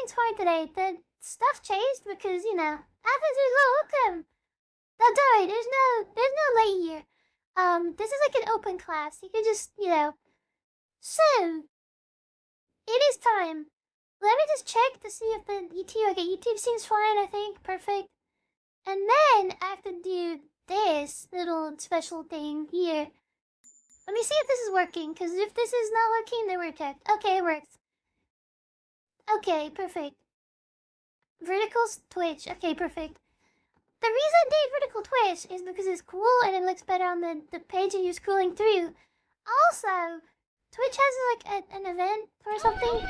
everything's fine today. The stuff changed because, you know, Athens is welcome. Don't worry, there's no late here. This is like an open class. You can just, you know. So, it is time. Let me just check to see if the YouTube, okay, YouTube seems fine, I think. Perfect. And then I have to do this little special thing here. Let me see if this is working, because if this is not working, then we're checked. Okay, it works. Okay, perfect. Vertical Twitch. Okay, perfect. The reason I did vertical Twitch is because it's cool and it looks better on the page that you're scrolling through. Also, Twitch has like an event or something.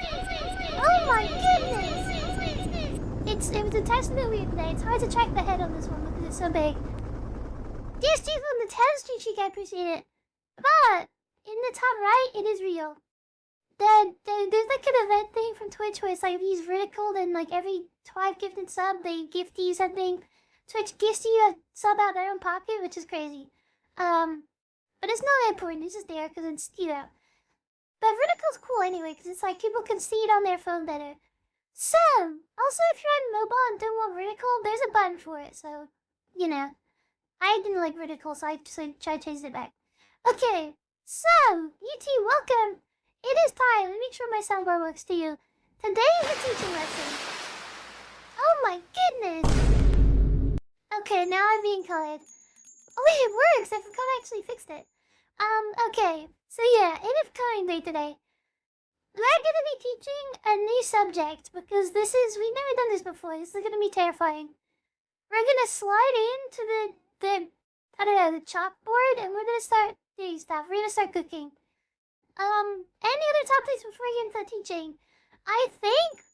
Oh my goodness! It was a test a bit weird today. It's hard to track the head on this one because it's so big. Dear Steve on the chemistry cheek, I appreciate it. But in the top right, it is real. There's like an event thing from Twitch where it's like these vertical, and like every 5 gifted sub, they gift you something. Twitch gifts you a sub out their own pocket, which is crazy. But it's not important. It's just there because it's, you know. But vertical's cool anyway because it's like people can see it on their phone better. So, also if you're on mobile and don't want vertical, there's a button for it. So, you know, I didn't like vertical, so I tried to change it back. Okay, so YouTube, welcome. It is time. Let me make sure my soundbar works to you. Today is a teaching lesson. Oh my goodness. Okay, now I'm being colored. Oh wait, it works. I forgot I actually fixed it. Okay. So yeah, NF coloring day today. We're gonna be teaching a new subject because we've never done this before. This is gonna be terrifying. We're gonna slide into the I don't know, the chalkboard, and we're gonna start doing stuff. We're gonna start cooking. Any other topics before we get into the teaching? I think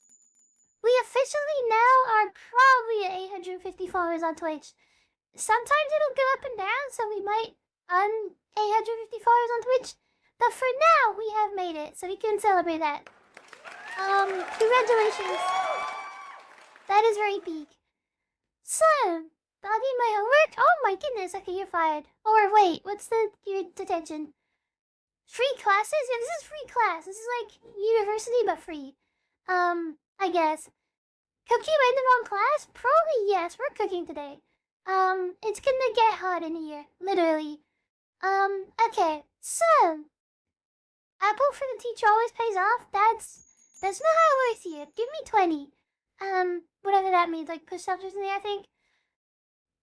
we officially now are probably at 850 followers on Twitch. Sometimes it'll go up and down, so we might 850 followers on Twitch. But for now, we have made it, so we can celebrate that. Congratulations. That is very big. So, I'll do my homework. Oh my goodness, okay, you're fired. Or wait, what's your detention? Free classes? Yeah, this is free class. This is like university, but free. I guess. Cookie in the wrong class? Probably yes, we're cooking today. It's gonna get hot in here, literally. Okay, so apple for the teacher always pays off. That's not how it works here. Give me 20. Whatever that means, like push ups or something, I think.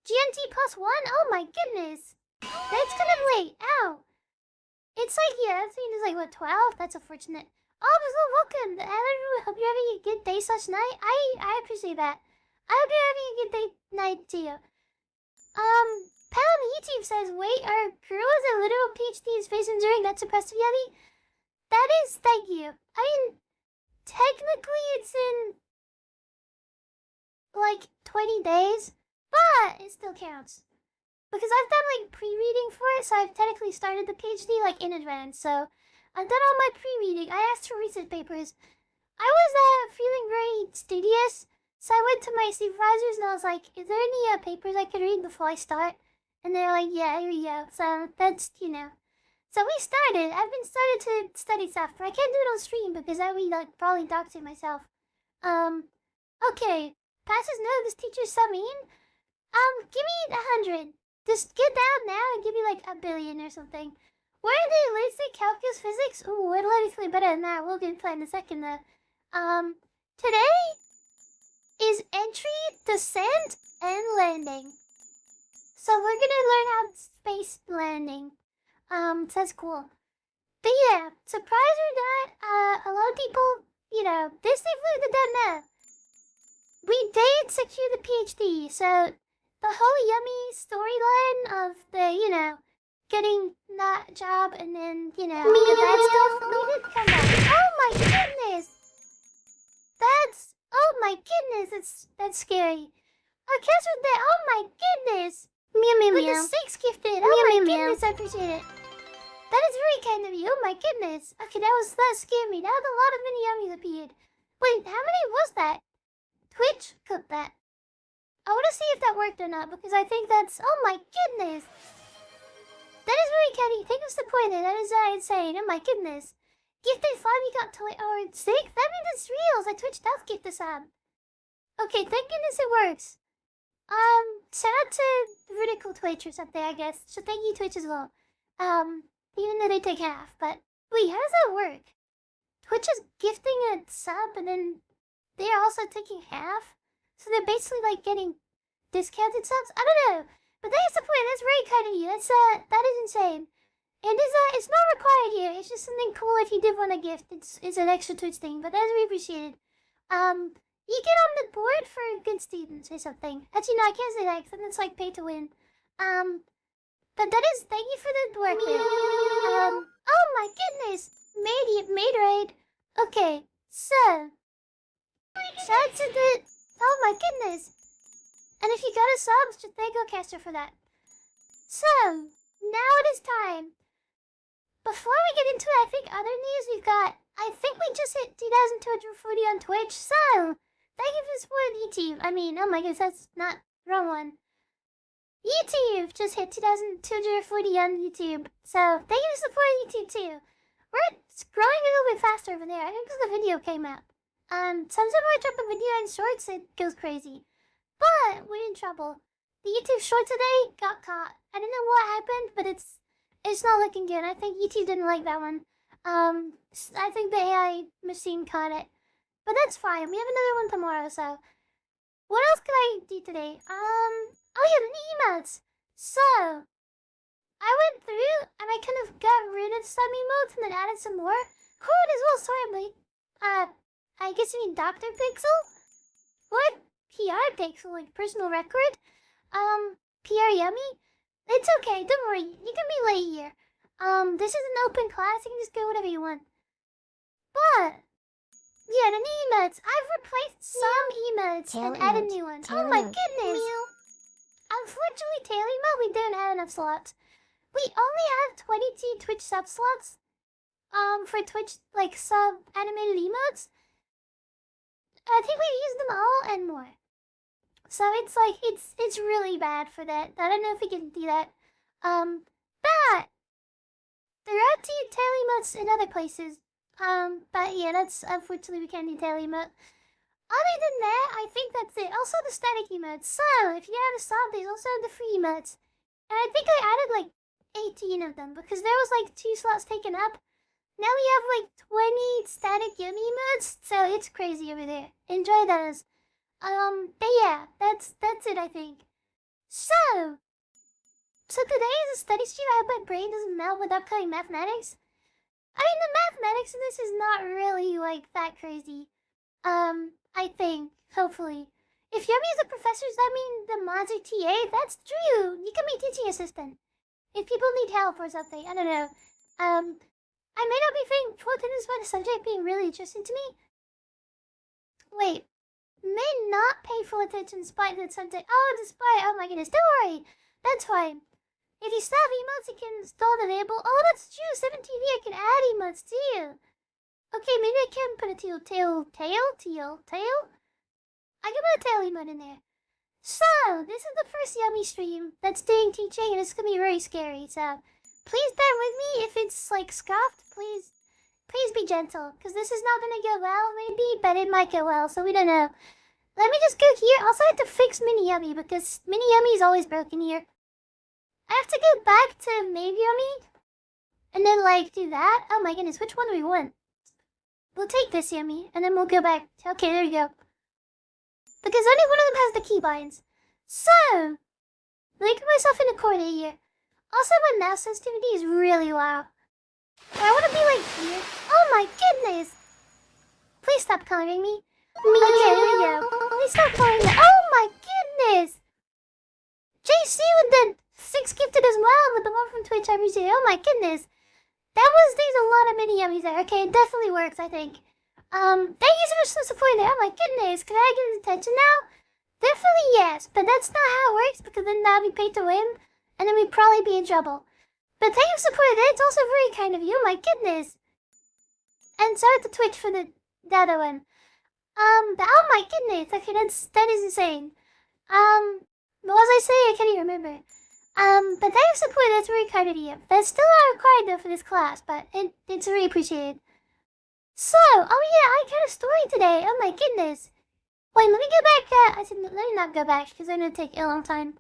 GNT +1? Oh my goodness. That's kind of late. Ow. It's like, yeah, that thing is like, what, 12? That's unfortunate. Oh, welcome. I hope you're having a good day / night. I appreciate that. I hope you're having a good day night too. Pal on YouTube says, wait, our girl is a literal PhD in space engineering. That's impressive, Yeti. That is, thank you. I mean, technically it's in like 20 days, but it still counts. Because I've done like pre-reading for it, so I've technically started the PhD like in advance. So I've done all my pre-reading. I asked for research papers. I was feeling very studious, so I went to my supervisors and I was like, is there any papers I could read before I start? And they're like, yeah, here we go. So that's, you know. So we started. I've been started to study stuff, but I can't do it on stream because I would like probably dox it myself. Okay. Passes no, this teacher's so mean. Give me 100. Just get down now and give me like 1 billion or something. Where are they? Let's say calculus physics? Ooh, it'll let me feel better than that. We'll get into that in a second though. Today is entry, descent, and landing. So we're gonna learn how space landing. So that's cool. But yeah, surprise or not, a lot of people, you know, this they flew to don't know. We did secure the PhD, so the whole yummy storyline of the, you know, getting that job and then, you know, the bad stuff, we did come back. Oh my goodness! Oh my goodness, that's scary. Our cats are there, oh my goodness! Meow meow meow. With the 6 gifted, oh my goodness, I appreciate it. That is very kind of you, oh my goodness. Okay, that scared me, that was a lot of mini yummies appeared. Wait, how many was that? Twitch cooked that. I want to see if that worked or not, because I think that's... Oh my goodness! That is very canny. Thank you for supporting it. That is insane. Oh my goodness. Gifted 5 you got till hour 6? That means it's real. So Twitch does gift the sub. Okay, thank goodness it works. Shout out to Vertical Twitch or something, I guess. So thank you, Twitch, as well. Even though they take half. But wait, how does that work? Twitch is gifting a sub and then they're also taking half? So they're basically like getting discounted subs? I don't know. But thanks for the point. That's very kind of you. That is insane. And it's not required here. It's just something cool if you did want a gift. It's an extra Twitch thing, but that's really appreciated. You get on the board for good students or something. Actually, no, I can't say that because that's like pay to win. But that is, thank you for the work there. Oh my goodness! Maid raid. Okay, so. Shout out to the, oh my goodness. And if you got a sub, just thank GoCaster for that. So, now it is time. Before we get into it, I think other news I think we just hit 2,240 on Twitch, so thank you for supporting YouTube. I mean, oh my goodness, that's not the wrong one. YouTube just hit 2,240 on YouTube, so thank you for supporting YouTube too. We're growing a little bit faster over there. I think because the video came out. Sometimes when I drop a video in shorts, it goes crazy. But we're in trouble. The YouTube short today got caught. I don't know what happened, but it's not looking good. I think YouTube didn't like that one. I think the AI machine caught it. But that's fine. We have another one tomorrow, so. What else can I do today? Oh yeah, the new emotes. So, I went through and I kind of got rid of some emotes and then added some more. Cool as well, sorry, but, I guess you mean Dr. Pixel? What? PR Pixel, like personal record? PR Yummy? It's okay, don't worry, you can be late here. This is an open class, you can just go whatever you want. But, yeah, the new emotes. I've replaced some emotes and added new ones. Oh my goodness! Unfortunately, Tail emote, we don't have enough slots. We only have 22 Twitch sub slots. For Twitch, like, sub-animated emotes. I think we've used them all and more. So it's like, it's really bad for that. I don't know if we can do that. But there are 2 tail emotes in other places. But yeah, that's, unfortunately we can't do tail emote. Other than that, I think that's it. Also the static emotes. So, if you have a sub, there's also the free emotes. And I think I added like 18 of them because there was like 2 slots taken up. Now we have like 20 static yummy emotes, so it's crazy over there. Enjoy those. But yeah, that's it, I think. So today is a study stream. I hope my brain doesn't melt with upcoming mathematics. I mean, the mathematics in this is not really like that crazy. I think, hopefully. If Yummy is a professor, does that mean the mods are TA? That's true. You can be teaching assistant. If people need help or something, I don't know. I may not be paying full attention by the subject being really interesting to me. Wait. May not pay full attention despite the subject. Oh my goodness, don't worry. That's fine. If you still have emotes, you can install the label. Oh, that's true. 7TV, I can add emotes too. Okay, maybe I can put a tail. I can put a tail emote in there. So, this is the first Yummy stream that's doing teaching, and it's gonna be very scary, so please bear with me if it's like scoffed. Please be gentle, because this is not gonna go well, maybe, but it might go well, so we don't know. Let me just go here. Also, I have to fix Mini Yummy, because Mini Yummy is always broken here. I have to go back to Maybe Yummy, and then, like, do that. Oh my goodness, which one do we want? We'll take this Yummy, and then we'll go back. Okay, there you go. Because only one of them has the keybinds. So, making myself in a corner here. Also, my mouse sensitivity is really low. I want to be like here. Oh my goodness! Please stop coloring me. Okay, there we go. Please stop coloring me. Oh my goodness! JC with the 6 gifted as well with the one from Twitch every day. Oh my goodness. There's a lot of mini yummies there. Okay, it definitely works, I think. Thank you so much for supporting it. Oh my goodness, can I get his attention now? Definitely yes, but that's not how it works because then that'll be paid to win, and then we'd probably be in trouble. But thank you for supporting it. It's also very kind of you. Oh my goodness. And sorry to Twitch for the other one. But oh my goodness. Okay, that is insane. What was I saying? I can't even remember. But thank you for supporting it. That's very kind of you. That's still not required though for this class, but it's really appreciated. So, oh yeah, I got a story today. Oh my goodness. Wait, let me go back. Let me not go back because I'm gonna take a long time.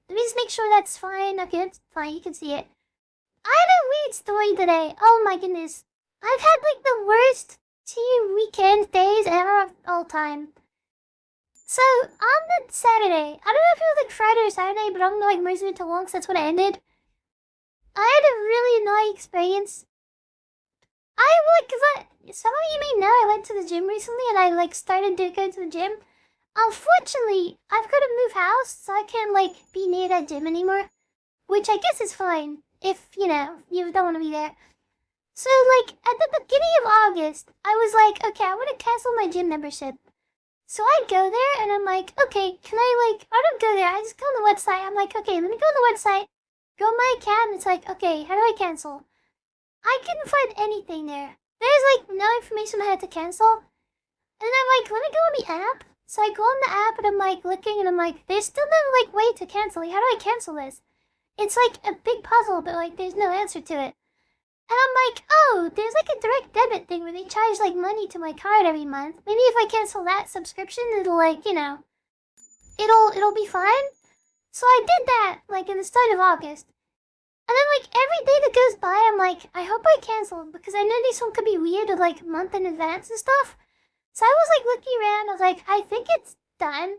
Let me just make sure that's fine. Okay, it's fine. You can see it. I had a weird story today. Oh my goodness. I've had like the worst 2 weekend days ever of all time. So, on the Saturday, I don't know if it was like Friday or Saturday, but I'm gonna like merge it into long, so that's when it ended. I had a really annoying experience. Some of you may know I went to the gym recently and I like started to go to the gym. Unfortunately, I've got to move house, so I can't like be near that gym anymore. Which I guess is fine, if, you don't want to be there. So, like, at the beginning of August, I was like, okay, I want to cancel my gym membership. So I go there and I'm like, okay, I don't go there, I just go on the website. I'm like, okay, let me go on the website, go on my account, and it's like, okay, how do I cancel? I couldn't find anything there. There's like no information on how to cancel. And then I'm like, let me go on the app. So I go on the app and I'm like looking and I'm like, there's still no like way to cancel. Like, how do I cancel this? It's like a big puzzle, but like there's no answer to it. And I'm like, oh, there's like a direct debit thing where they charge like money to my card every month. Maybe if I cancel that subscription, it'll like, it'll be fine. So I did that like in the start of August. And then, like, every day that goes by, I'm like, I hope I canceled, because I know this one could be weird with, like, month in advance and stuff. So I was, like, looking around, I was like, I think it's done.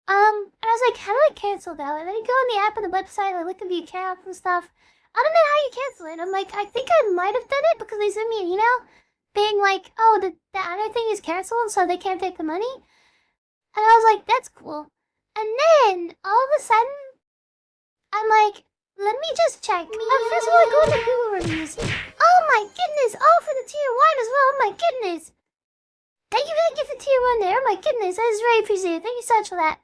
And I was like, how do I cancel that? And then you go on the app and the website, I look at the account and stuff. I don't know how you cancel it. I'm like, I think I might have done it, because they sent me an email being like, oh, the other thing is canceled, so they can't take the money. And I was like, that's cool. And then, all of a sudden, I'm like, let me just check. First of all, I go to Google reviews. Oh my goodness! Oh, for the tier 1 as well. Oh my goodness! Thank you for the gift of tier 1 there. Oh my goodness, that is very appreciated. Thank you so much for that.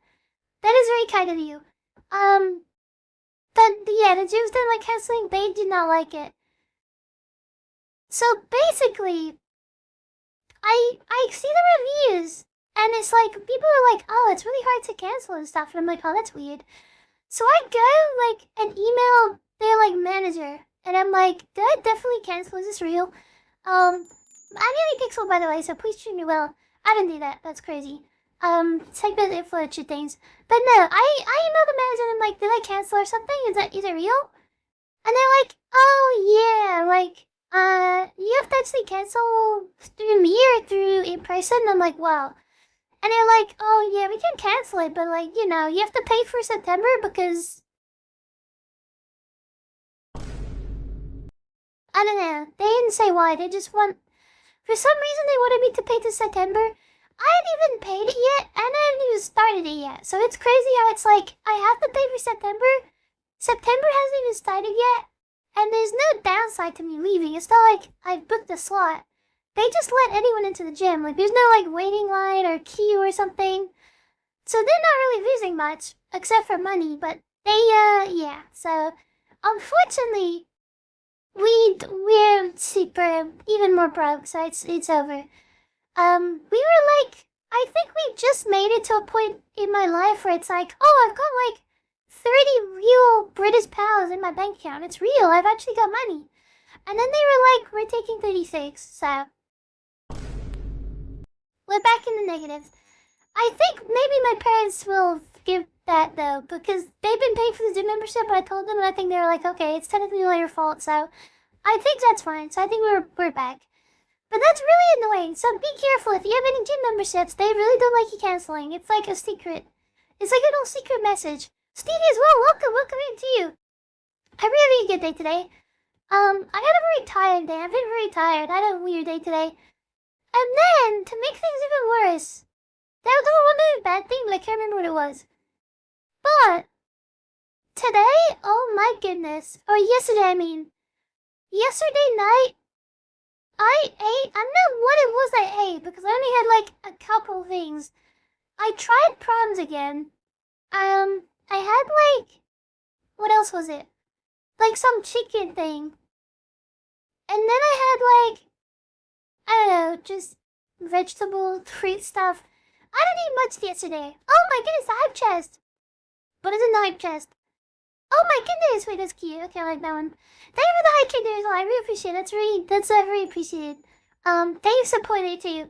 That is very kind of you. But yeah, the Jews didn't like canceling. They did not like it. So basically, I see the reviews, and it's like people are like, oh, it's really hard to cancel and stuff. And I'm like, oh, that's weird. So I go, like, and email their, like, manager. And I'm like, did I definitely cancel? Is this real? I'm YumiPixel, by the way, so please treat me well. I didn't do that. That's crazy. Take the influence things. But no, I emailed the manager and I'm like, did I cancel or something? Is it real? And they're like, oh, yeah, like, you have to actually cancel through me or through in person? And I'm like, wow. And they're like, oh yeah, we can cancel it, but like, you have to pay for September because... I don't know. They didn't say why. They just want... For some reason, they wanted me to pay to September. I hadn't even paid it yet, and I haven't even started it yet. So it's crazy how it's like, I have to pay for September. September hasn't even started yet. And there's no downside to me leaving. It's not like I've booked a slot. They just let anyone into the gym. Like, there's no, like, waiting line or queue or something. So they're not really losing much, except for money. But they, yeah. So, unfortunately, we're super, even more broke. So it's over. We were, like, I think we just made it to a point in my life where it's like, oh, I've got, like, 30 real British pounds in my bank account. It's real. I've actually got money. And then they were like, we're taking 36, so... We're back in the negative. I think maybe my parents will give that, though, because they've been paying for the gym membership, but I told them, and I think they were like, okay, it's technically not your fault, so... I think that's fine, so I think we're back. But that's really annoying, so be careful. If you have any gym memberships, they really don't like you canceling. It's like a secret. It's like a little secret message. Stevie as well, welcome into you. I really had a good day today. I had a very tired day. I've been very tired. I had a weird day today. And then, to make things even worse, that was one bad thing, but I can't remember what it was. But, today, oh my goodness. Or yesterday, I mean. Yesterday night, I ate, I don't know what it was I ate, because I only had like a couple things. I tried prawns again. I had like, what else was it? Like some chicken thing. And then I had like, I don't know, just vegetable, fruit stuff. I didn't eat much yesterday. Oh my goodness, the hype chest. What is in the hype chest? Oh my goodness, wait, that's cute. Okay, I like that one. Thank you for the hype chest, I really appreciate it. That's very appreciated. They supported too.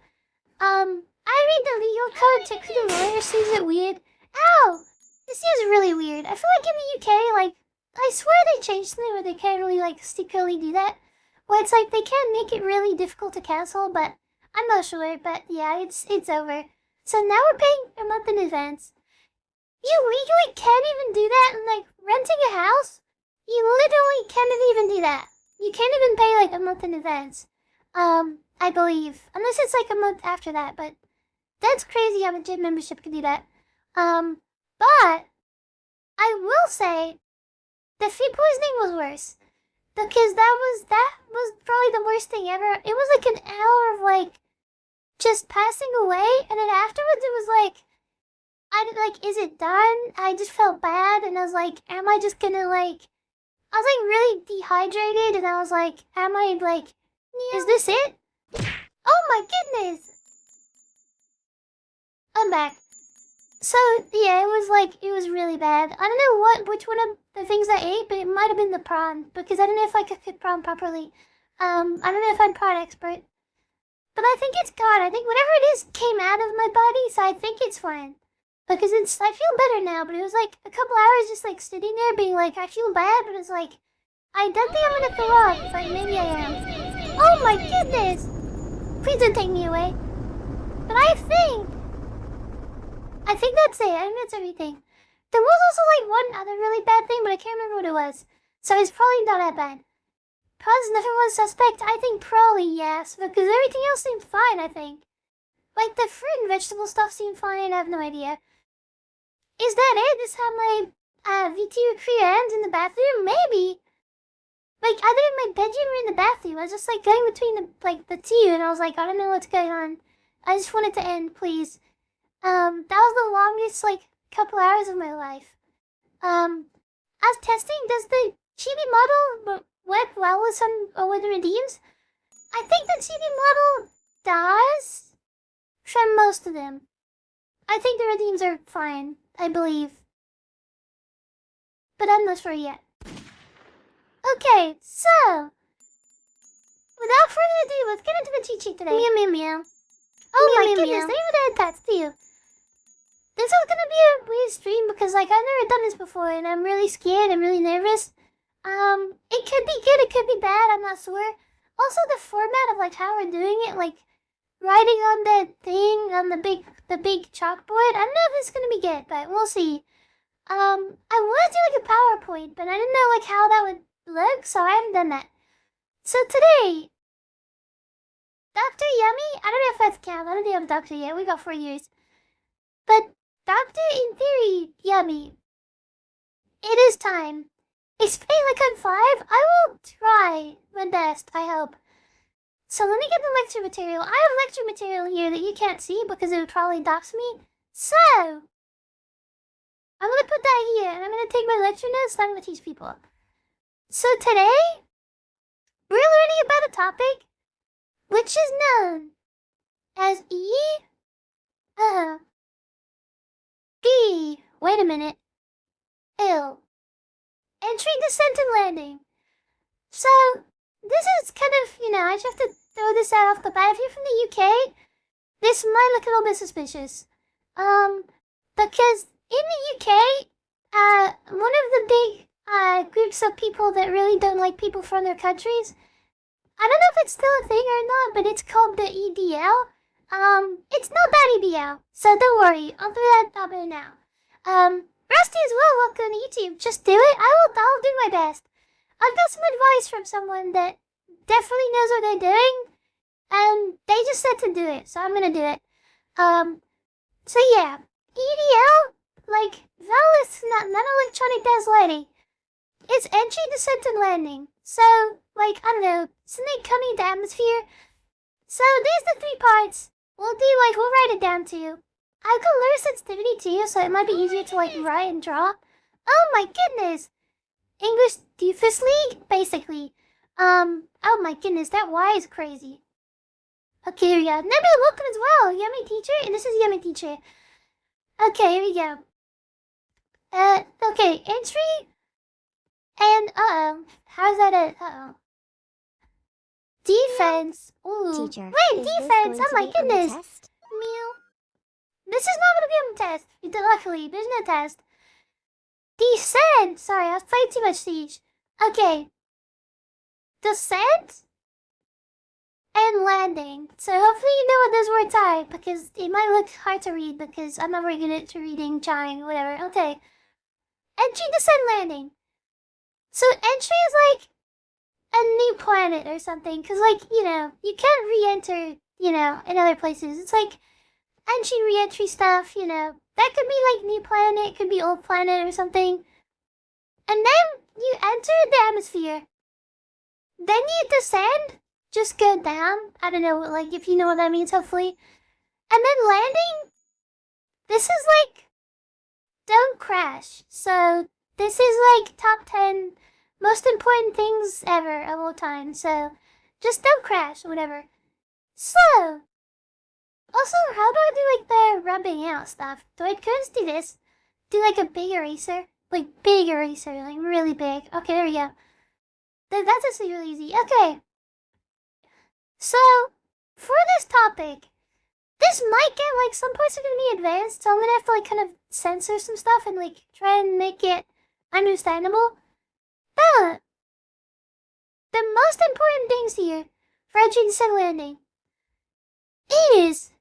I read the legal code to the lawyer sees it weird. Ow! This is really weird. I feel like in the UK, like, I swear they changed something where they can't really, like, secretly do that. Where it's like they can make it really difficult to cancel, but I'm not sure. But yeah, it's over. So now we're paying a month in advance. You legally can't even do that in, like, renting a house? You literally can't even do that. You can't even pay, like, a month in advance. I believe. Unless it's, like, a month after that, but that's crazy how a gym membership can do that. But I will say the food poisoning was worse. Because that was probably the worst thing ever. It was like an hour of like just passing away, and then afterwards it was like is it done? I just felt bad, and I was like, am I just gonna like I was like really dehydrated, and I was like, am I like is this it? Oh my goodness! I'm back. So yeah, it was really bad. I don't know which one of the things I ate, but it might have been the prawn, because I don't know if I could cook prawn properly. I don't know if I'm prawn expert. But I think it's gone. I think whatever it is came out of my body, so I think it's fine. Because I feel better now, but it was like a couple hours just like sitting there being like, I feel bad, but it's like, I don't think I'm gonna throw up, but maybe I am. Oh my goodness! Please don't take me away. But I think that's it. I think that's everything. There was also like one other really bad thing, but I can't remember what it was. So it's probably not that bad. Plus, nothing was suspect. I think probably yes, because everything else seemed fine, I think. Like the fruit and vegetable stuff seemed fine, I have no idea. Is that it? Is how my VTube career ends in the bathroom? Maybe. Like, either in my bedroom or in the bathroom. I was just like going between the two, and I was like, I don't know what's going on. I just want it to end, please. That was the longest, like, couple hours of my life. As testing, does the ChibiModel work well with with redeems? I think the ChibiModel does from most of them. I think the redeems are fine, I believe. But I'm not sure yet. Okay, so without further ado, let's get into the cheat sheet today. Meow meow meow. Oh my goodness, they even had pets too. This is gonna be a weird stream because like I've never done this before and I'm really scared, I'm really nervous. It could be good, it could be bad, I'm not sure. Also the format of like how we're doing it, like writing on that thing on the big chalkboard. I don't know if it's gonna be good, but we'll see. I wanna do like a PowerPoint, but I didn't know like how that would look, so I haven't done that. So today, Dr. Yummy, I don't know if that's counts. I don't think I'm Doctor yet. We got 4 years. But Doctor in theory, Yummy, it is time. Explain like I'm 5. I will try my best, I hope. So let me get the lecture material. I have lecture material here that you can't see because it would probably dox me. So, I'm gonna put that here, and I'm gonna take my lecture notes, and I'm gonna teach people. So today, we're learning about a topic which is known as wait a minute, L. Entry, descent, and landing. So, this is kind of, I just have to throw this out off the bat. If you're from the UK, this might look a little bit suspicious. Because in the UK, one of the big groups of people that really don't like people from their countries, I don't know if it's still a thing or not, but it's called the EDL. It's not that EDL, so don't worry. I'll throw that out there now. Rusty as well, welcome to YouTube. Just do it. I'll do my best. I've got some advice from someone that definitely knows what they're doing, and they just said to do it, so I'm gonna do it. So yeah, EDL, like, Valis, non-electronic dance lighting. It's entry, descent, and landing. So, like, I don't know, snake coming into atmosphere. So, there's the 3 parts. We'll write it down too. I've got letter sensitivity too, so it might be easier to, like, write and draw. Oh my goodness! English Doofus League, basically. Oh my goodness, that Y is crazy. Okay, here we go. Nebula, welcome as well. Yummy Teacher, and this is Yummy Teacher. Okay, here we go. Okay, entry, and, how's that Defense. Ooh. Teacher, Wait, is this defense. going Oh to my be on the goodness. test? Mew. This is not gonna be on the test. Luckily, there's no test. Descent. Sorry, I was playing too much Siege. Okay. Descent and landing. So hopefully you know what those words are, because it might look hard to read because I'm not very good at reading, trying, whatever. Okay. Entry, descent, landing. So entry is like a new planet or something, because like, you know, you can't re-enter, you know, in other places. It's like entry, re-entry stuff, you know. That could be like new planet, it could be old planet or something. And then you enter the atmosphere. Then you descend, just go down. I don't know, like, if you know what that means, hopefully. And then landing, this is like, don't crash. So this is like top 10 most important things ever of all time. So just don't crash or whatever. So, also, how do I do like the rubbing out stuff? Do I just do this? Do like a big eraser? Like big eraser, like really big. Okay, there we go. That's actually really easy. Okay. So, for this topic, this might get like some parts are gonna be advanced, so I'm gonna have to like kind of censor some stuff and like try and make it understandable. But the most important things here for entry and landing is,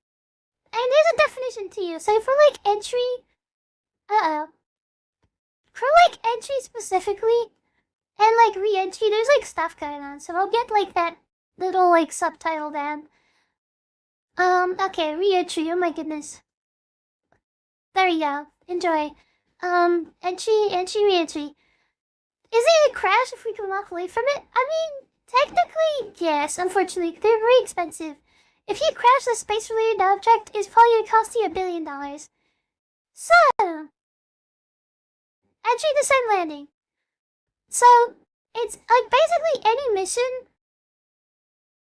and there's a definition to you. So for like entry, for like entry specifically, and like re-entry, there's like stuff going on. So I'll get like that little like subtitle down. Okay, re-entry, oh my goodness. There you go. Enjoy. Entry, re-entry. Is it a crash if we can walk away from it? I mean, technically, yes. Unfortunately, they're very expensive. If you crash a space-related object, it's probably going to cost you $1 billion. So, entry, descent, landing. So, it's like basically any mission,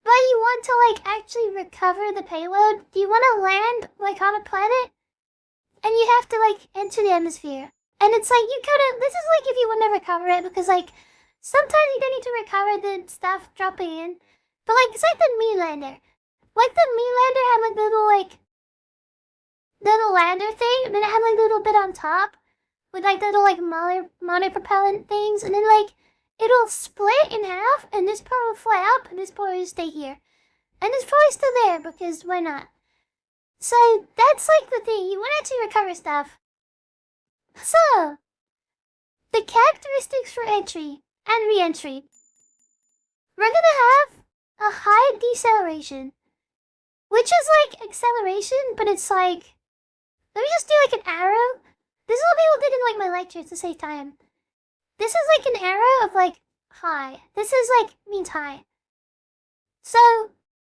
but you want to like actually recover the payload. You want to land like on a planet, and you have to like enter the atmosphere. And it's like you kind of, this is like if you want to recover it, because like sometimes you don't need to recover the stuff dropping in, but like it's like the Miyu lander. Like the Miyu lander had like little lander thing, and then it had like a little bit on top with like little like monopropellant things, and then like it'll split in half, and this part will fly up, and this part will stay here. And it's probably still there, because why not? So, that's like the thing, you want to actually recover stuff. So, the characteristics for entry and re-entry. We're gonna have a high deceleration, which is like acceleration, but it's like, let me just do like an arrow. This is what people did in like my lectures to save time. This is like an arrow of like high. This is like means high. So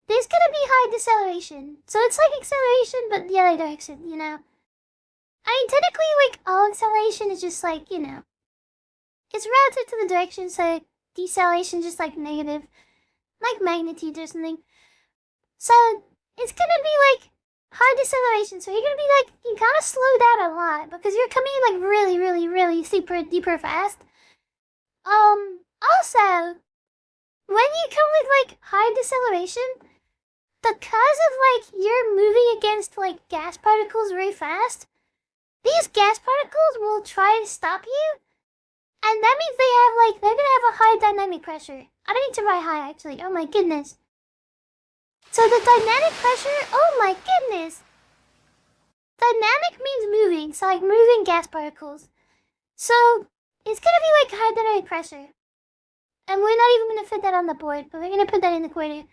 there's gonna be high deceleration. So it's like acceleration, but the other direction, you know. I mean, technically, like all acceleration is just like, you know, it's relative to the direction. So deceleration is just like negative, like magnitude or something. So it's gonna be like high deceleration. So you're gonna be like, you gotta slow down a lot because you're coming in like really super duper fast. Also, when you come with like high deceleration, because of like you're moving against like gas particles very fast, these gas particles will try to stop you, and that means they're gonna have a high dynamic pressure. I don't need to write high actually. Oh my goodness. So the dynamic pressure, oh my goodness. Dynamic means moving, so like moving gas particles. So it's gonna be like high dynamic pressure. And we're not even gonna fit that on the board, but we're gonna put that in the corner.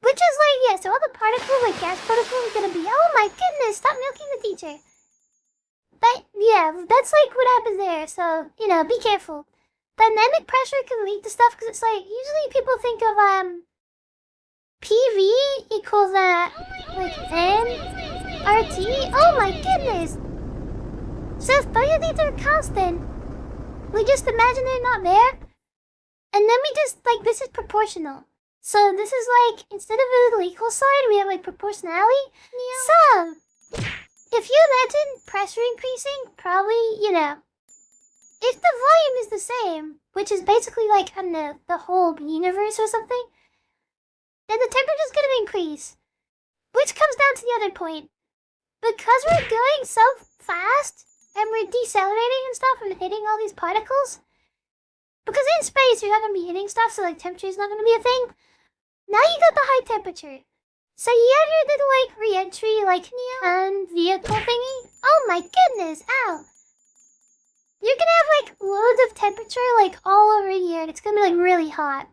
Which is like, yeah, so all the particles, like gas particles, are gonna be, oh my goodness, stop milking the teacher. But yeah, that's like what happens there, so, you know, be careful. Dynamic pressure can lead to stuff, because it's like, usually people think of, PV equals, like, NRT. Oh my goodness! So if both of these are constant, we just imagine they're not there, and then we just, like, this is proportional. So this is like, instead of a little equal sign, we have like proportionality. So, if you imagine pressure increasing, probably, you know, if the volume is the same, which is basically like, I don't know, the whole universe or something, then the temperature's gonna increase. Which comes down to the other point. Because we're going so fast, and we're decelerating and stuff and hitting all these particles, because in space you're not gonna be hitting stuff, so like temperature's not gonna be a thing. Now you got the high temperature. So you have your little like re-entry like vehicle thingy. Oh my goodness, ow. You're gonna have like loads of temperature like all over here, and it's gonna be like really hot.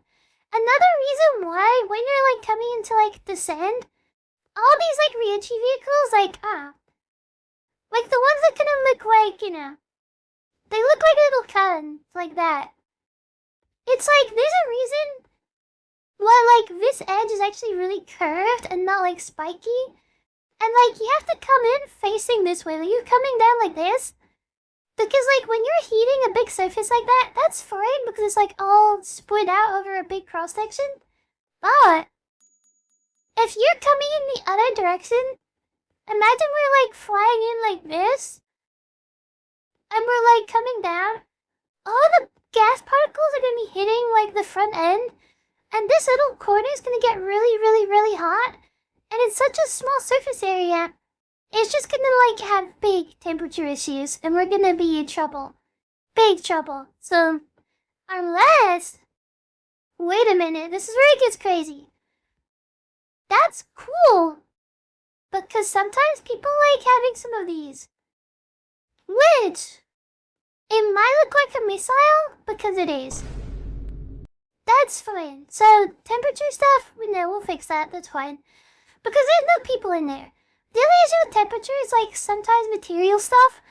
Another reason why when you're like coming into like descend, all these like re-entry vehicles like the ones that kind of look like, you know, they look like little cones like that. It's like there's a reason why like this edge is actually really curved and not like spiky. And like you have to come in facing this way. Like you're coming down like this. Because like when you're heating a big surface like that, that's fine because it's like all spread out over a big cross section. But if you're coming in the other direction, imagine we're like flying in like this. And we're like coming down. All the gas particles are gonna be hitting like the front end. And this little corner is gonna get really, really, really hot. And it's such a small surface area. It's just gonna like have big temperature issues. And we're gonna be in trouble. Big trouble. So, unless... Wait a minute, this is where it gets crazy. That's cool. Because sometimes people like having some of these. Which, it might look like a missile, because it is. That's fine. So, temperature stuff, we'll fix that, that's fine. Because there's no people in there. The only issue with temperature is like sometimes material stuff.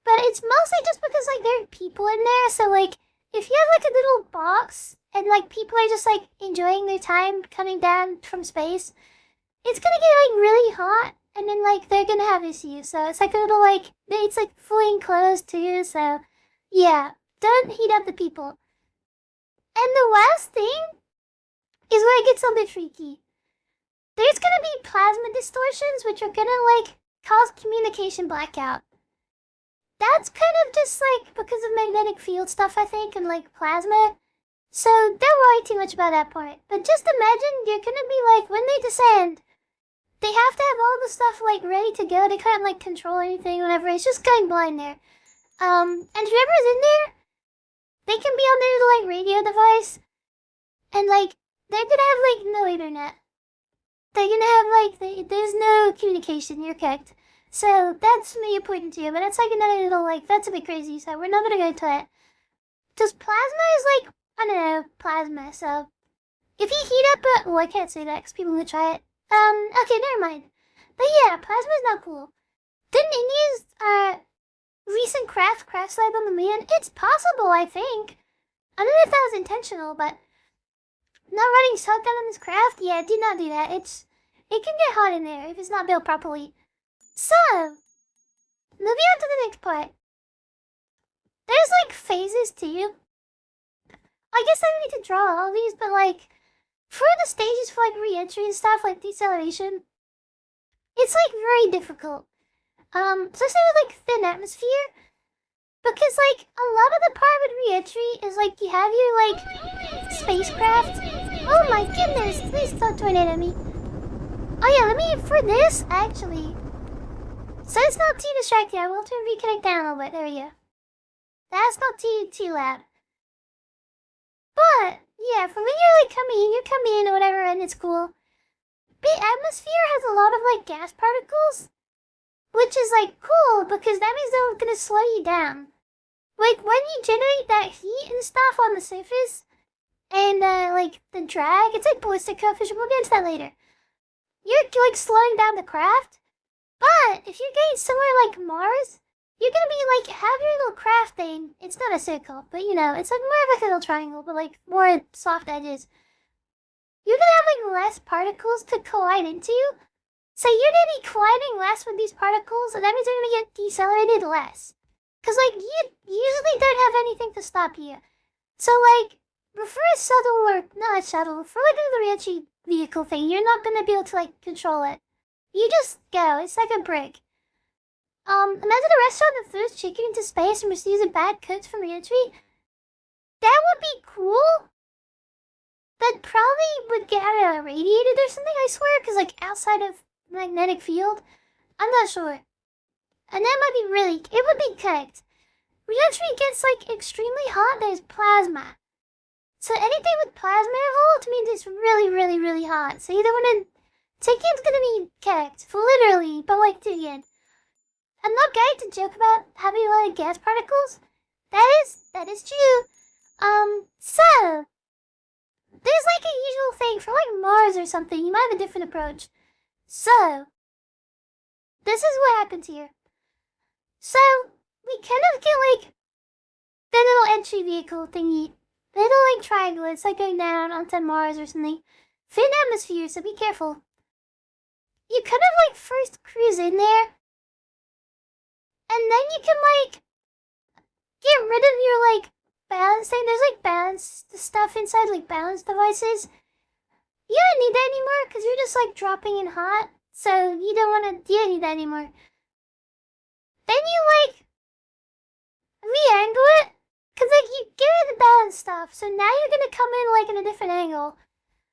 But it's mostly just because like there are people in there, so like, if you have like a little box, and like people are just like enjoying their time coming down from space, it's gonna get like really hot, and then like they're gonna have issues. So it's like a little like, it's like fully enclosed too, so yeah, don't heat up the people. And the last thing is where it gets a bit freaky. There's gonna be plasma distortions which are gonna like cause communication blackout. That's kind of just like because of magnetic field stuff, I think, and like plasma. So don't worry too much about that part. But just imagine you're gonna be like, when they descend, they have to have all the stuff like ready to go. They can't like control anything, whatever. It's just going blind there. And whoever's in there, they can be on their little like radio device, and like they're gonna have like no internet. They're gonna have like there's no communication. You're correct. So that's really important to you. But that's like another little like, that's a bit crazy. So we're not gonna go into it. Just plasma is like, I don't know, plasma. So if you heat up well, I can't say that because people will try it. Okay, never mind. But yeah, plasma is not cool. Didn't India's recent crash site on the moon? It's possible, I think. I don't know if that was intentional, but not running shotgun on this craft? Yeah, do not do that. It can get hot in there if it's not built properly. So, moving on to the next part. There's like phases too. I guess I don't need to draw all these, but like, for the stages for like re-entry and stuff, like deceleration, it's like very difficult. Especially with like thin atmosphere. Because like, a lot of the part with re-entry is like, you have your like, spacecraft. Oh my goodness, please don't tornado me. Oh yeah, let me, for this, actually. So it's not too distracting, I will turn reconnect down a little bit, there we go. That's not too loud. But, yeah, for when you're coming in or whatever, and it's cool. The atmosphere has a lot of like gas particles. Which is like cool, because that means they're gonna slow you down. Like when you generate that heat and stuff on the surface, and like the drag, it's like ballistic coefficient, we'll get into that later. You're like slowing down the craft. But if you're getting somewhere like Mars, you're gonna be like, have your little craft thing. It's not a circle, but you know, it's like more of like a little triangle, but like more soft edges. You're gonna have like less particles to collide into. So you're gonna be colliding less with these particles, and that means you're gonna get decelerated less. Cause like, you usually don't have anything to stop you. So like, for a shuttle, or not a shuttle, for like a re-entry vehicle thing, you're not gonna be able to like control it. You just go, it's like a brick. Imagine a restaurant that throws chicken into space and receives a bad coats from re-entry. That would be cool. but probably would get irradiated or something, I swear, because, like, outside of magnetic field. I'm not sure. And that might be really, it would be cooked. Reentry gets, like, extremely hot, there's plasma. So anything with plasma involved means it's really, really, really hot. So you don't want to, Tikian's gonna be cooked, literally, but like Tikian. I'm not going to joke about having a lot of gas particles. That is true. So, there's like a usual thing for like Mars or something. You might have a different approach. So, this is what happens here. So, we kind of get like the little entry vehicle thingy. The little like triangle. It's like going down onto Mars or something. Thin atmosphere, so be careful. You kind of like first cruise in there. And then you can like get rid of your like balance thing. There's like balance stuff inside, like balance devices. You don't need that anymore because you're just like dropping in hot. So you don't need that anymore. Then you like re-angle it. Because like you get rid of the balance stuff. So now you're going to come in like in a different angle.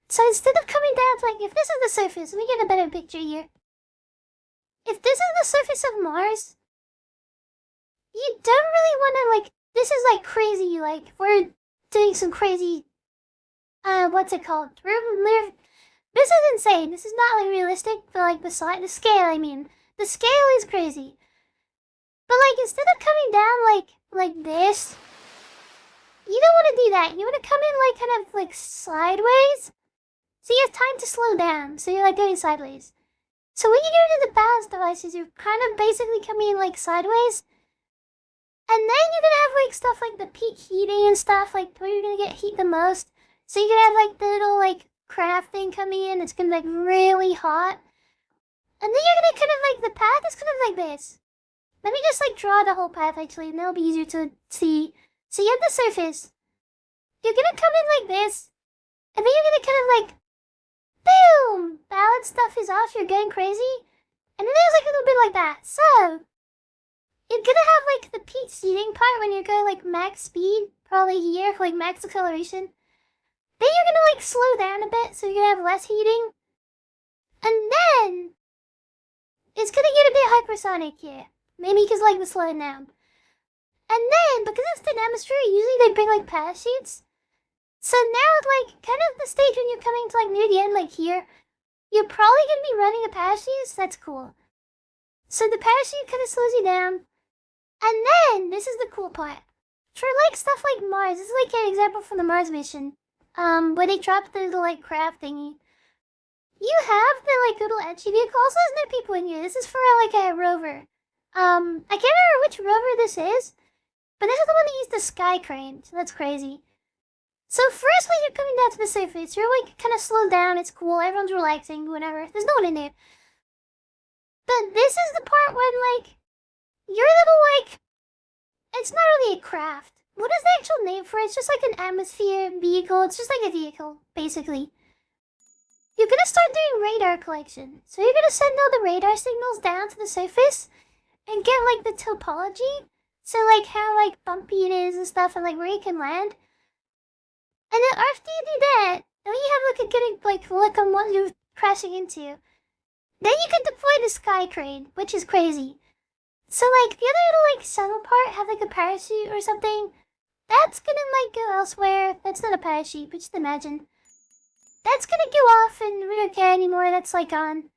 So instead of coming down to like, if this is the surface, let me get a better picture here. If this is the surface of Mars, you don't really want to like, this is like crazy, like we're doing some crazy, what's it called? This is insane. This is not like realistic, but like the scale, I mean. The scale is crazy. But like instead of coming down like this, you don't want to do that. You want to come in like kind of like sideways. So you have time to slow down. So you're like going sideways. So when you get into the balance devices, you're kind of basically coming in like sideways. And then you're going to have like stuff like the peak heating and stuff, like where you're going to get heat the most. So you're going to have like the little like craft thing coming in. It's going to be like really hot. And then you're going to kind of like, the path is kind of like this. Let me just like draw the whole path actually, and that'll be easier to see. So you have the surface. You're going to come in like this. And then you're going to kind of like, boom! Balance stuff is off, you're going crazy. And then there's like a little bit like that. So, you're gonna have like the peak seating part when you're going like max speed, probably here, like max acceleration. Then you're gonna like slow down a bit, so you're gonna have less heating. And then, it's gonna get a bit hypersonic here. Maybe because like the slowing down. And then, because it's thin atmosphere, usually they bring like parachutes. So now, like, kind of the stage when you're coming to, like, near the end, like here, you're probably going to be running a parachute, so that's cool. So the parachute kind of slows you down. And then, this is the cool part. For, like, stuff like Mars, this is, like, an example from the Mars mission, where they dropped the little, like, craft thingy. You have the, like, little entry vehicle. Also, there's no people in here. This is for, like, a rover. I can't remember which rover this is, but this is the one that used the sky crane, so that's crazy. So first when you're coming down to the surface, you're like kind of slowed down, it's cool, everyone's relaxing, whatever. There's no one in there. But this is the part when like, your little like, it's not really a craft. What is the actual name for it? It's just like an atmosphere vehicle. It's just like a vehicle, basically. You're gonna start doing radar collection. So you're gonna send all the radar signals down to the surface and get like the topology. So like how like bumpy it is and stuff and like where you can land. And then after you do that, then you have like a good like look on what you're crashing into. Then you can deploy the sky crane, which is crazy. So like the other little like subtle part, have like a parachute or something. That's gonna like go elsewhere. That's not a parachute, but just imagine. That's gonna go off and we don't care anymore. That's like on.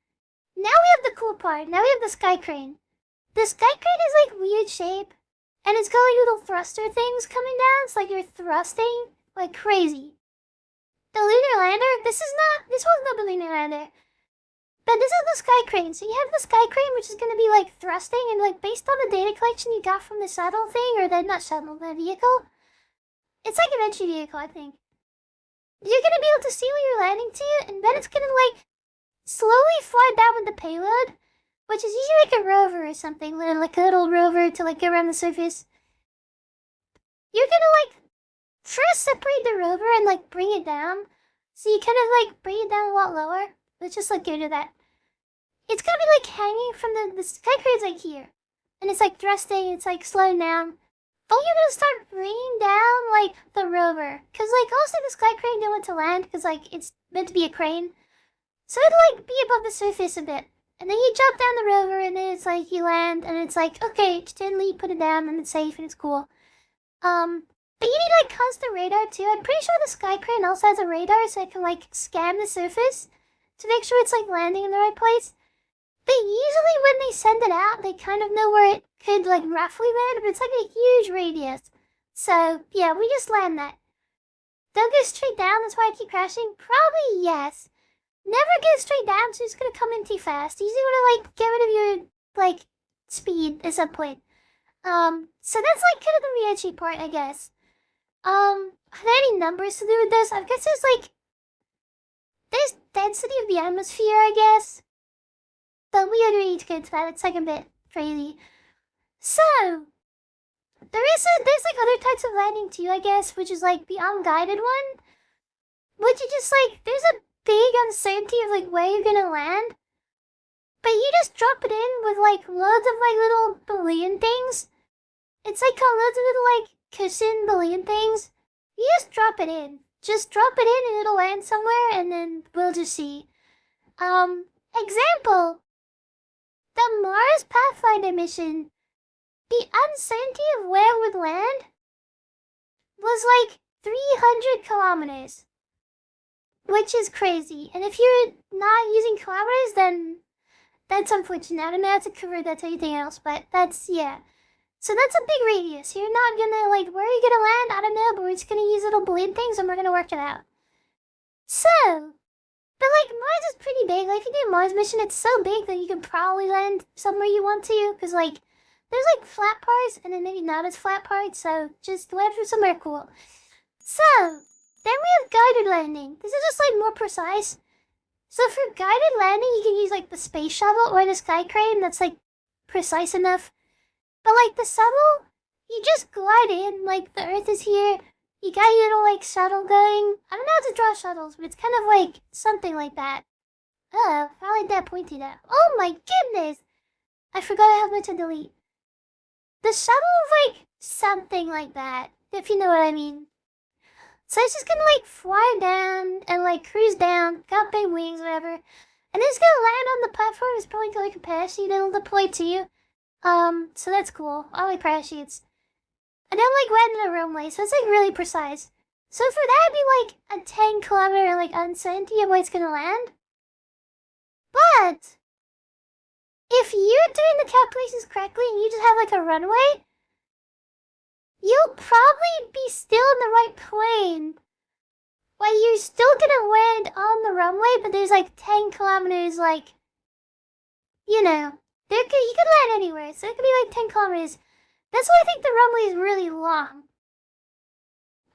Now we have the cool part. Now we have the sky crane. The sky crane is like weird shape, and it's got like little thruster things coming down. It's like you're thrusting. Like crazy. The lunar lander, this was not the lunar lander. But this is the sky crane. So you have the sky crane, which is going to be like thrusting, and like based on the data collection you got from the shuttle thing, or the, not shuttle, the vehicle. It's like an entry vehicle, I think. You're going to be able to see where you're landing to, and then it's going to like slowly fly down with the payload, which is usually like a rover or something, like a little rover to like go around the surface. You're going to like first separate the rover and like bring it down. So you kind of like bring it down a lot lower. Let's just like go to that. It's gonna be like hanging from the sky crane's like here. And it's like thrusting, it's like slowing down. But you're gonna start bringing down, like, the rover. Because, like, also the sky crane didn't want to land because, like, it's meant to be a crane. So it'd, like, be above the surface a bit. And then you jump down the rover and then it's like you land and it's like, okay, just gently put it down and it's safe and it's cool. But you need, like, constant radar, too. I'm pretty sure the sky crane also has a radar so it can, like, scan the surface to make sure it's, like, landing in the right place. But usually when they send it out, they kind of know where it could, like, roughly land, but it's, like, a huge radius. So, yeah, we just land that. Don't go straight down, that's why I keep crashing? Probably yes. Never go straight down, so it's gonna come in too fast. You usually wanna, like, get rid of your, like, speed at some point. So that's, like, kind of the re-entry part, I guess. Are there any numbers to do with this? I guess there's density of the atmosphere, I guess. But we don't need to get into that, it's like a bit crazy. So, there's like other types of landing too, I guess, which is like the unguided one. Which is just like, there's a big uncertainty of like where you're gonna land. But you just drop it in with like loads of like little balloon things. It's like loads of little like cushion balloon things. You just drop it in. Just drop it in and it'll land somewhere and then we'll just see. Example. The Mars Pathfinder mission. The uncertainty of where it would land was like 300 kilometers. Which is crazy. And if you're not using kilometers, then that's unfortunate. I don't know how to convert that to anything else, but that's, yeah. So that's a big radius. You're not gonna, like, where are you gonna land? I don't know, but we're just gonna use little balloon things and we're gonna work it out. So, but, like, Mars is pretty big. Like, if you do a Mars mission, it's so big that you can probably land somewhere you want to. Because, like, there's, like, flat parts and then maybe not as flat parts. So, just land from somewhere cool. So, then we have guided landing. This is just, like, more precise. So, for guided landing, you can use, like, the space shuttle or the sky crane. That's, like, precise enough. But, like, the shuttle, you just glide in. Like, the Earth is here. You got your little, like, shuttle going. I don't know how to draw shuttles, but it's kind of like something like that. Oh, I like that pointy though. Oh my goodness! I forgot I have much to delete. The shuttle is like something like that, if you know what I mean. So it's just gonna like fly down and like cruise down, got big wings, whatever. And it's gonna land on the platform. It's probably like a parachute that'll deploy to you. So that's cool. I like parachutes. And then like land in a runway, so it's like really precise. So for that, it'd be like a 10-kilometer like uncertainty of where it's gonna land. But if you're doing the calculations correctly and you just have like a runway, you'll probably be still in the right plane. While you're still gonna land on the runway, but there's like 10 kilometers like, you know, you could land anywhere, so it could be like 10 kilometers. That's why I think the runway is really long.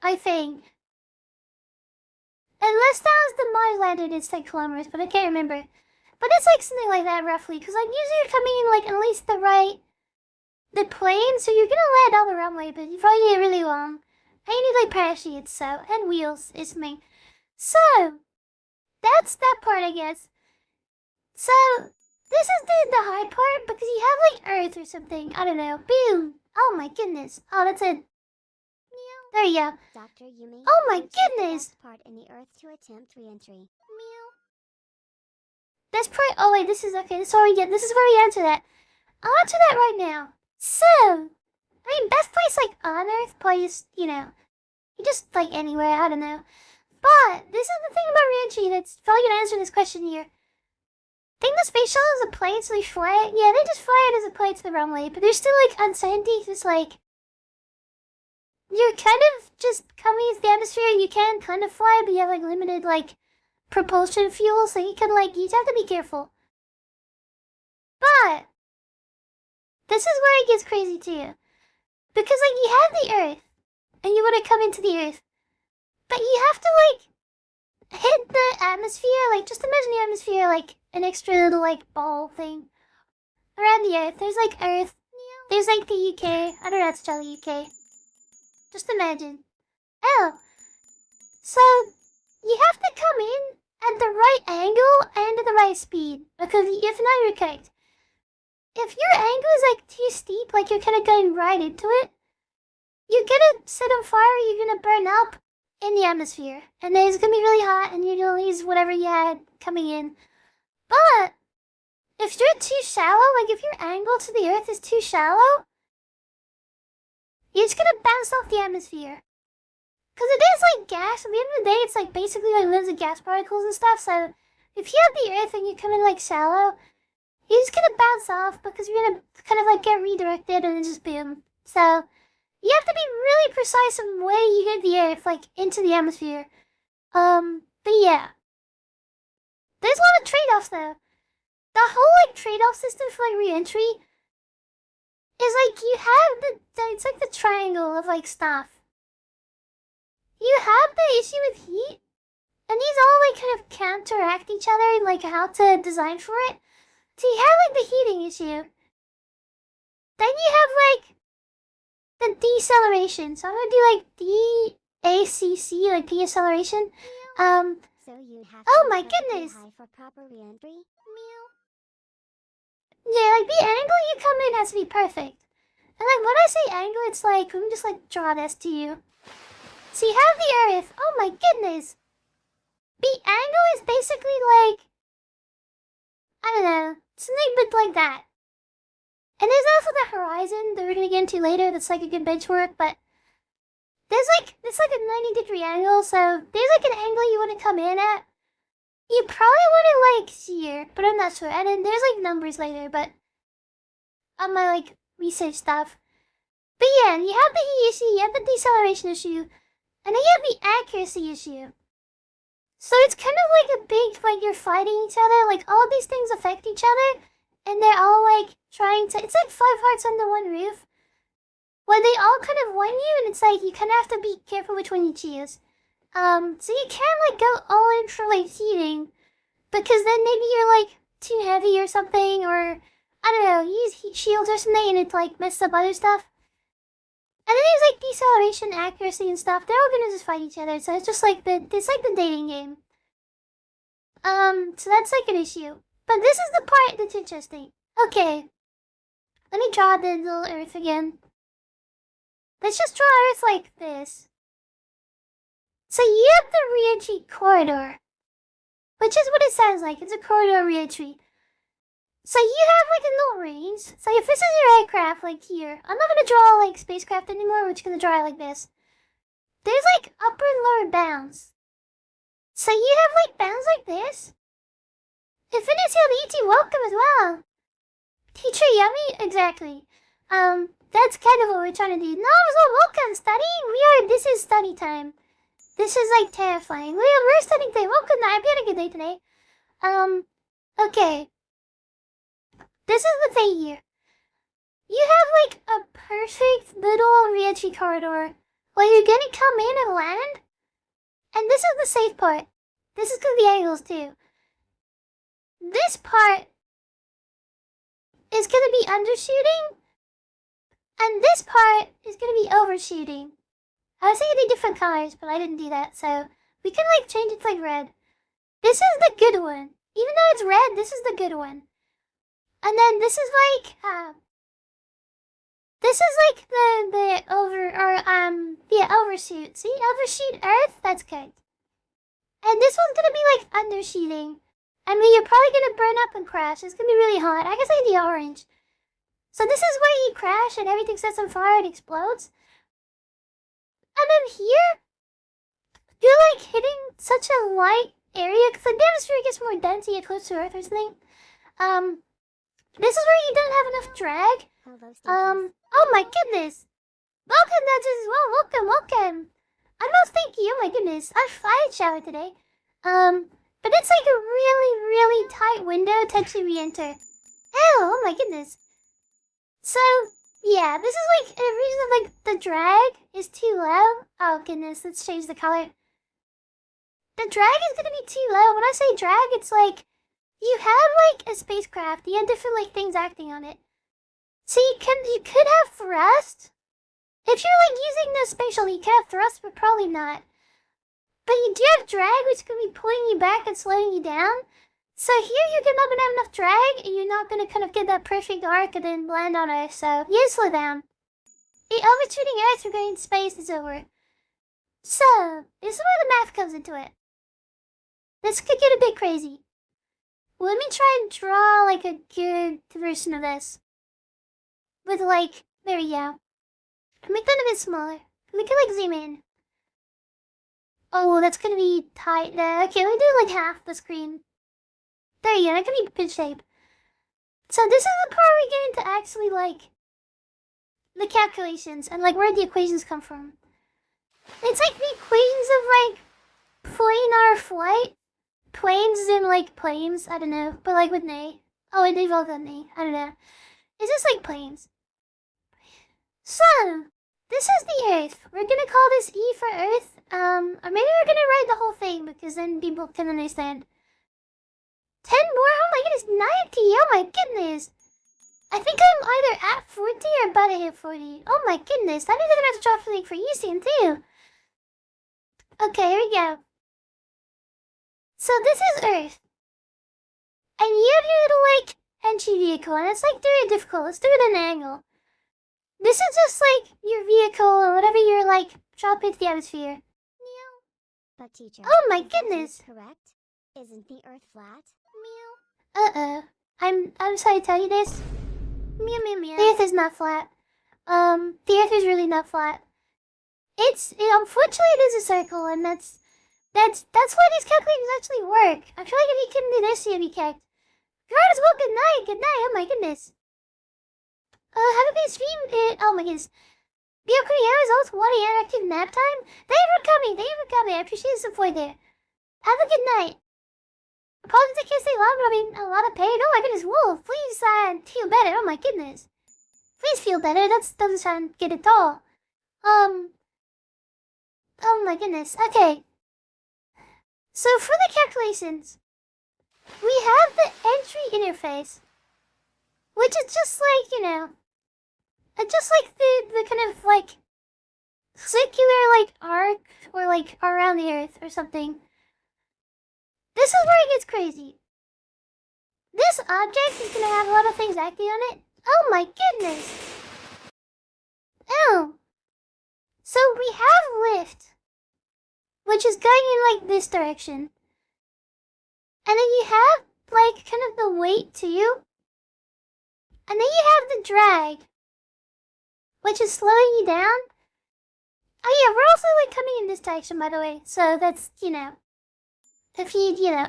I think. Unless that was the Mars lander and it's 10 kilometers, but I can't remember. But it's like something like that roughly, because like usually you're coming in like at least the plane, so you're gonna land on the runway, but you probably need it really long. And you need like parachutes, so, and wheels is something. So, that's that part, I guess. So, this is the high part, because you have like Earth or something, I don't know, boom. Oh my goodness. Oh, that's it. Meow. There you go. Dr. Yumi. Oh my goodness. Part in the Earth to attempt re-entry. Meow. That's probably. Oh wait, this is okay. This is where we get. This is where we answer that. I'll answer that right now. So, I mean, best place like on Earth, place, you know, you just like anywhere. I don't know. But this is the thing about re-entry that's probably gonna answer this question here. I think the space shuttle is a plane, so they fly it. Yeah, they just fly it as a plane to the runway, but there's still like uncertainty. It's like you're kind of just coming into the atmosphere. You can kind of fly, but you have like limited like propulsion fuel, so you can like you just have to be careful. But this is where it gets crazy too, because like you have the Earth, and you want to come into the Earth, but you have to like hit the atmosphere. Like just imagine the atmosphere like an extra little like ball thing around the Earth. There's like Earth. There's like the UK. I don't know how to spell the UK. Just imagine. Oh. So you have to come in at the right angle and at the right speed. Because if not, you're cooked. If your angle is like too steep, like you're kind of going right into it, you're gonna set on fire, you're gonna burn up in the atmosphere. And then it's gonna be really hot, and you're gonna lose whatever you had coming in. But if you're too shallow, like if your angle to the Earth is too shallow, you're just gonna bounce off the atmosphere. Because it is like gas. At the end of the day, it's like basically like loads of gas particles and stuff. So if you have the Earth and you come in like shallow, you're just gonna bounce off because you're gonna kind of like get redirected and then just boom. So you have to be really precise in where you hit the Earth, like into the atmosphere. But yeah. There's a lot of trade-offs though. The whole like trade-off system for like re-entry is like you have it's like the triangle of like stuff. You have the issue with heat, and these all like kind of counteract each other, like how to design for it. So you have like the heating issue. Then you have like the deceleration. So I'm gonna do like DACC, like deceleration. So you have Oh to my be perfectly goodness. high for proper re-entry? Yeah, like the angle you come in has to be perfect. And like when I say angle, it's like, let me just like draw this to you. So you have the Earth. Oh my goodness. The angle is basically like, I don't know, something bit like that. And there's also the horizon that we're gonna get into later. That's like a good benchmark, but there's like it's like a 90-degree angle. So there's like an angle you want to come in at. You probably want it like here, but I'm not sure. And then there's like numbers later, but on my like research stuff. But yeah, you have the heat issue, you have the deceleration issue, and then you have the accuracy issue. So it's kind of like a big, like you're fighting each other, like all these things affect each other, and they're all like trying to, it's like 5 hearts under one roof, where they all kind of want you, and it's like you kind of have to be careful which one you choose. So you can't like go all in for like heating, because then maybe you're like too heavy or something, or I don't know, use heat shields or something and it like messes up other stuff. And then there's like deceleration, accuracy and stuff. They're all gonna just fight each other, so it's just like it's like the dating game. So that's like an issue. But this is the part that's interesting. Okay. Let me draw the little Earth again. Let's just draw Earth like this. So you have the re-entry corridor, which is what it sounds like. It's a corridor re-entry. So you have like a little range. So if this is your aircraft, like here, I'm not gonna draw like spacecraft anymore. We're just gonna draw it like this. There's like upper and lower bounds. So you have like bounds like this. Infinity ET, welcome as well. Teacher Yummy, exactly. That's kind of what we're trying to do. No, so welcome, studying. This is study time. This is like terrifying. We're studying today. Welcome, I've had a good day today. Okay. This is the thing here. You have like a perfect little re-entry corridor where you're gonna come in and land. And this is the safe part. This is because the angles too. This part is gonna be undershooting. And this part is gonna be overshooting. I was thinking different colors, but I didn't do that, so we can like change it to like red. This is the good one. Even though it's red, this is the good one. And then this is like the overshoot. See, overshoot Earth, that's good. And this one's gonna be like undershooting. I mean, you're probably gonna burn up and crash. It's gonna be really hot. I guess I need the orange. So this is where you crash and everything sets on fire and explodes. And then here, you're like hitting such a light area because the atmosphere gets more dense and you get close to Earth or something. This is where you don't have enough drag. Oh my goodness. Welcome, Nudges, as well. Welcome. Thank you. Oh my goodness. I showered today. But it's like a really, really tight window to actually re-enter. Oh my goodness. So, yeah, this is like a reason like the drag is too low. Oh goodness, let's change the color. The drag is gonna be too low. When I say drag, it's like you have like a spacecraft, you have different like things acting on it. So you could have thrust. If you're like using the spatial, you could have thrust, but probably not. But you do have drag, which is gonna be pulling you back and slowing you down. So here you're not gonna have enough drag, and you're not gonna kind of get that perfect arc and then land on Earth. So you slow down. The overshooting Earth for going to space is over. So, this is where the math comes into it. This could get a bit crazy. Let me try and draw like a good version of this. With like, there we go. Make that a bit smaller. We can like zoom in. Oh, that's gonna be tight there. Okay, let me do like half the screen. There you go, that can be pitch shape. So this is the part where we get into actually like the calculations and like where the equations come from. It's like the equations of like planar flight. Planes in like planes, I don't know, but like with an A. Oh, and they've all got an A, I don't know. It's just like planes. So, this is the Earth. We're gonna call this E for Earth. Or maybe we're gonna write the whole thing because then people can understand. 10 more? Oh my goodness, 90! Oh my goodness! I think I'm either at 40 or about to hit 40. Oh my goodness, that means I'm gonna have to drop something for you soon too. Okay, here we go. So this is Earth. And you have your little like entry vehicle, and it's like very difficult. Let's do it at an angle. This is just like your vehicle or whatever you're like drop into the atmosphere. Meow. But teacher. Oh my is that goodness. correct? Isn't the Earth flat? Meow. I'm sorry to tell you this. Meow meow meow. The Earth is not flat. The Earth is really not flat. Unfortunately it is a circle, and that's why these calculations actually work. I feel like if you couldn't do this, you'd be kicked. Guard as well, good night, oh my goodness. Have a good stream, oh my goodness. Be up pretty hours, also wanting interactive nap time? Thank you for coming, I appreciate the support there. Have a good night. Apologies I can't stay long, but I'm in a lot of pain. Oh my goodness, Wolf, please, feel better, oh my goodness. Please feel better, that doesn't sound good at all. Oh my goodness, okay. So for the calculations, we have the entry interface, which is just like, you know, just like the kind of like circular like arc or like around the Earth or something. This is where it gets crazy. This object is going to have a lot of things acting on it. Oh my goodness. Oh. So we have lift, which is going in like this direction. And then you have like kind of the weight too. And then you have the drag, which is slowing you down. Oh yeah, we're also like coming in this direction, by the way. So that's, you know, if you want to,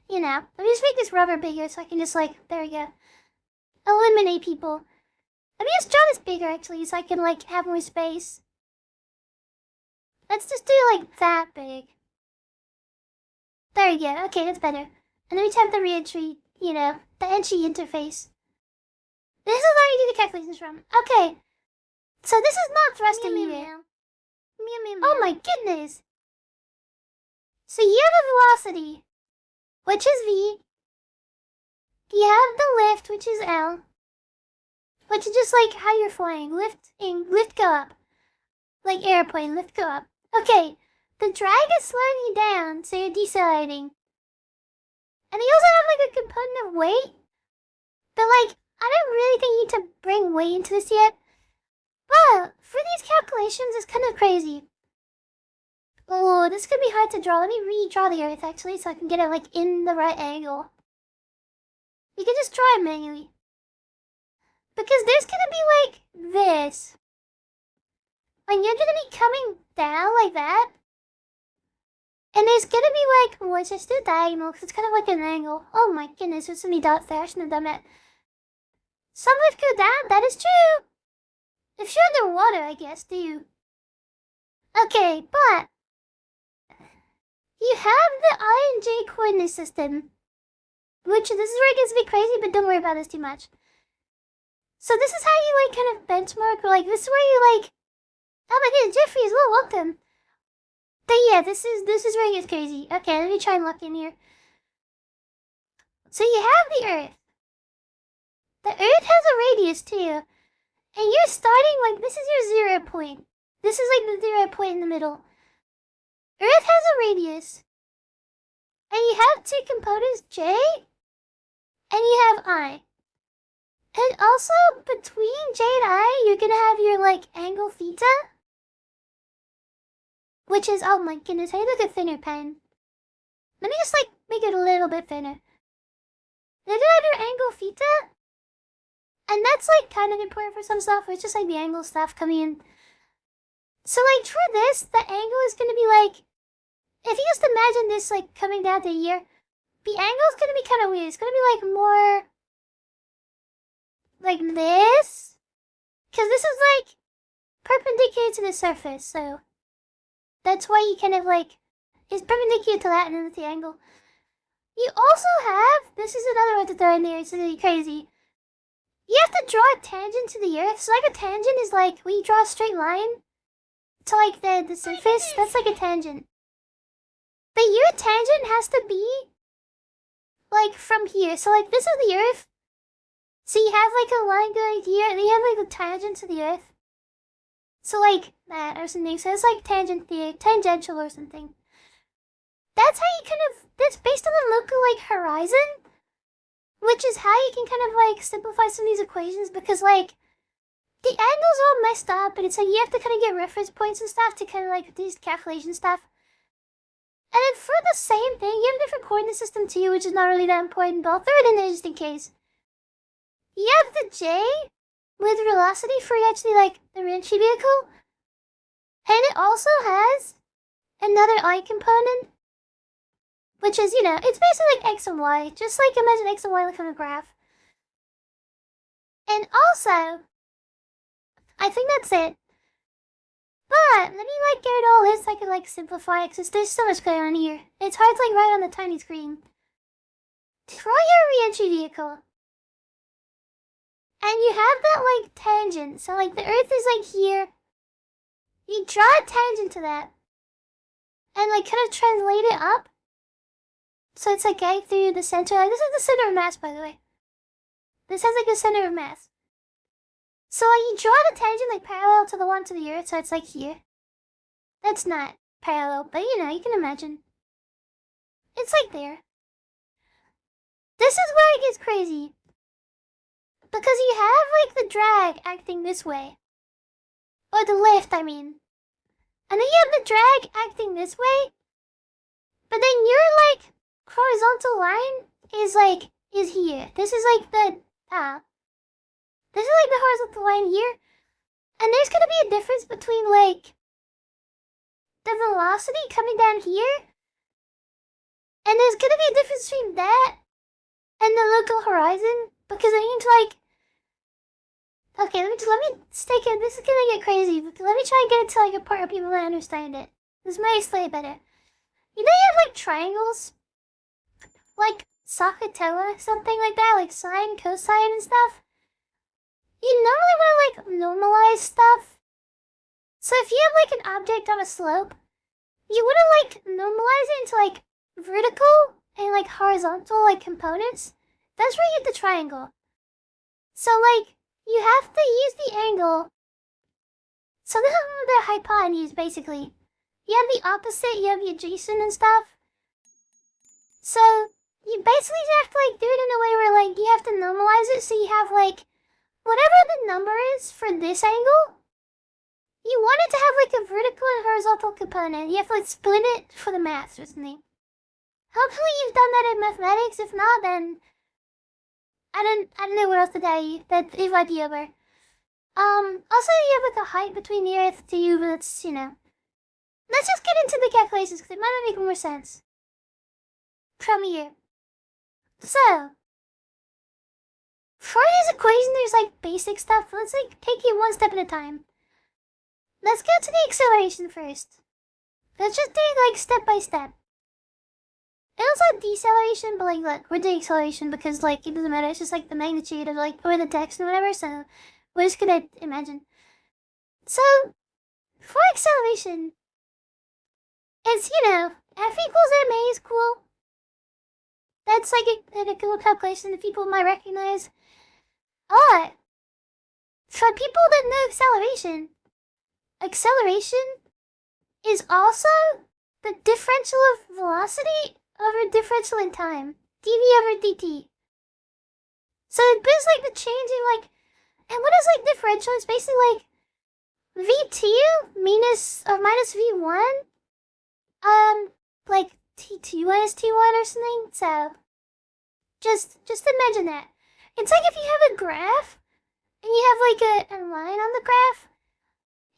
let me just make this rubber bigger so I can just like, there we go. Eliminate people. Let me just draw this bigger actually so I can like have more space. Let's just do like that big. There you go. Okay, that's better. And then we have the re-entry, the entry interface. This is where you do the calculations from. Okay. So this is not thrusting you in. Oh my goodness. So you have the velocity, which is V. You have the lift, which is L. Which is just like how you're flying. Lift go up. Like airplane, lift go up. Okay, the drag is slowing you down, so you're decelerating. And you also have like a component of weight. But like, I don't really think you need to bring weight into this yet. But for these calculations, it's kind of crazy. Oh, this could be hard to draw. Let me redraw the Earth actually, so I can get it like in the right angle. You can just draw it manually. Because there's gonna be like this. And you're gonna be coming down like that. And there's gonna be like, well, let's just do diagonal because it's kind of like an angle. Oh my goodness, there's so many dots there. I shouldn't have done that. Some lift go down, that is true. If you're underwater, I guess, do you? Okay, but you have the I and J coordinate system. Which, this is where it gets a bit crazy, but don't worry about this too much. So this is how you like kind of benchmark, or like this is where you like, oh my goodness, Jeffrey as well, welcome. But yeah, this is where it gets crazy. Okay, let me try and lock in here. So you have the Earth. The Earth has a radius too. And you're starting like, this is your 0 point. This is like the 0 point in the middle. Earth has a radius. And you have two components, J, and you have I. And also, between J and I, you're gonna have your, like, angle theta. Which is, oh my goodness, I need like a thinner pen. Let me just, like, make it a little bit thinner. Then you have your angle theta. And that's, like, kind of important for some stuff. It's just, like, the angle stuff coming in. So, like, for this, the angle is gonna be, like... If you just imagine this, like, coming down to here, the angle is gonna be kind of weird. It's gonna be, like, more... like this. Because this is, like, perpendicular to the surface, so... That's why you kind of, like... It's perpendicular to that and then with the angle. You also have... This is another one to throw in there. It's really crazy. You have to draw a tangent to the earth. So, like, a tangent is, like, when you draw a straight line to, like, the surface. That's, like, a tangent. But your tangent has to be, like, from here. So, like, this is the earth. So you have, like, a line going here, and then you have, like, a tangent to the earth. So, like, that or something. So it's, like, tangential or something. That's how you kind of... That's based on the local, like, horizon. Which is how you can kind of, like, simplify some of these equations. Because, like, the angles are all messed up. And it's like, you have to kind of get reference points and stuff to kind of, like, do these calculation stuff. And then for the same thing, you have a different coordinate system too, which is not really that important, but I'll throw it in there just in case. You have the J with velocity for actually, like, the Rinchi vehicle. And it also has another I component, which is, you know, it's basically like X and Y. Just, like, imagine X and Y like on a graph. And also, I think that's it. But, let me, like, get it all in so I can, like, simplify it, because there's so much going on here. It's hard to, like, write on the tiny screen. Draw your re-entry vehicle. And you have that, like, tangent. So, like, the Earth is, like, here. You draw a tangent to that. And, like, kind of translate it up. So it's, like, going through the center. Like, this is the center of mass, by the way. This has, like, a center of mass. So, like, you draw the tangent, like, parallel to the one to the Earth, so it's, like, here. That's not parallel, but, you know, you can imagine. It's, like, there. This is where it gets crazy. Because you have, like, the drag acting this way. Or the lift, I mean. And then you have the drag acting this way. But then your, like, horizontal line is here. This is, like, the top. This is, like, the horizontal line here. And there's gonna be a difference between, like, the velocity coming down here. And there's gonna be a difference between that and the local horizon. Because I need to, like... Okay, let me stake it. This is gonna get crazy. But let me try and get it to, like, a part where people understand it. This might explain it better. You know you have, like, triangles? Like, Sakatoa, something like that. Like, sine, cosine, and stuff. You normally want to, like, normalize stuff. So if you have, like, an object on a slope, you want to, like, normalize it into, like, vertical and, like, horizontal, like, components. That's where you get the triangle. So, like, you have to use the angle. So this is the hypotenuse, basically. You have the opposite, you have the adjacent and stuff. So, you basically have to, like, do it in a way where, like, you have to normalize it so you have, like, whatever the number is for this angle, you want it to have, like, a vertical and horizontal component. You have to, like, split it for the math or something. Hopefully you've done that in mathematics. If not, then I don't know what else to tell you. That it might be over. Also you have, like, a height between the Earth to you, but it's, you know. Let's just get into the calculations, because it might make more sense. From here. So, for this equation, there's, like, basic stuff. Let's, like, take it one step at a time. Let's go to the acceleration first. Let's just do it, like, step by step. It also have deceleration, but, like, look, we're doing acceleration because, like, it doesn't matter. It's just, like, the magnitude of, like, or the text and whatever, so we're just gonna imagine. So, for acceleration, it's, you know, F equals ma is cool. That's, like, a cool calculation that people might recognize. But, for people that know acceleration is also the differential of velocity over differential in time. dv over dt. So it's basically like the change in, like, And what is like differential? It's basically like V2 minus V1. Like T2 minus T1 or something. So just imagine that. It's like if you have a graph and you have like a line on the graph.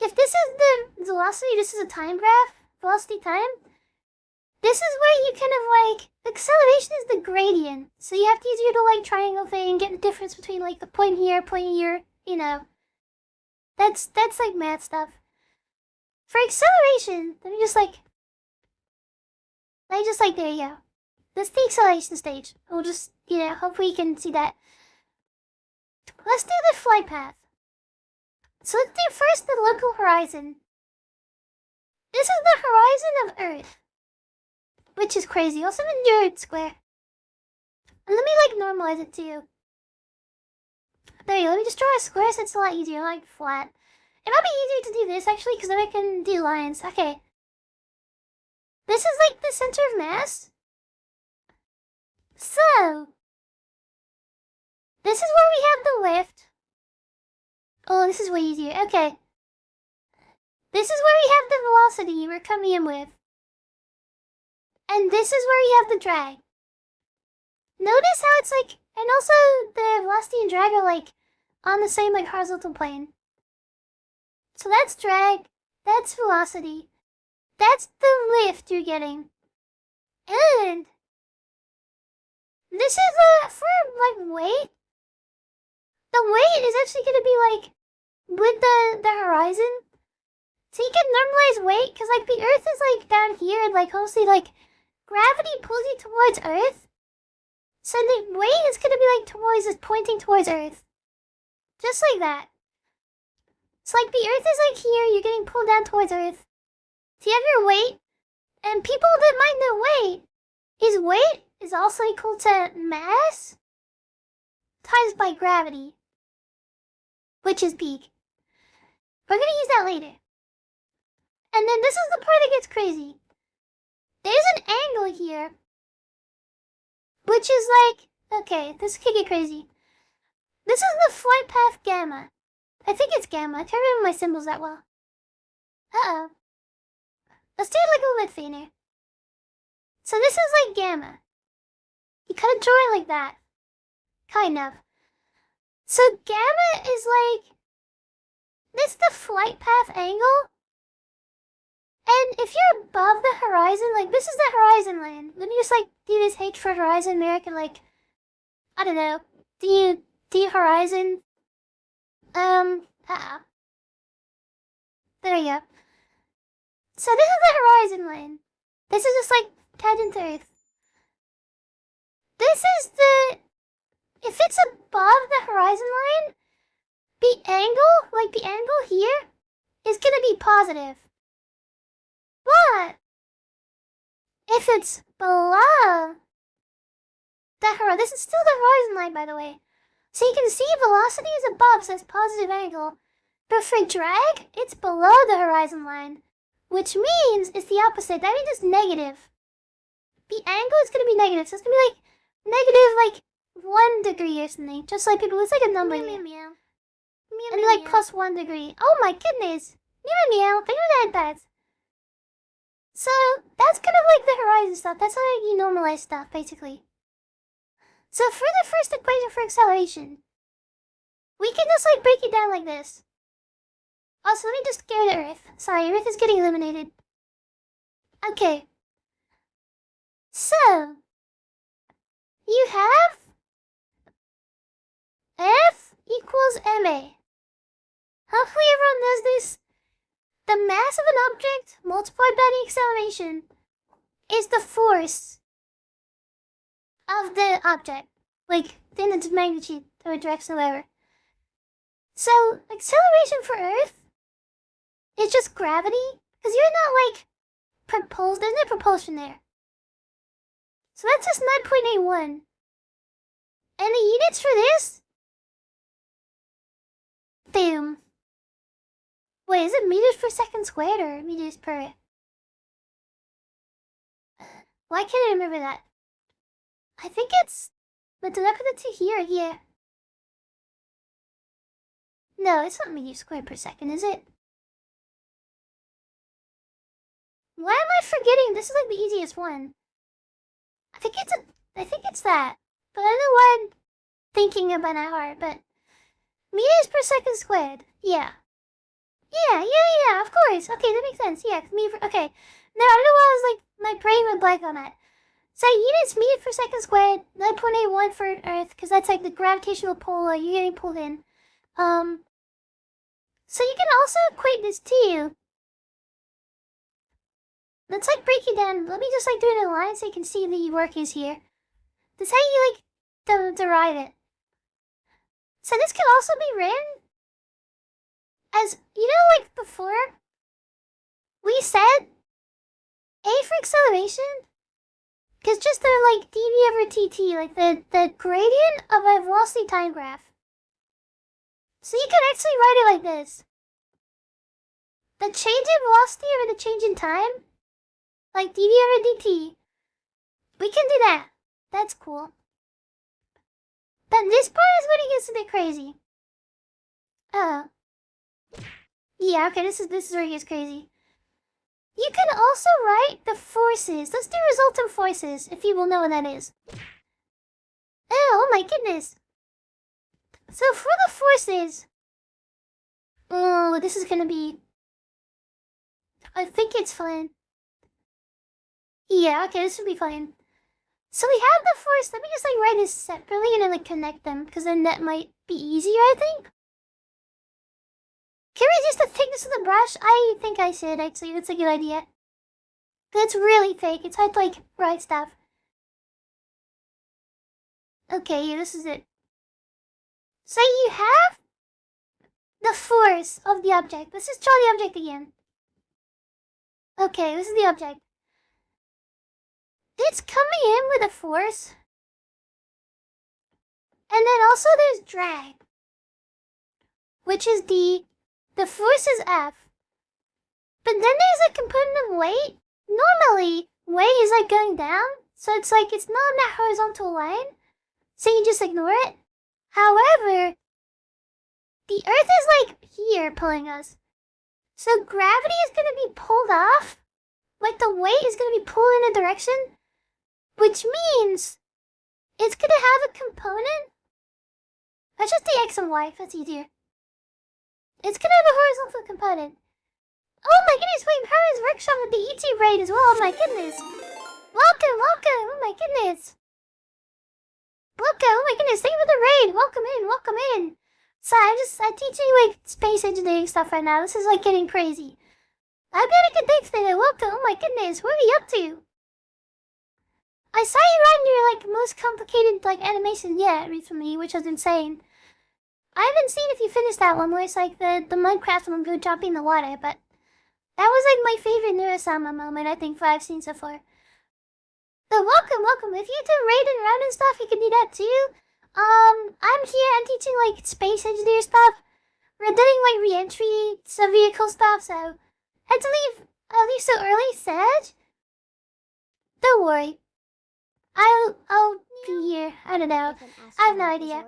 If this is the velocity, this is a time graph, velocity time. This is where you kind of like, the acceleration is the gradient. So you have to use your little like triangle thing and get the difference between like the point here, you know. That's like math stuff. For acceleration, let me just like, there you go. That's the acceleration stage. We'll just, you know, hopefully you can see that. Let's do the flight path. So let's do first the local horizon. This is the horizon of Earth. Which is crazy. Also in your square. And let me like normalize it too. There you go. Let me just draw a square so it's a lot easier, like flat. It might be easier to do this actually, because then I can do lines. Okay. This is like the center of mass. So this is where we have the lift. Oh, this is way easier. Okay. This is where we have the velocity we're coming in with. And this is where you have the drag. Notice how it's like, and also the velocity and drag are like on the same like horizontal plane. So that's drag, that's velocity, that's the lift you're getting. And this is for like weight. The weight is actually going to be like with the horizon. So you can normalize weight because like the Earth is like down here and like mostly like gravity pulls you towards Earth. So the weight is going to be like pointing towards Earth. Just like that. So like the Earth is like here, you're getting pulled down towards Earth. So you have your weight. And people that might know weight is also equal to mass times by gravity. Which is peak. We're going to use that later. And then this is the part that gets crazy. There's an angle here. Which is like, okay, this could get crazy. This is the flight path gamma. I think it's gamma. I can't remember my symbols that well. Uh-oh. Let's do it like a little bit fainter. So this is like gamma. You kind of draw it like that. Kind of. So gamma is like, this is the flight path angle. And if you're above the horizon, like this is the horizon line. Let me just like do this H for horizon, American, like, I don't know. D horizon. There you go. So this is the horizon line. This is just like tangent to Earth. This is the, if it's above the horizon line, the angle here, is gonna be positive. But if it's below the horizon, this is still the horizon line, by the way. So you can see velocity is above, so it's positive angle. But for drag, it's below the horizon line, which means it's the opposite. That means it's negative. The angle is going to be negative, so it's going to be like negative, like 1 degree or something. Just like people, it's like a number. Meow, meow, meow. And like plus 1 degree. Oh my goodness. Meow, meow, meow. Think of that. So that's kind of like the horizon stuff. That's how you normalize stuff, basically. So for the first equation for acceleration, we can just like break it down like this. Also, let me just get rid of Earth. Sorry, Earth is getting eliminated. Okay. So, you have F equals ma. Hopefully everyone knows this. The mass of an object multiplied by the acceleration is the force of the object. Like, in its magnitude or direction or whatever. So, acceleration for Earth is just gravity. Because you're not, like, propulsed. There's no propulsion there. So that's just 9.81. And the units for this? Boom. Wait, is it meters per second squared or meters per? Why can't I remember that? I think it's, but did I put it to here or here? No, it's not meters squared per second, is it? Why am I forgetting? This is like the easiest one. I think it's that. But I don't know why I'm thinking about an hour, but meters per second squared. Yeah. Yeah, of course. Okay, that makes sense. Yeah, okay. No, I don't know why I was like, my brain went blank on that. So units meters per second squared, 9.81 for Earth, because that's like the gravitational pull, you're getting pulled in. So you can also equate this too. Let's like break it down. Let me just like do it in a line so you can see the work is here. That's how you like derive it. So this can also be written as, you know, like before, we said A for acceleration, because just the like dv over dt, like the gradient of a velocity time graph. So you can actually write it like this. The change in velocity over the change in time, like dv over dt, we can do that. That's cool. But this part is when it gets a bit crazy. Yeah, okay, this is where it gets crazy. You can also write the forces. Let's do resultant forces, if you will know what that is. Oh my goodness. So for the forces... Oh, this is gonna be... I think it's fine. Yeah, okay, this should be fine. So we have the force. Let me just like write this separately and then like connect them, because then that might be easier, I think. Can we reduce the thickness of the brush? I think I should, actually. That's a good idea. That's really fake. It's hard to like write stuff. Okay, yeah, this is it. So you have the force of the object. Let's just draw the object again. Okay, this is the object. It's coming in with a force. And then also there's drag, which is D. The force is F. But then there's a component of weight. Normally, weight is like going down. So it's like, it's not on that horizontal line. So you just ignore it. However, the Earth is like here pulling us. So gravity is going to be pulled off. Like the weight is going to be pulled in a direction. Which means it's going to have a component. That's just the X and Y, if that's easier. It's going to have a horizontal component. Oh my goodness, wait, Hara's workshop with the YouTube raid as well. Oh my goodness. Welcome. Oh my goodness. Welcome, oh my goodness, thank you for the raid. Welcome in. So I'm teaching you like space engineering stuff right now. This is like getting crazy. I've got a good day today. Welcome, oh my goodness, what are you up to? I saw you riding your like most complicated like animation yet recently, which was insane. I haven't seen if you finished that one where it's like the Minecraft one go jumping in the water, but that was like my favorite Neurosama moment I think I've seen so far. So welcome. If you do raiding around and stuff, you can do that too. I'm here, I'm teaching like space engineer stuff. We're doing like re-entry, some vehicle stuff, so I had to leave so early, Sag. Don't worry. I'll be here. I don't know. I have no idea.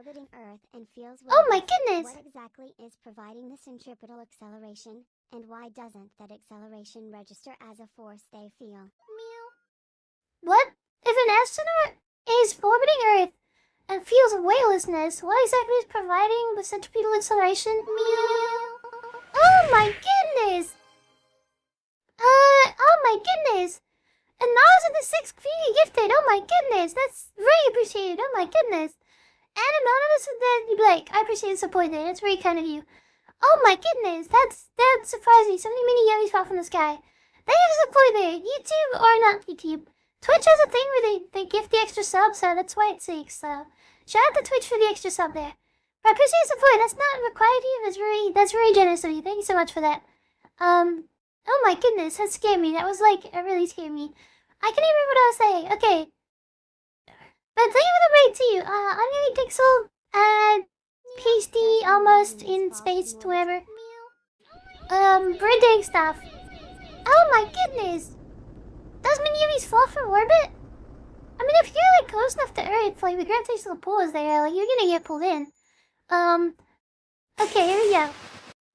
Oh my goodness! What exactly is providing the centripetal acceleration, and why doesn't that acceleration register as a force they feel? What? If an astronaut is orbiting Earth and feels weightlessness, what exactly is providing the centripetal acceleration? Oh my goodness! Oh my goodness! And now is in the 6th grade gifted. Oh my goodness, that's very appreciated. Oh my goodness. And Anonymous and then you'd be like, I appreciate the support there. That's very kind of you. Oh my goodness, that surprised me. So many mini yummies fall from the sky. Thank you for the support there. YouTube or not YouTube. Twitch has a thing where they gift the extra sub, so that's why it seeks. So shout out to Twitch for the extra sub there. But I appreciate the support. That's not required of you. That's very generous of you. Thank you so much for that. Oh my goodness, that scared me. That was like, it really scared me. I can't even remember what I was saying. Okay. But thank you for the raid too. I'm YumiPixel and PhD almost in space to wherever. Birthday stuff. Oh my goodness. Does Miyumi's fall from orbit? I mean, if you're like close enough to Earth, like the gravitational pull is there, like you're gonna get pulled in. Okay, here we go.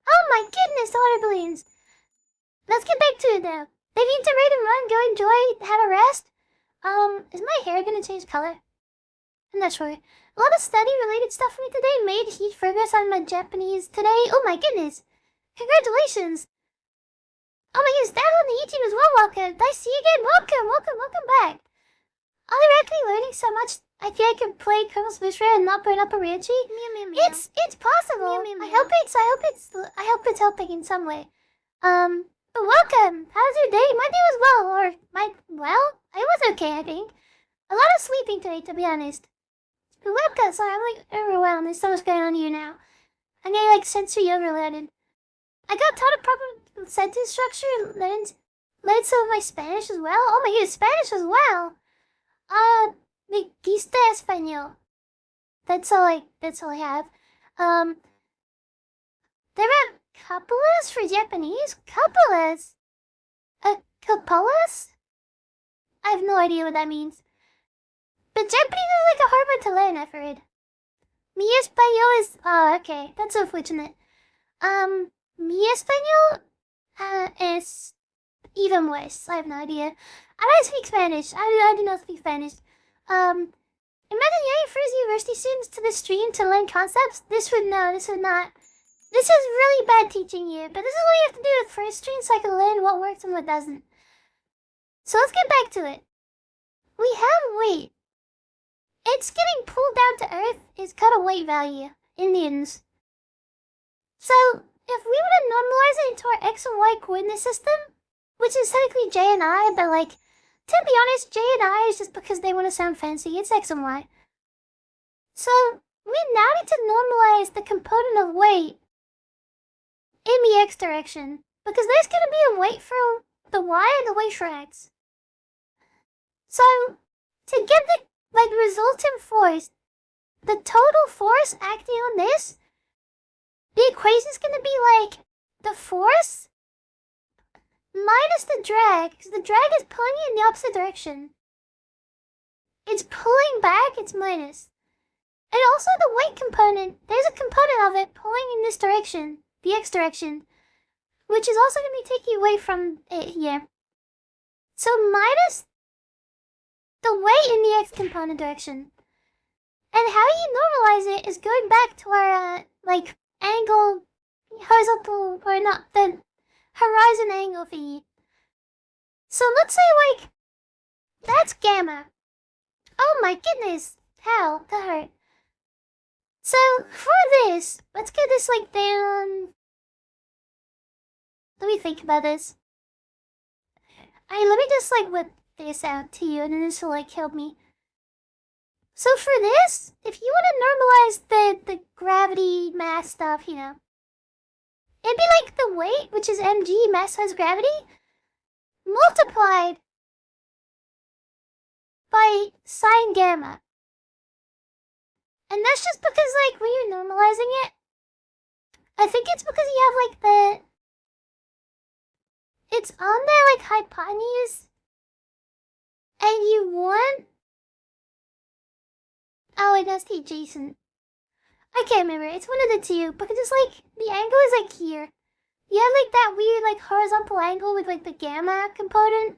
Oh my goodness, the water balloons. Let's get back to it now. They need to raid and run, go enjoy, have a rest. Is my hair gonna change color? I'm not sure. A lot of study-related stuff for me today. Made huge progress on my Japanese today. Oh my goodness. Congratulations. Oh my goodness, that on the YouTube as well, welcome. Nice to see you again. Welcome back. Already learning so much, I feel I could play Colonel Smoothray and not burn up a Ranchi. It's possible. I hope it's helping in some way. But welcome. How's your day? My day was I was okay, I think. A lot of sleeping today, to be honest. But welcome. Sorry, I'm like overwhelmed. There's so much going on here now. I'm getting like sensory overloaded. I got taught a proper sentence structure, learned some of my Spanish as well. Oh my goodness, Spanish as well. Me gusta español. That's all I have. There are copulas for Japanese? Copulas? Copulas? I have no idea what that means. But Japanese is like a hard one to learn, I've heard. Mi español is... Oh, okay. That's unfortunate. Mi español is even worse. I have no idea. I don't speak Spanish. I do not speak Spanish. Imagine young first university students to the stream to learn concepts. This would not. This is really bad teaching you, but this is what you have to do with first stream so I can learn what works and what doesn't. So let's get back to it. We have weight. It's getting pulled down to earth is cut a weight value in newtons. So if we were to normalize it into our x and y coordinate system, which is technically j and I, but like, to be honest, j and I is just because they want to sound fancy. It's x and y. So we now need to normalize the component of weight in the x direction, because there's going to be a weight for the y and the weight for x. So to get the resultant force, the total force acting on this, the equation is going to be like the force minus the drag, because the drag is pulling you in the opposite direction. It's pulling back, it's minus. And also the weight component, there's a component of it pulling in this direction, the x direction, which is also going to be taking away from it here. So minus the weight in the x component direction. And how you normalize it is going back to our, angle, horizontal, or not, the horizon angle thingy. So let's say, that's gamma. Oh my goodness, how? That hurt. So, for this, let's get this, down. Let me think about this. Let me just, whip this out to you, and then this will, help me. So for this, if you want to normalize the gravity mass stuff, it'd be like the weight, which is mg, mass times gravity, multiplied by sine gamma. And that's just because, when you're normalizing it, I think it's because you have, it's on their, hypotenuse, and you want... Oh, it does take Jason. I can't remember. It's one of the two, because it's, the angle is, here. You have, that weird, horizontal angle with, the gamma component.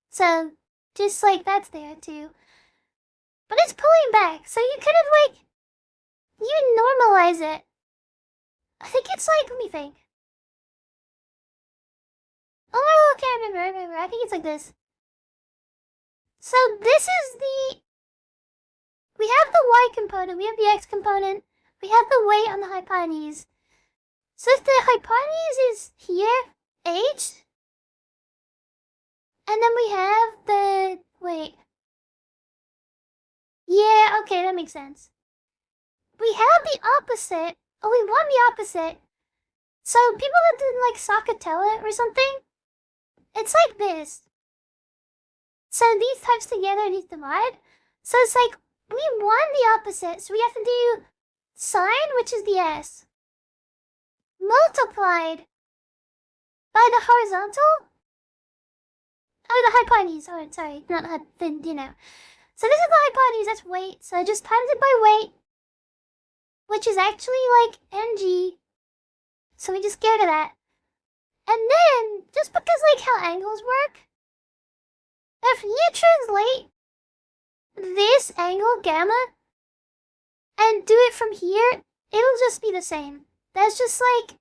So, just, that's there, too. But it's pulling back, so you kind of, you normalize it. I think it's, let me think. Oh, okay, I remember. I think it's like this. So, this is the... We have the y component, we have the x component, we have the weight on the hypotenuse. So if the hypotenuse is here, h, and then we have the... Wait. Yeah, okay, that makes sense. We have the opposite. Oh, we want the opposite. So people that did, Sakatella or something, it's like this. So these types together, these divide. So it's we want the opposite, so we have to do sine, which is the s, multiplied by the horizontal, the hypotenuse, sorry, not, So this is the hypotenuse, that's weight, so just times it by weight, which is actually like NG. So we just get rid of that. And then, just because like how angles work, if you translate this angle gamma and do it from here, it'll just be the same. That's just like,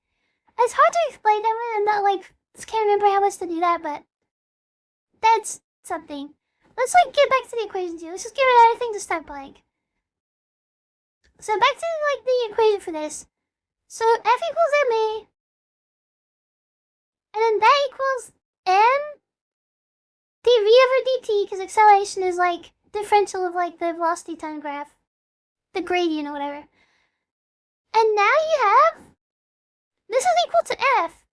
it's hard to explain that one. I'm not like, just can't remember how much to do that, but that's something. Let's like get back to the equation too. Let's just get rid of everything to start blank. So back to like the equation for this. So F equals ma, and then that equals m dv over dt, because acceleration is like differential of like the velocity time graph, the gradient or whatever. And now you have, this is equal to f.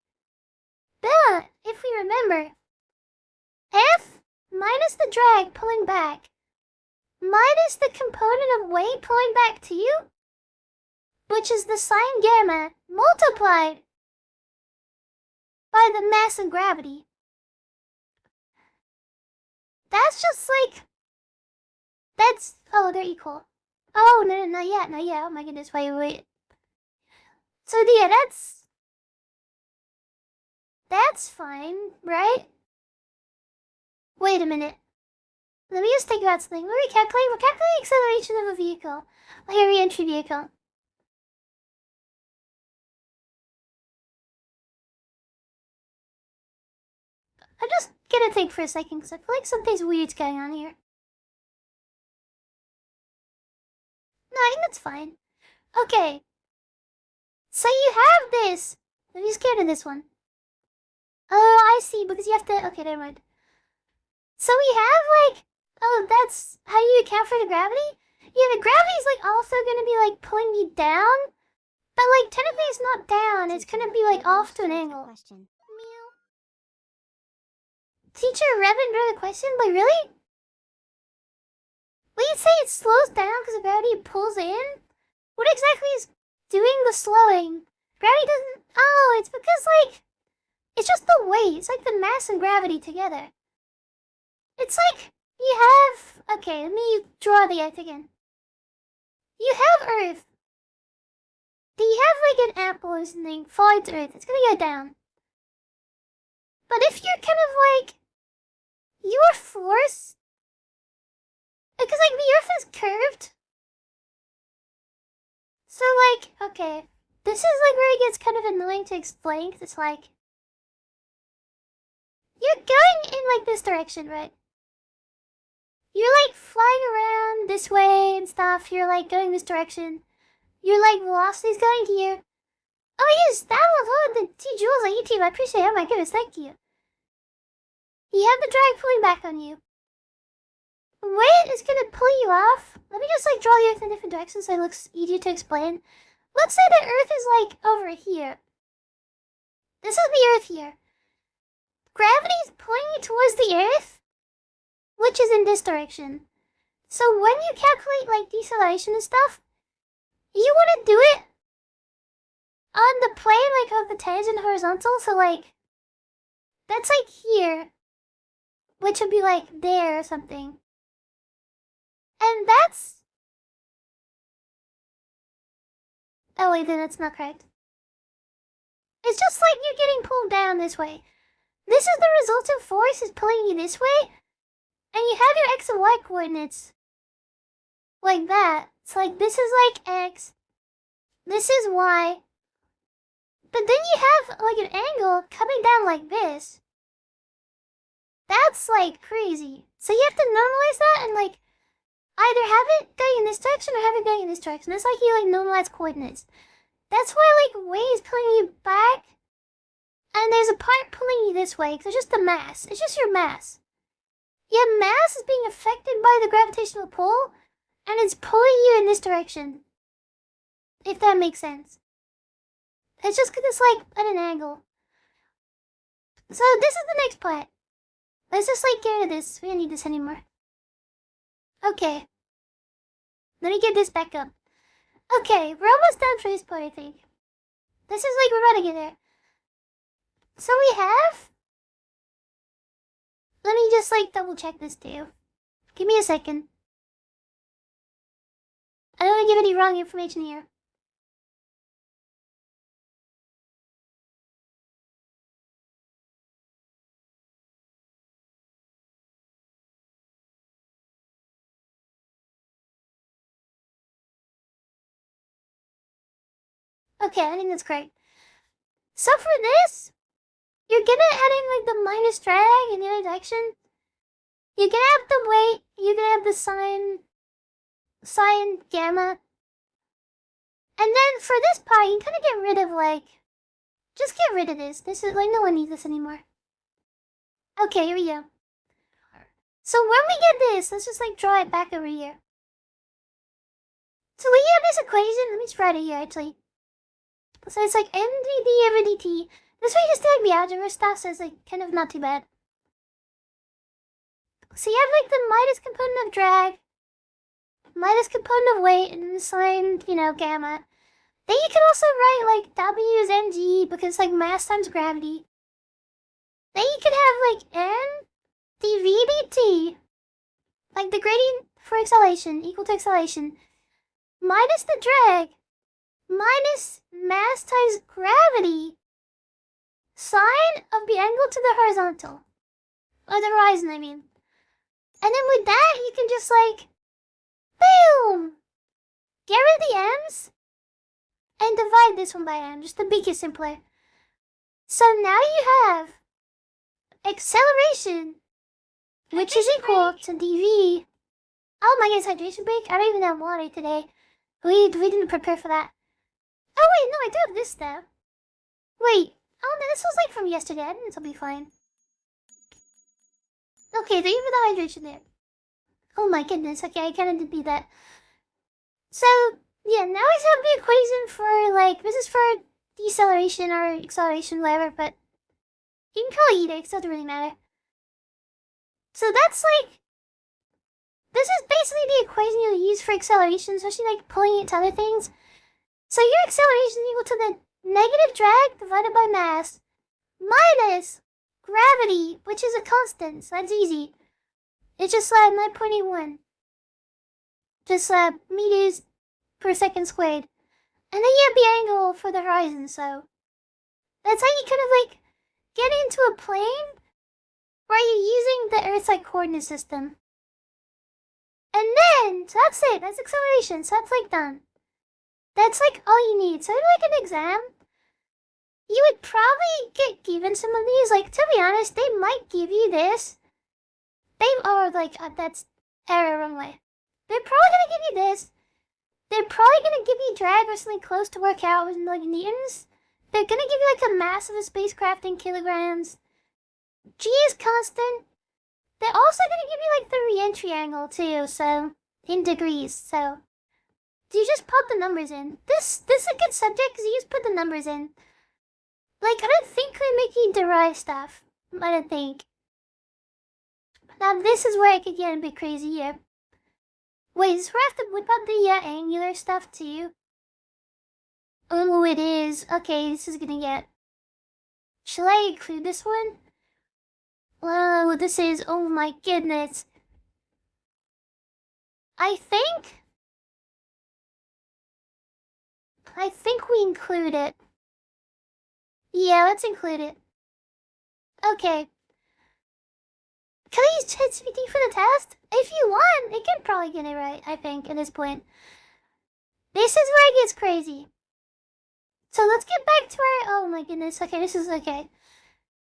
But if we remember, f minus the drag pulling back minus the component of weight pulling back to you, which is the sine gamma multiplied by the mass of gravity. That's just like, that's, oh, they're equal. Oh, no, not yet. Oh my goodness, wait. So yeah, that's fine, right? Wait a minute. Let me just think about something. We're calculating acceleration of a vehicle, like a re-entry vehicle. I'm just gonna think for a second, because I feel like something's weird's going on here. No, I think that's fine. Okay. So you have this. Let me just get into this one. Oh, I see, because you have to, okay, never mind. So we have like, oh, that's how you account for the gravity? Yeah, the gravity's like also gonna be like pulling you down, but like technically it's not down, it's gonna be like off to an angle. Meow. Teacher Revan wrote a question, but really? Will you say it slows down because the gravity pulls in? What exactly is doing the slowing? Gravity doesn't, oh, it's because like, it's just the weight, it's like the mass and gravity together. It's like, you have, okay, let me draw the Earth again. You have Earth. Do you have like an apple or something falling to Earth? It's gonna go down. But if you're kind of like, your force, because like the Earth is curved. So like, okay, this is like where it gets kind of annoying to explain, because it's like, you're going in like this direction, right? You're like flying around this way and stuff. You're like going this direction. Your like velocity's going here. Oh yes, that was the 2 joules on YouTube. I appreciate it. Oh my goodness, thank you. You have the drag pulling back on you. Weight is gonna pull you off. Let me just like draw the Earth in different directions so it looks easier to explain. Let's say the Earth is like over here. This is the Earth here. Gravity is pulling you towards the Earth, which is in this direction. So when you calculate like deceleration and stuff, you want to do it on the plane like of the tangent horizontal. So like, that's like here, which would be like there or something. And that's, oh wait, then that's not correct. It's just like you're getting pulled down this way. This is the resultant force is pulling you this way. And you have your x and y coordinates. Like that. It's like, this is like x. This is y. But then you have like an angle coming down like this. That's like crazy. So you have to normalize that and like, either have it going in this direction or have it going in this direction. That's like you like normalize coordinates. That's why like weight is pulling you back. And there's a part pulling you this way, because it's just the mass. It's just your mass. Your mass is being affected by the gravitational pull, and it's pulling you in this direction. If that makes sense. It's just because it's like at an angle. So this is the next part. Let's just like get rid of this. We don't need this anymore. Okay. Let me get this back up. Okay, we're almost done for this part, I think. This is like, we're about to get there. So we have, let me just like double check this too. Give me a second. I don't want to give any wrong information here. Okay, I think that's correct. So for this, you're gonna add in like the minus drag in the other direction. You're gonna have the weight, you're gonna have the sine gamma. And then for this part, you can kind of get rid of like, just get rid of this. This is like, no one needs this anymore. Okay, here we go. So when we get this, let's just like draw it back over here. So we have this equation, let me just write it here actually. So it's like mdv over dt. This way just do like the algebra stuff, so it's like kind of not too bad. So you have like the minus component of drag, minus component of weight, and then the sine, gamma. Then you can also write like W is mg because it's like mass times gravity. Then you can have like n dv dt, like the gradient for acceleration equal to acceleration, minus the drag, minus mass times gravity, sine of the angle to the horizontal. Or the horizon, I mean. And then with that, you can just like, boom! Get rid of the m's, and divide this one by m, just to make it simpler. So now you have acceleration, which is equal to dv. Oh my goodness, hydration break? I don't even have water today. We didn't prepare for that. Oh wait, no, I do have this though. Wait, oh no, this was like from yesterday. I think it'll be fine. Okay, thank you for the hydration there. Oh my goodness, okay, I kind of did beat that. So, yeah, now I have the equation for, like, this is for deceleration or acceleration, whatever, but you can call it either, it doesn't really matter. So that's, like, this is basically the equation you'll use for acceleration, especially, like, pulling it to other things. So your acceleration is equal to the negative drag divided by mass minus gravity, which is a constant, so that's easy. It's just 9.81. Just meters per second squared. And then you have the angle for the horizon, so that's how you kind of like get into a plane where you're using the Earth's like coordinate system. And then, so that's it, that's acceleration, so that's like done. That's like all you need. So in like an exam, you would probably get given some of these. Like, to be honest, they might give you this. That's error wrong way. They're probably gonna give you this. They're probably gonna give you drag or something close to work out with like newtons. They're gonna give you like a mass of a spacecraft in kilograms. G is constant. They're also gonna give you like the re-entry angle too, so in degrees. So you just put the numbers in. This is a good subject because you just put the numbers in. Like, I don't think we make you derive stuff. I don't think. Now this is where it could get a bit crazy here. Wait, is this where I have to whip out the angular stuff too? Oh, it is. Okay, this is gonna get... Shall I include this one? Oh, this is... Oh my goodness. I think we include it. Yeah, let's include it. Okay. Can I use ChatGPT for the test? If you want, it can probably get it right, I think, at this point. This is where it gets crazy. So let's get back to our... Oh my goodness, okay, this is okay.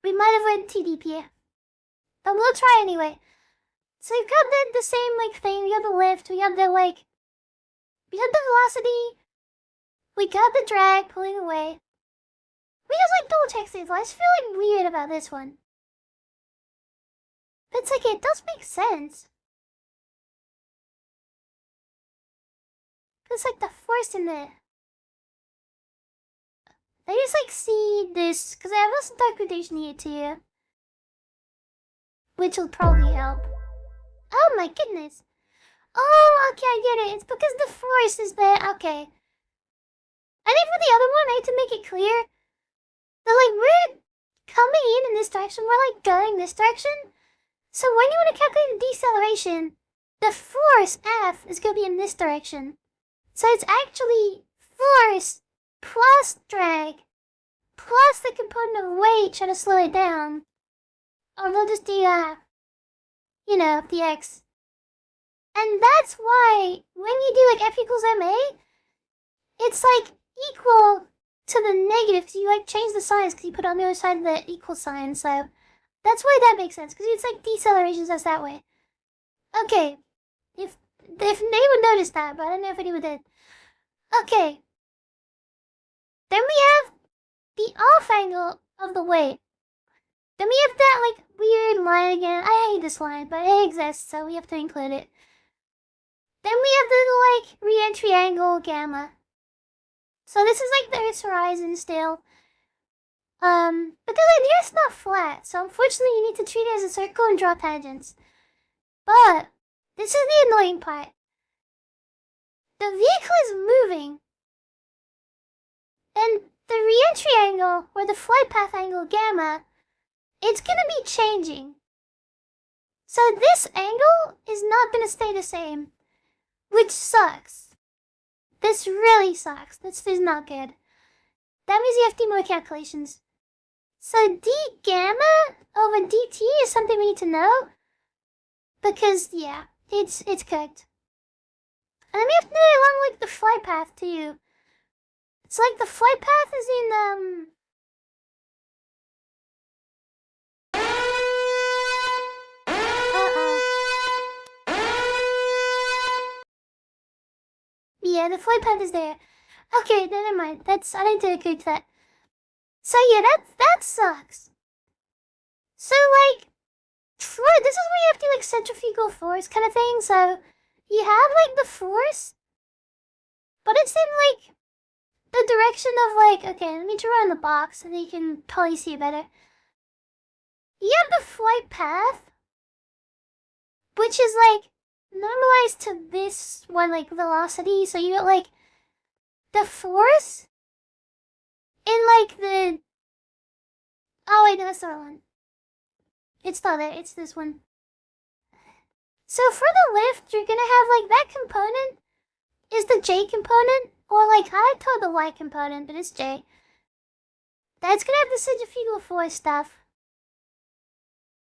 We might have went TDP. But we'll try anyway. So we've got the same, like, thing. We got the lift, we got the, like... We got the velocity. We got the drag pulling away. We just, like, double check these. I just feel, like, weird about this one. But it's like, it does make sense. It's like the force in there. I just like see this, because I have some documentation here too. Which will probably help. Oh my goodness. Oh, okay, I get it. It's because the force is there. Okay. I think for the other one, I had to make it clear that, like, we're coming in this direction. We're, like, going this direction. So when you want to calculate the deceleration, the force F is going to be in this direction. So it's actually force plus drag plus the component of weight trying to slow it down. Or we'll just do, the X. And that's why when you do like F equals MA, it's like equal to the negative, because you like change the signs because you put it on the other side of the equal sign, so that's why that makes sense, because it's like deceleration that's that way. Okay, if they would notice that, but I don't know if anyone did. Okay. Then we have the off angle of the weight. Then we have that like weird line again. I hate this line, but it exists, so we have to include it. Then we have the like re-entry angle gamma. So this is like the Earth's horizon still. But the Earth's not flat, so unfortunately you need to treat it as a circle and draw tangents. But this is the annoying part. The vehicle is moving, and the re-entry angle, or the flight path angle gamma, it's gonna be changing. So this angle is not gonna stay the same, which sucks. This really sucks. This is not good. That means you have to do more calculations. So d gamma over dt is something we need to know, because yeah, it's cooked. And then we have to do it along like the flight path too. It's like the flight path is in Yeah, the flight path is there. Okay, never mind. I didn't cook that. So yeah, that sucks. So like, this is where you have to do like centrifugal force kind of thing. So you have like the force, but it's in like the direction of like, okay, let me draw in the box so that you can probably see it better. You have the flight path, which is like normalized to this one, like velocity. So you got like the force in like the, oh wait, no, that's the wrong one. It's not it, it's this one. So for the lift, you're gonna have like that component is the J component, or like I told the Y component, but it's J. That's gonna have the centrifugal force stuff.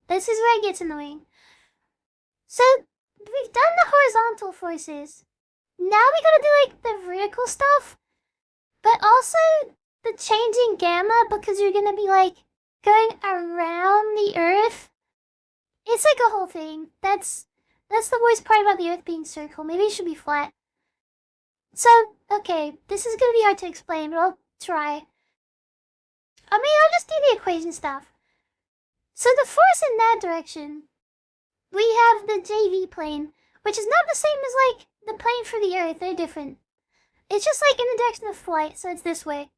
This is where it gets annoying. So we've done the horizontal forces. Now we gotta do like the vertical stuff, but also the changing gamma, because you're gonna be like going around the Earth. It's like a whole thing. That's the worst part about the Earth being circle. Maybe it should be flat. So, okay, this is gonna be hard to explain, but I'll try. I'll just do the equation stuff. So the force in that direction, we have the JV plane, which is not the same as like the plane for the Earth. They're different. It's just like in the direction of flight, so it's this way.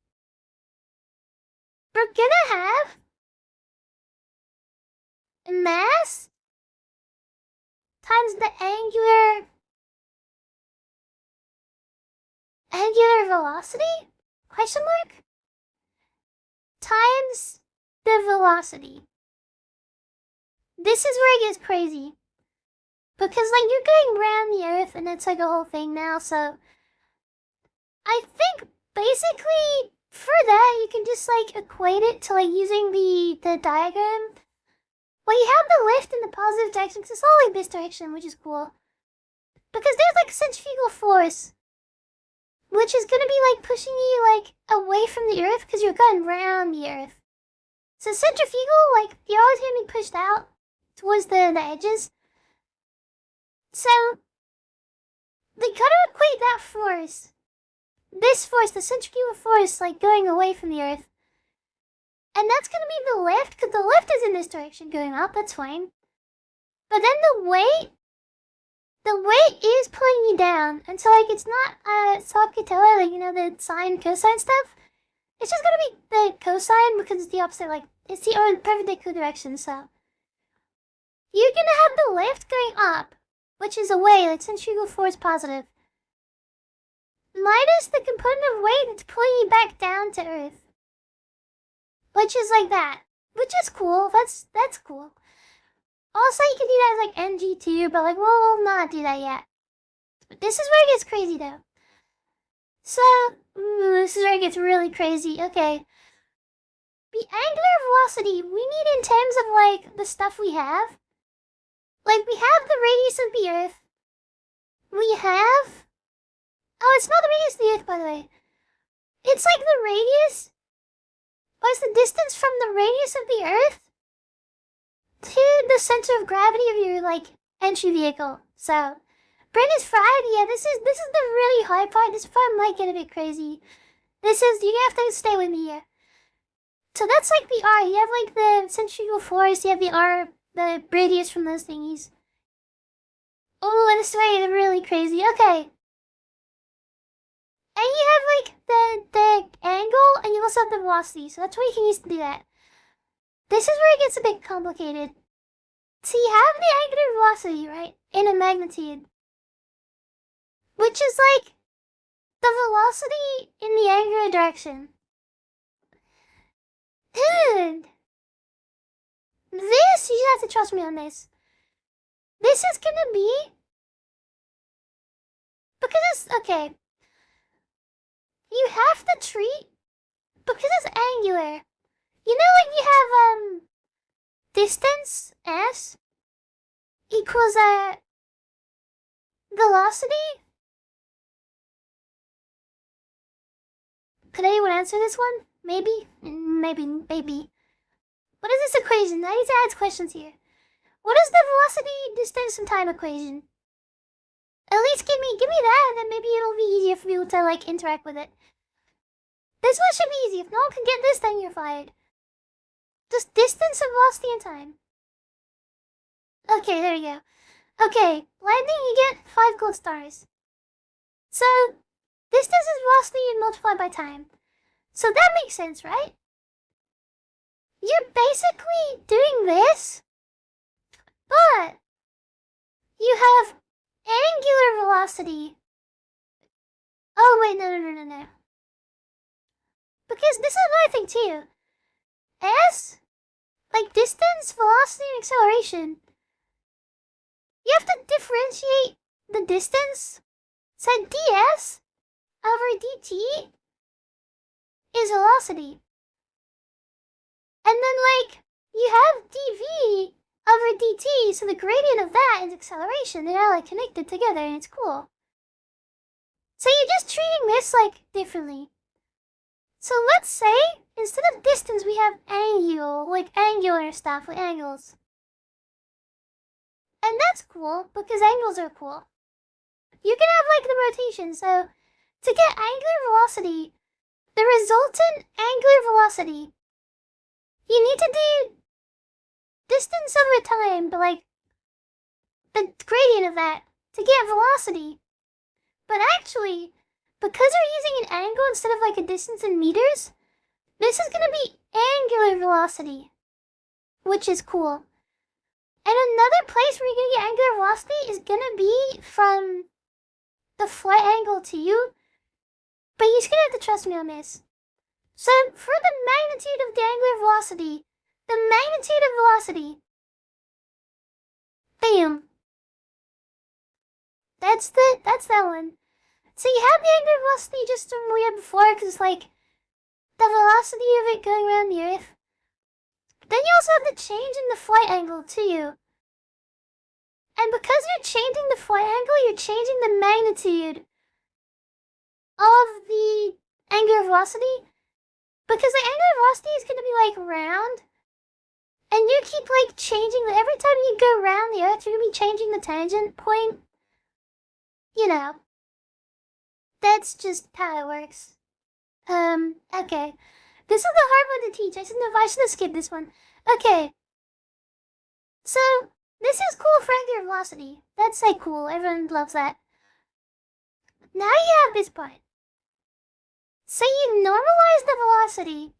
We're gonna have mass times the angular velocity? Question mark? Times the velocity. This is where it gets crazy. Because like you're going around the Earth and it's like a whole thing now, so I think basically for that you can just like equate it to like using the diagram. Well, you have the lift in the positive direction because it's all like this direction, which is cool. Because there's like centrifugal force, which is gonna be like pushing you like away from the Earth because you're going around the Earth. So centrifugal, like you're always gonna be pushed out towards the edges. So they gotta equate that force. This force, the centrifugal force, like going away from the Earth. And that's gonna be the lift, because the lift is in this direction going up, that's fine. But then the weight is pulling you down. And so like it's not Sakutella, like, you know, the sine cosine stuff. It's just gonna be the cosine because it's the opposite, like it's the perpendicular direction, so you're gonna have the lift going up, which is away, like centrifugal force positive. Minus the component of weight that's pulling you back down to Earth. Which is like that. Which is cool. That's cool. Also, you can do that as like NG too, but like we'll not do that yet. But this is where it gets crazy though. So, this is where it gets really crazy. Okay. The angular velocity we need in terms of like the stuff we have. Like we have the radius of the Earth. We have... Oh, it's not the radius of the Earth, by the way. It's like the radius, or it's the distance from the radius of the Earth to the center of gravity of your, like, entry vehicle. So, brain is fried. Yeah, this is the really hard part. This part might get a bit crazy. You have to stay with me here. So that's like the R. You have like the centrifugal force. You have the R, the radius from those thingies. Oh, this way is really crazy. Okay. And you have like the angle, and you also have the velocity. So that's what you can use to do that. This is where it gets a bit complicated. So you have the angular velocity, right, in a magnitude, which is like the velocity in the angular direction. Dude, this, you just have to trust me on this. This is gonna be, because it's, okay, you have to treat, because it's angular, you know, like you have, distance, s, equals, velocity? Could anyone answer this one? Maybe? Maybe. What is this equation? I need to add questions here. What is the velocity, distance, and time equation? At least give me that, and then maybe it'll be easier for you to, like, interact with it. This one should be easy. If no one can get this, then you're fired. Just distance and velocity and time. Okay, there we go. Okay, landing, you get 5 gold stars. So, distance is velocity multiplied by time. So that makes sense, right? You're basically doing this, but you have angular velocity. Oh, wait, no. Because this is another thing, too. S, like distance, velocity, and acceleration. You have to differentiate the distance. So ds over dt is velocity. And then, like, you have dv over dt, so the gradient of that is acceleration. They're all, like, connected together, and it's cool. So you're just treating this, like, differently. So let's say, instead of distance, we have angular stuff, like angles. And that's cool, because angles are cool. You can have, like, the rotation, so to get angular velocity, the resultant angular velocity, you need to do distance over time, but, like, the gradient of that to get velocity. But actually, because we're using an angle instead of, like, a distance in meters, this is going to be angular velocity, which is cool. And another place where you're going to get angular velocity is going to be from the flight angle to you, but you're just going to have to trust me on this. So, for the magnitude of the angular velocity, bam. That's that one. So you have the angular velocity just from we had before, because it's like the velocity of it going around the Earth. Then you also have the change in the flight angle too. And because you're changing the flight angle, you're changing the magnitude of the angular velocity. Because the angular velocity is going to be, like, round. And you keep, like, changing every time you go around the Earth, you're going to be changing the tangent point. You know. That's just how it works. Okay. This is the hard one to teach. I should know if I should have skipped this one. Okay. So, this is cool for angular velocity. That's, like, cool. Everyone loves that. Now you have this part. So you normalize the velocity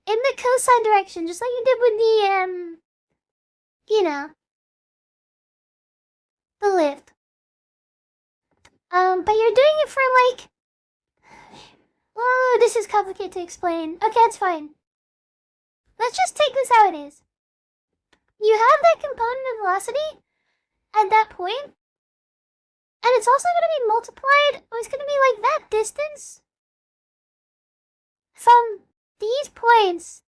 in the cosine direction, just like you did with the, the lift. But you're doing it for, like, oh, this is complicated to explain. Okay, it's fine. Let's just take this how it is. You have that component of velocity at that point, and it's also going to be multiplied, it's going to be like that distance from these points.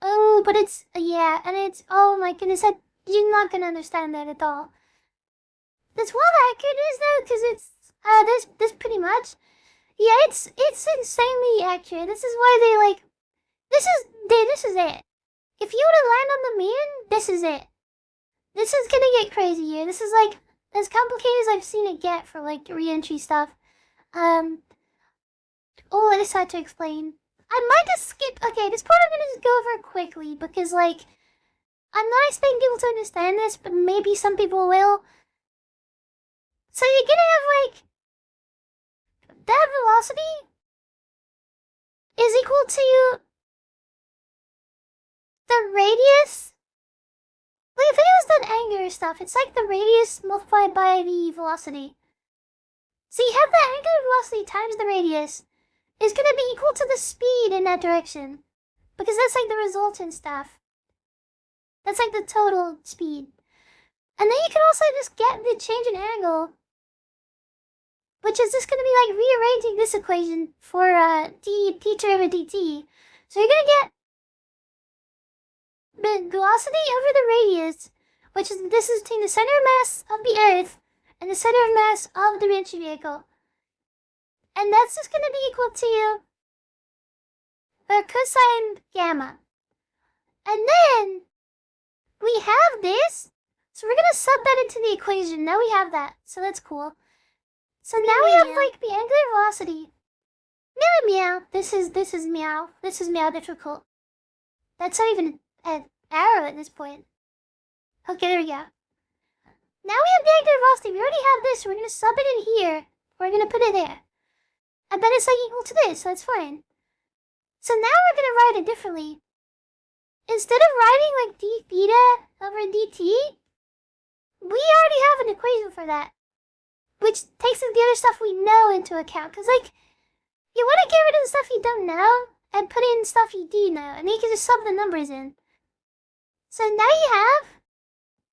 Oh, but it's, yeah, and it's, oh my goodness, you're not going to understand that at all. That's what accurate is, though, because it's, this pretty much. Yeah, it's insanely accurate. This is why they like. This is it. If you were to land on the moon, this is it. This is gonna get crazy here. This is like as complicated as I've seen it get for like re-entry stuff. Oh, I just had to explain. I might just skip. Okay, this part I'm gonna just go over quickly because like I'm not expecting people to understand this, but maybe some people will. So you're gonna have like that velocity is equal to the radius. Like if it was done angular stuff, it's like the radius multiplied by the velocity. So you have the angular velocity times the radius is gonna be equal to the speed in that direction. Because that's like the resultant stuff. That's like the total speed. And then you can also just get the change in angle, which is just gonna be like rearranging this equation for d derivative dt. So you're gonna get the velocity over the radius, which is this is between the center of mass of the Earth and the center of mass of the re-entry vehicle. And that's just going to be equal to cosine gamma. And then we have this, so we're going to sub that into the equation. Now we have that, so that's cool. So now we have like the angular velocity. Meow meow. This is meow. This is meow difficult. That's not even an arrow at this point. Okay, there we go. Now we have the angular velocity. We already have this, so we're going to sub it in here. We're going to put it there. And then it's like equal to this, so that's fine. So now we're going to write it differently. Instead of writing like d theta over dt, we already have an equation for that. Which takes the other stuff we know into account. Because like, you want to get rid of the stuff you don't know and put in stuff you do know. And then you can just sub the numbers in. So now you have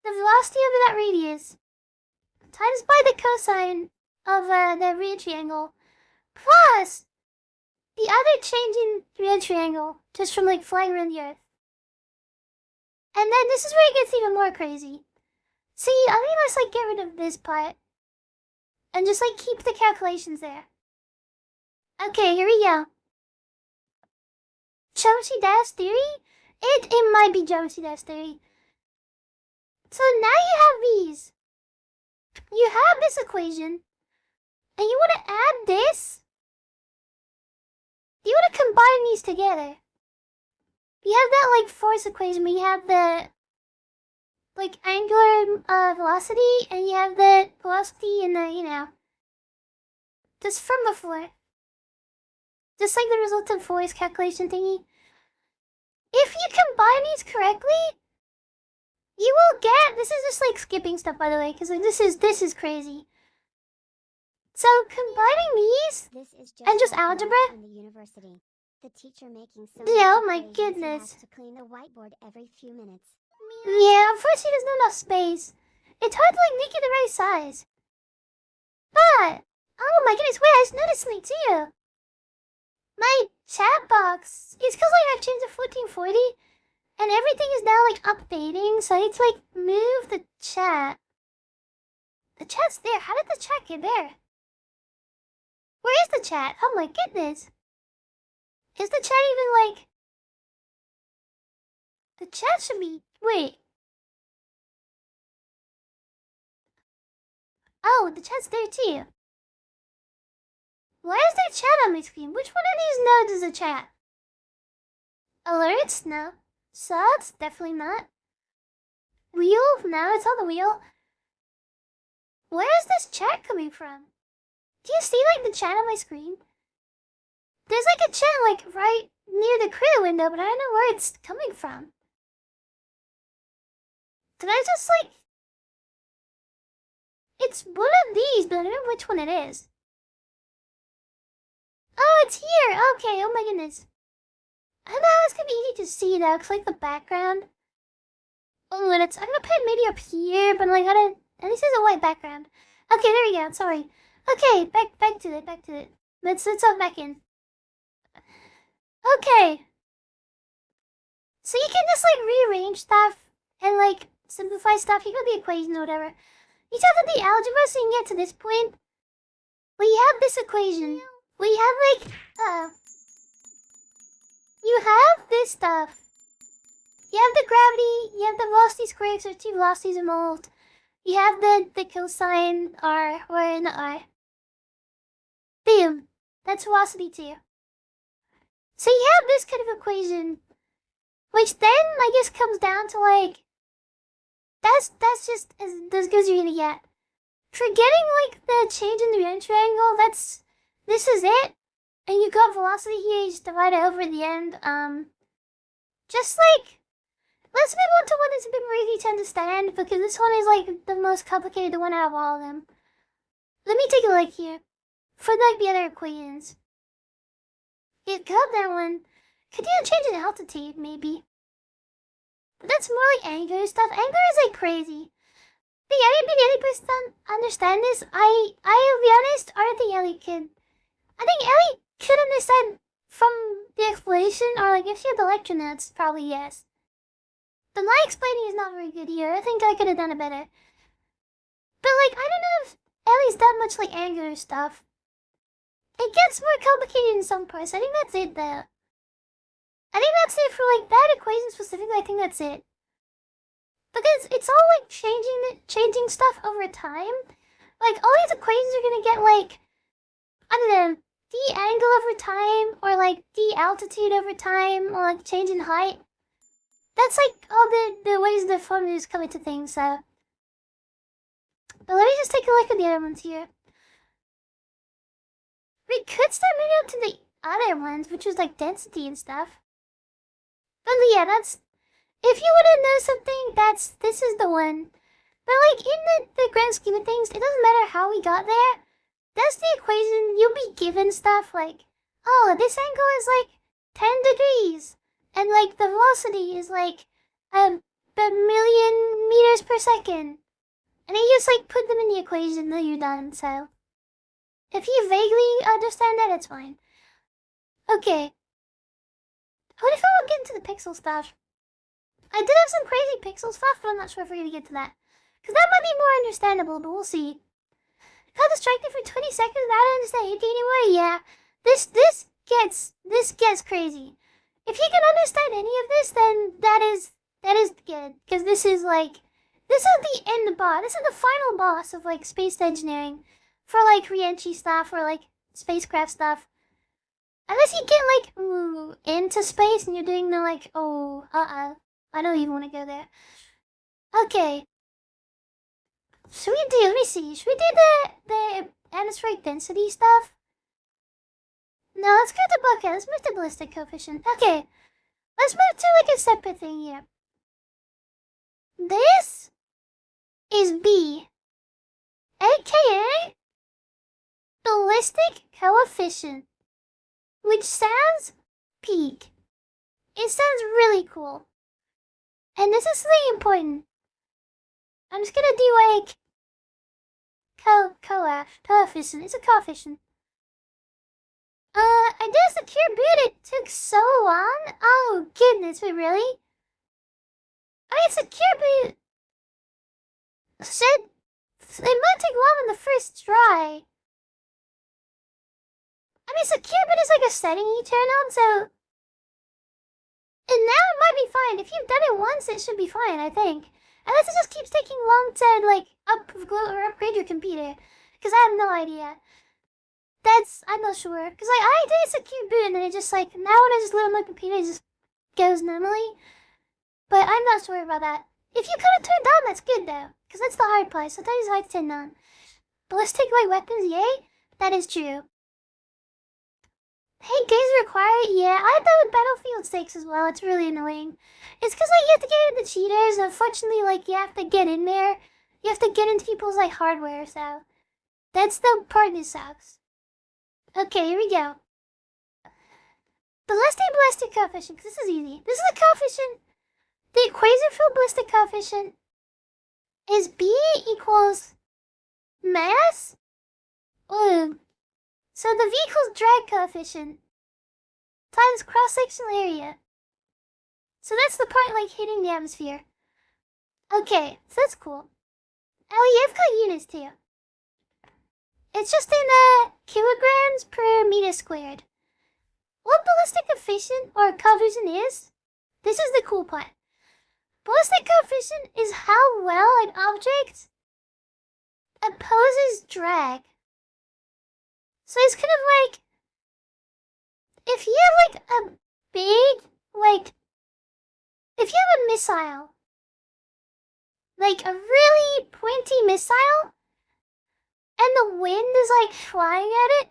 the velocity over that radius times by the cosine of the re-entry angle plus the other change in re-entry angle just from like flying around the Earth. And then this is where it gets even more crazy. See, I think let's like get rid of this part and just like keep the calculations there. Okay, here we go. Geometry dash theory? It might be geometry dash theory. So now you have these. You have this equation. And you want to add this? You want to combine these together. You have that like force equation, but you have the like angular velocity, and you have the velocity and the, you know, just from before. Just like the resultant force calculation thingy. If you combine these correctly, you will get, this is just like skipping stuff by the way, because like this is crazy. So combining these and just algebra. In the university, the teacher making so oh my goodness. to clean the whiteboard every few minutes. Yeah, unfortunately there's not enough space. It's hard to like make it the right size. But oh my goodness, wait, I just noticed something too. My chat box, it's because like I've changed to 1440 and everything is now like updating, so I need to like move the chat. The chat's there. How did the chat get there? Where is the chat? Oh my goodness. Is the chat even like... The chat should be... Wait. Oh, the chat's there too. Why is there chat on my screen? Which one of these nodes is a chat? Alerts? No. Subs? Definitely not. Wheel? No, it's on the wheel. Where is this chat coming from? Do you see like the chat on my screen? There's like a chat like right near the crew window, but I don't know where it's coming from. Did I just like... It's one of these, but I don't know which one it is. Oh, it's here! Okay, oh my goodness. I don't know how it's gonna be easy to see though, cause like the background. Oh, and I'm gonna put it maybe up here, but like I don't... At least there's a white background. Okay, there we go, sorry. Okay, back to it. Let's hop back in. Okay. So you can just like rearrange stuff and like simplify stuff. You got the equation or whatever. You just have the algebra so you can get to this point. Well, you have this equation we have like, you have this stuff. You have the gravity, you have the velocity squared, so 2 velocities involved. You have the cosine R, or an R. Boom. That's velocity 2. So you have this kind of equation, which then, I guess, comes down to like, that's just as good as you're gonna get. For getting like the change in the entry angle, this is it. And you got velocity here, you just divide it over the end. Just like, let's move on to one that's a bit more easy to understand, because this one is like the most complicated one out of all of them. Let me take a look here. For like the other equations. You got that one. Could you change in altitude, maybe? But that's more like angular stuff. Angular is like crazy. I don't think any person understand this. I'll be honest, I don't think Ellie could. I think Ellie could understand from the explanation, or like if she had the lecture notes, probably yes. But my explaining is not very good here. I think I could have done it better. But like, I don't know if Ellie's that much like angular stuff. It gets more complicated in some parts. I think that's it though. I think that's it for like that equation specifically. I think that's it. Because it's all like changing stuff over time. Like all these equations are gonna get like, I don't know, d angle over time, or like d altitude over time, or like change in height. That's like all the ways the formulas come into things. So, but let me just take a look at the other ones here. We could start moving up to the other ones, which is like density and stuff. But yeah, that's, if you want to know something, this is the one. But like in the grand scheme of things, it doesn't matter how we got there. That's the equation. You'll be given stuff like, oh, this angle is like 10 degrees, and like the velocity is like a million meters per second, and you just like put them in the equation, then you're done. So if you vaguely understand that, it's fine. Okay. What if I would get into the pixel stuff? I did have some crazy pixel stuff, but I'm not sure if we're gonna get to that. Because that might be more understandable, but we'll see. Got distracted for 20 seconds without understanding anything anymore? Yeah. This gets crazy. If you can understand any of this, then that is good. Because this is the end boss. This is the final boss of like space engineering. For like re-entry stuff, or like spacecraft stuff. Unless you get like into space and you're doing the like, I don't even want to go there. Okay. Let me see. Should we do the atmospheric density stuff? No, let's go to bucket. Let's move to ballistic coefficient. Okay. Let's move to like a separate thing here. This is B. AKA ballistic coefficient. Which sounds peak. It sounds really cool. And this is something important. I'm just gonna do like coefficient. It's a coefficient. I did a secure boot. It took so long. Oh goodness, wait, really? I mean, secure boot said it might take long on the first try. I mean, secure boot is like a setting you turn on, so, and now it might be fine. If you've done it once, it should be fine, I think. Unless it just keeps taking long to like upgrade your computer, because I have no idea. I'm not sure, because like I did a secure boot and then it just like, now when I just load on my computer, it just goes normally. But I'm not sure about that. If you cut it turned on, that's good though, because that's the hard part. Sometimes it's hard to turn on. Ballistic light weapons, yay? That is true. Hey, games required? Yeah, I had that with Battlefield 6 as well. It's really annoying. It's because like you have to get into cheaters. Unfortunately, like you have to get in there. You have to get into people's like hardware. So that's the part that sucks. Okay, here we go. Ballistic coefficient. This is easy. This is a coefficient. The equation for ballistic coefficient is B equals mass. So the V equals drag coefficient times cross-sectional area. So that's the part like hitting the atmosphere. Okay, so that's cool. Oh yeah, I've got units too. It's just in kilograms per meter squared. What ballistic coefficient is, this is the cool part. Ballistic coefficient is how well an object opposes drag. So it's kind of like, if you have like a big, if you have a missile, like a really pointy missile, and the wind is like flying at it,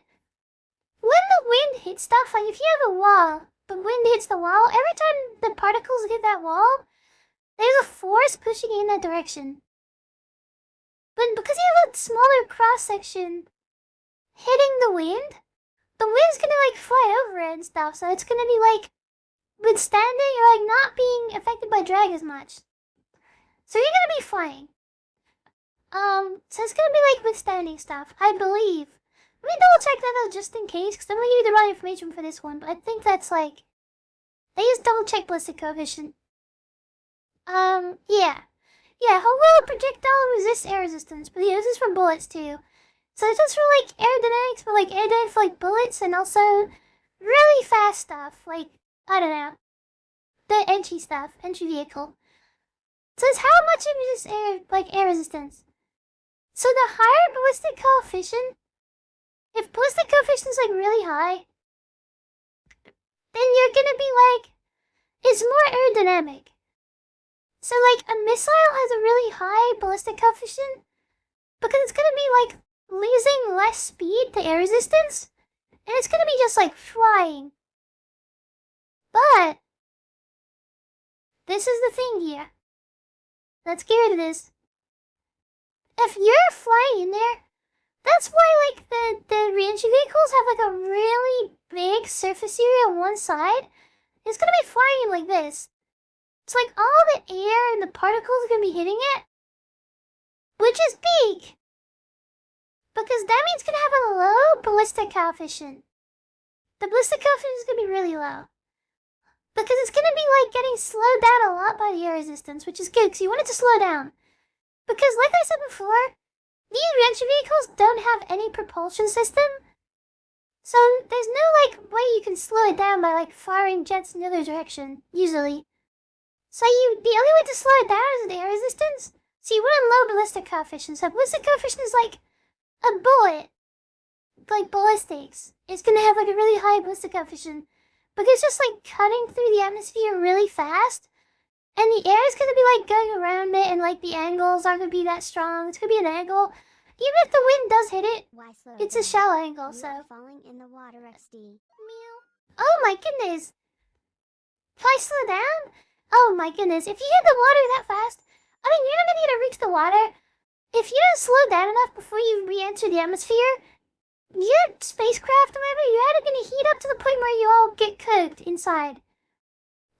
when the wind hits stuff, like if you have a wall, the wind hits the wall, every time the particles hit that wall, there's a force pushing in that direction. But because you have a smaller cross-section hitting the wind's gonna like fly over it and stuff, so it's gonna be like withstanding or like not being affected by drag as much. So you're gonna be flying. So it's gonna be like withstanding stuff, I believe. Let me double check that out just in case, because I'm gonna give you the wrong information for this one, but I think that's like, they just double check ballistic coefficient. Yeah. Yeah, how well a projectile resists air resistance, but yeah, this is for bullets too. So it's just for like aerodynamics, but like aerodynamics for like bullets and also really fast stuff, like, I don't know, the entry vehicle. So it's how much it resists air resistance. So the higher ballistic coefficient, if ballistic coefficient is like really high, then you're gonna be like, it's more aerodynamic. So like a missile has a really high ballistic coefficient because it's gonna be like losing less speed to air resistance, and it's gonna be just like flying. But this is the thing here. Let's get rid of this. If you're flying in there, that's why like the re-entry vehicles have like a really big surface area on one side. It's gonna be flying like this. It's like all the air and the particles are gonna be hitting it, which is big. Because that means it's gonna have a low ballistic coefficient. The ballistic coefficient is gonna be really low. Because it's gonna be like getting slowed down a lot by the air resistance, which is good because you want it to slow down. Because like I said before, these re-entry vehicles don't have any propulsion system. So there's no like way you can slow it down by like firing jets in the other direction, usually. So the only way to slow it down is the air resistance. So you want a low ballistic coefficient. So ballistic coefficient is like a bullet, like ballistics. It's gonna have like a really high ballistic coefficient. Because it's just like cutting through the atmosphere really fast. And the air is gonna be like going around it, and like the angles aren't gonna be that strong. It's gonna be an angle. Even if the wind does hit it, it's a shallow angle, so. Falling in the water, XD. Meow. Oh my goodness. If I slow down? Oh my goodness. If you hit the water that fast, I mean, you're not gonna get to reach the water. If you don't slow down enough before you re-enter the atmosphere, your spacecraft or whatever, you're either gonna heat up to the point where you all get cooked inside.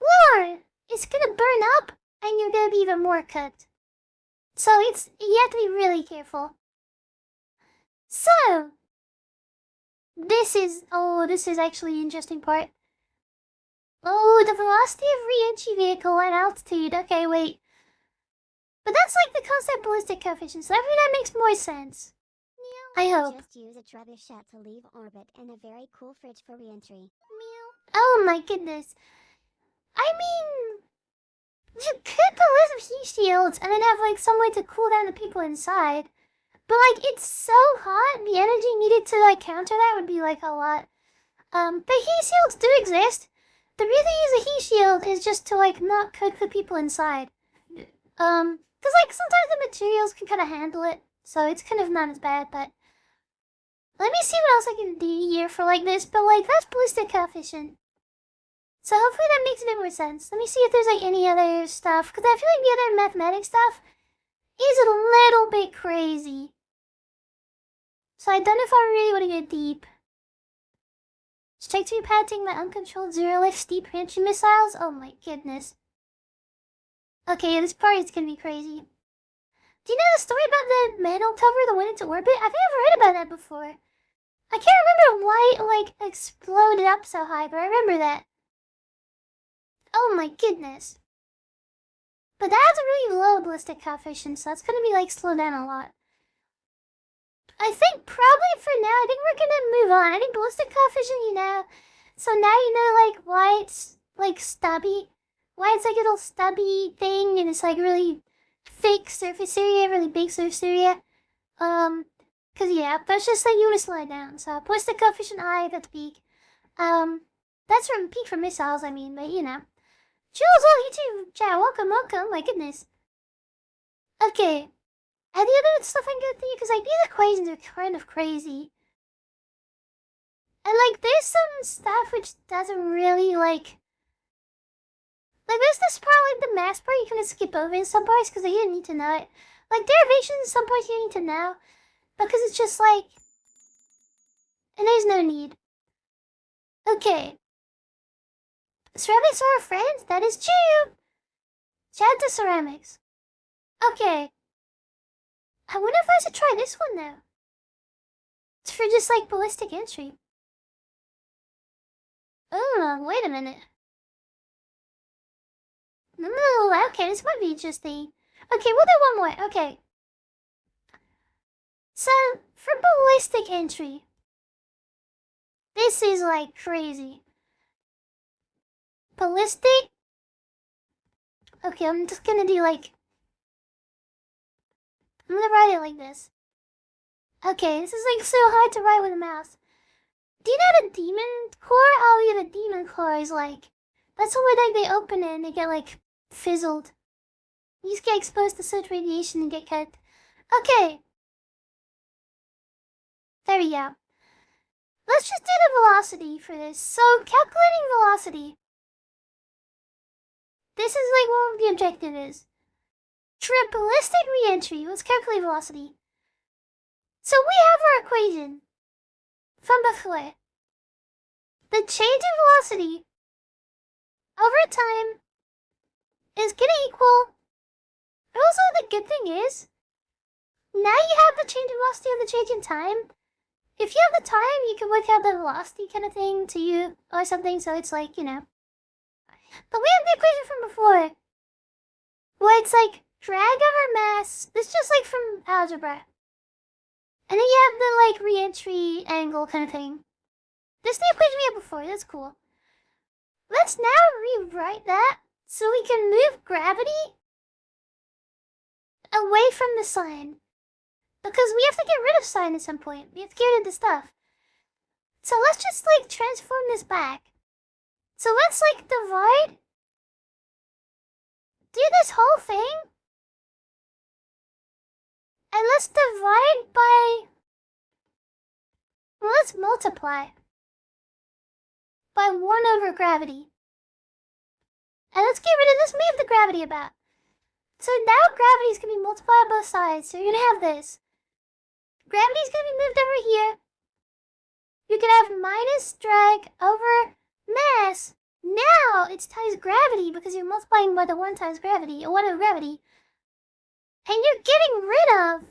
Or it's gonna burn up and you're gonna be even more cooked. So you have to be really careful. So this is actually an interesting part. Oh, the velocity of re-entry vehicle at altitude. Okay, wait. But that's like the constant ballistic coefficient, so I think that makes more sense. I hope. Just use a trebuchet to leave orbit and a very cool fridge for re-entry. Oh my goodness. I mean, you could put some heat shields and then have like some way to cool down the people inside. But like, it's so hot, the energy needed to like counter that would be like a lot. But heat shields do exist. The reason you use a heat shield is just to like not cook the people inside. Cause like sometimes the materials can kind of handle it, so it's kind of not as bad, but. Let me see what else I can do here for like this, but like that's ballistic coefficient. So hopefully that makes a bit more sense. Let me see if there's like any other stuff, because I feel like the other mathematics stuff is a little bit crazy. So I don't know if I really want to go deep. Check to be patenting my uncontrolled zero-lift steep ranching missiles? Oh my goodness. Okay, this part is gonna be crazy. Do you know the story about the mantle cover that went into orbit? I've never heard about that before. I can't remember why it like exploded up so high, but I remember that. Oh my goodness. But that has a really low ballistic coefficient, so it's gonna be like slowed down a lot. I think probably for now, I think we're gonna move on. I think ballistic coefficient, so now you know, like, why it's, like, stubby. Why it's, like, a little stubby thing, and it's, like, really fake surface area, really big surface area. Cause, yeah, that's just, like, you wanna slow it down. So, ballistic coefficient I, that's peak. That's from peak for missiles, I mean, but, Jules, oh, YouTube chat, welcome, my goodness. Okay. And the other stuff I can go through, because, like, these equations are kind of crazy. And, like, there's some stuff which doesn't really, like, there's this part, like, the math part you can skip over in some parts, because, like, you don't need to know it. Like, derivations in some parts you need to know, because it's just, like, and there's no need. Okay. Ceramics are our friends? That is true! Shout to ceramics. Okay. I wonder if I should try this one, though. It's for just, like, ballistic entry. Oh, wait a minute. No, okay, this might be interesting. Okay, we'll do one more. Okay. So, for ballistic entry, this is, like, crazy. Ballistic? Okay, I'm just gonna do, like, I'm gonna write it like this. Okay, this is, like, so hard to write with a mouse. Do you know the demon core? Oh, yeah, the demon core is, like, that's the way, like, they open it and they get, like, fizzled. You just get exposed to such radiation and get cut. Okay. There we go. Let's just do the velocity for this. So, calculating velocity. This is, like, what the objective is. Ballistic re-entry. Let's calculate velocity. So, we have our equation from before. The change in velocity over time is gonna equal. Also, the good thing is, now you have the change in velocity and the change in time. If you have the time, you can work out the velocity kind of thing to you or something, so it's like, But we have the equation from before, where it's like drag over mass. This is just like from algebra. And then you have the like re-entry angle kind of thing. This is the equation we had before, that's cool. Let's now rewrite that so we can move gravity away from the sign. Because we have to get rid of sign at some point. We have to get rid of the stuff. So let's just like transform this back. So let's like divide. Do this whole thing. And let's divide by. Well, let's multiply. By 1 over gravity. And let's get rid of this. Move the gravity about. So now gravity is going to be multiplied on both sides. So you're going to have this. Gravity is going to be moved over here. You can have minus drag over mass. Now it's times gravity because you're multiplying by the 1 times gravity, or 1 over gravity. And you're getting rid of.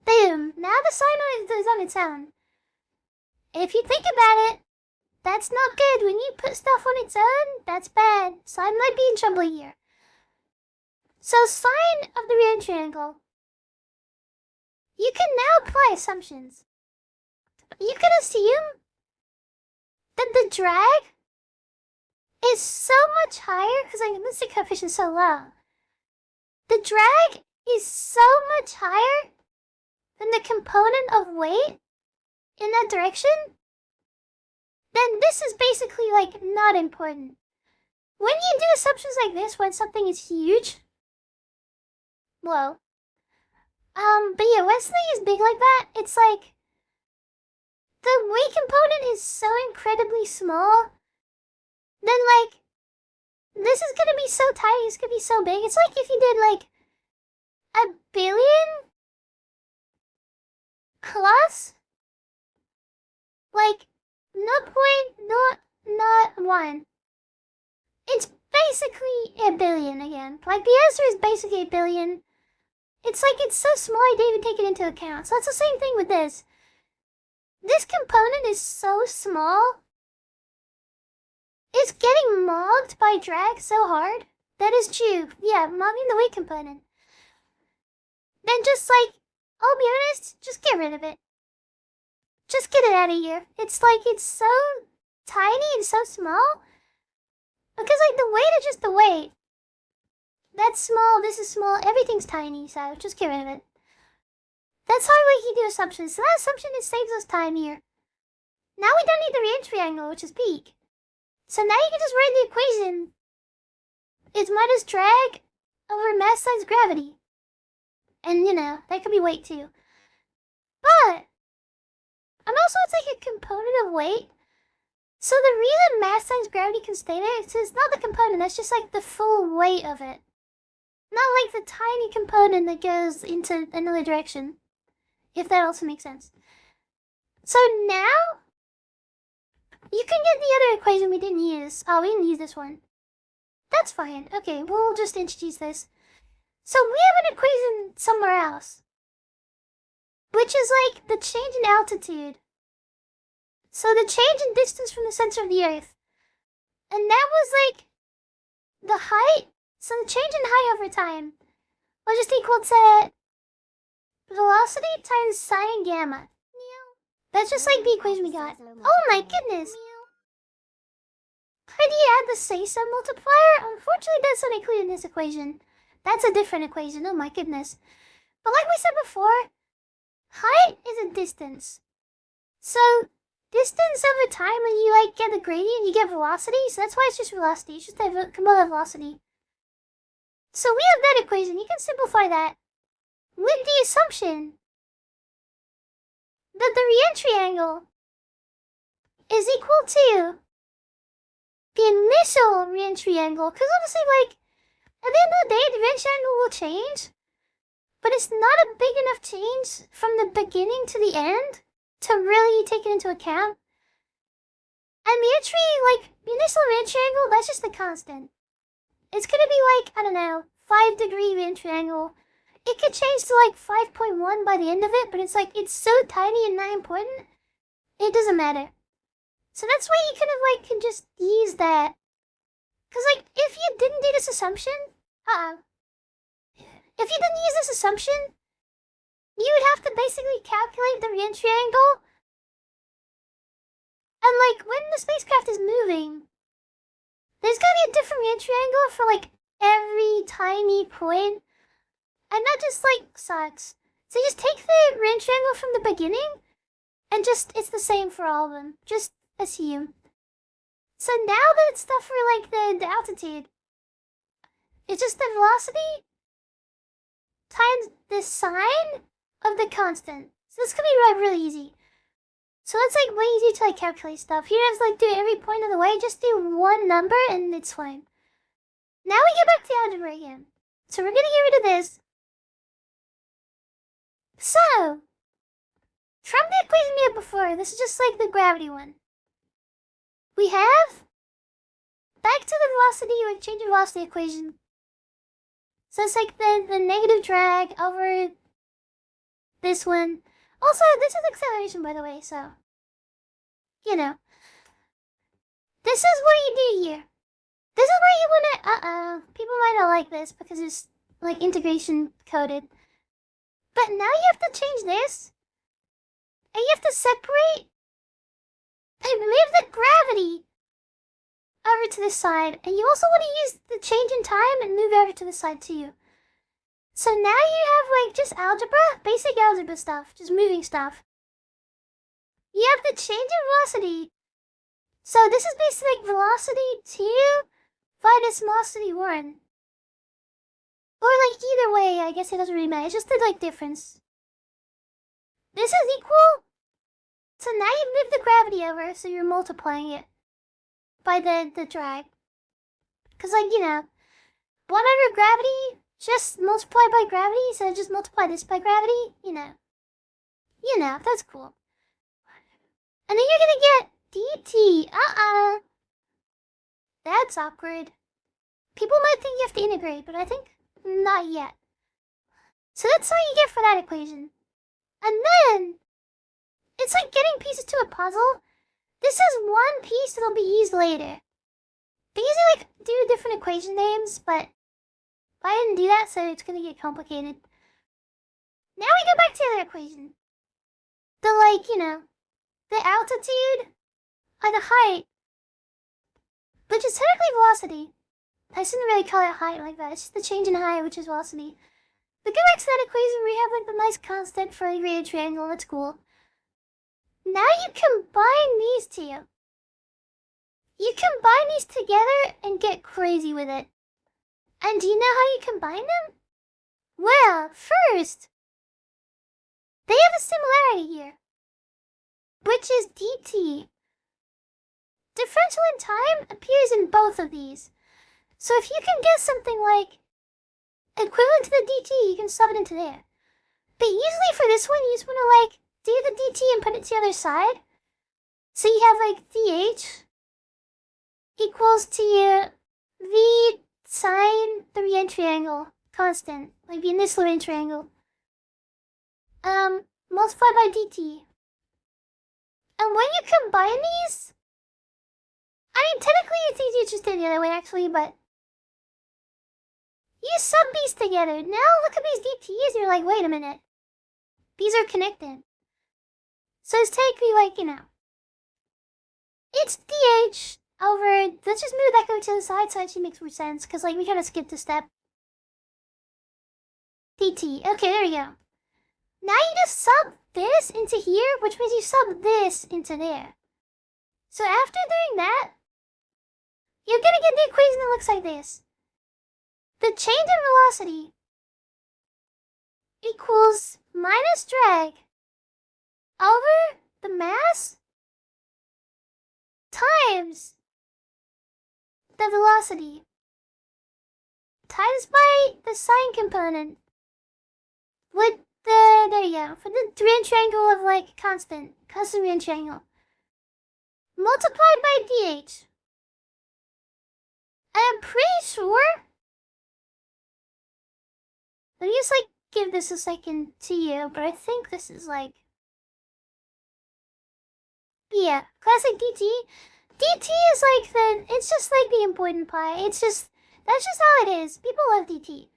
Boom. Now the sign is on its own. If you think about it, that's not good. When you put stuff on its own, that's bad. Sign might be in trouble here. So sign of the re-entry angle. You can now apply assumptions. You can assume that the drag is so much higher because like the ballistic coefficient is so low. The drag is so much higher than the component of weight in that direction. Then this is basically like not important. When you do assumptions like this, when something is huge, well, but yeah, when something is big like that, it's like the weight component is so incredibly small. Then like this is gonna be so tiny, it's gonna be so big. It's like if you did like 1 billion plus like 0.001. It's basically 1 billion again. Like the answer is basically 1 billion. It's like it's so small I didn't even take it into account. So it's the same thing with this. This component is so small. It's getting mogged by drag so hard. That is true. Yeah, mogging the weight component. Then just like I'll be honest, just get rid of it. Just get it out of here. It's like, it's so tiny and so small. Because, like, the weight is just the weight. That's small, this is small, everything's tiny, so just get rid of it. That's how we can do assumptions. So that assumption saves us time here. Now we don't need the re-entry angle, which is peak. So now you can just write the equation. It's minus drag over mass times gravity. And, you know, that could be weight too. But, and also it's like a component of weight. So the reason mass times gravity can stay there is it's not the component, that's just like the full weight of it. Not like the tiny component that goes into another direction. If that also makes sense. So now, you can get the other equation we didn't use. Oh, we didn't use this one. That's fine. Okay, we'll just introduce this. So we have an equation somewhere else. Which is like the change in altitude. So the change in distance from the center of the Earth. And that was like the height. So the change in height over time was just equal to velocity times sine gamma. That's just like the equation we got. Oh my goodness! How do you add the say-sum multiplier? Unfortunately, that's not included in this equation. That's a different equation, oh my goodness. But like we said before, height is a distance. So, distance over time, when you like get the gradient, you get velocity. So that's why it's just velocity. It's just a component of velocity. So we have that equation. You can simplify that with the assumption that the re-entry angle is equal to the initial re-entry angle. Because honestly, like, at the end of the day, the re-entry angle will change. But it's not a big enough change from the beginning to the end to really take it into account. And the entry, like, the initial re-entry angle, that's just the constant. It's gonna be like, I don't know, 5-degree re-entry angle. It could change to like 5.1 by the end of it, but it's like, it's so tiny and not important, it doesn't matter. So that's why you kind of like can just use that. Cause like, if you didn't do this assumption, if you didn't use this assumption, you would have to basically calculate the re-entry angle. And like, when the spacecraft is moving, there's gonna be a different re-entry angle for like every tiny point. And that just like sucks. So just take the re-entry angle from the beginning and just, it's the same for all of them. Just assume. So now that it's stuff for like the altitude, it's just the velocity times the sine of the constant. So this could be really easy. So that's like way easier to like calculate stuff. You don't have to like do it every point of the way. Just do one number and it's fine. Now we get back to algebra again. So we're gonna get rid of this. So, from the equation we had before, this is just like the gravity one. We have back to the velocity or change of velocity equation. So it's like the negative drag over this one. Also, this is acceleration, by the way, so, you know. This is what you do here. This is where you wanna, people might not like this because it's like integration coded. But now you have to change this. And you have to separate and move the gravity over to this side. And you also want to use the change in time and move over to the side too. So now you have like just algebra, basic algebra stuff, just moving stuff. You have the change in velocity. So this is basically like velocity 2 minus velocity 1. Or like either way, I guess it doesn't really matter. It's just the like difference. This is equal. So now you move the gravity over, so you're multiplying it by the drag. Cause like, you know, 1 over gravity, just multiply by gravity, so just multiply this by gravity, you know. You know, that's cool. And then you're gonna get dt. That's awkward. People might think you have to integrate, but I think not yet. So that's what you get for that equation. And then, it's like getting pieces to a puzzle. This is one piece that'll be used later. They usually like do different equation names, but I didn't do that, so it's gonna get complicated. Now we go back to the other equation. The, the altitude and the height, which is technically velocity. I shouldn't really call it height like that. It's just the change in height, which is velocity. But go back to that equation where you have the nice constant for a graded triangle. That's cool. Now you combine these two. You combine these together and get crazy with it. And do you know how you combine them? Well, first, they have a similarity here, which is dt. Differential in time appears in both of these. So if you can get something like equivalent to the dt, you can sub it into there. But usually for this one, you just want to do the dt and put it to the other side. So you have dh equals to v sine the real triangle constant, like the initial real triangle, multiplied by dt. And when you combine these, I mean technically it's easier just do the other way actually, but you sub these together. Now look at these dt's, you're like, wait a minute. These are connected. So it's technically it's dh over, let's just move that over to the side so it actually makes more sense, because we kind of skipped a step. dt. Okay, there we go. Now you just sub this into here, which means you sub this into there. So after doing that, you're gonna get the equation that looks like this. The change in velocity equals minus drag over the mass times the velocity times by the sine component with there you go, for the real triangle of constant real triangle multiplied by dh. I'm pretty sure, let me just give this a second to you, but I think this is yeah, classic dt. dt is it's just the important part. That's just how it is. People love dt.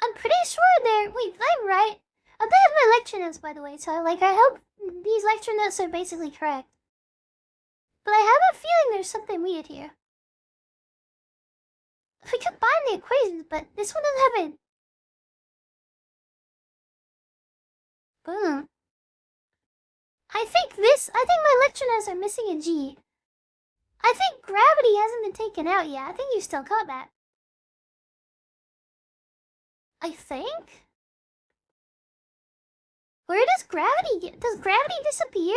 I'm pretty sure wait, I'm right. I have my lecture notes, by the way, so I hope these lecture notes are basically correct. But I have a feeling there's something weird here. We combine the equations, but this one doesn't have it. Boom. I think my lecture notes are missing a G. I think gravity hasn't been taken out yet. I think you still caught that. I think? Where does gravity disappear?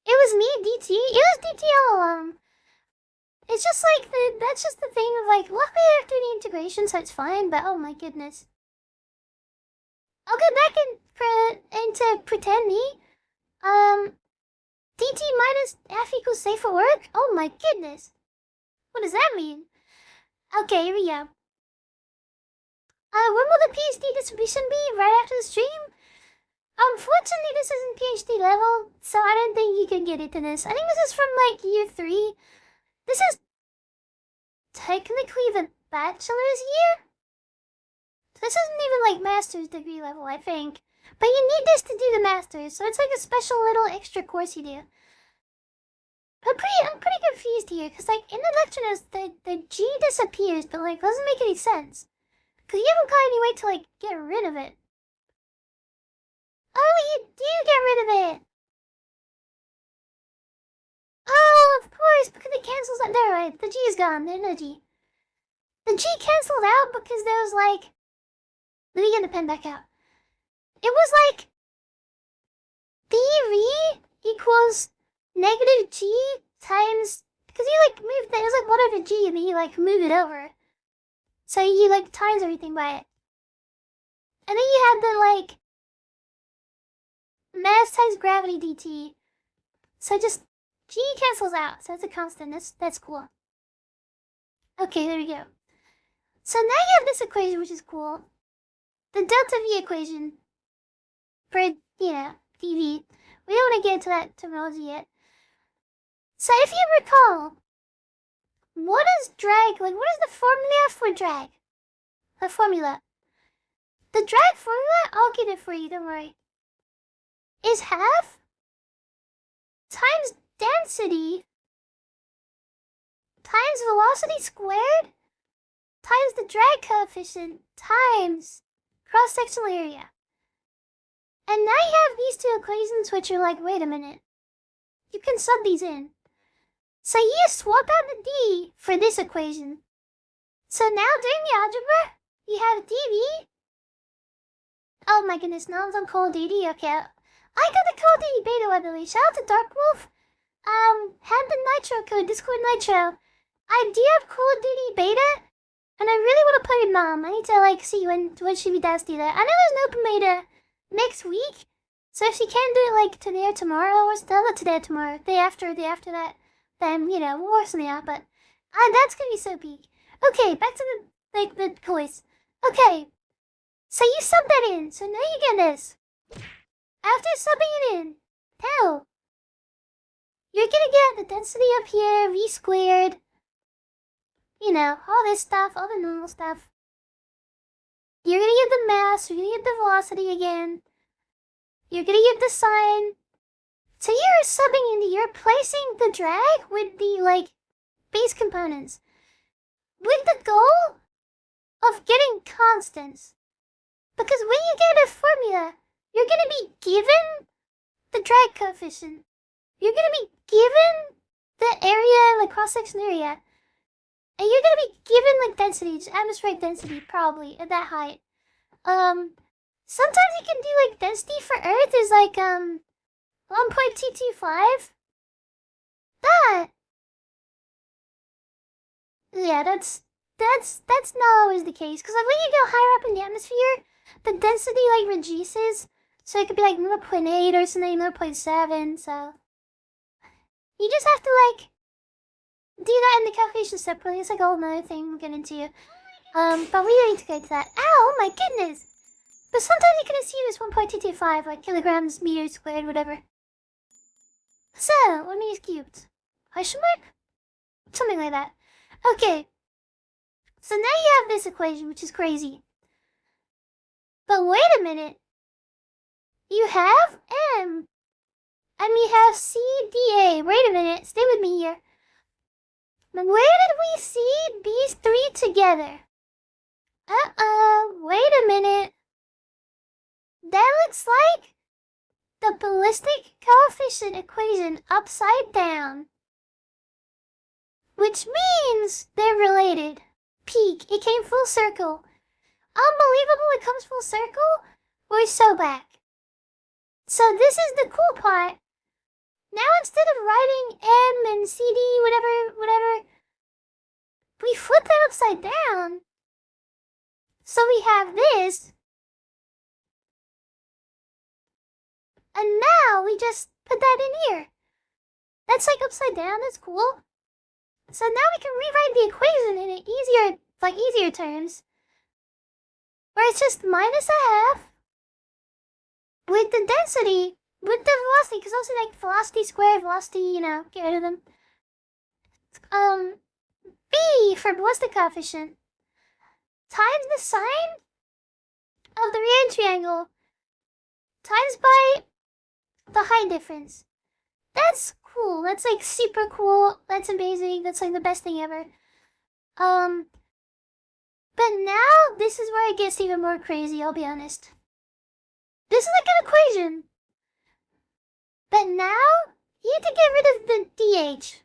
It was me, DT. It was DT all along. It's just that's just the thing of luckily I have to do the integration, so it's fine, but oh my goodness. I'll go back into pretend me. dt minus f equals safe for work? Oh my goodness. What does that mean? Okay, here we go. When will the PhD distribution be? Right after the stream? Unfortunately, this isn't PhD level, so I don't think you can get into this. I think this is from year 3. This is technically the bachelor's year? This isn't even master's degree level, I think. But you need this to do the master's, so it's a special little extra course you do. I'm pretty confused here, because in the lecture notes, the G disappears, but doesn't make any sense. Because you haven't got any way to get rid of it. Oh, you do get rid of it! Oh, of course, because it cancels out. There, right, the G is gone, there's no G. The G canceled out because there was let me get the pen back out. It was dv equals negative G times, because you moved it was 1 over G and then you move it over. So you times everything by it. And then you have the mass times gravity dt. So just G cancels out, so it's a constant. That's cool. Okay, there we go. So now you have this equation, which is cool. The delta V equation for, dv. We don't want to get into that terminology yet. So if you recall, what is drag? What is the formula for drag? The formula. The drag formula, I'll get it for you, don't worry, is half times density times velocity squared times the drag coefficient times cross-sectional area. And now you have these two equations which are like, wait a minute. You can sub these in. So you swap out the d for this equation. So now doing the algebra, you have dv. Oh my goodness, now I'm on cold dd. Okay, I got the cold dd beta, I believe. Shout out to Dark Wolf. Had the nitro code, Discord nitro. I do have cold dd beta, and I really want to play with mom. I need to like see when she does do that. I know there's an open beta next week, so if she can do it like today or tomorrow, or not today or tomorrow, day after that, then you know we'll work something out. But that's gonna be so peak. Okay, back to the quiz. Okay, so you sub that in. So now you get this. After subbing it in, now you're gonna get the density up here, v squared. You know, all this stuff, all the normal stuff. You're gonna get the mass, you're gonna get the velocity again. You're gonna get the sign. So you're subbing in, you're placing the drag with the, like, base components. With the goal of getting constants. Because when you get a formula, you're gonna be given the drag coefficient. You're gonna be given the area, like cross-section area. And you're gonna be given like density, just atmospheric density, probably at that height. Sometimes you can do like density for Earth is like 1.225. Yeah, that's not always the case. Cause like when you go higher up in the atmosphere, the density like reduces, so it could be like 0.8 or something, 0.7. So you just have to like do that in the calculation separately. It's like a whole nother thing we'll get into. But we don't need to go to that. Ow, oh my goodness! But sometimes you can assume it's 1.225, like kilograms, meters squared, whatever. So, 1 meter cubed. Question mark? Something like that. Okay. So now you have this equation, which is crazy. But wait a minute. You have M. And we have C, D, A. Wait a minute. Stay with me here. Where did we see these three together? Wait a minute. That looks like the ballistic coefficient equation upside down. Which means they're related. Peak. It came full circle. Unbelievable it comes full circle. We're so back. So this is the cool part. Now instead of writing M and CD, whatever, we flip that upside down. So we have this. And now we just put that in here. That's like upside down, that's cool. So now we can rewrite the equation in an easier terms. Where it's just minus a half with the density, with the velocity, because also like velocity squared, velocity, you know, get rid of them. B for ballistic coefficient times the sine of the re-entry angle times by the height difference. That's cool. That's like super cool. That's amazing. That's like the best thing ever. But now this is where it gets even more crazy, I'll be honest. This is like an equation. But now you have to get rid of the DH.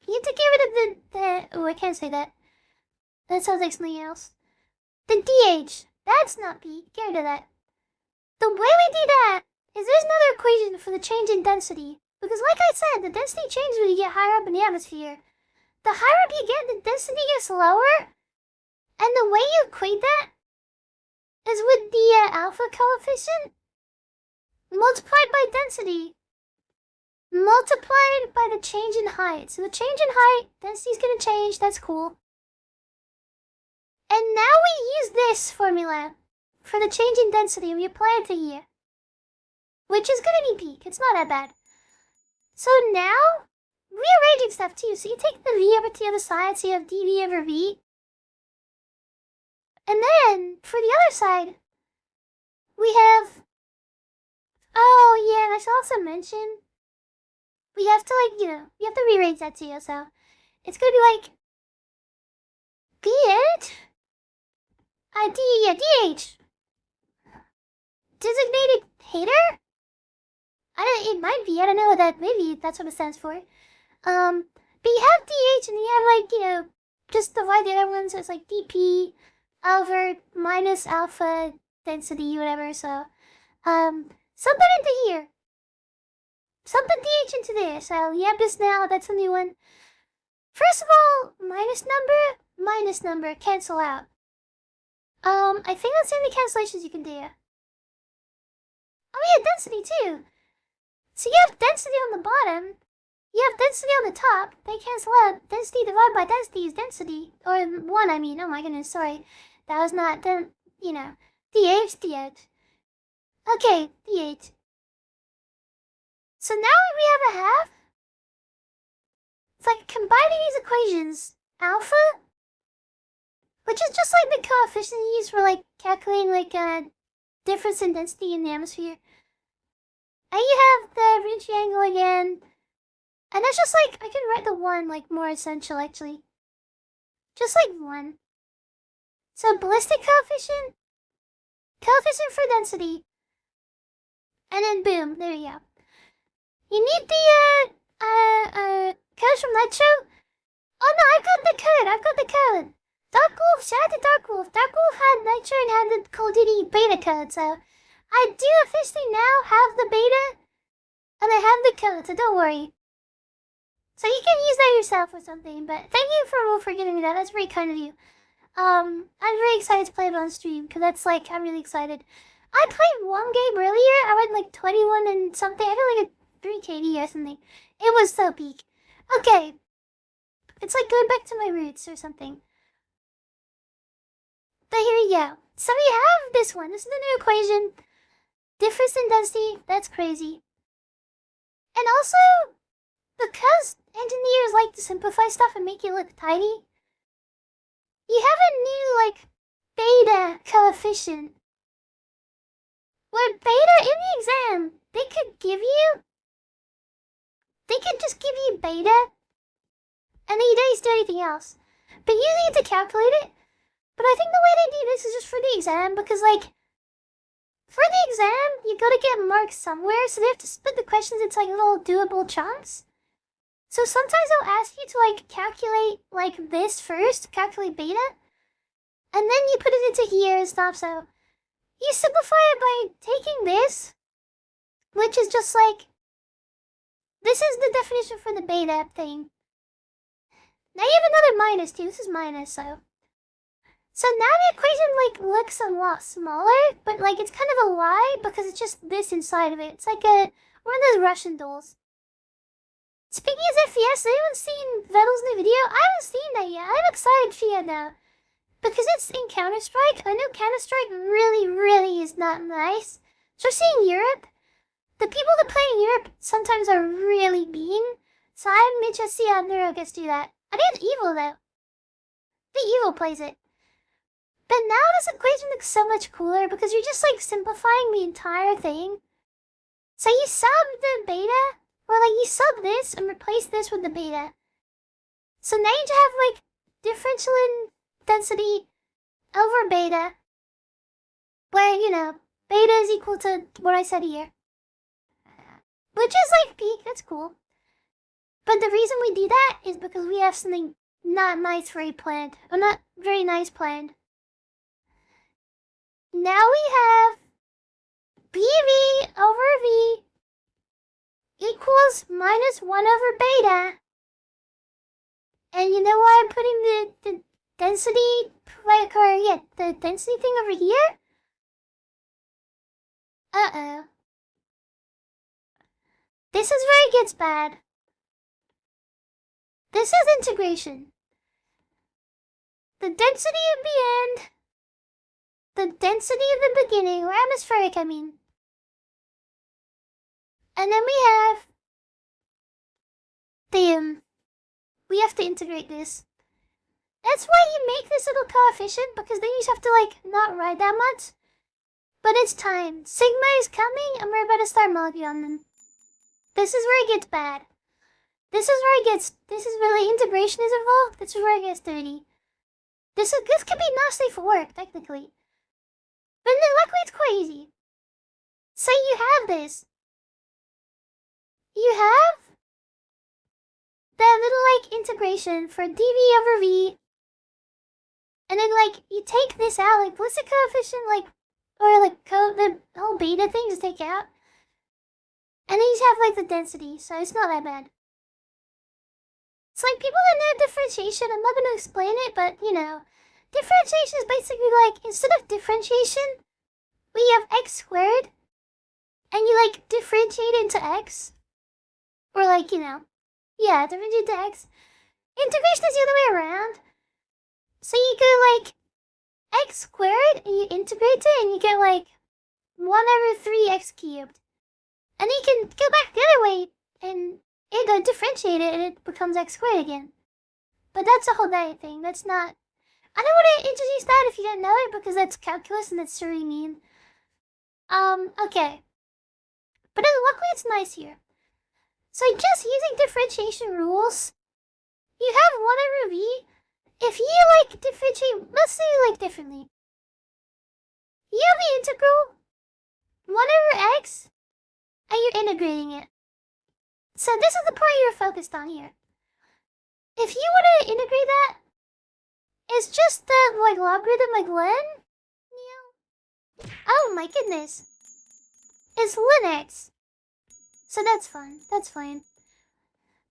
You have to get rid of the oh, I can't say that. That sounds like something else. The DH. That's not B. Get rid of that. The way we do that is there's another equation for the change in density. Because like I said, the density changes when you get higher up in the atmosphere. The higher up you get, the density gets lower. And the way you equate that is with the alpha coefficient multiplied by density multiplied by the change in height. So the change in height, density's gonna change, that's cool. And now we use this formula for the change in density and we apply it to here. Which is gonna be peak, it's not that bad. So now, rearranging stuff too. So you take the V over to the other side, so you have dV over V. And then, for the other side, we have... Oh, yeah, and I should also mention, we have to, like, you know, we have to rearrange that too, so it's gonna be like, DH? DH. Designated hater? It might be, I don't know what that, maybe that's what it stands for. But you have DH and you have, like, you know, just divide the other ones, so it's like DP over minus alpha density, whatever, so, something into here. Something DH into there, so you have this now, that's a new one. First of all, minus number, cancel out. I think that's the only cancellations you can do. Oh yeah, density too. So you have density on the bottom, you have density on the top, they cancel out. Density divided by density is density. Or 1, I mean, oh my goodness, sorry. That was not, then, you know, DH. Okay, DH. So now we have a half. It's like combining these equations. Alpha, which is just like the coefficient used for like calculating like a difference in density in the atmosphere. And you have the Ricci angle again. And that's just like, I can write the 1 like more essential actually. Just like 1. So ballistic coefficient, coefficient for density, and then boom, there you go. You need the code from Nitro. Oh no, I've got the code. Dark Wolf, shout out to Dark Wolf. Dark Wolf had Nitro and had the Call of Duty beta code, so I do officially now have the beta, and I have the code, so don't worry. So you can use that yourself or something, but thank you for giving me that. That's very kind of you. I'm very excited to play it on stream, because that's like, I'm really excited. I played one game earlier, I went like 21 and something, I feel like a 3 KD or something. It was so peak. Okay. It's like going back to my roots or something. But here we go. So we have this one. This is the new equation. Difference in density. That's crazy. And also, because engineers like to simplify stuff and make it look tiny, you have a new, like, beta coefficient. Where beta, in the exam, they could just give you beta, and then you don't need to do anything else. But you need to calculate it. But I think the way they do this is just for the exam, because, like, for the exam, you gotta get marks somewhere, so they have to split the questions into, like, little doable chunks. So sometimes they'll ask you to, like, calculate, like, this first, calculate beta, and then you put it into here and stuff, so you simplify it by taking this, which is just, like, this is the definition for the beta thing. Now you have another minus too. This is minus, so. So now the equation like looks a lot smaller, but like it's kind of a lie because it's just this inside of it. It's like one of those Russian dolls. Speaking as FPS, anyone seen Vettel's new video? I haven't seen that yet. I'm excited for you now. Because it's in Counter-Strike. I know Counter-Strike really is not nice. Especially in Europe. The people that play in Europe sometimes are really mean. So I'm interested to see how Neuro gets to do that. I think it's Evil though. The Evil plays it. But now this equation looks so much cooler because you're just like simplifying the entire thing. So you sub the beta, or like you sub this and replace this with the beta. So now you just have like differential in density over beta, where, you know, beta is equal to what I said here. Which is like peak, that's cool. But the reason we do that is because we have something not nice very planned. Or not very nice planned. Now we have BV over V equals minus 1 over beta. And you know why I'm putting the density, the density thing over here? Uh-oh. This is where it gets bad. This is integration. The density of the end, the density of the beginning, or atmospheric, I mean. And then we have we have to integrate this. That's why you make this little coefficient, because then you just have to, like, not ride that much. But it's time. Sigma is coming, and we're about to start mugging on them. This is where it gets bad. This is where the integration is involved. This is where it gets dirty. This could be not safe for work, technically. But then luckily it's quite easy. So you have this. You have that little, like, integration for dv over v. And then, like, you take this out, like, what's the coefficient, like, or, like, the whole beta thing just take out. And then you just have, like, the density, so it's not that bad. It's like, people that know differentiation, I'm not going to explain it, but, you know, differentiation is basically, like, instead of differentiation, we have x squared, and you, like, differentiate into x. Or, like, you know, yeah, differentiate into x. Integration is the other way around. So you go, like, x squared, and you integrate it, and you get, like, 1 over 3x cubed. And you can go back the other way, and it go differentiate it, and it becomes x squared again. But that's a whole other thing. That's not... I don't want to introduce that if you didn't know it, because that's calculus, and that's really mean. Okay. But then luckily it's nice here. So just using differentiation rules, you have 1 over v. If you, like, differentiate, let's say, like, differently. You have the integral 1 over x, and you're integrating it. So this is the part you're focused on here. If you want to integrate that, it's just the, like, logarithm, like, len? Yeah. Oh my goodness. It's len x. So that's fun. That's fine.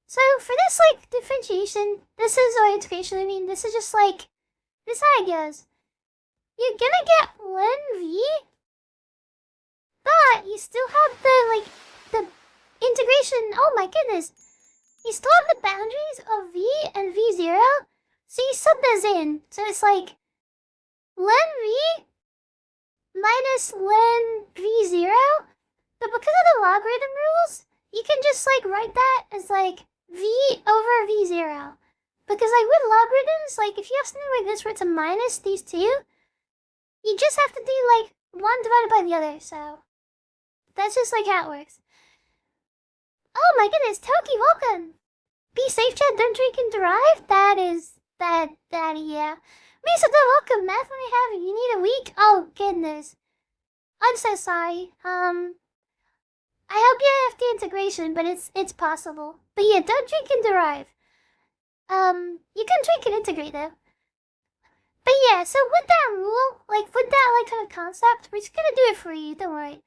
So for this, like, differentiation, this is, or integration, I mean, this is just, like, this is how it goes. You're gonna get len v, but you still have the, like, the integration, oh my goodness. You still have the boundaries of v and v0, so you sub those in. So it's like, len v minus len v0, but because of the logarithm rules, you can just, like, write that as, like, v over v0. Because, like, with logarithms, like, if you have something like this where it's a minus these two, you just have to do, like, 1 divided by the other, so that's just, like, how it works. Oh my goodness, Toki, welcome! Be safe, chat, don't drink and drive? Yeah. Misa, welcome, math when I have it, you need a week? Oh, goodness. I'm so sorry, I hope you have the integration, but it's possible. But yeah, don't drink and derive. You can drink and integrate though. But yeah, so with that rule, like with that, like, kind of concept, we're just gonna do it for you, don't worry.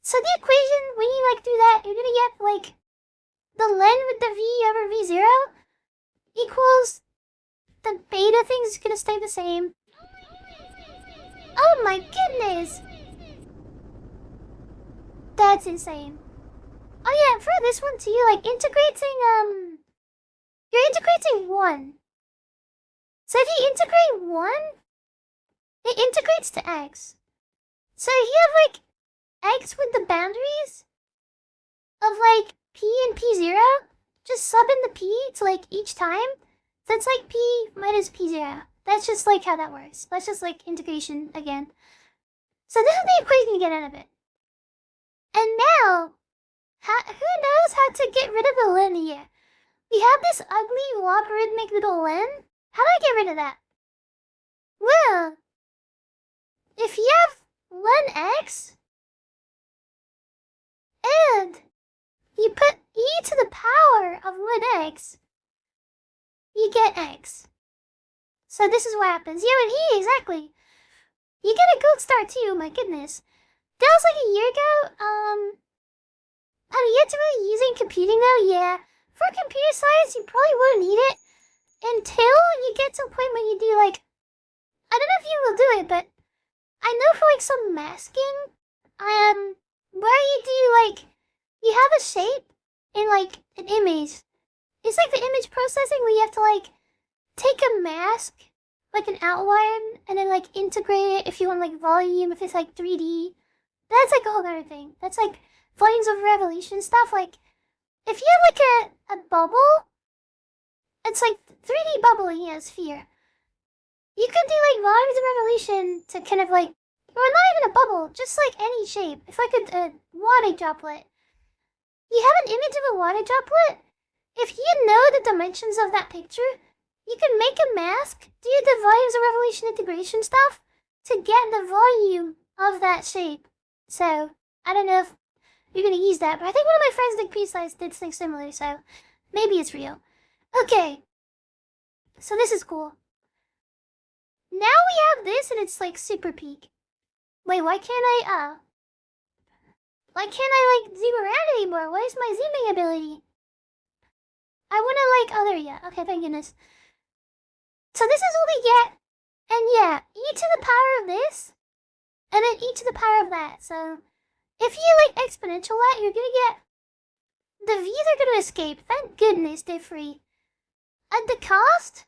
So the equation, when you, like, do that, you're gonna get, like, the len with the v over v0 equals the beta thing's gonna stay the same. Oh my goodness! That's insane. Oh yeah, and for this one too, like, integrating, you're integrating 1. So if you integrate 1, it integrates to x. So if you have, like, x with the boundaries of, like, p and p0, just sub in the p to, like, each time. So it's like p minus p0. That's just, like, how that works. That's just, like, integration again. So this is the equation you get out of it. And now, who knows how to get rid of the len here? We have this ugly logarithmic little len. How do I get rid of that? Well, if you have len x, and you put e to the power of len x, you get x. So this is what happens. Yeah, and he, exactly. You get a gold star too, my goodness. That was like a year ago. Have you yet to really using computing though? Yeah. For computer science, you probably wouldn't need it until you get to a point where you do, like, I don't know if you will do it, but I know for, like, some masking, where you do, like, you have a shape in, like, an image. It's like the image processing where you have to, like, take a mask, like an outline, and then, like, integrate it if you want, like, volume, if it's, like, 3D. That's, like, a whole other thing. That's, like, volumes of revolution stuff. Like, if you have, like, a bubble, it's, like, 3D bubble in a sphere. You could do like volumes of revolution to kind of like, or not even a bubble, just like any shape. If I could, water droplet. You have an image of a water droplet? If you know the dimensions of that picture, you can make a mask, do the volumes of revolution integration stuff to get the volume of that shape. So, I don't know if you're gonna use that, but I think one of my friends Nick P-Slice did something similar, so maybe it's real. Okay. So this is cool. Now we have this and it's like super peak. Wait, why can't I like zoom around anymore? What is my zooming ability? I wanna like other, yeah. Okay, thank goodness. So this is what we get. And yeah, e to the power of this, and then e to the power of that. So if you like exponential that, you're gonna get the V's are gonna escape. Thank goodness they're free. At the cost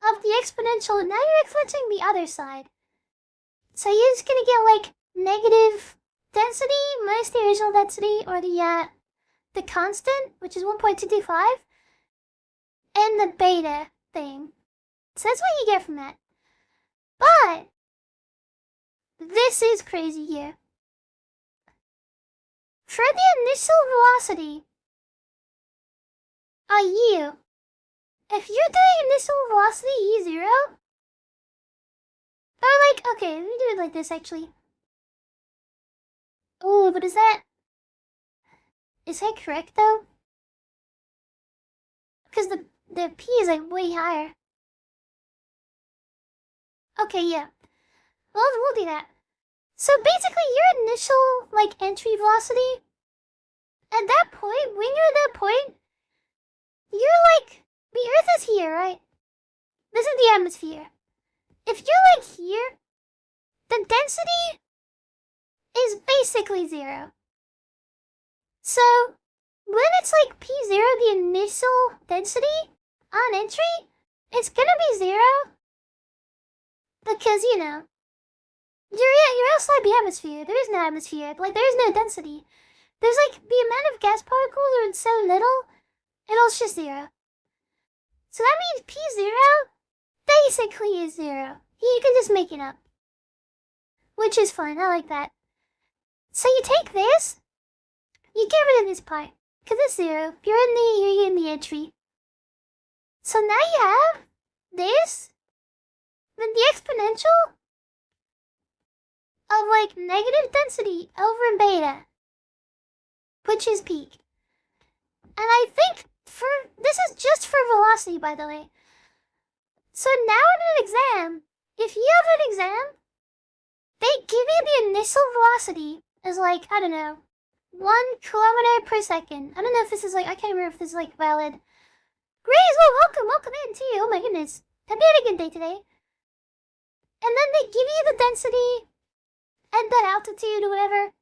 of the exponential, now you're exponentiating the other side. So you're just gonna get like negative density minus the original density, or the constant, which is 1.225, and the beta thing. So that's what you get from that. But this is crazy here. For the initial velocity, if you're doing initial velocity E0, or like, okay, let me do it like this actually. Oh, but is that correct though? Because the P is like way higher. Okay, yeah. Well, we'll do that. So basically, your initial like entry velocity, at that point, when you're at that point, you're like, the Earth is here, right? This is the atmosphere. If you're like here, the density is basically 0. So when it's like P0, the initial density on entry, it's gonna be 0. Because, you know, you're outside the atmosphere. There is no atmosphere. Like, there is no density. There's like, the amount of gas particles are so little, and it's just 0. So that means P0 basically is 0. You can just make it up. Which is fun, I like that. So you take this, you get rid of this part, because it's 0. You're in the entry. So now you have this, then the exponential of like negative density over beta, which is peak. And I think this is just for velocity, by the way. So now in an exam, if you have an exam, they give you the initial velocity as like, I don't know, 1 kilometer per second. I don't know if this is like, I can't remember if this is like valid. Grace, well, welcome in too. Oh my goodness. Hope you had a good day today. And then they give you the density and the altitude or whatever.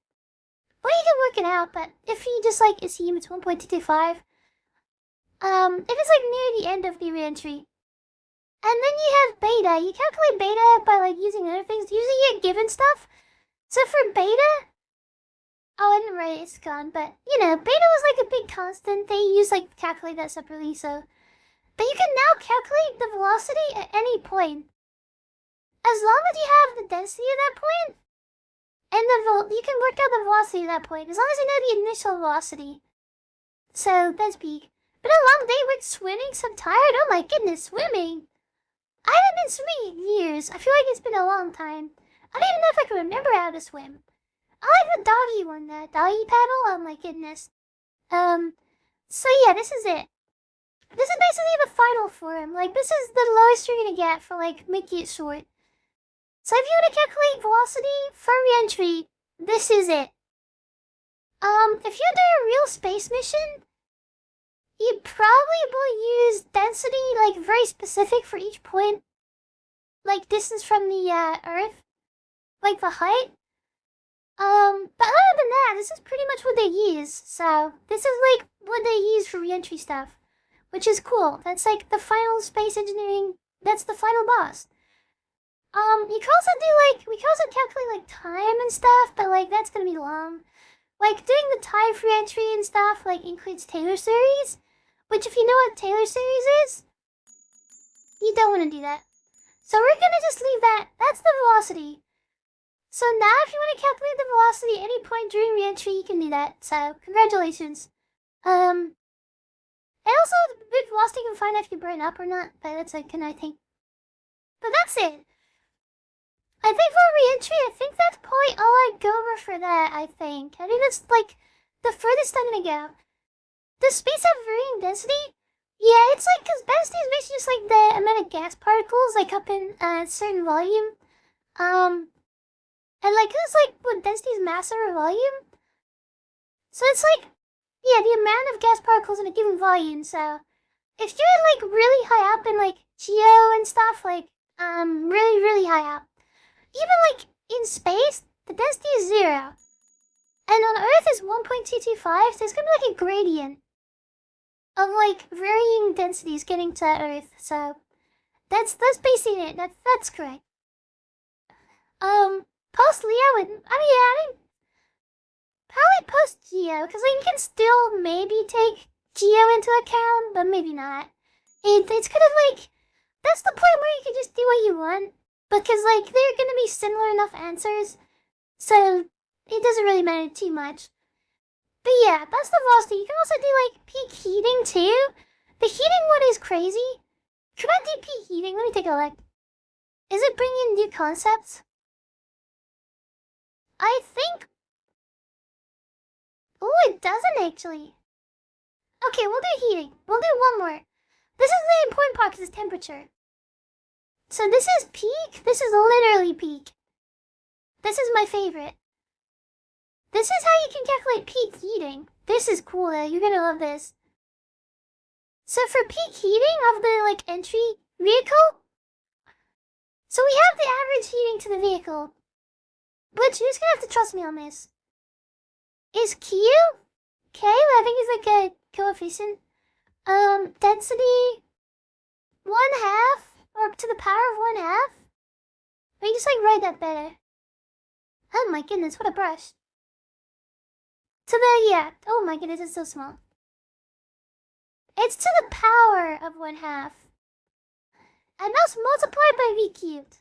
Well, you can work it out, but if you just like assume it's 1.225, if it's like near the end of the reentry, and then you have beta, you calculate beta by like using other things. Usually you get given stuff. So for beta, oh, I didn't write it, it's gone, but you know, beta was like a big constant. They use like calculate that separately, so. But you can now calculate the velocity at any point. As long as you have the density at that point, and you can work out the velocity at that point, as long as you know the initial velocity. So, that's peak. Been a long day with swimming, so I'm tired. Oh my goodness, swimming! I haven't been swimming in years. I feel like it's been a long time. I don't even know if I can remember how to swim. I like the doggy one, the doggy paddle. Oh my goodness. So yeah, this is it. This is basically the final form. Like, this is the lowest you're gonna get for, like, making it short. So if you want to calculate velocity for reentry, this is it. If you do a real space mission, you probably will use density, like, very specific for each point. Like, distance from the, Earth. Like, the height. But other than that, this is pretty much what they use. So, this is, like, what they use for reentry stuff. Which is cool. That's, like, the final space engineering. That's the final boss. You can also do, like, we can also calculate, like, time and stuff, but, like, that's gonna be long. Like, doing the time for entry and stuff, like, includes Taylor series, which, if you know what Taylor series is, you don't want to do that. So we're gonna just leave that. That's the velocity. So now if you want to calculate the velocity at any point during reentry, you can do that. So congratulations. And also the big velocity you can find out if you burn up or not, but that's a good thing. But that's it. I think for reentry, I think that's probably all I go over for that, I think. I think that's like the furthest I'm gonna go. Does space have varying density? Yeah, it's like, because density is basically just like the amount of gas particles, like up in a certain volume. And like, it's like what density is mass over volume. So it's like, yeah, the amount of gas particles in a given volume. So if you're like really high up in like geo and stuff, like, really, really high up, even like in space, the density is 0. And on Earth is 1.225, so it's gonna be like a gradient of like varying densities getting to Earth. So that's basically it. That's correct. Post Leo would, I mean, probably post Geo, because like, you can still maybe take Geo into account, but maybe not. It's kind of like, that's the point where you can just do what you want, because like, they're gonna be similar enough answers, so it doesn't really matter too much. But yeah, that's the velocity. You can also do like peak heating too. The heating one is crazy. Can I do peak heating? Let me take a look. Is it bringing new concepts? I think... Oh, it doesn't actually. Okay, we'll do heating. We'll do one more. This is the important part because it's temperature. So this is peak. This is literally peak. This is my favorite. This is how you can calculate peak heating. This is cool though. You're gonna love this. So for peak heating of the like entry vehicle, so we have the average heating to the vehicle, which who's gonna have to trust me on this? Is Q? K, I think is like a coefficient. Density 1/2 or to the power of 1/2. Or you just like write that better. Oh my goodness, what a brush. To the, yeah, oh my goodness, it's so small. It's to the power of 1/2. And that's multiplied by V cubed.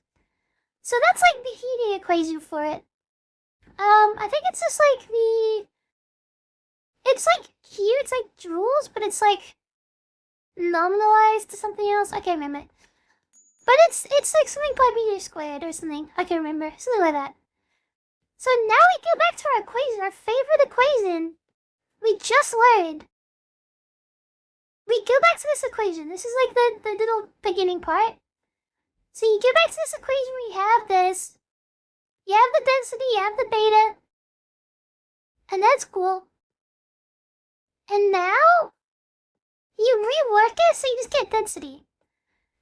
So that's like the heating equation for it. I think it's just like it's like Q, it's like joules, but it's like nominalized to something else. I can't remember. But it's like something by meter squared or something. I can't remember. Something like that. So now we go back to our equation, our favorite equation we just learned. We go back to this equation. This is like the little beginning part. So you go back to this equation where you have this. You have the density, you have the beta. And that's cool. And now, you rework it so you just get density.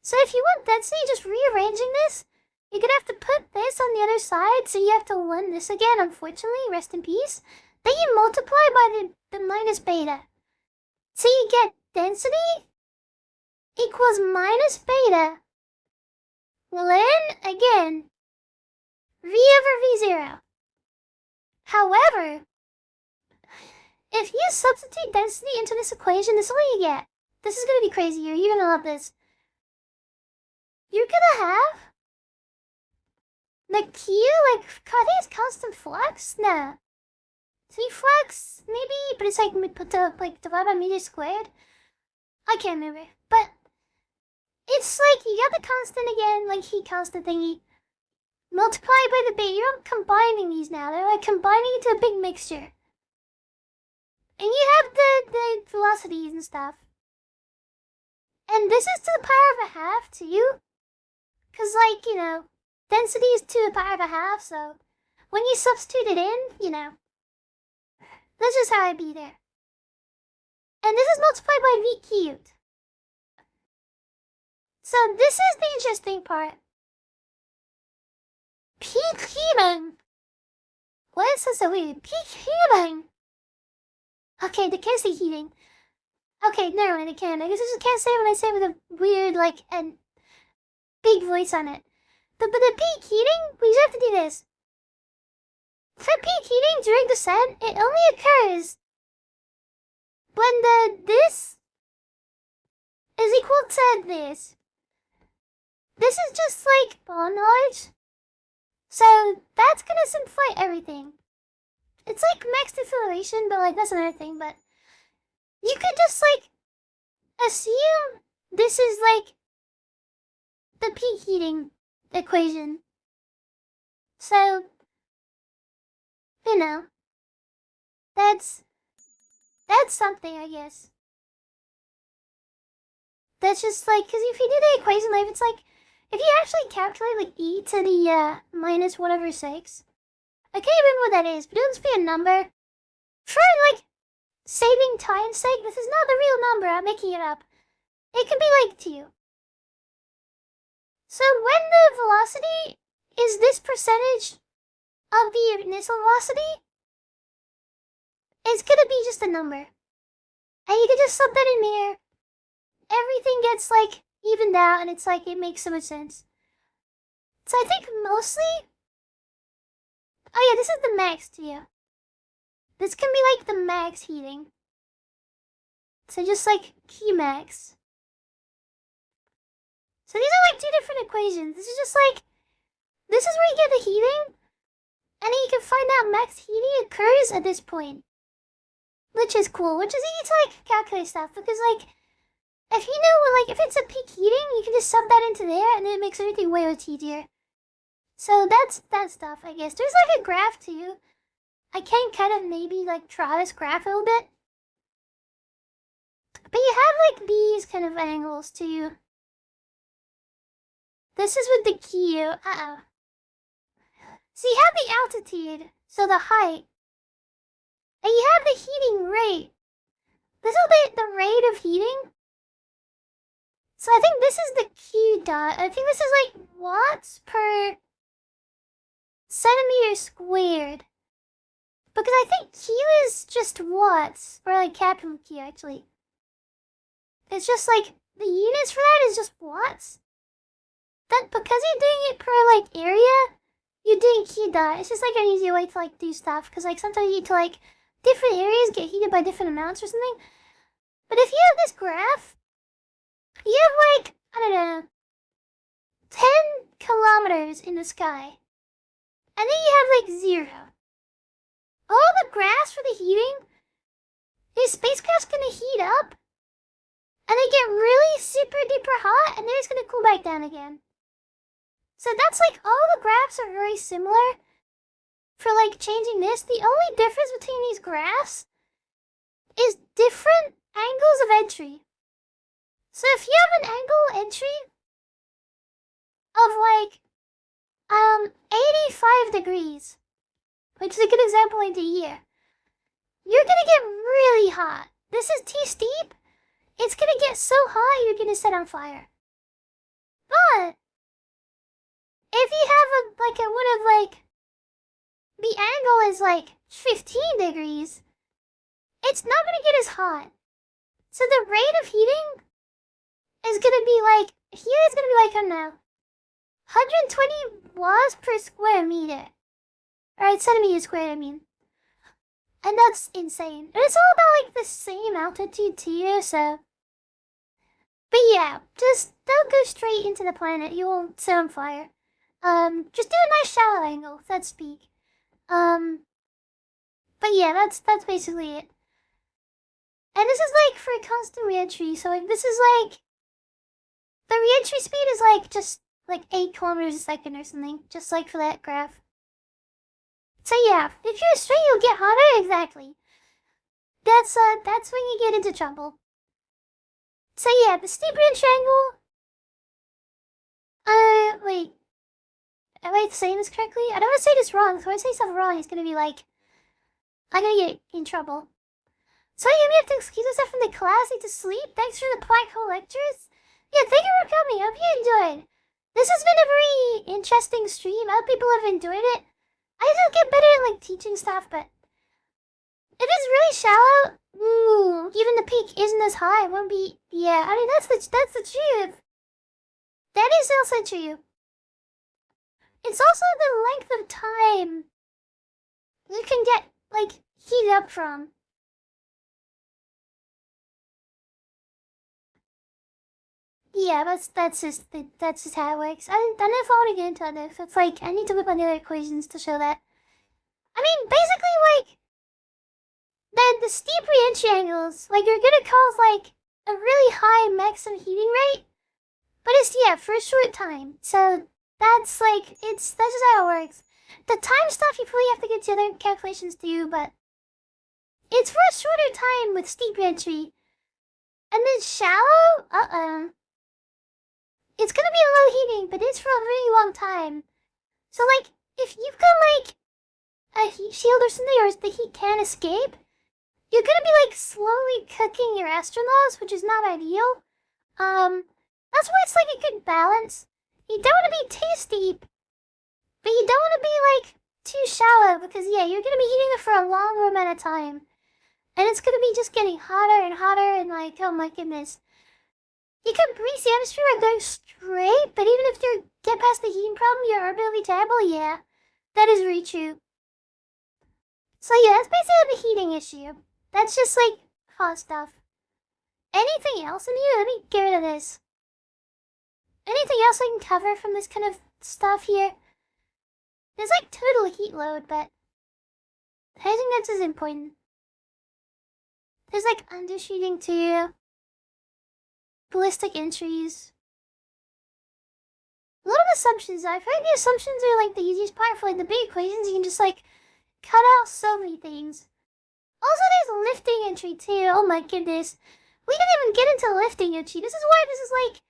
So if you want density, just rearranging this, you're gonna have to put this on the other side, so you have to learn this again, unfortunately, rest in peace. Then you multiply by the minus beta. So you get density equals minus beta. Ln, again, V over V0. However, if you substitute density into this equation, this is what you get. This is gonna be crazy. You're gonna love this. You're gonna have the Q, like, I think it's constant flux? No. C flux, maybe, but it's like put up like divided by meter squared. I can't remember, but it's like you got the constant again, like heat constant thingy, multiplied by the beta. You're not combining these now; they're like combining into a big mixture, and you have the velocities and stuff. And this is to the power of 1/2 too, cause like you know, density is to the power of 1/2. So when you substitute it in, you know. That's just how I'd be there. And this is multiplied by V cubed. So this is the interesting part. Peak heating. What is this so weird? Peak heating. Okay, they can't say heating. Okay, never mind, they can. I guess I just can't say it when I say it with a weird, like, and big voice on it. But the peak heating, we just have to do this. For peak heating during descent, it only occurs when this is equal to this. this is just like ball knowledge. So that's gonna simplify everything. It's like max deceleration, but like that's another thing, but you could just like assume this is like the peak heating equation. So, you know, that's something, I guess. That's just like, because if you do the equation, like, it's like, if you actually calculate like e to the minus whatever 6, I can't remember what that is, but it'll just be a number. For like saving time's sake, this is not the real number, I'm making it up. It can be like 2. So when the velocity is this percentage of the initial velocity, it's gonna be just a number. And you can just sub that in there. Everything gets like evened out and it's like it makes so much sense. So I think mostly, oh yeah, this is the max too. This can be like the max heating. So just like Q max. So these are like 2 different equations. This is just like, this is where you get the heating. And then you can find out max heating occurs at this point. Which is cool, which is easy to like calculate stuff. Because like, if you know, like, if it's a peak heating, you can just sub that into there and then it makes everything way much easier. So that's that stuff, I guess. There's like a graph too. I can kind of maybe like try this graph a little bit. But you have like these kind of angles too. This is with the Q. So you have the altitude, so the height. And you have the heating rate. This will be the rate of heating. So I think this is the Q dot. I think this is like watts per centimeter squared. Because I think Q is just watts, or like capital Q actually. It's just like, the units for that is just watts. That because you're doing it per like area, you're doing Q dot. It's just like an easier way to like do stuff. Because like sometimes you need to like, different areas get heated by different amounts or something. But if you have this graph, you have like, I don't know, 10 kilometers in the sky. And then you have like 0. All the graphs for the heating, these spacecraft's gonna heat up. And they get really super duper hot, and then it's gonna cool back down again. So that's like, all the graphs are very similar for like changing this. The only difference between these graphs is different angles of entry. So if you have an angle entry of like 85 degrees, which is a good example like the year, you're gonna get really hot. This is too steep. It's gonna get so hot you're gonna set on fire. But if you have the angle is like 15 degrees, it's not gonna get as hot. So the rate of heating is gonna be like, here is gonna be like, I don't know, 120 watts per square meter. Alright, centimeter squared, I mean. And that's insane. And it's all about like the same altitude too, so. But yeah, just don't go straight into the planet, you will set on fire. Just do a nice shallow angle, that's peak. But yeah, that's basically it. And this is like for a constant reentry, so like this is like, the reentry speed is like just like 8 kilometers a second or something, just like for that graph. So yeah, if you're straight, you'll get hotter, exactly. That's when you get into trouble. So yeah, the steep reentry angle. Wait. Am I saying this correctly? I don't want to say this wrong, so when I say stuff wrong, it's gonna be like, I'm gonna get in trouble. So you may have to excuse yourself from the class, need to sleep. Thanks for the black hole lectures. Yeah, thank you for coming. I hope you enjoyed. This has been a very interesting stream. I hope people have enjoyed it. I still get better at like teaching stuff, but if it's really shallow, even the peak isn't as high. It won't be. Yeah, I mean that's the truth. That is also true. It's also the length of time you can get like heat up from. Yeah, that's just how it works. I don't know if I want to get into it. If it's like I need to whip on the other equations to show that. I mean, basically, like the steep re-entry angles, like you're gonna cause like a really high maximum heating rate, but it's for a short time. So that's like that's just how it works. The time stuff you probably have to get to other calculations too, but it's for a shorter time with steep re-entry, and then shallow. It's gonna be a low heating, but it's for a really long time. So like, if you've got like a heat shield or something, or the heat can escape, you're gonna be like slowly cooking your astronauts, which is not ideal. That's why it's like a good balance. You don't want to be too steep, but you don't want to be like too shallow, because you're gonna be heating it for a longer amount of time, and it's gonna be just getting hotter and hotter, and like, oh my goodness. You can breeze the atmosphere and go straight, but even if you get past the heating problem, your orbit will be terrible. Yeah, that is really true. So that's basically the heating issue. That's just like hot stuff. Anything else in here? Let me get rid of this. Anything else I can cover from this kind of stuff here? There's like total heat load, but I think that's as important. There's like undershooting too. Ballistic entries. A lot of assumptions. I feel like the assumptions are like the easiest part. For like the big equations, you can just like cut out so many things. Also, there's lifting entry too. Oh my goodness. We didn't even get into lifting entry. This is why this is like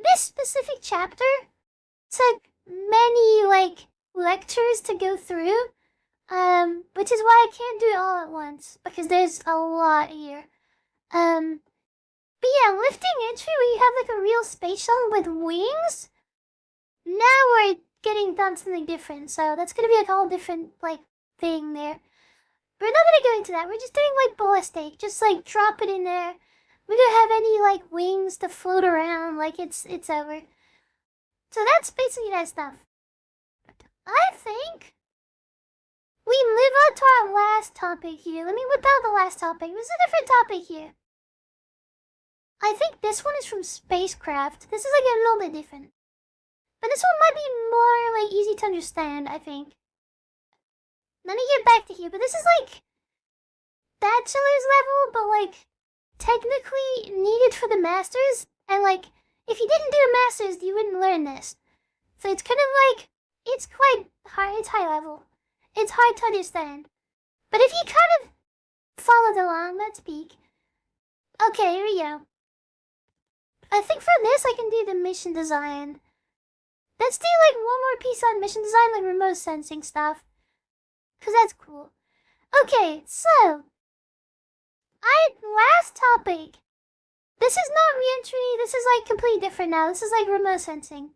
this specific chapter took many like lectures to go through. Which is why I can't do it all at once, because there's a lot here. But lifting entry where you have like a real space shuttle with wings. Now we're getting done something different, so that's gonna be like a whole different like thing there. We're not gonna go into that. We're just doing like ballistic, just like drop it in there. We don't have any like wings to float around. Like it's over. So that's basically that stuff. I think we move on to our last topic here. Let me whip out the last topic. This is a different topic here. I think this one is from spacecraft. This is like a little bit different. But this one might be more like easy to understand, I think. Let me get back to here, but this is like bachelor's level, but like technically needed for the masters. And like, if you didn't do a masters, you wouldn't learn this. So it's kind of like, it's quite high, it's high level. It's hard to understand. But if you kind of followed along, let's peek. Okay, here we go. I think for this I can do the mission design. Let's do like one more piece on mission design, like remote sensing stuff. Cause that's cool. Okay, so last topic. This is not re-entry, this is like completely different now. This is like remote sensing.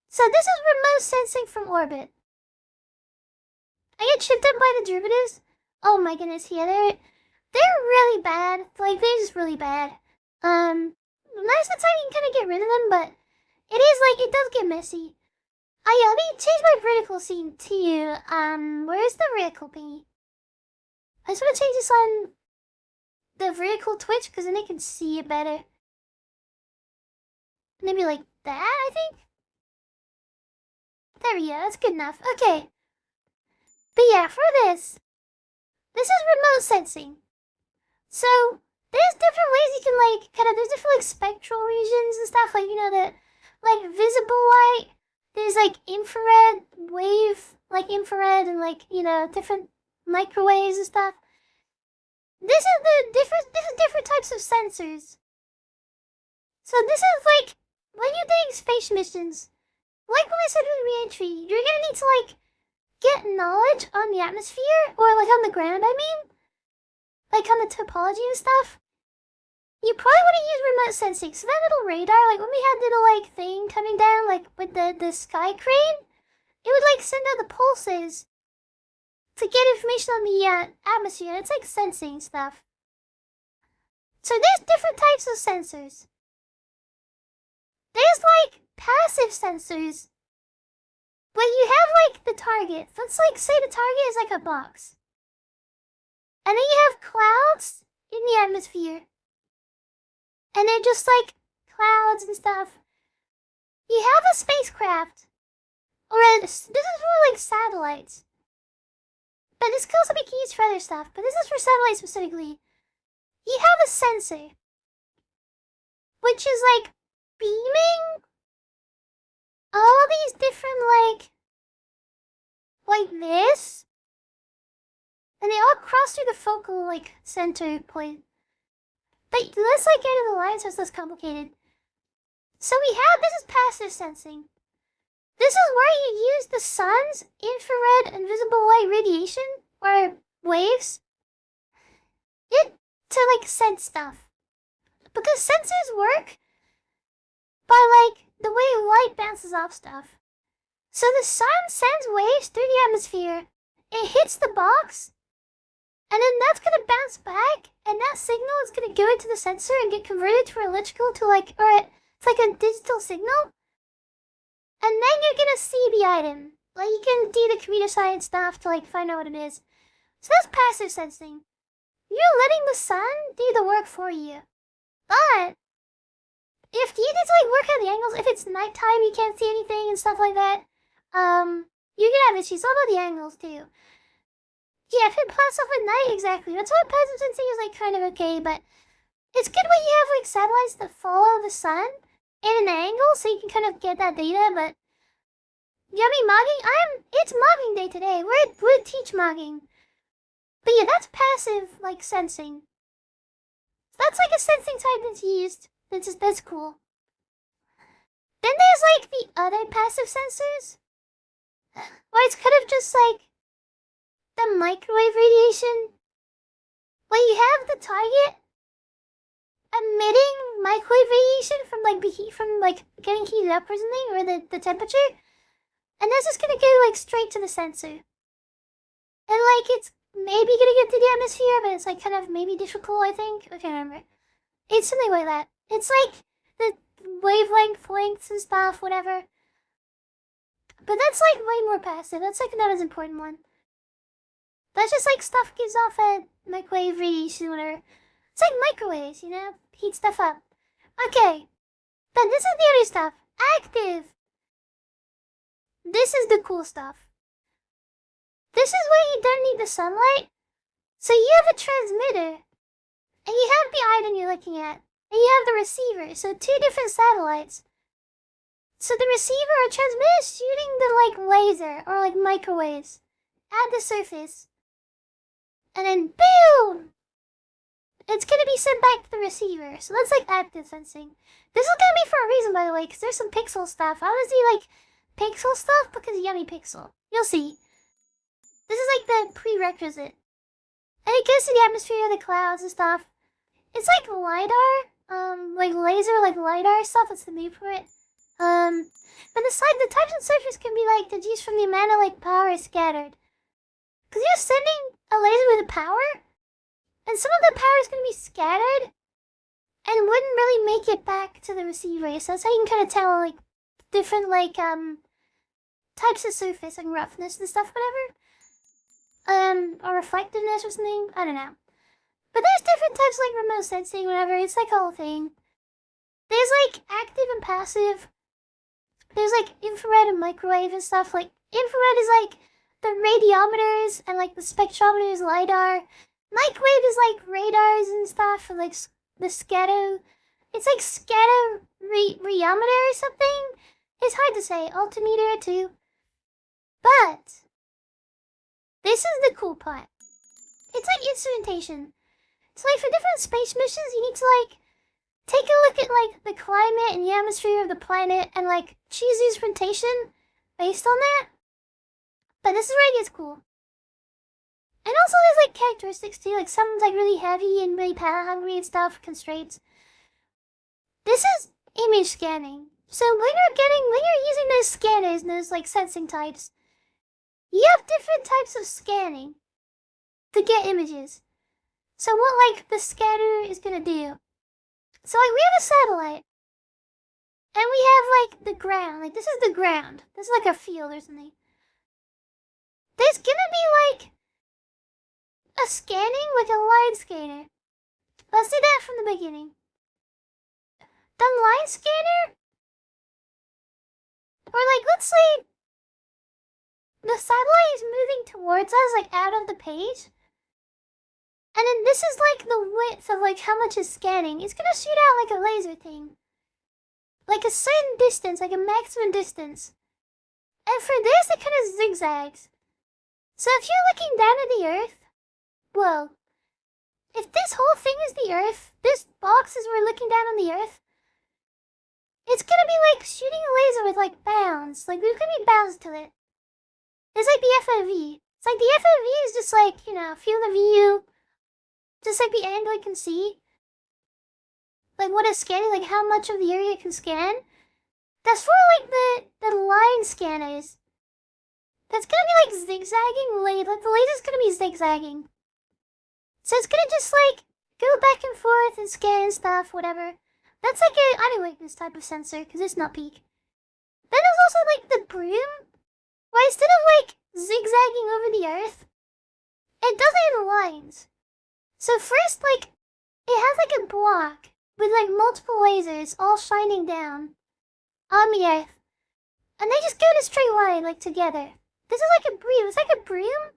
So this is remote sensing from orbit. I get tripped up by the derivatives. Oh my goodness, they're really bad. Like they're just really bad. Most of the time you can kind of get rid of them, but it does get messy. Let me change my vertical scene too. Where's the vertical thingy? I just want to change this on the vertical Twitch, because then I can see it better. Maybe like that, I think? There we go, that's good enough. Okay. But for this is remote sensing. So, there's different ways you can like, there's different like spectral regions and stuff, like, that, like visible light. There's like infrared wave, like infrared and like, different microwaves and stuff. This is different types of sensors. So this is like, when you're doing space missions, like when I said with re-entry, you're gonna need to like, get knowledge on the atmosphere, or like on the ground, I mean. Like on the topology and stuff. You probably want to use remote sensing. So that little radar, like when we had little like thing coming down, like with the sky crane, it would like send out the pulses to get information on the atmosphere. It's like sensing stuff. So there's different types of sensors. There's like passive sensors. But you have like the target. Let's like say the target is like a box. And then you have clouds in the atmosphere. And they're just like clouds and stuff. You have a spacecraft, or this is for like satellites. But this could also be used for other stuff, but this is for satellites specifically. You have a sensor, which is like beaming all these different like this, and they all cross through the focal like center point. But let's like get into the line so it's less complicated. So we have, this is passive sensing. This is where you use the sun's infrared and visible light radiation, or waves, to like sense stuff. Because sensors work by like the way light bounces off stuff. So the sun sends waves through the atmosphere, it hits the box, and then that's gonna bounce back, and that signal is gonna go into the sensor and get converted to electrical to like, or it's like a digital signal. And then you're gonna see the item. Like you can do the computer science stuff to like find out what it is. So that's passive sensing. You're letting the sun do the work for you. But if you need to like work out the angles, if it's nighttime you can't see anything and stuff like that, you can have issues. All about the angles too. Yeah, if it plots off at night, exactly. That's why passive sensing is like kind of okay, but it's good when you have like satellites that follow the sun in an angle so you can kind of get that data, but Yummy mogging? It's mogging day today. We're teach mogging. But yeah, that's passive, like, sensing. That's like a sensing type that's used. That's cool. Then there's like the other passive sensors. Where it's kind of just like the microwave radiation. Where you have the target emitting microwave radiation from like the heat, from like getting heated up or something, or the temperature. And that's just gonna go like straight to the sensor. And like it's maybe gonna get to the atmosphere, but it's like kind of maybe difficult, I think. I can't remember. It's something like that. It's like the wavelength lengths and stuff, whatever. But that's like way more passive. That's like not as important one. That's just like stuff gives off a microwave radiation, whatever. It's like microwaves, you know? Heat stuff up. Okay. Then this is the other stuff. Active. This is the cool stuff. This is where you don't need the sunlight. So you have a transmitter. And you have the item you're looking at. And you have the receiver. So two different satellites. So the receiver or transmitter is shooting the like laser or like microwaves at the surface. And then boom! It's gonna be sent back to the receiver. So that's like active sensing. This is gonna be for a reason, by the way, because there's some pixel stuff. Obviously, like pixel stuff because YumiPixel. You'll see. This is like the prerequisite. And it goes to the atmosphere, the clouds and stuff. It's like LiDAR, like laser, like LiDAR stuff. That's the name for it. But the types of surface can be like deduced from the amount of like power scattered. Because you're sending a laser with a power, and some of the power is going to be scattered, and wouldn't really make it back to the receiver. So that's how you can kind of tell like different like types of surface, like roughness and stuff, whatever. Or reflectiveness or something. I don't know. But there's different types like remote sensing, whatever. It's like a whole thing. There's like active and passive. There's like infrared and microwave and stuff. Like infrared is like the radiometers and like the spectrometers, LiDAR. Microwave is like radars and stuff, or like the scatter. It's like scatter rheometer or something. It's hard to say. Altimeter too. But this is the cool part. It's like instrumentation. So like for different space missions, you need to like take a look at like the climate and the atmosphere of the planet and like choose the instrumentation based on that. But this is where it gets cool. And also there's like characteristics too, like someone's like really heavy and really power hungry and stuff, constraints. This is image scanning. So when you're using those scanners and those like sensing types, you have different types of scanning to get images. So what like the scanner is gonna do. So like we have a satellite. And we have like the ground. Like this is the ground. This is like a field or something. There's gonna be like a scanning, like a line scanner. Let's do that from the beginning. the line scanner, or like let's say the satellite is moving towards us, like out of the page, and then this is like the width of like how much it's scanning. It's gonna shoot out like a laser thing, like a certain distance, like a maximum distance. And for this, it kind of zigzags. So if you're looking down at the Earth, well, if this whole thing is the Earth, this box is we're looking down on the Earth, it's gonna be like shooting a laser with like bounds. Like there's gonna be bounds to it. It's like the FOV. It's like the FOV is just like, you know, field of view. Just like the angle you can see. Like what it's scanning, like how much of the area it can scan. That's for like the line scanners. That's gonna be like zigzagging like the laser's gonna be zigzagging. So it's gonna just like go back and forth and scan stuff, whatever. That's like a, I don't like this type of sensor because it's not peak. Then there's also like the broom, where instead of like zigzagging over the Earth, it does it in lines. So first, like, it has like a block with like multiple lasers all shining down on the Earth, and they just go in a straight line, like together. This is like a broom. It's like a broom.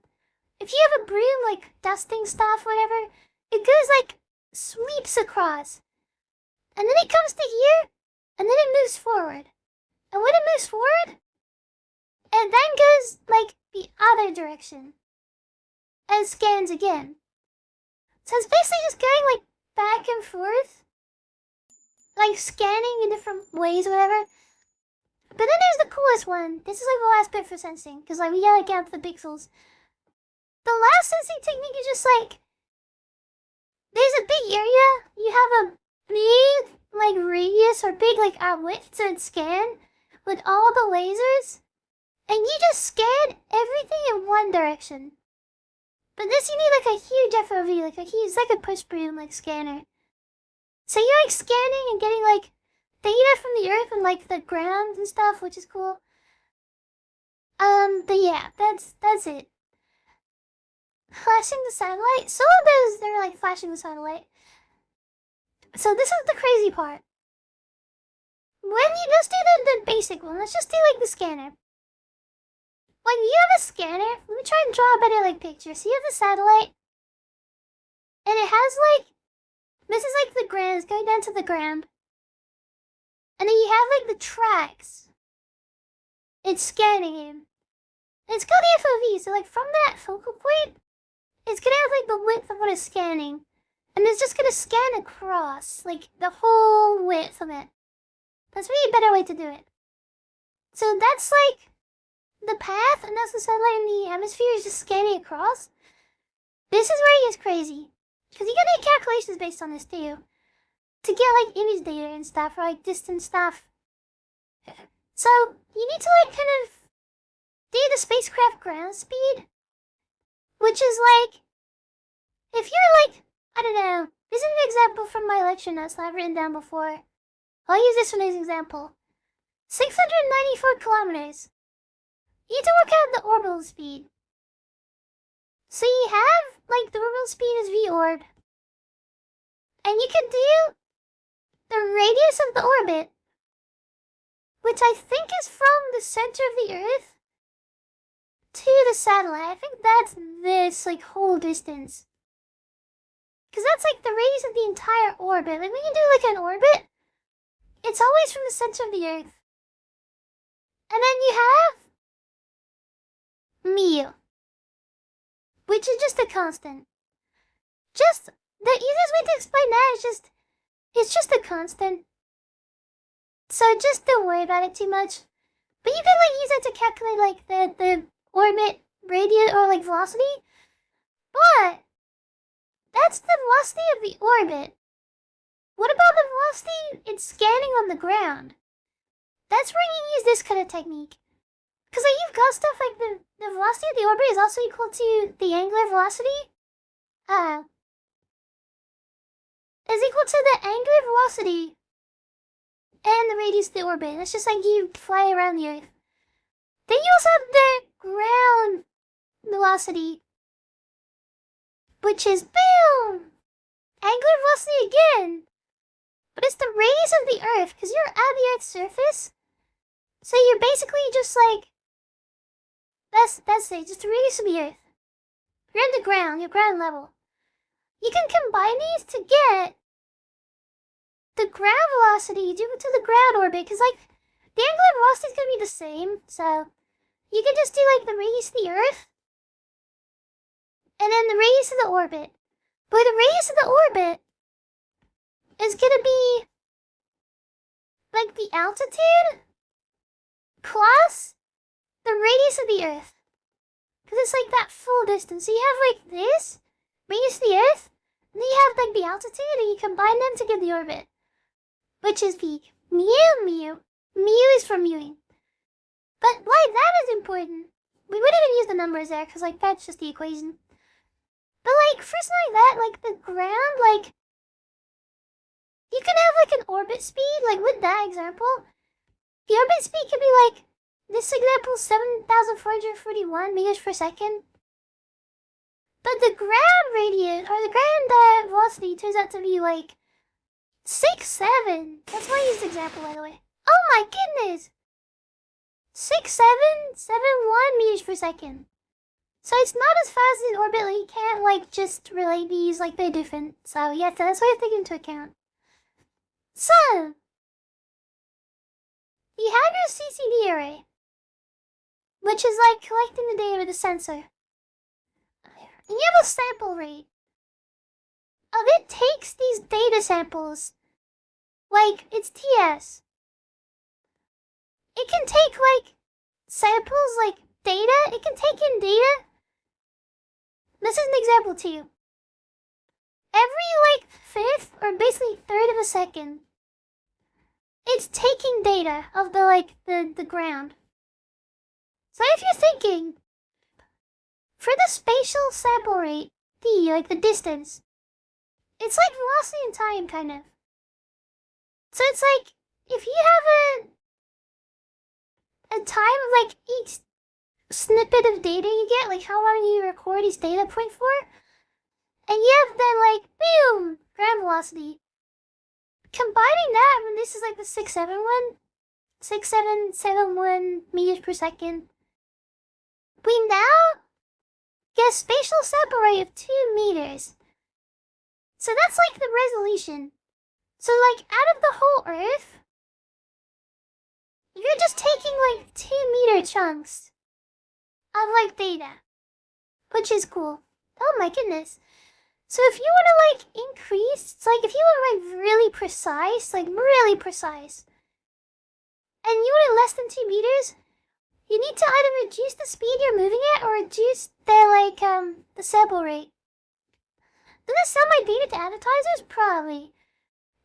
If you have a broom, like dusting stuff, whatever, it goes like sweeps across. And then it comes to here, and then it moves forward. And when it moves forward, it then goes like the other direction. And scans again. So it's basically just going like back and forth. Like scanning in different ways, whatever. But then there's the coolest one. This is like the last bit for sensing, because like we gotta count the pixels. The last sensing technique is just like, there's a big area, you have a big like radius or big like width to scan with all the lasers, and you just scan everything in one direction. But this you need like a huge FOV, like a huge, it's like a push broom like scanner. So you're like scanning and getting like data from the Earth and like the ground and stuff, which is cool. But yeah, that's it. Flashing the satellite. Some of those they're like flashing the satellite. So this is the crazy part. When you just do the basic one, let's just do like the scanner. When you have a scanner, let me try and draw a better like picture. So you have the satellite, and it has like, this is like the ground, it's going down to the ground. And then you have like the tracks. It's scanning him. And it's got the FOV, so like from that focal point, it's gonna have like the width of what it's scanning. And it's just gonna scan across, like the whole width of it. That's really a better way to do it. So that's like the path, and that's the satellite in the hemisphere is just scanning across. This is where it gets crazy. Because you gotta make calculations based on this too. To get like image data and stuff, or like distant stuff. So you need to like kind of do the spacecraft ground speed. Which is like, if you're like, I don't know, this is an example from my lecture notes that I've written down before. I'll use this one as an example. 694 kilometers. You need to work out the orbital speed. So you have, like, the orbital speed is v orb. And you can do the radius of the orbit, which I think is from the center of the Earth to the satellite. I think that's this, like, whole distance. Because that's, like, the radius of the entire orbit. Like, when you do, like, an orbit, it's always from the center of the Earth. And then you have Miyu, which is just a constant. Just, the easiest way to explain that is just, it's just a constant. So just don't worry about it too much. But you can, like, use it to calculate, like, the orbit radius or, like, velocity. But that's the velocity of the orbit. What about the velocity it's scanning on the ground? That's where you use this kind of technique. Because like, you've got stuff like the velocity of the orbit is also equal to the angular velocity. Is equal to the angular velocity and the radius of the orbit. That's just like you fly around the Earth. Then you also have the ground velocity, which is boom! Angular velocity again, But it's the radius of the Earth, because you're at the Earth's surface. So you're basically just like, that's it, just the radius of the Earth. You're on the ground, you're ground level. You can combine these to get the ground velocity due to the ground orbit, because like, the angular velocity is going to be the same, so you can just do like the radius of the Earth, and then the radius of the orbit. But the radius of the orbit is going to be like the altitude plus the radius of the Earth. Because it's like that full distance. So you have like this, radius of the Earth, and then you have like the altitude, and you combine them to get the orbit. Which is the Miyu. Miyu is for mewing. But why that is important, we wouldn't even use the numbers there, because like that's just the equation. But like, for something like that, like the ground, like, you can have like an orbit speed, like with that example, the orbit speed could be like, this example, 7,441 meters per second. But the ground radius, or the ground velocity turns out to be like 6.7. That's why I used the example, by the way. Oh my goodness! 6.771 meters per second. So it's not as fast as an orbit, like you can't like just relate these, like they're different. So yeah, that's what you have to take into account. So, you have your CCD array, which is like collecting the data with a sensor. And you have a sample rate. It takes these data samples, like it's TS. It can take like samples, like data. It can take in data. This is an example too. Every like fifth or basically third of a second, it's taking data of the like the ground. So if you're thinking, for the spatial sample rate, d, like the distance, it's like velocity in time, kind of. So it's like, if you have a time of like each snippet of data you get, like how long you record each data point for, and you have then like, boom, ground velocity. Combining that, when this is like the 6771 meters per second, we now get a spatial sample rate of 2 meters. So that's like the resolution. So like out of the whole Earth, you're just taking like 2 meter chunks of like data, which is cool. Oh my goodness. So if you want to like increase, it's like if you want like really precise, and you want it less than 2 meters, you need to either reduce the speed you're moving at or reduce the sample rate. Does this sell my data to advertisers? Probably.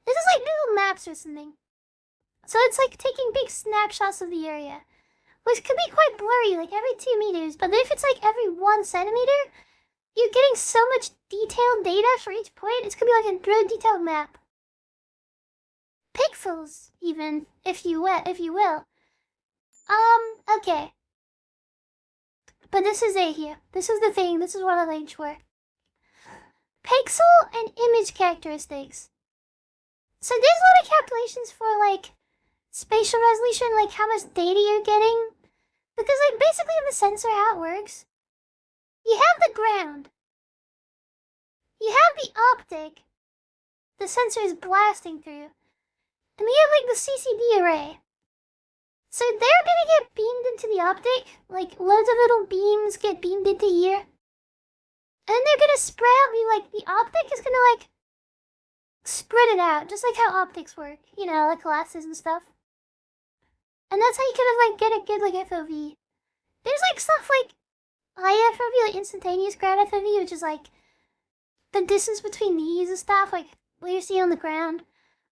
This is like Google Maps or something. So it's like taking big snapshots of the area, which could be quite blurry, like every 2 meters. But if it's like every 1 centimeter, you're getting so much detailed data for each point, it's gonna be like a really detailed map. Pixels, even, if you will. Okay. But this is it here. This is the thing. This is what I arranged for. Pixel and image characteristics. So there's a lot of calculations for like spatial resolution, like how much data you're getting. Because like basically in the sensor, how it works, you have the ground. You have the optic the sensor is blasting through. And we have like the CCD array. So they're gonna get beamed into the optic, like loads of little beams get beamed into here. And then they're gonna spread out, like the optic is gonna like spread it out, just like how optics work, you know, like glasses and stuff. And that's how you kind of like get a good like FOV. There's like stuff like IFOV, like instantaneous ground FOV, which is like the distance between these and stuff, like what you see on the ground.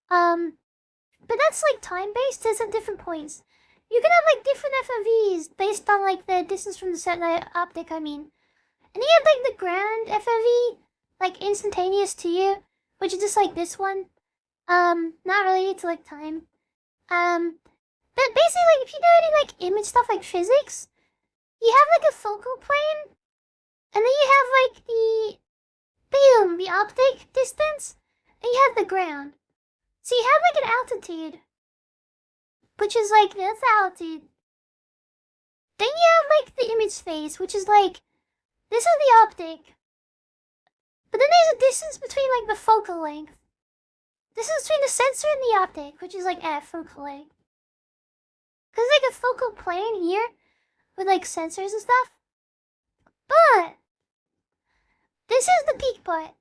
But that's like time based, it's at different points. You can have like different FOVs based on like the distance from the optic, I mean. And you have like the ground FOV, like instantaneous to you, which is just like this one. Not related to like time. But basically like if you do any like image stuff like physics, you have like a focal plane, and then you have like the optic distance, and you have the ground. So you have like an altitude, which is like, that's the altitude. Then you have like the image phase, which is like, this is the optic. But then there's a distance between like the focal length. This is between the sensor and the optic, which is like F focal length. Cause it's like a focal plane here with like sensors and stuff. But this is the peak part.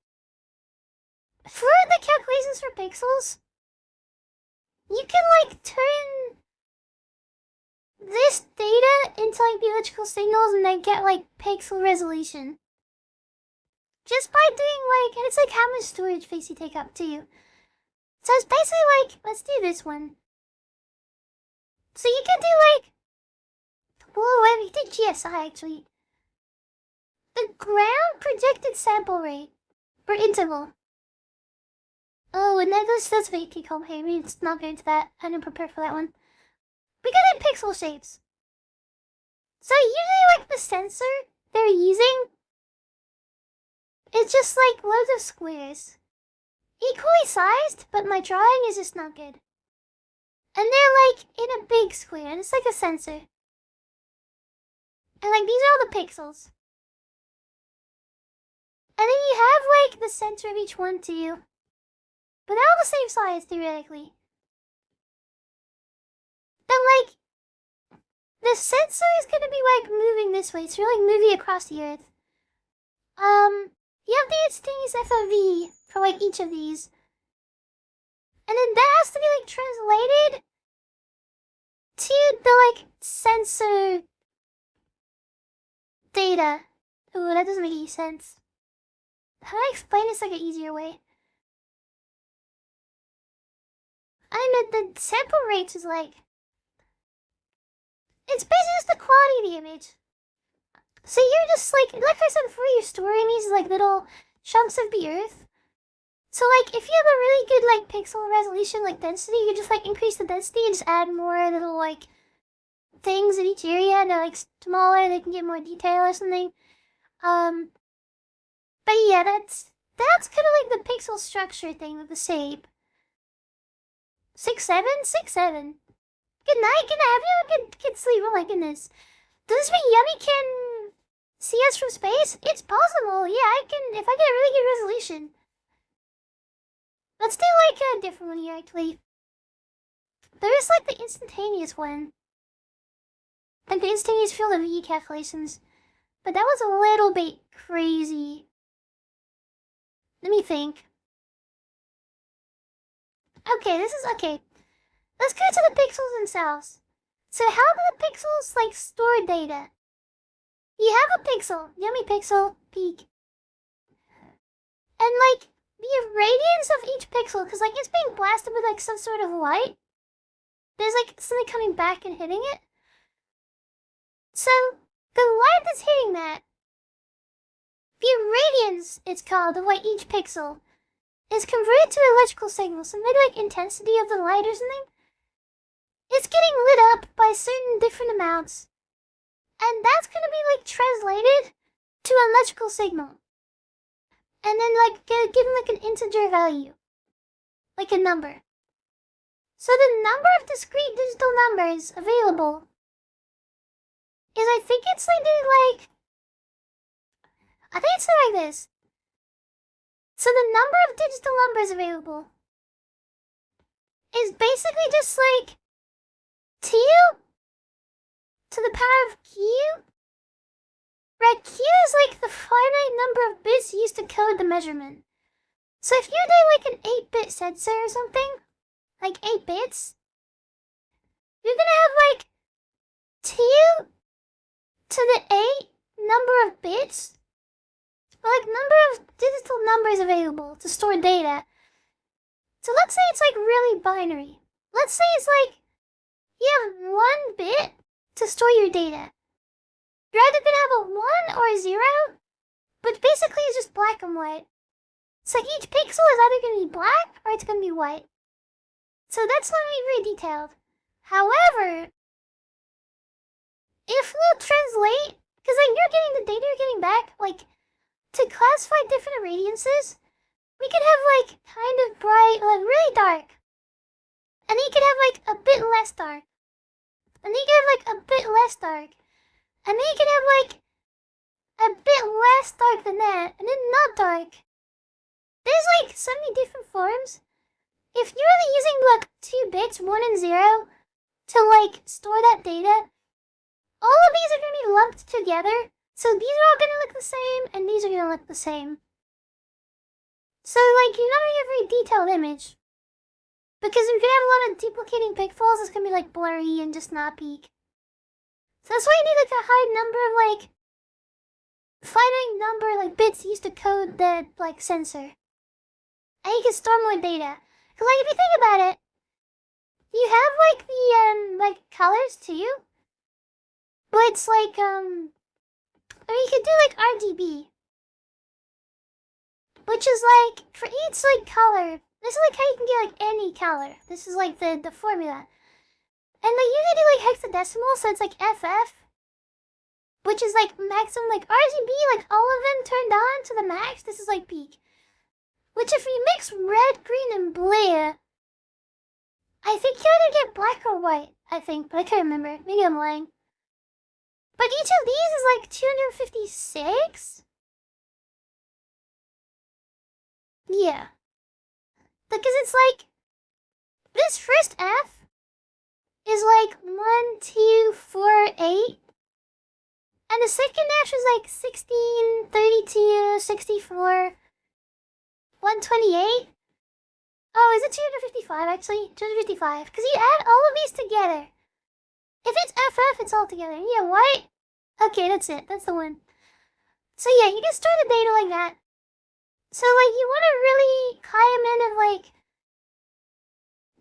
For the calculations for pixels, you can like turn this data into like the electrical signals and then get like pixel resolution. Just by doing like, and it's like how much storage space you take up too. So it's basically like, let's do this one. So you can do like, whoa, we did GSI actually. The ground projected sample rate per interval. Oh, and then that's very complicated. Maybe it's not going to that. I didn't prepare for that one. We got in pixel shapes. So usually like the sensor they're using, it's just like loads of squares. Equally sized, but my drawing is just not good. And they're like in a big square, and it's like a sensor. And like these are all the pixels. And then you have like the center of each one too. But they're all the same size theoretically. Then like, the sensor is gonna be like moving this way. It's really moving across the earth. You have the instantaneous FOV for like each of these. And then that has to be like translated to the like sensor data. Ooh, that doesn't make any sense. How do I explain this like an easier way? I know the sample rate is like, it's basically just the quality of the image. So you're just like I said before, you're storing these like little chunks of the earth. So like if you have a really good like pixel resolution, like density, you can just like increase the density and just add more little like things in each area, and they're like smaller, they can get more detail or something. But yeah, that's kind of like the pixel structure thing with the shape. 6'7"? 6'7". Good night, have you a good sleep? Oh my goodness. Does this mean Yummy can see us from space? It's possible, yeah, I can, if I get a really good resolution. Let's do like a different one here actually. There is like the instantaneous one. Like the instantaneous field of view calculations. But that was a little bit crazy. Let me think. Okay, this is okay. Let's go to the pixels themselves. So how do the pixels like store data? You have a pixel, YumiPixel, peak. And like the radiance of each pixel, because like it's being blasted with like some sort of light. There's like something coming back and hitting it. So the light that's hitting that, the radiance it's called of like each pixel, is converted to electrical signal. So maybe like intensity of the light or something. It's getting lit up by certain different amounts. And that's going to be like translated to an electrical signal. And then like given like an integer value. Like a number. So the number of discrete digital numbers available is, I think it's like I think it's like this. So the number of digital numbers available is basically just like T to the power of Q, where Q is like the finite number of bits used to code the measurement. So if you're doing like an 8-bit sensor or something, like 8 bits, you're gonna have like T to the 8 number of bits, or like number of digital numbers available to store data. So let's say it's like really binary. Let's say it's like you have 1 bit to store your data. You're either gonna have a 1 or a 0, but basically it's just black and white. So like each pixel is either gonna be black or it's gonna be white. So that's not really very detailed. However, if we'll translate, because like you're getting the data you're getting back, like to classify different irradiances, we could have like kind of bright, like really dark, And then you can have like a bit less dark. And then you can have like a bit less dark. And then you can have like a bit less dark than that. And then not dark. There's like so many different forms. If you're really using like 2 bits, 1 and 0, to like store that data, all of these are going to be lumped together. So these are all going to look the same, and these are going to look the same. So like you're not going to get a very detailed image. Because if you have a lot of duplicating pixels, it's going to be like blurry and just not peak. So that's why you need like a high number of like finite number like bits used to code the like sensor. And you can store more data. Cause like if you think about it, you have like the like colors too. But it's like I mean you could do like RGB. Which is like for each like color. This is like how you can get like any color. This is like the formula. And like you can do like hexadecimal, so it's like FF. Which is like maximum like RGB, like all of them turned on to the max. This is like peak. Which if you mix red, green, and blue, I think you either get black or white, I think, but I can't remember. Maybe I'm lying. But each of these is like 256? Yeah. Because it's like, this first F is like 1, 2, 4, 8. And the second F is like 16, 32, 64, 128. Oh, is it 255 actually? 255. Because you add all of these together. If it's FF, it's all together. Yeah, white. Okay, that's it. That's the one. So yeah, you can store the data like that. So like you want to really climb in of like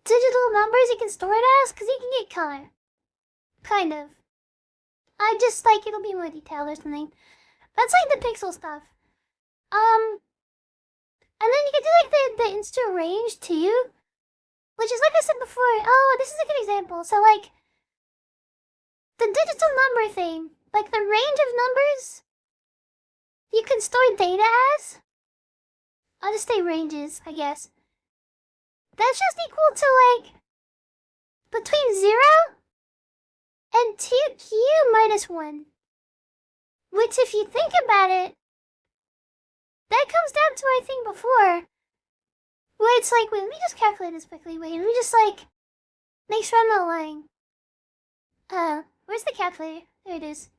digital numbers you can store it as, because you can get color. Kind of. I just like it'll be more detailed or something. That's like the pixel stuff. And then you can do like the insta range too. Which is like I said before. Oh, this is a good example. So like the digital number thing, like the range of numbers you can store data as. I'll just say ranges, I guess. That's just equal to like between 0 and 2q minus 1. Which if you think about it, that comes down to what I think before. Where it's like, wait, let me just calculate this quickly. Wait, let me just like make sure I'm not lying. Where's the calculator? There it is.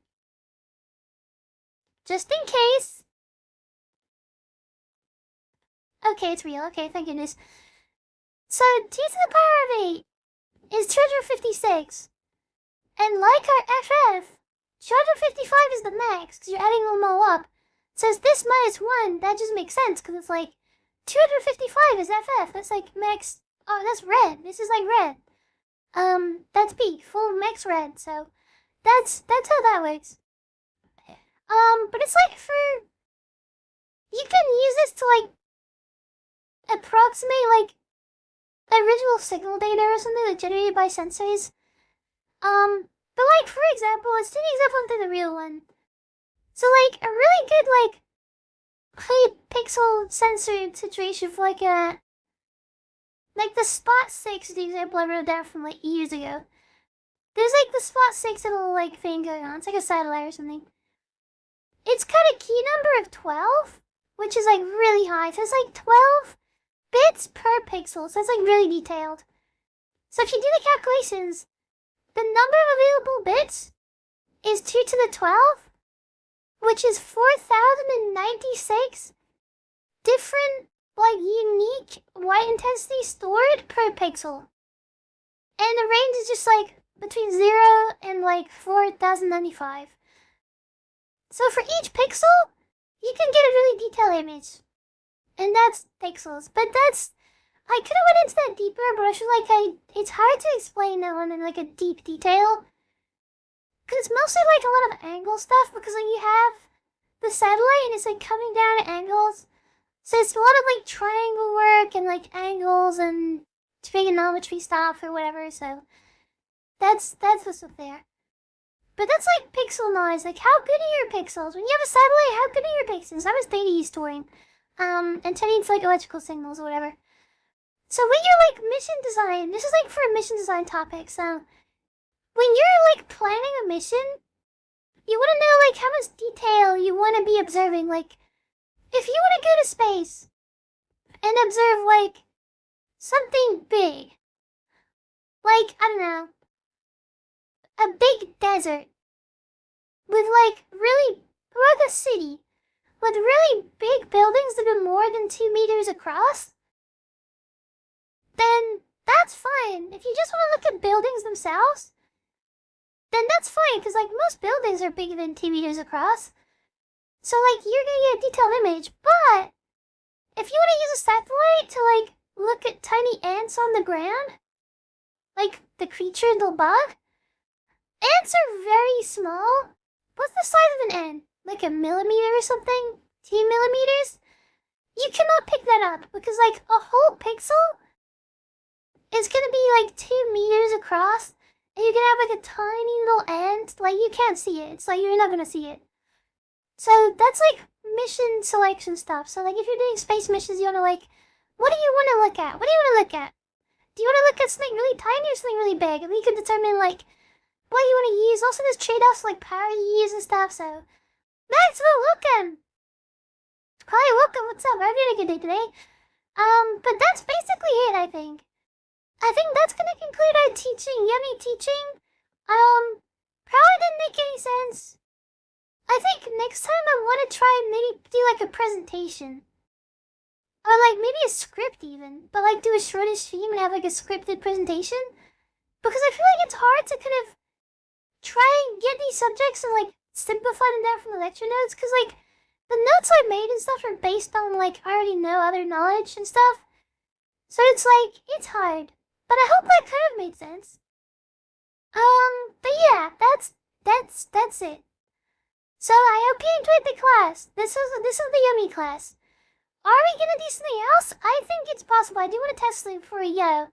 Just in case. Okay, it's real. Okay, thank goodness. So, t to the power of 8 is 256. And like our FF, 255 is the max, because you're adding them all up. So it's this minus 1, that just makes sense, because it's like, 255 is FF, that's like max, oh, that's red, this is like red. That's peak, full max red, so that's how that works. But it's like for, you can use this to like, approximate like, original signal data or something like generated by sensors. But like for example, let's do an example into the real one. So like a really good like high pixel sensor situation for like the Spot 6 is the example I wrote down from like years ago. There's like the Spot 6 little like thing going on. It's like a satellite or something. It's got a key number of 12, which is like really high. So it's like 12 bits per pixel. So it's like really detailed. So if you do the calculations, the number of available bits is 2 to the 12, which is 4,096 different, like, unique white intensity stored per pixel. And the range is just, like, between 0 and, like, 4,095. So for each pixel, you can get a really detailed image. And that's pixels. But that's, I could have went into that deeper, but I feel like it's hard to explain that one in, like, a deep detail. Because it's mostly, like, a lot of angle stuff, because, like, you have the satellite, and it's, like, coming down at angles. So it's a lot of, like, triangle work, and, like, angles, and trigonometry stuff, or whatever, so that's what's up there. But that's, like, pixel noise. Like, how good are your pixels? When you have a satellite, how good are your pixels? How much data are you storing? And turning into, like, electrical signals or whatever. So when you're like mission design, this is like for a mission design topic, so when you're like planning a mission, you want to know like how much detail you want to be observing. Like, if you want to go to space and observe like something big, like, I don't know, a big desert with like really, or like a city with really big buildings that are more than 2 meters across, then that's fine. If you just want to look at buildings themselves, then that's fine, because like most buildings are bigger than 2 meters across. So like you're gonna get a detailed image, but if you want to use a satellite to like look at tiny ants on the ground, like the creature, the bug, ants are very small. What's the size of an ant? Like a millimeter or something? 2 millimeters? You cannot pick that up because like a whole pixel is gonna be like 2 meters across, and you can have like a tiny little ant. Like you can't see it. It's like you're not gonna see it. So that's like mission selection stuff. So like if you're doing space missions, you wanna like, what do you want to look at? What do you want to look at? Do you want to look at something really tiny or something really big? And you can determine like what you want to use. Also, there's trade-offs like power you use and stuff. So, Max, welcome. Hi, welcome. What's up? I'm having a good day today. But that's basically it. I think that's gonna conclude our teaching. Yummy teaching. Probably didn't make any sense. I think next time I want to try maybe do like a presentation. Or like maybe a script even, but like do a shorter stream and have like a scripted presentation. Because I feel like it's hard to kind of try and get these subjects and like simplify them down from the lecture notes. Because like the notes I made and stuff are based on like I already know other knowledge and stuff. So it's like, it's hard. But I hope that kind of made sense. But yeah, that's it. So I hope you enjoyed the class. This is the Yummy class. Are we gonna do something else? I think it's possible. I do want to test it for a yo.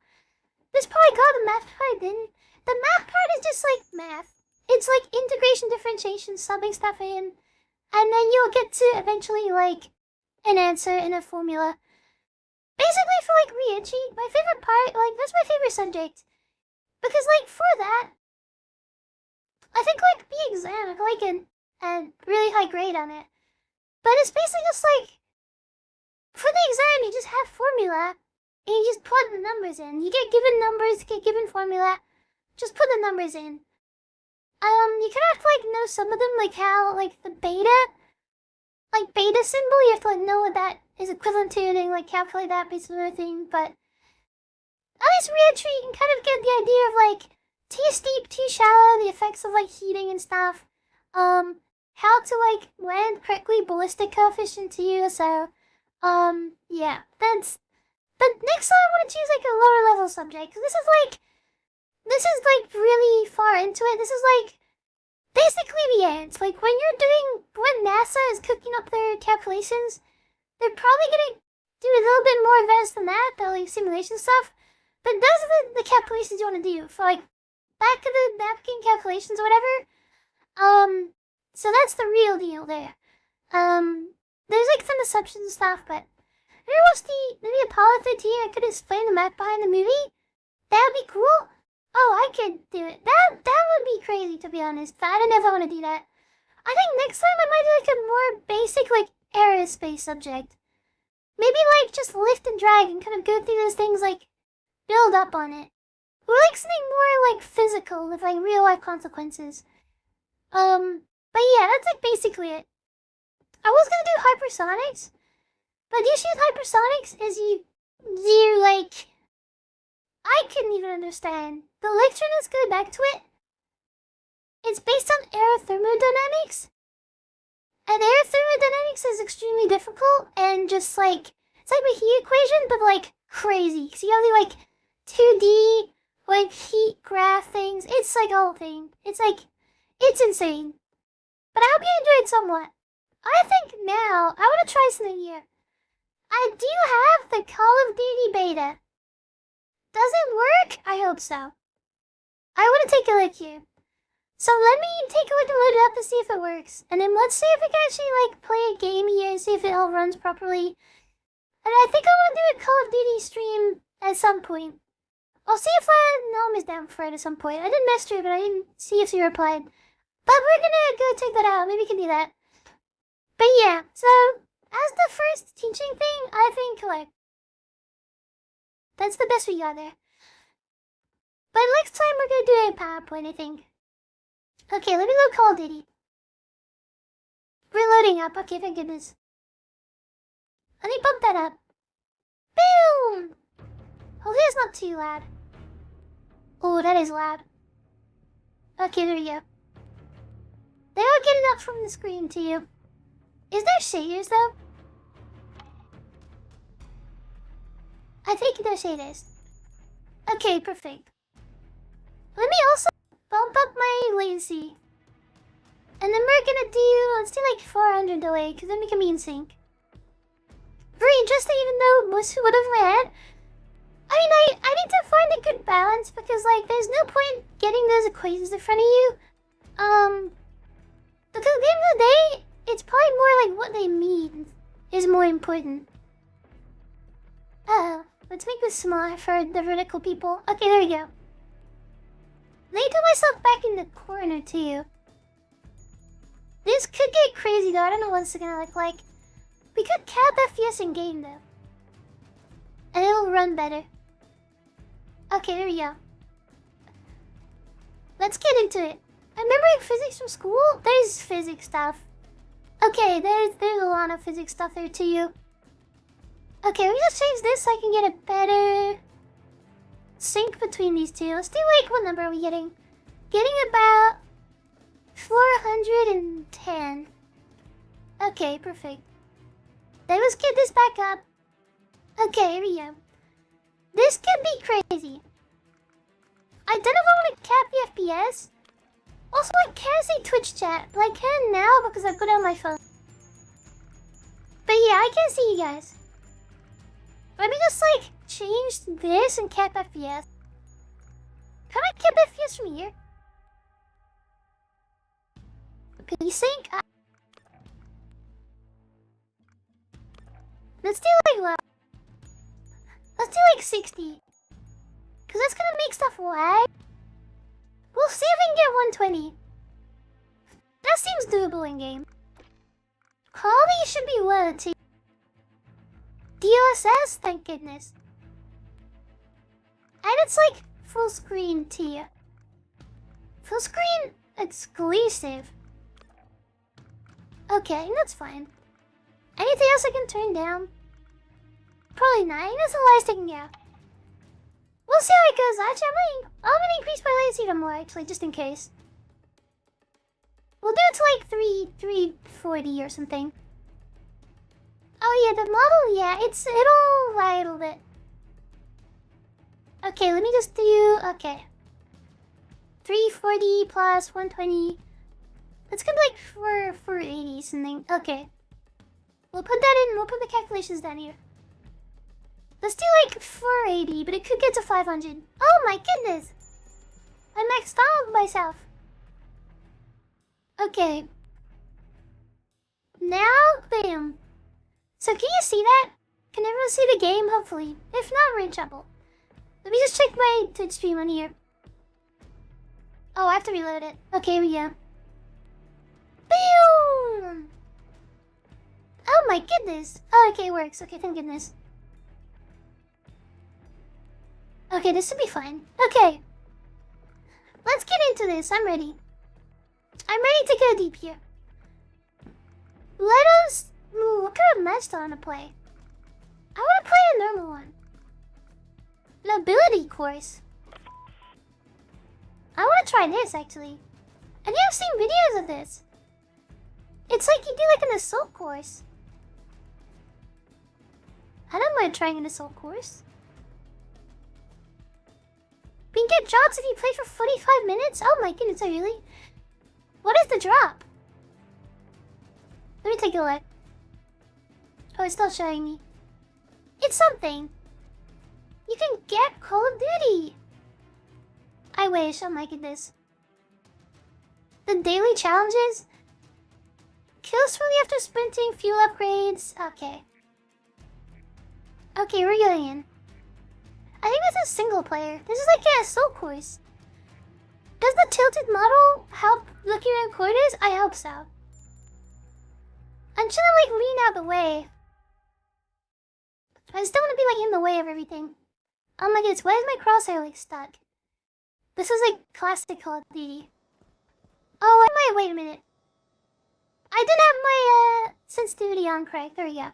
This probably got the math part didn't. The math part is just like math. It's like integration, differentiation, subbing stuff in, and then you'll get to eventually like an answer in a formula. Basically for like re-entry, my favorite part, like that's my favorite subject. Because like for that, I think like the exam, I got like a really high grade on it. But it's basically just like, for the exam, you just have formula, and you just put the numbers in. You get given numbers, get given formula, just put the numbers in. You kind of have to like know some of them, like how like the beta symbol, you have to like know what that is equivalent to, and then like calculate that based on everything. But at least re-entry, you can kind of get the idea of like too steep, too shallow, the effects of like heating and stuff. How to like land correctly, ballistic coefficient to you. So yeah, but next time I want to choose like a lower level subject, because this is like really far into it. This is like basically the ants. Like when NASA is cooking up their calculations, they're probably gonna do a little bit more advanced than that, the like simulation stuff. But those are the calculations you want to do for like back of the napkin calculations or whatever. So that's the real deal there. There's like some assumptions and stuff, but if you watch maybe Apollo 13, I could explain the math behind the movie. That would be cool. Oh, I could do it. That would be crazy, to be honest. But I don't know if I want to do that. I think next time I might do like a more basic like aerospace subject. Maybe like just lift and drag and kind of go through those things, like build up on it. Or like something more like physical with like real life consequences. But yeah, that's like basically it. I was gonna do hypersonics, but the issue with hypersonics is you like, I couldn't even understand. The lecture notes going back to it, it's based on aerothermodynamics. And aerothermodynamics is extremely difficult and just like, it's like the heat equation, but like crazy. So you have the like 2D, like heat graph things. It's like a whole thing. It's like, it's insane. But I hope you enjoyed somewhat. I think now, I want to try something here. I do have the Call of Duty beta. Does it work? I hope so. I want to take a look here. So let me take a look and load it up and see if it works. And then let's see if we can actually like play a game here and see if it all runs properly. And I think I want to do a Call of Duty stream At some point. I'll see if Noam is down for it at some point. I did message her, but I didn't see if she replied. But we're gonna go check that out. Maybe we can do that. But yeah, so as the first teaching thing, I think like that's the best we got there. But next time we're gonna do a PowerPoint, I think. Okay, let me load Call of Duty. We're loading up. Okay, thank goodness. Let me bump that up. Boom! Hopefully it's not too loud. Oh, that is loud. Okay, there we go. They are getting up from the screen to you. Is there shaders though? I think there's shaders. Okay, perfect. Let me also bump up my latency. And then we're gonna do, let's do like 400 delay, because then we can be in sync. Very interesting, even though most would have my head. I mean, I need to find a good balance, because like, there's no point getting those equations in front of you. Because at the end of the day, it's probably more like what they mean is more important. Let's make this smaller for the vertical people. Okay, there we go. Let me put myself back in the corner too. This could get crazy though. I don't know what it's gonna look like. We could cap FPS in game though. And it'll run better. Okay, there we go. Let's get into it. I'm remembering physics from school. There's physics stuff. Okay, there's a lot of physics stuff there too. Okay, let me just change this so I can get a better sync between these two. Let's do like, what number are we getting? Getting about 410. Okay, perfect. Then let's get this back up. Okay, here we go. This could be crazy. I don't know if I want to cap the FPS. Also, I can't see Twitch chat, but I can now because I've got it on my phone. But yeah, I can see you guys. Let me just like change this and cap FPS. Can I cap FPS from here? Can you sync? Let's do like what? Let's do like 60. Cause that's gonna make stuff lag. We'll see if we can get 120. That seems doable in game. Quality should be low too. DLSS, thank goodness. And it's like full screen too. Full screen exclusive. Okay, that's fine. Anything else I can turn down? Probably not. I think that's the last thing, yeah. We'll see how it goes. Actually, I'm gonna increase my latency even more, actually, just in case. We'll do it to like 340 or something. Oh yeah, the model, yeah, it'll lag a little bit. Okay, let me just do, okay. 340 plus 120. Let's go like 480 something. Okay. We'll put that in, we'll put the calculations down here. Let's do like 480, but it could get to 500. Oh my goodness! I maxed out myself. Okay. Now, bam. So can you see that? Can everyone see the game? Hopefully. If not, we're in trouble. Let me just check my Twitch stream on here. Oh, I have to reload it. Okay, here we go. Boom! Oh my goodness. Oh, okay, it works. Okay, thank goodness. Okay, this should be fine. Okay. Let's get into this. I'm ready. I'm ready to go deep here. Let us... Ooh, what kind of match do I want to play? I want to play a normal one. An ability course. I want to try this, actually. And you have seen videos of this. It's like you do like an assault course. I don't mind trying an assault course. We can get drops if you play for 45 minutes? Oh my goodness, oh really? What is the drop? Let me take a look. Oh, it's still showing me. It's something. You can get Call of Duty. I wish, oh my goodness. The daily challenges? Kills fully after sprinting, fuel upgrades. Okay. Okay, we're going in. I think this is single player. This is like a soul course. Does the tilted model help looking at quarters? I hope so. I'm trying to like lean out the way. I just don't want to be like in the way of everything. Oh my goodness, why is my crosshair like stuck? This is like classic Call of Duty. Oh, wait a minute. I didn't have my sensitivity on correct. There we go.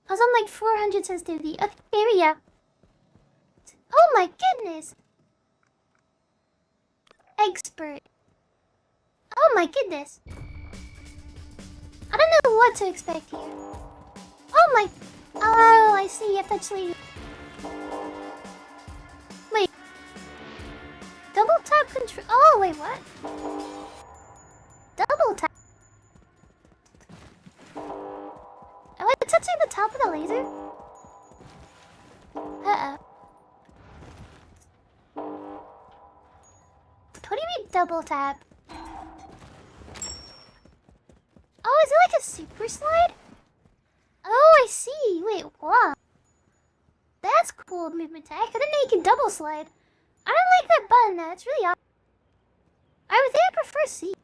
I was on like 400 sensitivity. Okay, here we go. Oh my goodness. Expert. Oh my goodness. I don't know what to expect here. Oh my... Oh, I see. You have to actually... Wait. Double tap control... Oh, wait, what? Double tap... Am I touching the top of the laser? Uh-oh. What do you mean double tap? Oh, is it like a super slide? Oh, I see. Wait, wow. That's cool movement tech. I didn't know you can double slide. I don't like that button though. It's really odd. I would think I prefer C.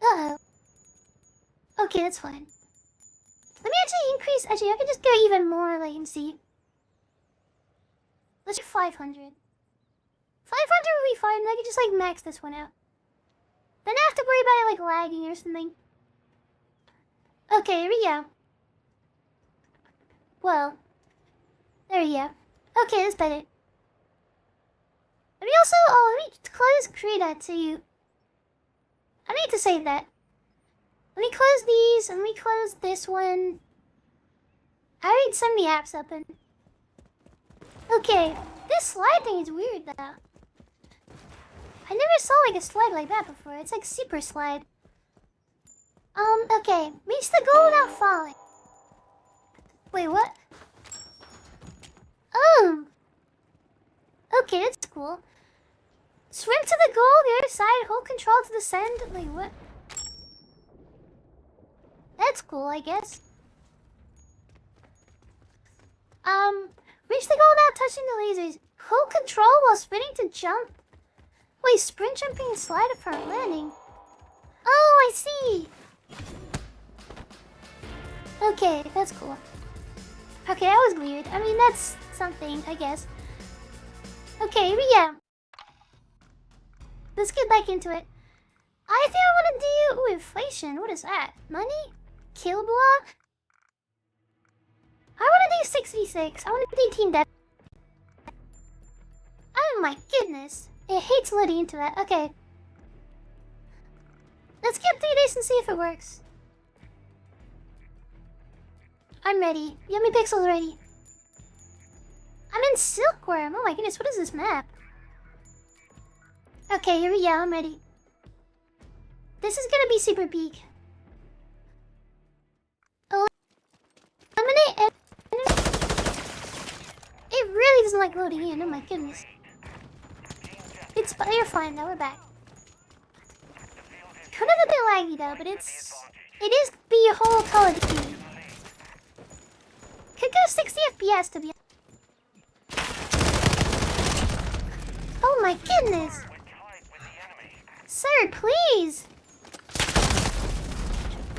Uh-oh. Okay, that's fine. Let me actually increase... Actually, I can just go even more latency. Let's do 500. 500 would be fine. I can just like max this one out. Then I have to worry about it like lagging or something. Okay, here we go. Well, there we go. Okay, that's better. Let me also, let me close Krita too. I need to save that. Let me close these, and let me close this one. I need some of the apps open. Okay, this slide thing is weird though. I never saw like a slide like that before. It's like super slide. Okay. Reach the goal without falling. Wait, what? Okay, that's cool. Swim to the goal, the other side, hold control to descend. Wait, what? That's cool, I guess. Reach the goal without touching the lasers. Hold control while sprinting to jump. Wait, sprint jumping and slide for a landing. Oh, I see. Okay, that's cool. Okay, that was weird. I mean, that's something, I guess. Okay, here we go. Let's get back into it. I think I want to do... Ooh, inflation. What is that? Money? Kill block? I want to do 6v6. I want to do team death. Oh my goodness. It hates letting into that. Okay. Let's get through this and see if it works. I'm ready. YumiPixel's ready. I'm in Silkworm. Oh my goodness, what is this map? Okay, here we go. I'm ready. This is gonna be super peak. Eliminate enemy. It really doesn't like loading in. Oh my goodness. You're fine though. We're back. Kind of a bit laggy though, but it is the whole Call of Duty. Could go 60 FPS to be. Oh my goodness! Sir, please!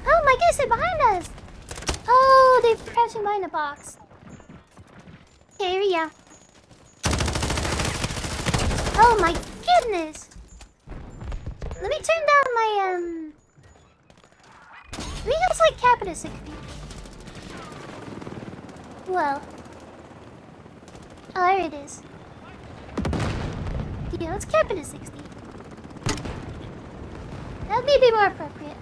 Oh my goodness, they're behind us! Oh, they're crouching behind a box. Okay, here we go. Oh my goodness! Let me turn down my, Let me just like cap it at 60. Well. Oh, there it is. Yeah, let's cap it at 60. That would be a bit more appropriate.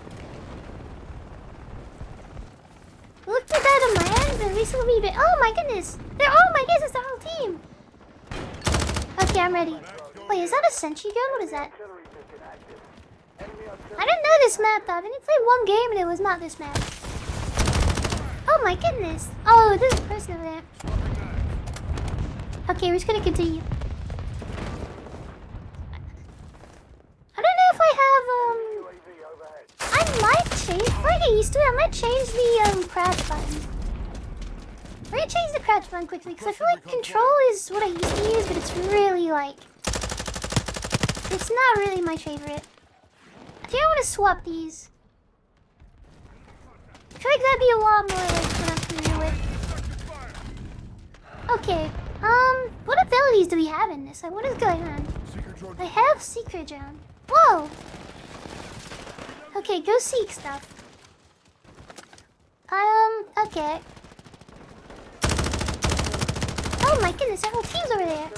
Look for that on my end, but at least it'll be a bit. Oh my goodness! Oh my goodness, it's the whole team! Okay, I'm ready. Wait, is that a sentry gun? What is that? I didn't know this map though. I've only played one game and it was not this map. Oh my goodness! Oh, there's a person over there. Okay, we're just gonna continue. I don't know if I have, I might change, before I get used to it, I might change the, crash button. We're gonna change the crouch button quickly because I feel like control is what I used to use, but it's really like... It's not really my favorite. I think I want to swap these. I feel like that'd be a lot more like what I'm familiar with. Okay, what abilities do we have in this? Like, what is going on? I have secret drone. Whoa! Okay, go seek stuff. Okay. Oh my goodness, our whole team's over there.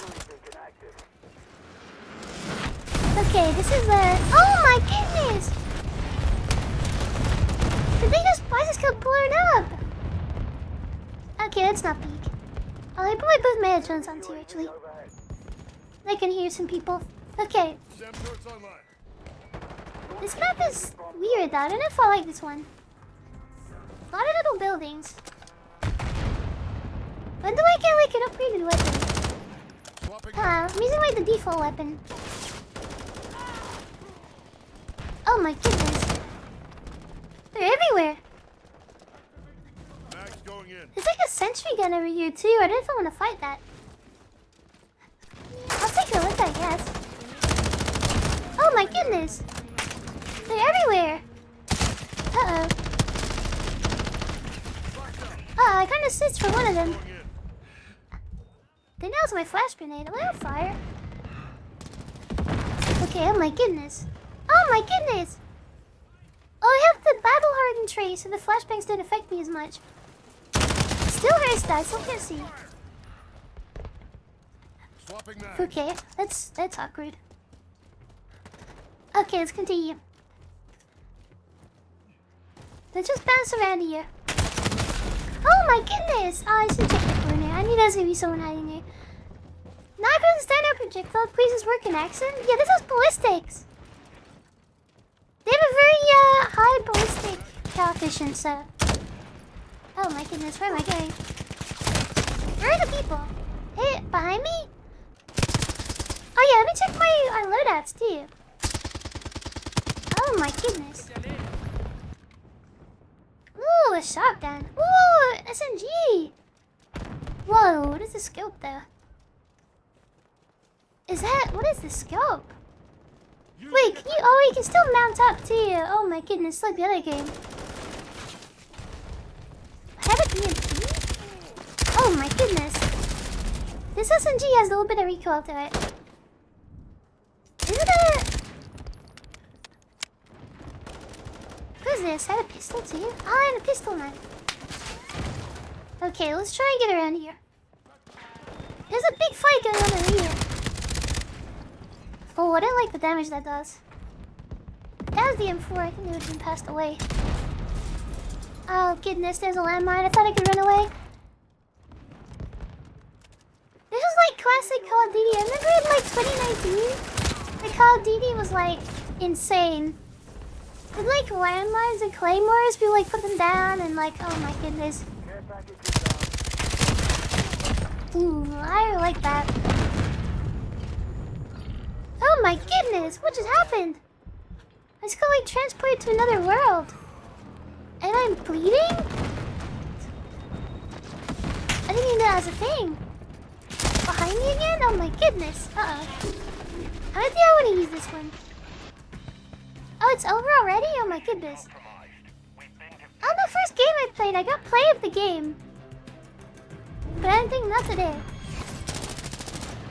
Okay, this is the... Oh my goodness! Did they just... Why is this got blown up? Okay, let's not peek. Oh, I put both my headphones on too, actually. I can hear some people. Okay. This map is weird though. I don't know if I like this one. A lot of little buildings. When do I get like an upgraded weapon? I'm using like the default weapon. Oh my goodness. They're everywhere. There's like a sentry gun over here too. I don't know if I want to fight that. I'll take a look, I guess. Oh my goodness. They're everywhere. Uh-oh. I got an assist for one of them. They nailed my flash grenade. Am I on fire? Okay, oh my goodness. Oh my goodness! Oh, I have the battle hardened trait, so the flashbangs don't affect me as much. Still hurts that, I still can't see. Okay, that's awkward. Okay, let's continue. Let's just bounce around here. Oh my goodness! Oh, I should check the corner. I knew there was gonna be someone hiding there. Not gonna stand up projectile, please just work in accent. Yeah, this is ballistics. They have a very high ballistic coefficient, so... Oh my goodness, where am I going? Where are the people? Hey, behind me? Oh yeah, let me check my loadouts too. Oh my goodness. Ooh, a shotgun. Ooh, SMG. Whoa, what is the scope though? Is that... What is the scope? Wait, can you... Oh, you can still mount up too. Oh my goodness, like the other game. I have a PhD? Oh my goodness. This SMG has a little bit of recoil to it. Is it a... Who's this? I have a pistol too? Oh, I have a pistol now. Okay, let's try and get around here. There's a big fight going on over here. Oh, I don't like the damage that does. That was the M4. I think it would have been passed away. Oh goodness, there's a landmine. I thought I could run away. This is like classic Call of Duty. I remember in like 2019, the Call of Duty was like insane. With like landmines and claymores, we like put them down and like, oh my goodness. Ooh, I like that. Oh my goodness, what just happened? I just got like transported to another world. And I'm bleeding? I didn't even know that was a thing. Behind me again? Oh my goodness. Uh-oh. I don't think I want to use this one. Oh, it's over already? Oh my goodness. Oh, the first game I played, I got play of the game. But I didn't think not today.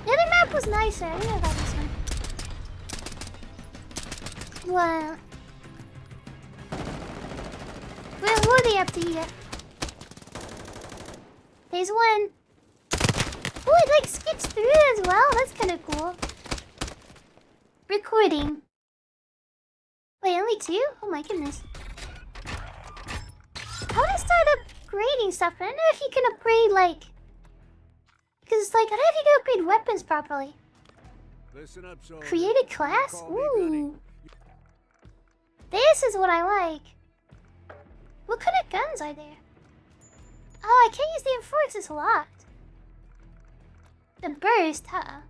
The other map was nicer. I don't know about this one. Wow. What are they up to here? There's one. Oh, it like skips through as well. That's kind of cool. Recording. Wait, only two? Oh my goodness. I want to start upgrading stuff, but I don't know if you can upgrade like... Because it's like, I don't know if you can upgrade weapons properly. Listen up, soldier. Create a class? Ooh. This is what I like. What kind of guns are there? Oh, I can't use the M4 because it's locked. The burst, huh?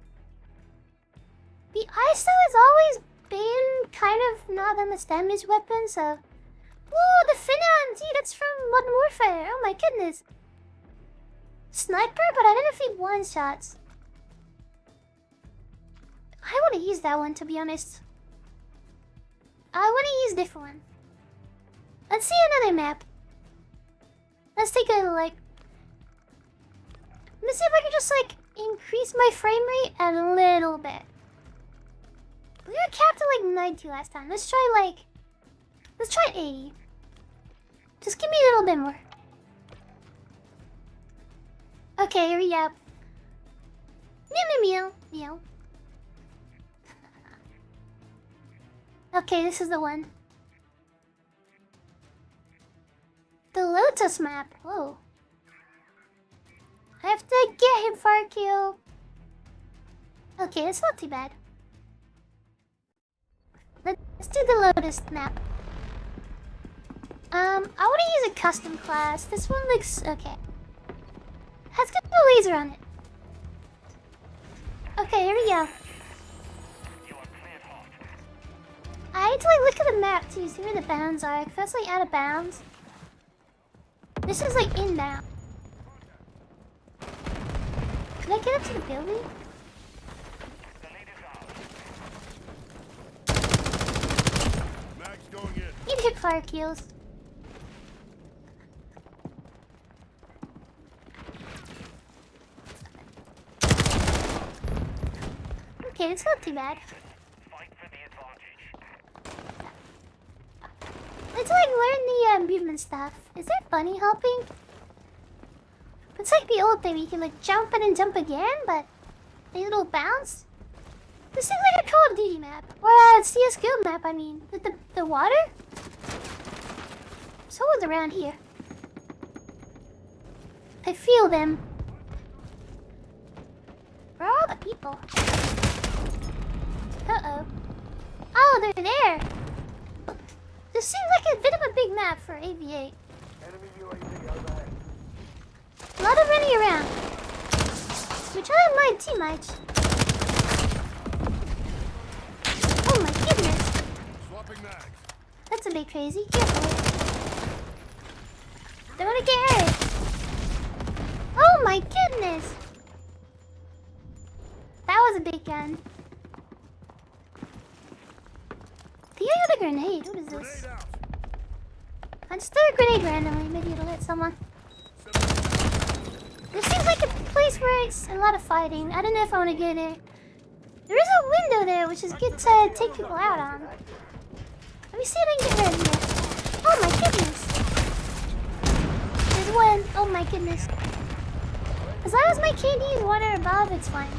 The ISO has always been kind of not the most damage weapon, so... Ooh, the Finan! Gee, that's from Modern Warfare! Oh my goodness! Sniper, but I didn't feed one shots. I want to use that one, to be honest. I want to use a different one. Let's see another map. Let's take a like. Let's see if I can just like increase my frame rate a little bit. We were capped at like 90 last time. Let's try 80. Just give me a little bit more. Okay, here we go. Meow. Okay, this is the one. The Lotus map. Whoa. I have to get him for a kill. Okay, it's not too bad. Let's do the Lotus map. I want to use a custom class. This one looks okay. Let's get the laser on it. Okay, here we go. I need to like look at the map too, see where the bounds are. If that's like out of bounds. This is like inbound. Can I get up to the building? Mag's going in. Need hip fire kills. Okay, it's not too bad. Let's like learn the movement stuff. Is there bunny hopping? It's like the old thing, you can like jump and then jump again, but a little bounce. This seems like a Call of Duty map, or a CS:GO map. I mean, with the water. Someone's around here. I feel them. Where are all the people? Uh-oh. Oh, they're there. This seems like a bit of a big map for AV8. Enemy UAV overhead. A lot of running around. Which I don't mind too much. Oh my goodness. Swapping mags. That's a bit crazy. Careful. Don't want to get hurt. Oh my goodness. That was a big gun. I think I got a grenade. What is this? Grenade out. I just threw a grenade randomly. Maybe it'll hit someone. This seems like a place where it's a lot of fighting. I don't know if I want to go there. There is a window there, which is good to take people out on. Let me see if I can get rid of here. Oh my goodness. There's one. Oh my goodness. As long as my KD is water above, it's fine.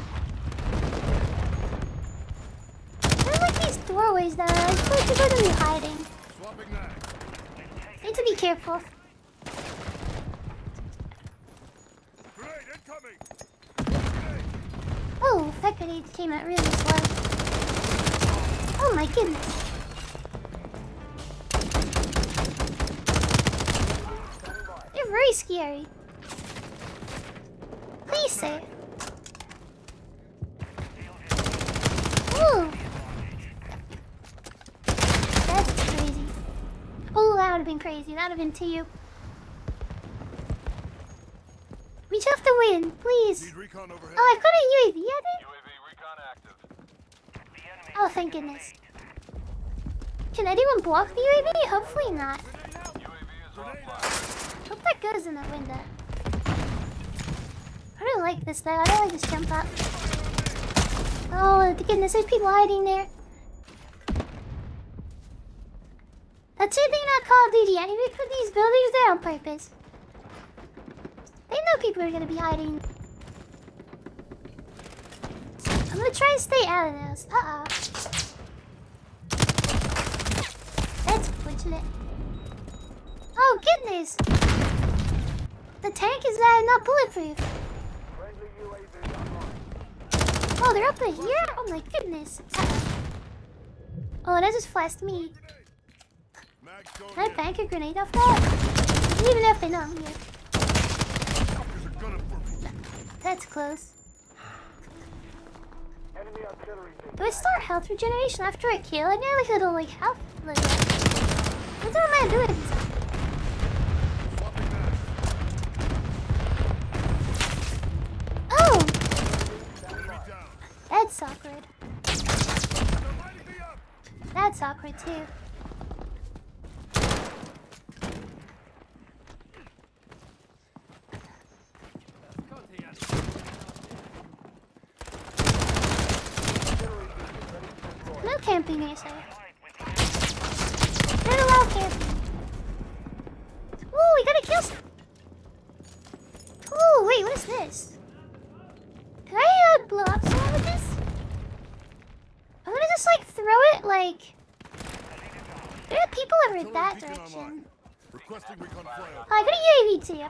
I don't like these doorways though. I feel like people are going to be hiding. Swapping mags. Need to be careful. Grenade incoming. Grenade. Oh, that grenade came out really slow. Oh my goodness. They're very scary. Please say. Ooh. That's crazy. Oh, that would have been crazy. That would have been to you. We just have to win, please. Need recon overhead. Oh, I've got a UAV at it? UAV recon active. Oh, thank goodness. Can anyone block the UAV? Hopefully not. UAV is offline. Hope that goes in that window. I don't like this though. I don't like this jump up. Oh goodness, there's people hiding there. That's the thing about Call of Duty. I need to put these buildings there on purpose. They know people are gonna be hiding. I'm gonna try and stay out of those. Uh-oh. That's unfortunate. Oh goodness! The tank is not bulletproof. Friendly UAV online. Oh, they're up in here? Oh my goodness. Uh-oh. Oh, that just flashed me. Mags going Can I in. bank a grenade off that? I don't even know if they know I'm here. Fuckers are gunning for me. That's close. Enemy artillery. Do I start health regeneration after I kill? I need like a little like health. Like, what am I doing? Swapping mags. That's awkward. That's awkward too. No camping, I say. Don't allow camping. Ooh, we gotta kill some. Ooh, wait, what is this? Can I blow up someone with this? I'm gonna just like throw it like. There are people over in that direction. Requesting recon flyover. Oh, I got a UAV too.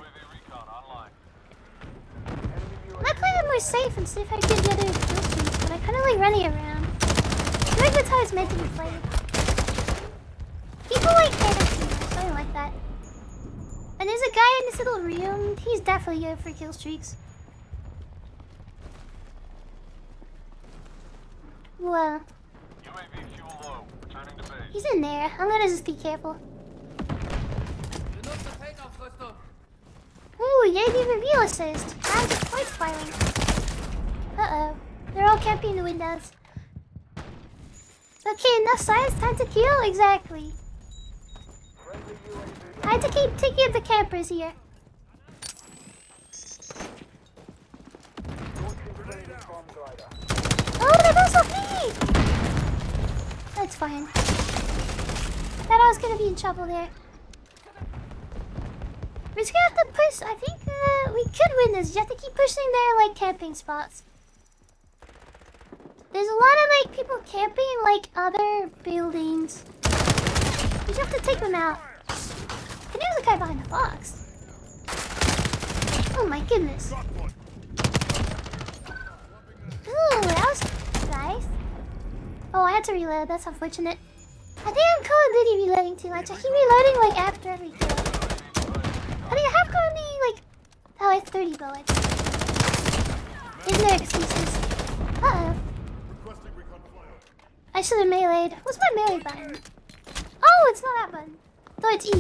I might play them more safe and see if I can get the other kill streaks, but I kind of like running around. I feel like that's how it's meant to be played. People like fantasy, so I don't like that. And there's a guy in this little room. He's definitely good for kill streaks. Whoa. UAV fuel low. Returning to base. He's in there. I'm gonna just be careful. Ooh, UAV reveal assist. I'm just point firing. Uh-oh. They're all camping in the windows. Okay, enough science. Time to kill. Exactly. I had to keep taking out the campers here. Oh, they're also me! That's fine. Thought I was gonna be in trouble there. We're just gonna have to push. I think we could win this. You have to keep pushing their like camping spots. There's a lot of like people camping in like other buildings. You just have to take them out. And there's a guy behind the box. Oh my goodness. Ooh, that was nice. Oh, I had to reload. That's unfortunate. I think I'm Call of Duty reloading too much. I keep reloading like after every kill. I think I have currently like I have 30 bullets. There's no excuses. Uh-oh. I should have meleeed. What's my melee button? Oh, it's not that button. Thought it's E.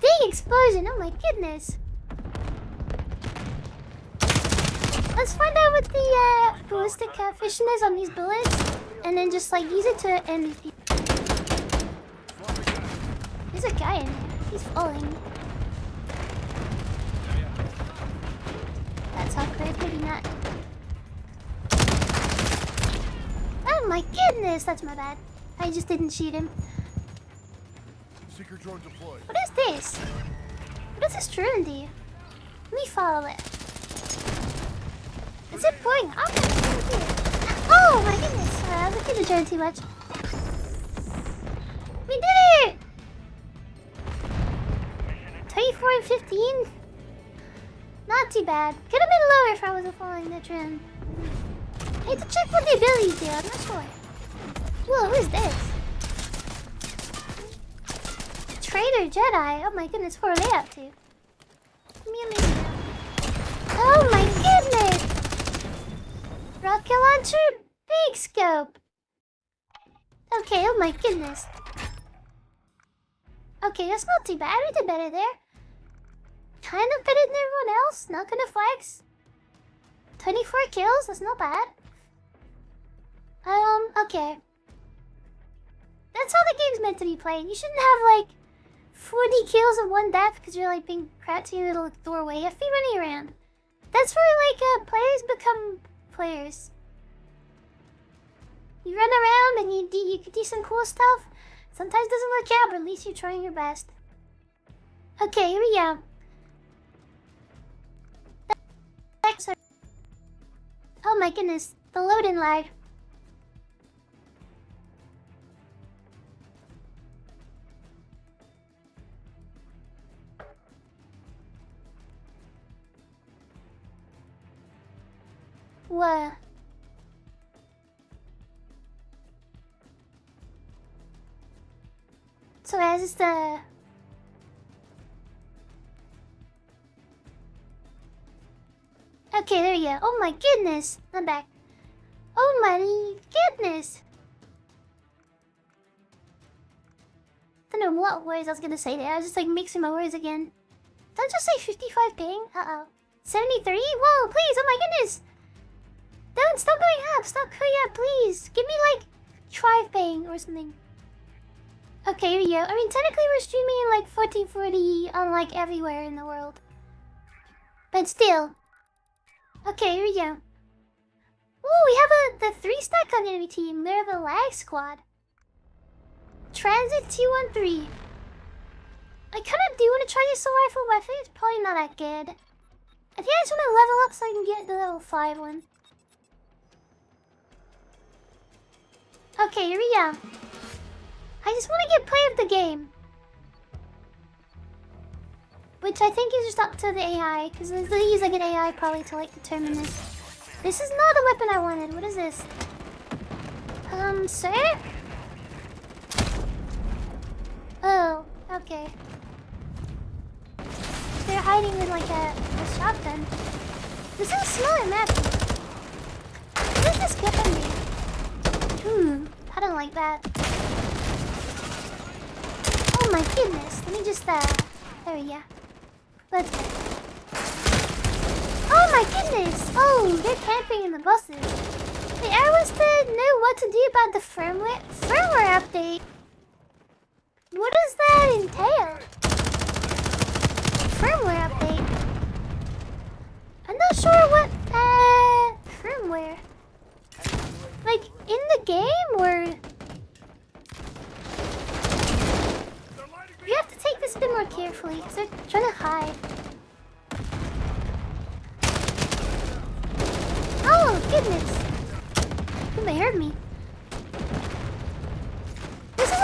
Big explosion! Oh my goodness. Let's find out what the ballistic coefficient is on these bullets, and then just like use it to end these people. There's a guy in there. He's falling. That's awkward. Maybe not. Oh my goodness! That's my bad. I just didn't shoot him. Seeker drone deployed. What is this? What does this drone do? Let me follow it. Is it going up? Oh my goodness! I was looking at the drone too much. We did it! 24 and 15? Not too bad. Could have been lower if I wasn't following the drone. I had to check what the abilities do. I'm not sure. Whoa, who is this? Traitor Jedi. Oh my goodness, what are they up to? Oh my goodness! Rocket launcher, big scope. Okay, oh my goodness. Okay, that's not too bad. We did better there. Kind of better than everyone else. Not gonna flex. 24 kills. That's not bad. Okay. That's how the game's meant to be played. You shouldn't have like 40 kills in one death because you're like being cracked to your little doorway. You have to be running around. That's where like players become players. You run around and you can do some cool stuff. Sometimes it doesn't work out, but at least you're trying your best. Okay, here we go. Oh my goodness, the loading lag. What? So as is the... Okay, there you go. Oh my goodness! I'm back. Oh my goodness! I don't know what words I was gonna say there. I was just like mixing my words again. Don't just say 55 ping. Uh-oh. 73? Whoa, please! Oh my goodness! Don't stop going up. Stop going up, please. Give me like 5 ping or something. Okay, here we go. I mean, technically we're streaming in like 1440 on like everywhere in the world. But still. Okay, here we go. Ooh, we have the 3-stack on enemy team. They're the lag squad. Transit 213. I kind of do want to try this rifle, but I think it's probably not that good. I think I just want to level up so I can get the level 5 one. Okay, here we go. I just want to get play of the game. Which I think is just up to the AI, because they use like an AI probably to like determine this. This is not the weapon I wanted. What is this? Sir? Oh, okay. They're hiding with like a shotgun. This is a smaller map. What is this gun? I don't like that. Oh my goodness. Let me just, there we go. Let's go. Oh my goodness! Oh, they're camping in the buses. Hey, I wants to know what to do about the firmware update. What does that entail? Firmware update? I'm not sure what, firmware. Like, in the game, or... You have to take this a bit more carefully, because they're trying to hide. Oh, goodness. Ooh, they heard me. This is a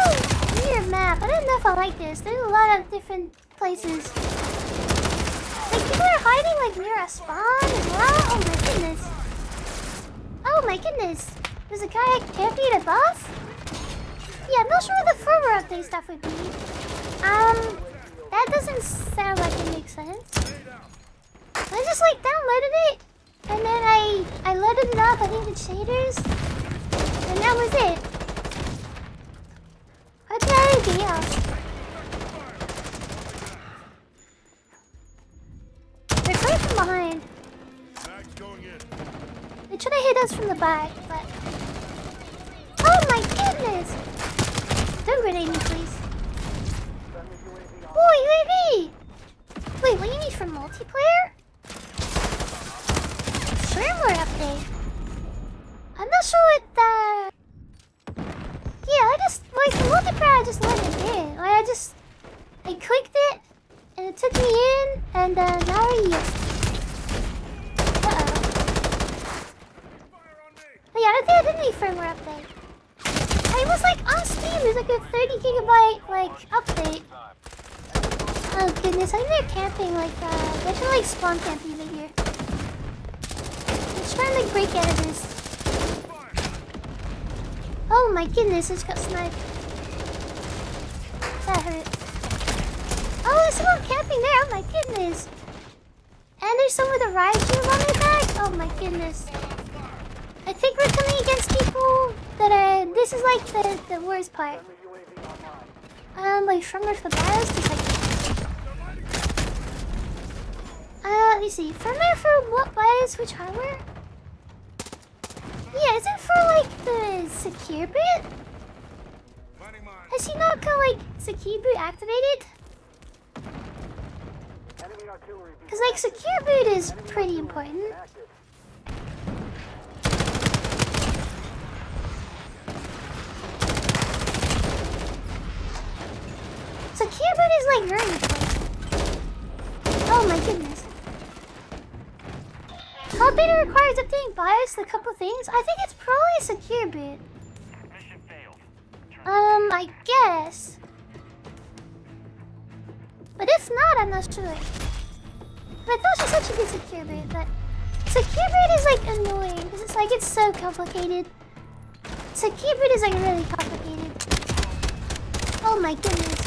weird map. I don't know if I like this. There's a lot of different places. Like, people are hiding, like, near a spawn as well. Oh, my goodness. Oh, my goodness. There's a guy camping at a bus? Yeah, I'm not sure what the firmware update stuff would be. That doesn't sound like it makes sense. I just, like, downloaded it. And then I loaded it up, I needed shaders, and that was it. What's there anything else? They're coming from behind. They're trying to hit us from the back, but... Oh my goodness! Don't grenade me, please. Oh, UAV! Wait, what do you need for multiplayer? Firmware update. I'm not sure what the... Yeah, I just... Like, the multiplayer, I just let it in. Like, I clicked it, and it took me in, and now we're here. Uh-oh. But yeah, I don't think I did any firmware update. It was like, on Steam, there's like a 30 gigabyte, like, update. Oh goodness, I think they're camping, like, they're trying to, like, spawn camping over here. Trying to like break out of this. Oh my goodness, I just got sniped. That hurt. Oh, there's someone camping there. Oh my goodness. And there's someone with a riot shield on their back. Oh my goodness. I think we're coming against people that are... This is like the worst part. Like firmware for BIOS is like... let me see. Firmware for what BIOS? Which hardware? Yeah, is it for like the secure boot? Has he not got like secure boot activated? Because like secure boot is pretty important. Secure boot is like very important. Oh my goodness. How beta requires updating BIOS a couple things? I think it's probably a secure boot. I guess. But if not, I'm not sure. But I thought she said she did secure boot, but secure boot is like annoying because it's like it's so complicated. Secure boot is like really complicated. Oh my goodness.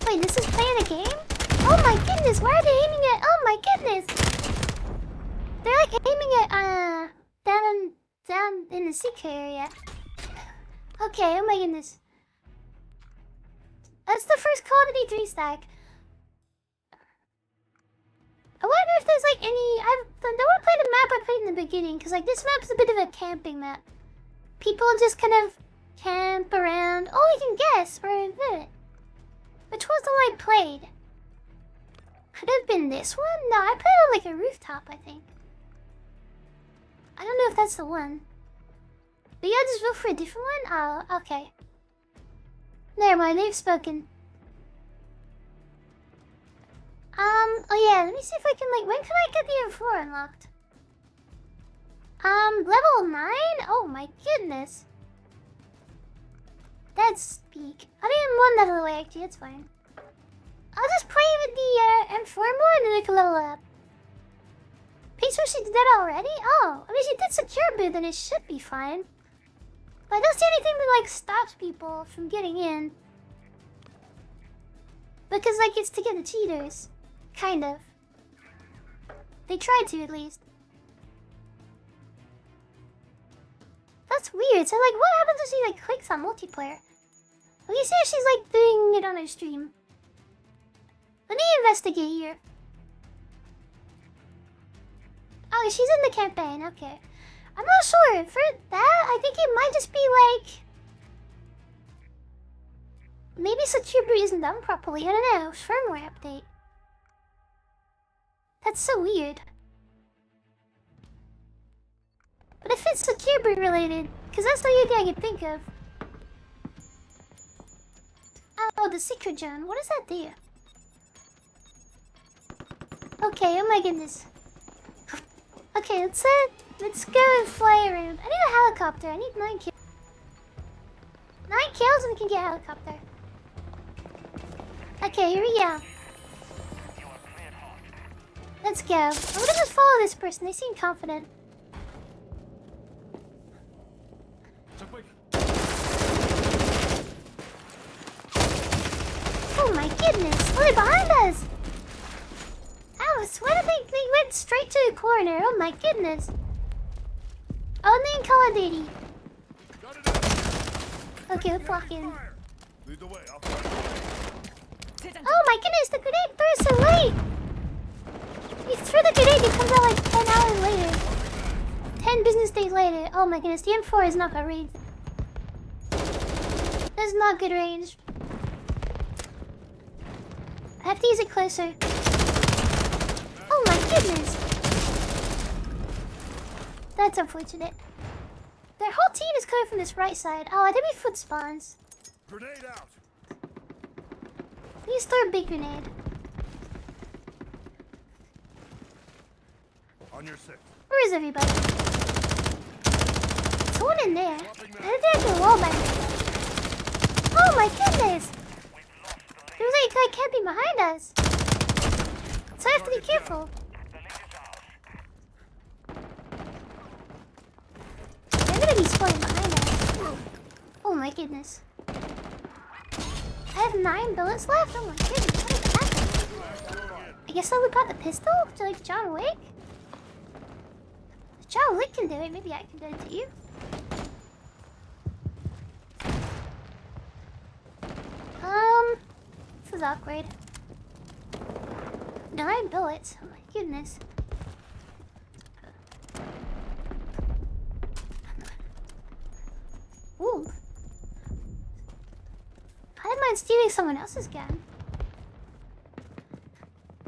Wait, this is playing a game? Oh my goodness, why are they aiming at... Oh my goodness! They're like aiming at, down in the secret area. Okay, oh my goodness. That's the first Call of Duty 3 stack. I wonder if there's like any. I don't want to play the map I played in the beginning, because like this map's a bit of a camping map. People just kind of camp around. Oh, we can guess where I did it. Which was the one I played? Could have been this one? No, I played on like a rooftop, I think. I don't know if that's the one. But yeah, just vote for a different one? Oh, okay. Never mind, they've spoken. Oh yeah, let me see if I can like, when can I get the M4 unlocked? Level 9? Oh my goodness. That's peak. I mean, one level away actually, that's fine. I'll just play with the M4 more and then we can level up. Peach, she did that already? Oh, I mean, she did secure boot, then it should be fine. But I don't see anything that like stops people from getting in. Because like it's to get the cheaters. Kind of. They tried to at least. That's weird. So like what happens if she like clicks on multiplayer? Let me see if she's like doing it on her stream. Let me investigate here. Oh, she's in the campaign, okay. I'm not sure. For that, I think it might just be like... maybe secure boot isn't done properly. I don't know. Firmware update. That's so weird. But if it's secure boot related, because that's the only thing I can think of. Oh, the secret zone. What does that do? Okay, oh my goodness. Okay, let's go and fly around. I need a helicopter. I need 9 kills. 9 kills and we can get a helicopter. Okay, here we go. Let's go. I'm gonna just follow this person. They seem confident. Oh my goodness! Oh, they're behind us! Alice, why did they went straight to the corner? Oh my goodness! Only in Call of Duty. Okay, let's lock in. Lead the way. I'll find Oh my goodness, the grenade burst so late! You threw the grenade, it comes out like 10 hours later. 10 business days later. Oh my goodness, the M4 is not good range. That's not good range. I have to use it closer. Oh my goodness! That's unfortunate. Their whole team is coming from this right side. Oh, there be foot spawns. grenade out. Please throw a big grenade. On your 6. Where is everybody? Someone in there. I think I can wall back there. Oh my goodness! There's like a guy camping behind us. So I have to be careful. They're gonna be spawning behind us. Oh my goodness. I have 9 bullets left? Oh my goodness, what is happening? I guess I would pop the pistol to like John Wick? If John Wick can do it, maybe I can do it to you. This is awkward. 9 bullets, oh my goodness. Ooh. I don't mind stealing someone else's gun.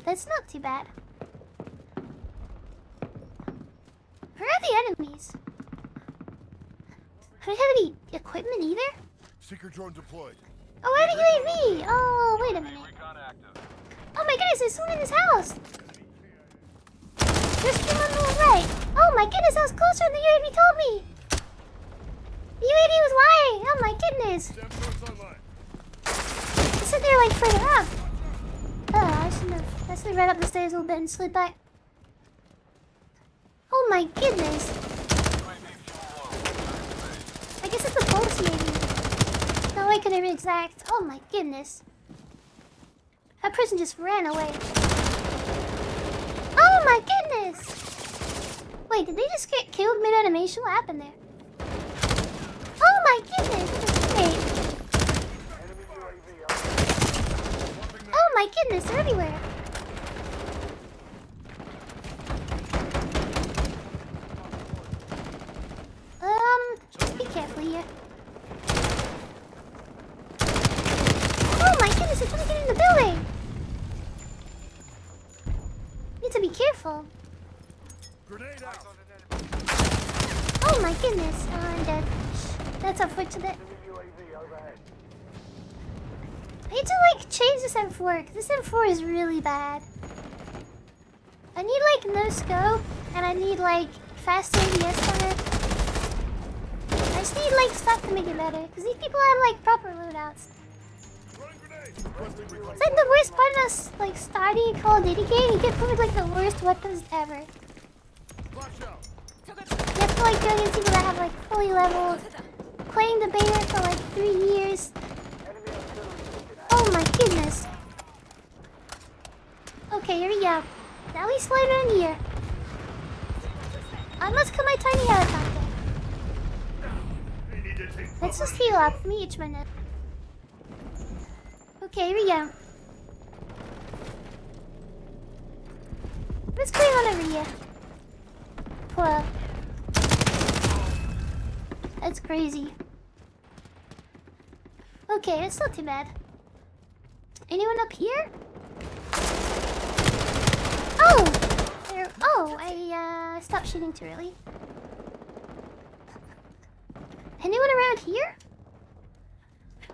That's not too bad. Where are the enemies? I don't have any equipment either? Seeker drone deployed. Oh, I have a UAV! Oh, wait a minute. Recon active. Oh my goodness, there's someone in this house! There's two on the right. Oh my goodness, that was closer than the UAV told me! The UAV was lying! Oh my goodness! Damn source online. They said they were like further up. Oh, I shouldn't have ran up the stairs a little bit and slid back. Oh my goodness! I guess it's a pulse UAV. No way could I be exact. Oh my goodness. That person just ran away. Oh my goodness! Wait, did they just get killed mid-animation? What happened there? Oh my goodness! Wait. Oh my goodness, they're everywhere. carefully here. Oh my goodness, they're trying to get in the building! Need to be careful. Grenade out. Oh my goodness. Oh, I'm dead. That's unfortunate. I need to like change this M4 because this M4 is really bad. I need like no scope and I need like fast ABS on it. I just need like stuff to make it better because these people have like proper loadouts. It's like the worst part of us like starting a Call of Duty game. You get put with like the worst weapons ever. You have to like go against people that have like fully leveled, playing the beta for like 3 years. Oh my goodness. Okay, here we go. Now we slide in here. I must cut my tiny helicopter. Let's just heal up for me each minute. Okay, here we go. What's going on over here? Whoa. That's crazy. Okay, it's not too bad. Anyone up here? Oh! There. Oh, I stopped shooting too early. Anyone around here?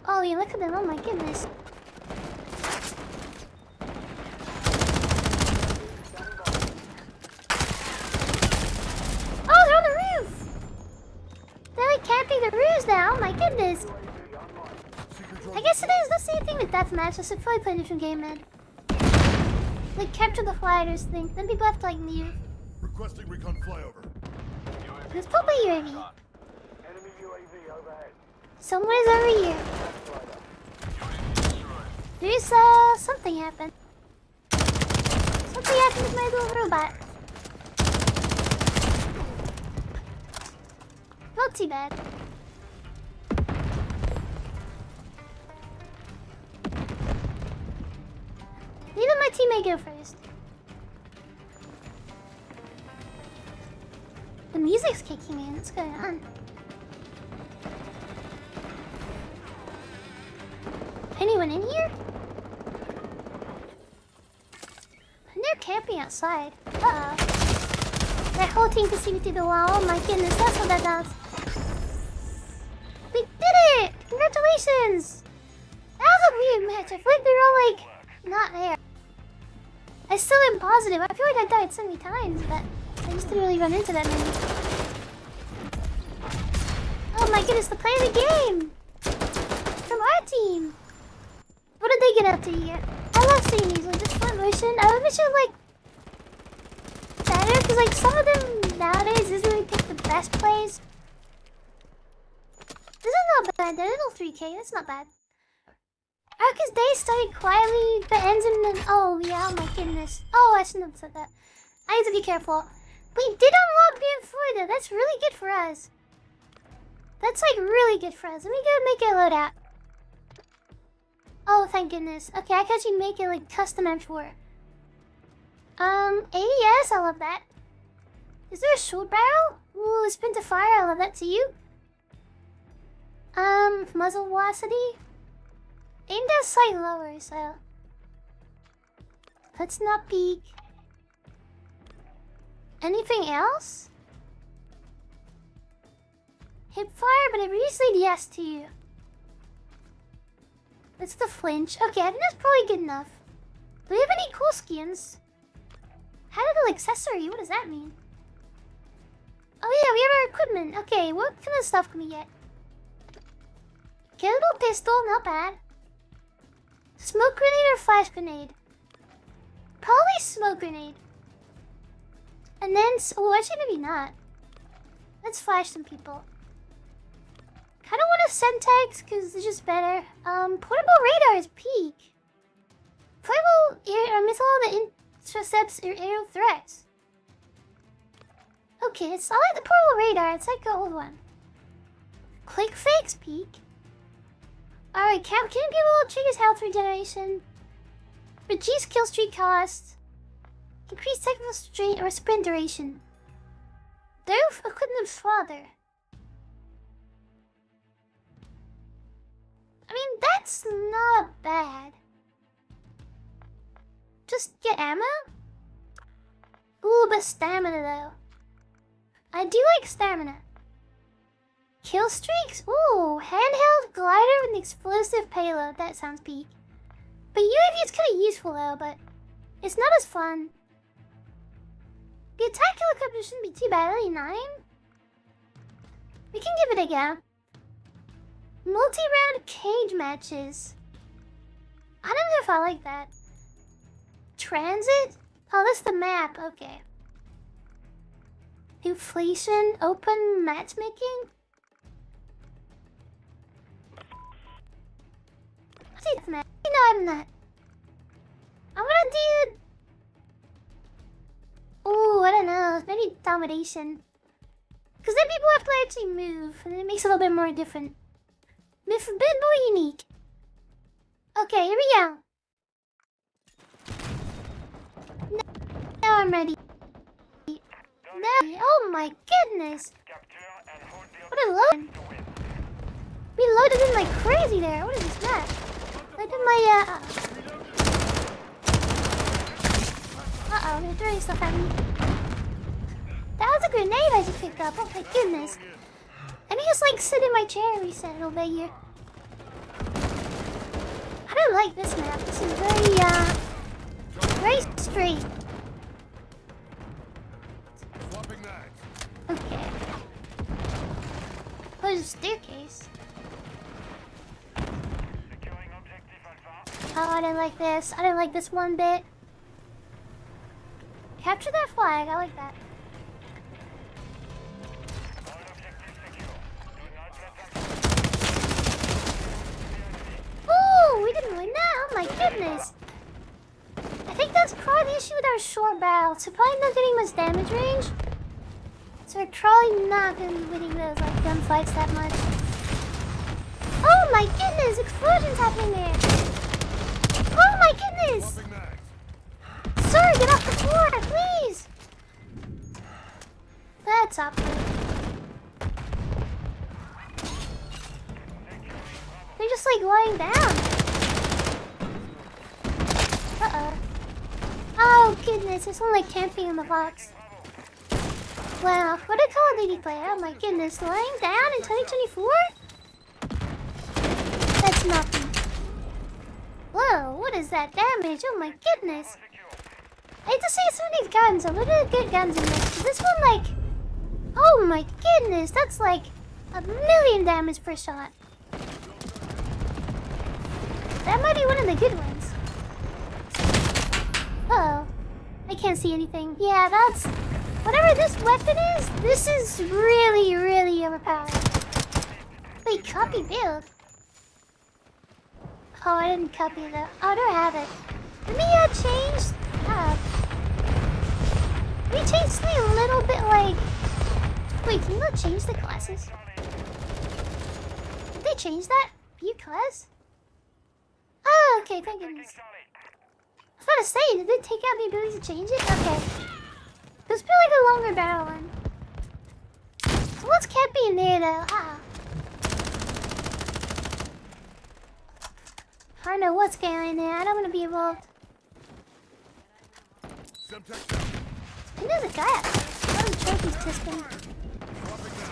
Oh, yeah, look at them. Oh my goodness. Oh, they're on the roof! They're like camping the roofs now. Oh my goodness. I guess it is the same thing with deathmatch. I should probably play a different game, man. Like capture the flyers thing. Then people have to like mute. Requesting recon flyover. There's probably UAV. Enemy UAV overhead. Somewhere's over here. There's something happened. Something happened with my little robot. Not too bad. Let my teammate go first. The music's kicking in. What's going on? Anyone in here? And they're camping outside. Uh-oh. That whole team can see me through the wall. Oh my goodness, that's what that does. We did it! Congratulations! That was a weird match. I feel like they're all like not there. I still am positive. I feel like I died so many times, but I just didn't really run into that many. Oh my goodness, the play of the game! From our team! What did they get up to here? I love seeing these, like this slow motion. I wish it was like better, because like some of them nowadays doesn't really pick the best plays. This is not bad, they're little 3K, that's not bad. Arca's day started quietly, but ends in an oh yeah, oh my goodness. Oh, I shouldn't have said that. I need to be careful. We did unlock BM4 though, that's really good for us. That's like really good for us. Let me go make it a loadout. Oh, thank goodness. Okay, I can actually make it like custom M4. AES, I love that. Is there a shield barrel? Ooh, sprint to fire, I love that to you. Muzzle velocity. Aim down slightly lower, so let's not peek. Anything else? Hip fire, but I recently yes to you. That's the flinch. Okay, I think that's probably good enough. Do we have any cool skins? Handle accessory, what does that mean? Oh yeah, we have our equipment. Okay, what kind of stuff can we get? Get a little pistol, not bad. Smoke grenade or flash grenade? Probably smoke grenade. And then, oh, actually maybe not. Let's flash some people. Kinda want to send tags because it's just better. Portable radar is peak. Portable air missile that intercepts aerial threats. Okay, it's I like the portable radar. It's like the old one. Click fakes peak. Alright, can give a little triggers health regeneration. Reduce kill streak cost. Increase technical strain or sprint duration. Dove equipment father. That's not bad. Just get ammo? Ooh, but stamina though. I do like stamina. Kill streaks? Ooh, handheld glider with an explosive payload. That sounds peak. But UAV is kind of useful though, but it's not as fun. The attack helicopter shouldn't be too bad, only 9. We can give it a go. Multi-round cage matches. I don't know if I like that. Transit? Oh, that's the map. Okay. Inflation? Open matchmaking? See, that's map. No, I'm not. I'm gonna do... Oh, I don't know. Maybe domination. Because then people have to actually move, and it makes it a little bit more different. A bit more unique. Okay, here we go. Now I'm ready. No. Oh my goodness. What a load. We loaded in like crazy there. What is this map? I did my uh-oh, they're throwing stuff at me. That was a grenade I just picked up. Oh my goodness. Let me just like sit in my chair and reset a little bit here. I don't like this map. This is very straight. Okay. Oh, there's a staircase. Oh, I didn't like this. I didn't like this one bit. Capture that flag. I like that. Ooh, we didn't win that. Oh my goodness. I think that's probably the issue with our short barrel. So probably not getting much damage range. So we're probably not going to be winning those like gunfights that much. Oh my goodness, explosions happening there. Oh my goodness. Sir, get off the floor, please. That's awkward. They're just like lying down. Uh-oh. Oh goodness, there's someone like camping in the box. Wow, what a Call of Duty player. Oh my goodness, lying down in 2024? That's nothing. Whoa, what is that damage? Oh my goodness. I hate to see some of these guns. I'm looking at good guns in this. This one like... Oh my goodness, that's like 1,000,000 damage per shot. That might be one of the good ones. Uh-oh. I can't see anything. Yeah, that's... Whatever this weapon is, this is really, really overpowered. Wait, copy build? Oh, I didn't copy that. Oh, do I have it? Let me change... Let me change something a little bit like... Wait, can you not change the classes? Did they change that? View class? Oh, okay, thank goodness. I was about to say, did they take out the ability to change it? Okay. Let's put like a longer barrel one. So what's camping in there though? I don't know what's going on in there. I don't want to be involved. And there's a guy up there. What are the trophy systems?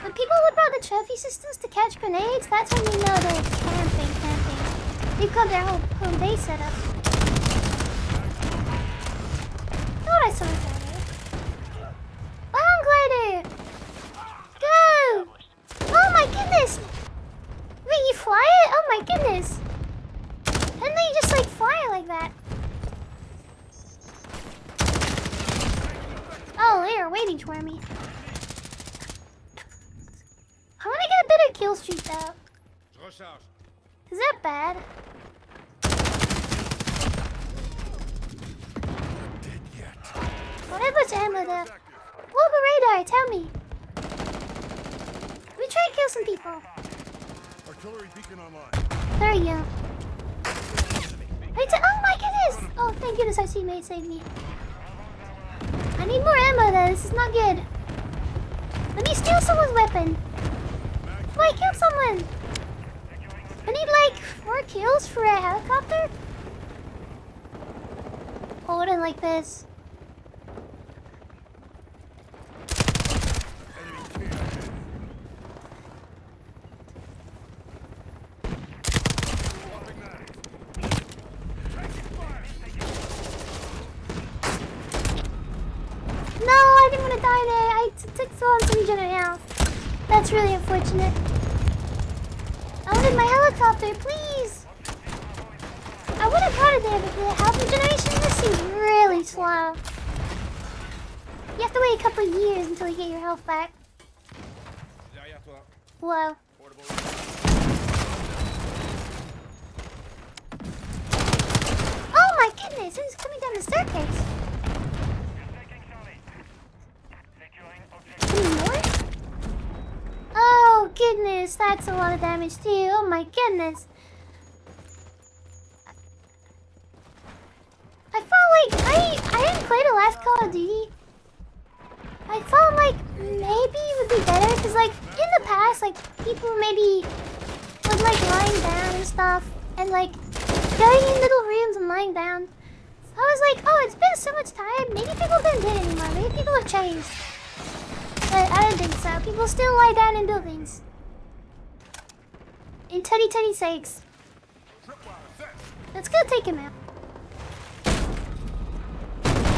When people whip out the trophy systems to catch grenades, that's when you know they're camping. They've got their whole home base set up. I thought I saw it down there. Bomb glider! Go! Oh my goodness! Wait, you fly it? Oh my goodness! And then you just like fly it like that. Oh, they are waiting for me. I want to get a better kill streak though. Is that bad? What much ammo though? Global radar, tell me. We try to kill some people. Artillery beacon online. There you go. Oh my goodness! Oh, thank goodness our teammate saved me. I need more ammo though, this is not good. Let me steal someone's weapon. Oh, I killed someone. I need like 4 kills for a helicopter? Hold it like this. No, I didn't want to die there. I took so long to regenerate health. That's really unfortunate. I wanted my helicopter, please. I would have got it there, but the health regeneration just seems really slow. You have to wait a couple of years until you get your health back. Whoa. Oh my goodness, who's coming down the staircase? Any more? Oh goodness, that's a lot of damage too. Oh my goodness. I felt like I didn't play the last Call of Duty. I felt like maybe it would be better because like in the past like people maybe was like lying down and stuff and like going in little rooms and lying down. So I was like, oh, it's been so much time. Maybe people don't do it anymore. Maybe people have changed. But I don't think so. People still lie down in buildings. In 2026. Let's go take him out.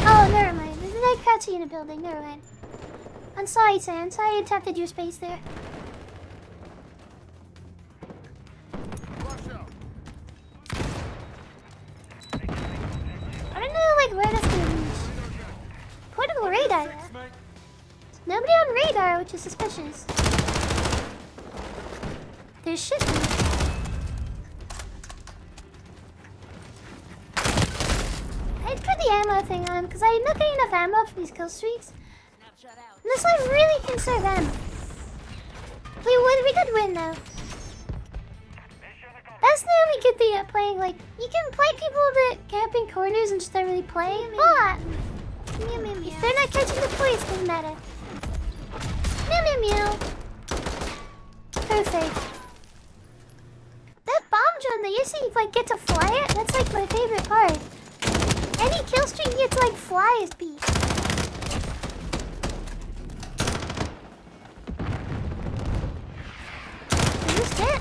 Oh, never mind. There's a cutscene in a building. Never mind. I'm sorry, Sam. Sorry I interrupted your space there. I don't know, like, where that's gonna reach. Portable radar, yeah. Nobody on radar, which is suspicious. There's shit there. I'd put the ammo thing on, because I'm not getting enough ammo for these kill streaks. Unless I really conserve ammo. We did win, though. That's the only good thing at playing, like, you can play people that camp in corners and just don't really play, but if they're not catching the points, it doesn't matter. Meow meow meow. Perfect. That bomb drone that you see, if I get to fly it, that's like my favorite part. Any kill streak you get to like fly is beat. Who's that?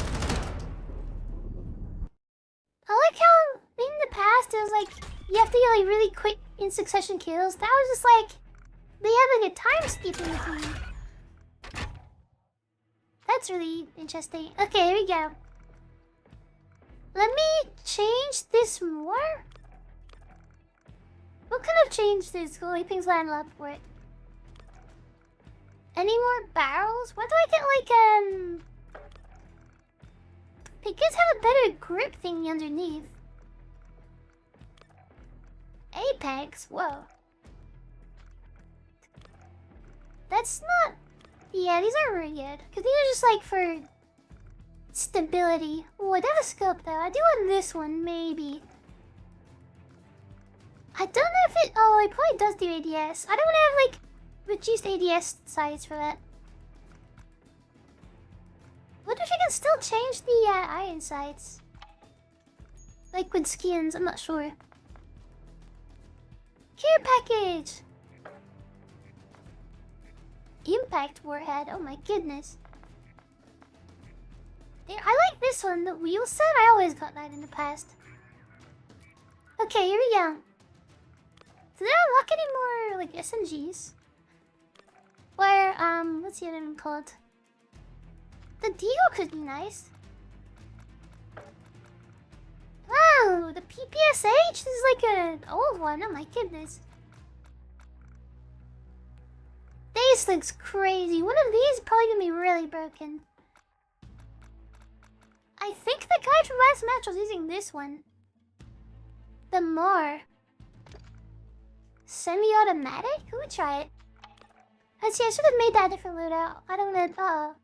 I like how in the past it was like you have to get like really quick in succession kills. That was just like they have like a time skip in between. That's really interesting. Okay, here we go. Let me change this more. What kind of change this? Leaping's line up for it. Any more barrels? What do I get like Pickets have a better grip thingy underneath. Apex? Whoa. That's not... Yeah, these aren't very good. Because these are just like for stability. Oh, I have a scope though. I do want this one, maybe. I don't know if it... Oh, it probably does do ADS. I don't want to have like reduced ADS size for that. What if you can still change the iron sights? Like with skins, I'm not sure. Care package! Impact warhead, oh my goodness. I like this one, the wheel set. I always got that in the past. Okay, here we go. Did I unlock any more like SMGs? Or what's the other one called? The Deagle could be nice. Wow, the PPSH? This is like an old one. Oh my goodness. This looks crazy. One of these is probably gonna be really broken. I think the guy from last match was using this one. The more semi-automatic? Who would try it? Let's see, I should have made that different loadout. I don't know.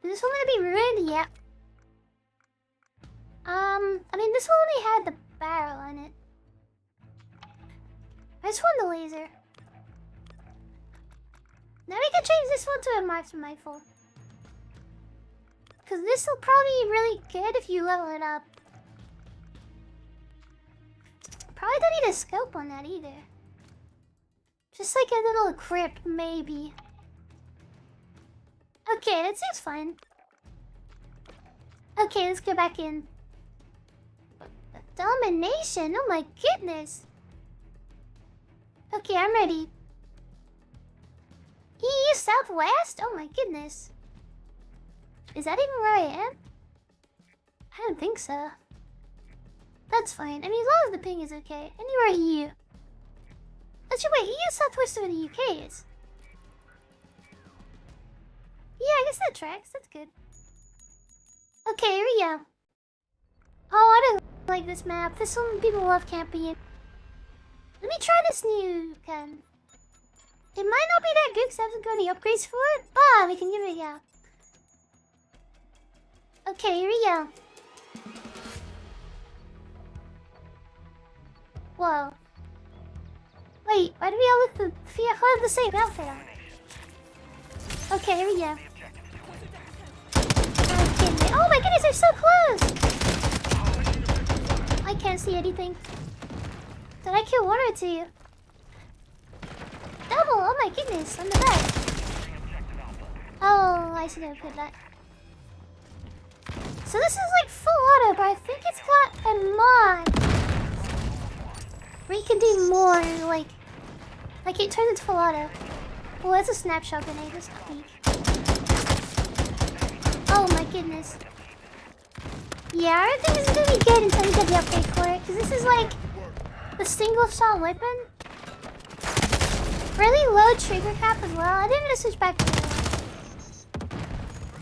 Is this one gonna be ruined? Yeah. I mean, this one only had the barrel on it. I just want the laser. Now we can change this one to a marksman rifle. Because this will probably be really good if you level it up. Probably don't need a scope on that either. Just like a little crypt, maybe. Okay, that seems fine. Okay, let's go back in. Domination? Oh my goodness. Okay, I'm ready. EU Southwest? Oh my goodness. Is that even where I am? I don't think so. That's fine. I mean, as long as the ping is okay. Anywhere EU. Actually, wait, EU Southwest of the UK is. Yeah, I guess that tracks. That's good. Okay, here we go. Oh, I don't like this map. This one people love camping in. Let me try this new gun. It might not be that good because I haven't got any upgrades for it, but we can give it a go. Okay, here we go. Whoa. Wait, why do we all look the same outfit on? Okay, here we go. Okay, oh my goodness, they're so close! I can't see anything. Did I kill one or two? Double! Oh my goodness, I'm the best. Oh, I should have put that. So this is like full auto, but I think it's got a mod where you can do more, like it turns into full auto. Well, that's a snapshot grenade, that's not weak. Oh my goodness. Yeah, I don't think this is gonna be good until we get the upgrade for it, because this is like the single shot weapon. Really low trigger cap as well. I didn't even switch back to the other one.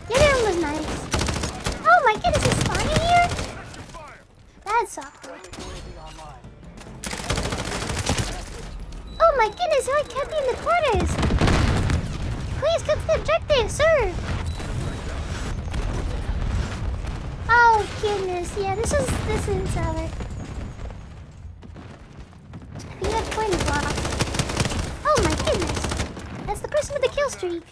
The other one was nice. Oh my goodness, he's spawning here? That's awkward. Oh my goodness, I can't be in the corners. Please come to the objective, sir. Oh goodness, yeah, this isn't solid. I think that's point block. Oh my goodness. That's the person with the kill streak.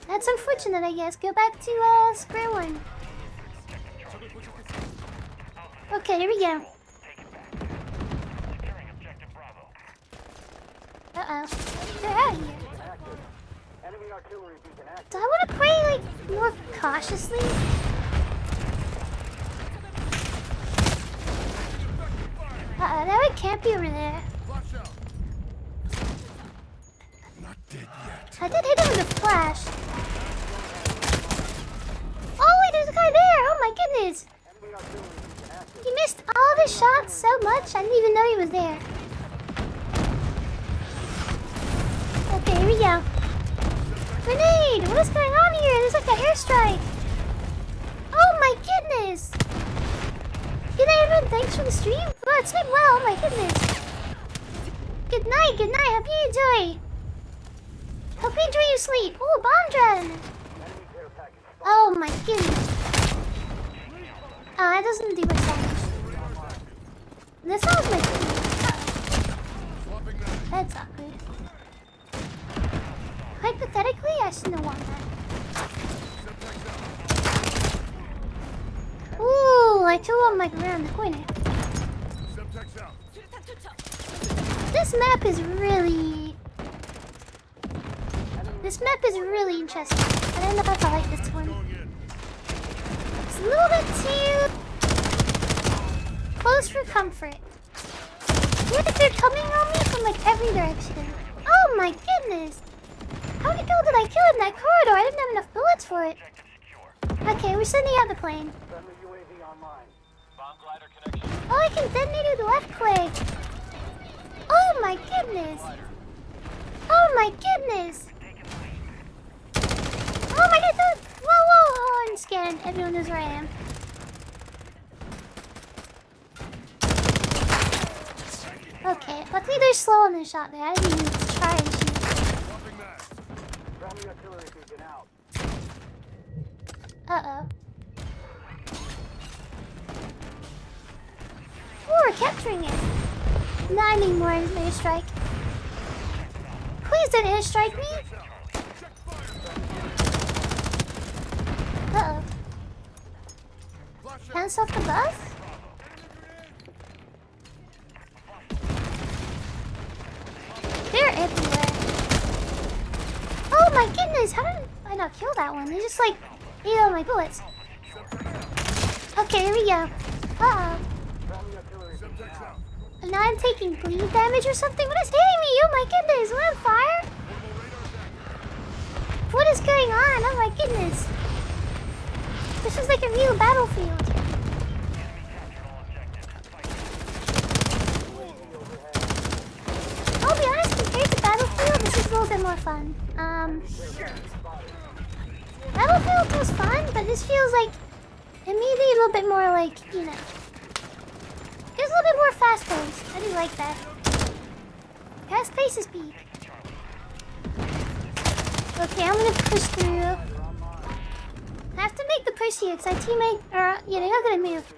That's unfortunate, I guess. Go back to square one. Okay, here we go. Uh-oh. They're out here. Do I want to play, like, more cautiously? Uh-oh, that one can't be over there. I did hit him with a flash. Oh wait, there's a guy there! Oh my goodness! He missed all the shots so much, I didn't even know he was there. Okay, here we go. Grenade! What is going on here? There's like an airstrike. Oh my goodness! Good night everyone, thanks for the stream. Oh, it's been well, oh my goodness. Good night, hope you enjoy. Hope you enjoy your sleep. Oh, bomb drone! Oh my goodness. Oh, that doesn't do much damage. This sounds like that's awkward. Hypothetically, I shouldn't have won that. Ooh, I threw one like around the corner. This map is really... This map is really interesting. I don't know if I like this one. It's a little bit too close for comfort. What if they're coming on me from like every direction? Oh my goodness! How many people did I kill in that corridor? I didn't have enough bullets for it. Okay, we're sending out the plane. Oh, I can detonate with the left click. Oh my goodness! Oh my goodness! Oh my god! Whoa, whoa! Oh, I'm scared. Everyone knows where I am. Okay, luckily they're slow on their shot there. I didn't even try and shoot. Uh-oh. Oh, we're capturing it. Not anymore, airstrike. Please don't airstrike me. Uh-oh. bounce off the bus? They're everywhere. Oh my goodness, how did I not kill that one? They just like ate all my bullets. Okay, here we go. Uh-oh. And now I'm taking bleed damage or something? What is hitting me? Oh my goodness, we're on fire? What is going on? Oh my goodness. This is like a real battlefield. I'll be honest, compared to Battlefield, this is a little bit more fun. Battlefield was fun, but this feels like immediately a little bit more like, you know. It's a little bit more fast-paced. I do like that. Fast-paced is peak. Okay, I'm gonna push through. I have to make the push here because our teammate, yeah, they're not gonna move.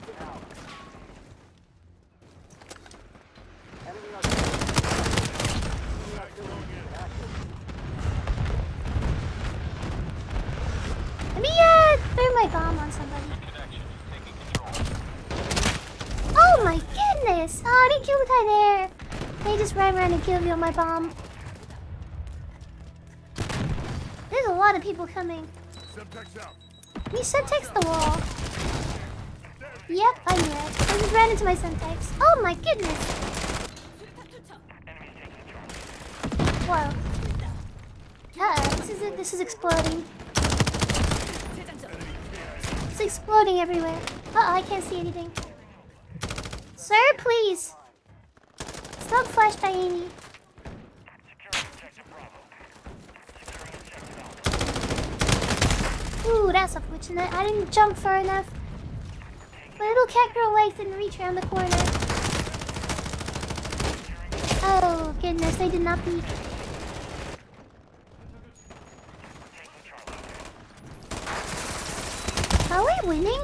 Let me throw my bomb on somebody. Oh my goodness! Oh, I didn't kill the guy there. They just ran around and killed me on my bomb. There's a lot of people coming. You subtext the wall. Yep, I knew it. I just ran into my subtext. Oh my goodness! Whoa. Uh-oh, this is exploding. It's exploding everywhere. Uh-oh, I can't see anything. Sir, please. Stop flashbanging me. Ooh, that's unfortunate. I didn't jump far enough. My little Catgirl legs didn't reach around the corner. Oh, goodness, they did not peek. Are we winning?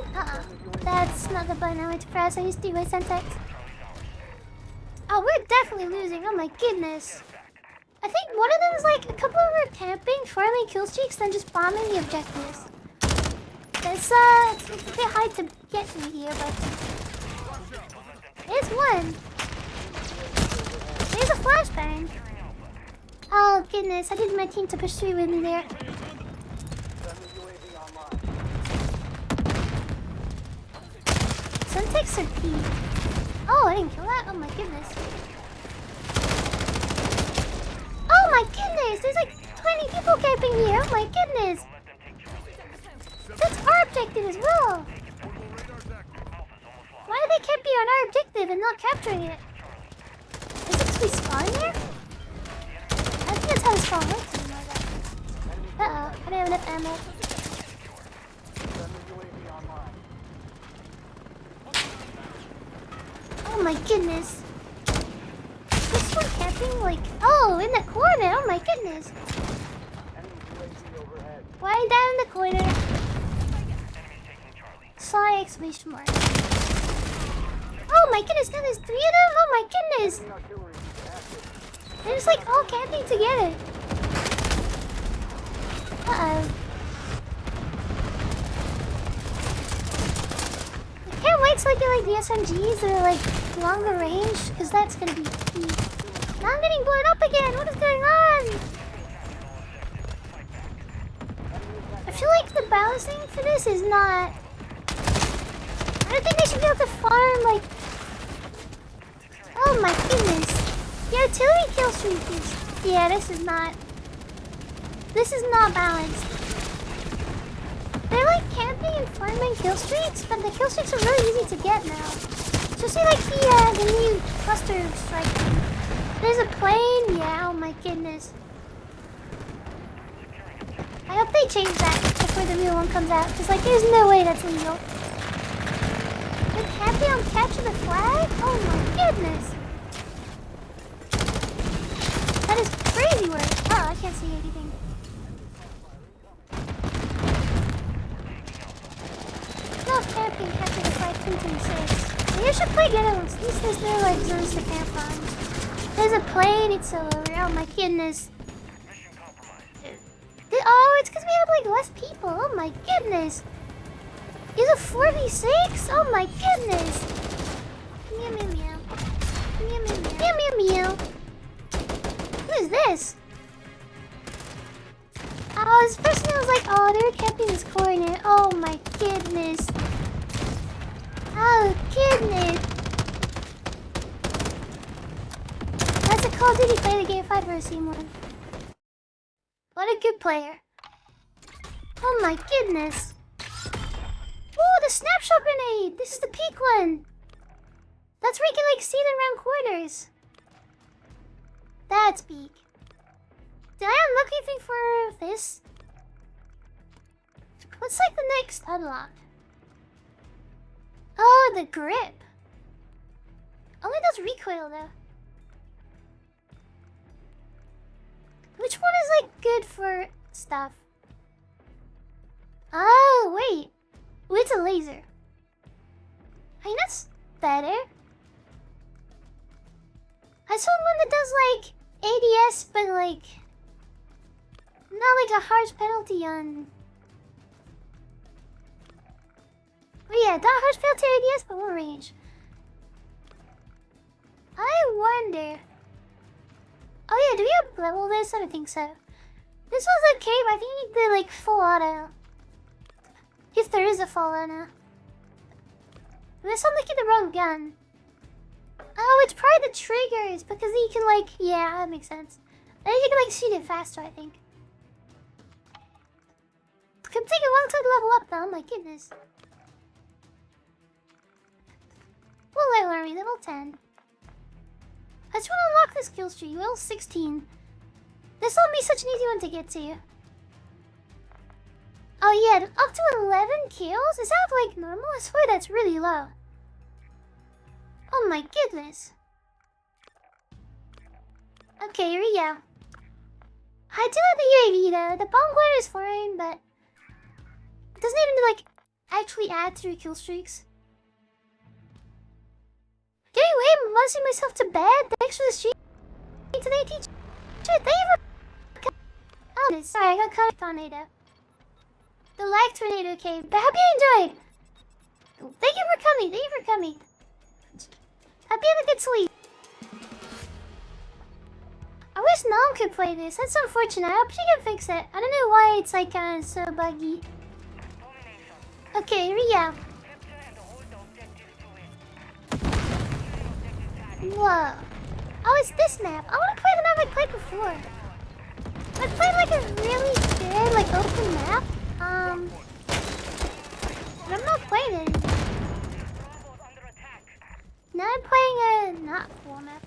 That's not the button I went to press. I used to do my syntax. Oh, we're definitely losing. Oh my goodness. I think one of them is like a couple of them are camping, farming kill streaks, then just bombing the objectives. It's a bit hard to get through here, but it's one. There's a flashbang. Oh goodness, I did my team to push through with me there. Syntax are P. Oh, I didn't kill that? Oh my goodness. Oh my goodness! There's like 20 people camping here! Oh my goodness! That's our objective as well! Why do they camping on our objective and not capturing it? Is it because we spawn here? I think that's how the spawn works. Uh-oh, I don't have enough ammo. Oh my goodness. This one camping like... Oh, in the corner! Oh my goodness! Why down in the corner? Sorry, exclamation mark. Oh my goodness, now there's 3 of them? Oh my goodness! They're just like all camping together. Uh-oh. I can't wait till I get like the SMGs that are like longer range, because that's gonna be key. Now I'm getting blown up again! What is going on? I feel like the balancing for this is not... I don't think they should be able to farm like... Oh my goodness. The artillery kill streak is... Yeah, this is not balanced. They're like camping and farming kill streaks, but the kill streaks are really easy to get now. Especially like the new cluster strike. There's a plane? Yeah, oh my goodness. I hope they change that before the real one comes out, because like there's no way that's legal. They're camping on capture the flag? Oh my goodness. That is crazy work. Oh, I can't see anything. No camping, capture the flag 226. You should play the other ones. At least there's no like zones to camp on. There's a plane, it's over. Oh my goodness. Oh, it's because we have like less people. Oh my goodness. Is it 4v6? Oh my goodness! Meow meow meow. Meow meow meow. Meow meow meow. Who is this? Oh, this person was like, oh, they were camping this corner. Oh my goodness. Oh goodness. That's a Call of Duty play the game if I've ever seen one. What a good player. Oh my goodness. Oh, the snapshot grenade! This is the peak one! That's where you can like see them around corners. That's peak. Did I unlock anything for this? What's like the next unlock? Oh, the grip. Only does recoil though. Which one is like good for stuff? Oh, wait. Oh, it's a laser. I think that's better. I saw one that does like ADS, but like not like a harsh penalty on. Oh yeah, not harsh penalty ADS, but more range. I wonder. Oh yeah, do we have level this? I don't think so. This was okay, but I think you need the like full auto. If there is a full auto. Unless I'm looking at the wrong gun. Oh, it's probably the triggers because then you can like, yeah, that makes sense. Then you can like shoot it faster, I think. It can take a long time to level up though, oh my goodness. What level are we? Level 10. I just want to unlock this kill streak. Level 16. This will be such an easy one to get to. Oh yeah, up to 11 kills? Is that like normal? I swear that's really low. Oh my goodness. Okay, here we go. I do have the UAV though. The bomb glider is fine, but it doesn't even like actually add to your kill streaks. Anyway, I'm buzzing myself to bed. Thanks for the stream today, teacher. Thank you for... Oh, sorry, I got caught in a tornado. The lag tornado came, but I hope you enjoyed. Thank you for coming. Thank you for coming. Hope you have a good sleep. I wish Nom could play this. That's unfortunate. I hope she can fix it. I don't know why it's like so buggy. Okay, here we go. Whoa. Oh, it's this map. I want to play the map I played before. I played like a really good, like open map. But I'm not playing it anymore. Now I'm playing a not cool map.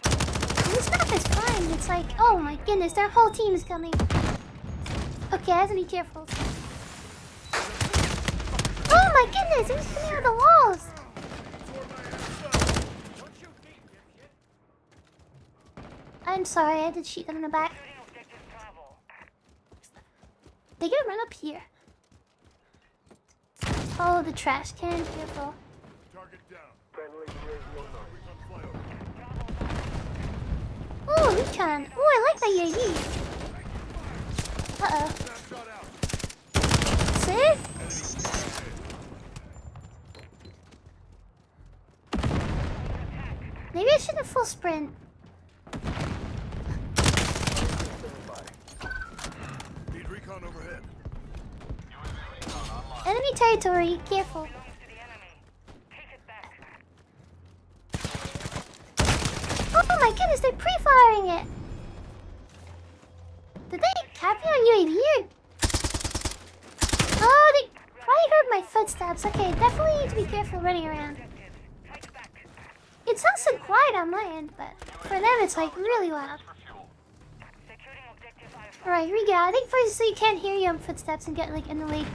This map is fine. It's like, oh my goodness, their whole team is coming. Okay, I have to be careful. Oh my goodness, it was coming out of the walls. I'm sorry, I had to cheat them in the back. They gotta run up here. Follow the trash can, careful. Target down. Oh, recon. Oh, I like that UAV. Uh-oh. Safe? Maybe I shouldn't full sprint. Need recon overhead. Enemy territory, careful. Oh my goodness, they're pre-firing it! Did they cap you on UAV or... Oh, they probably heard my footsteps. Okay, definitely need to be careful running around. It sounds so quiet on my end, but for them it's like really loud. Alright, here we go. I think first so you can't hear your own footsteps and get like in the lead.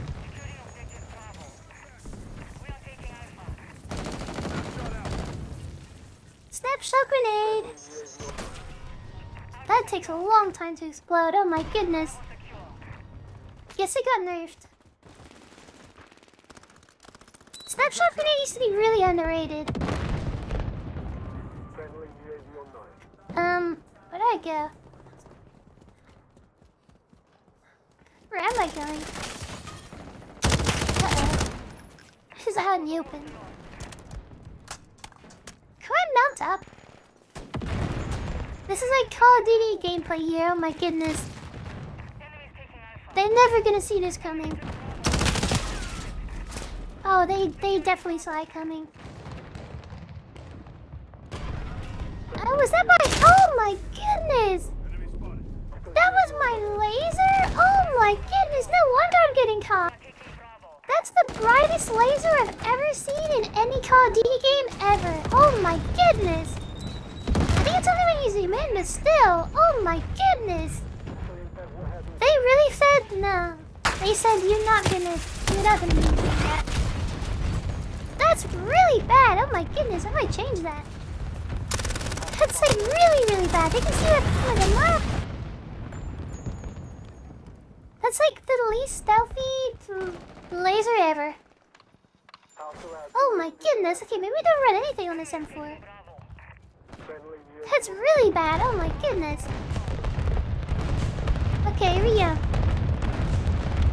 Snapshot grenade! That takes a long time to explode. Oh my goodness. Guess it got nerfed. Snapshot grenade used to be really underrated. Where'd I go? Where am I going? out in the open. Can I mount up? This is like Call of Duty gameplay here. Oh my goodness. They're never gonna see this coming. Oh, they definitely saw it coming. Oh, was that my... Oh my goodness! That was my laser? Oh my goodness, no wonder I'm getting caught. That's the brightest laser I've ever seen in any Call of Duty game ever. Oh my goodness. I think it's only when you zoom in, but still. Oh my goodness. They really said no. They said you're not gonna be using that. That's really bad. Oh my goodness, I might change that. That's like really, really bad. They can see that from the map. That's like the least stealthy laser ever. Oh my goodness. Okay, maybe we don't run anything on this M4. That's really bad. Oh my goodness. Okay, here we go.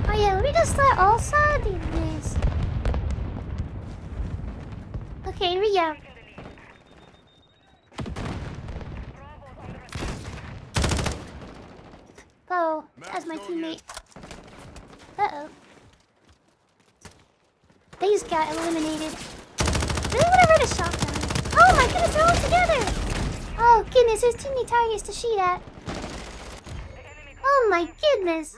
Oh yeah, let me just let also do this. Okay, here we go. Oh, that's my teammate. Uh-oh. They just got eliminated. Really want to run a shotgun. Oh my goodness, they're all together! Oh goodness, there's too many targets to shoot at. Oh my goodness.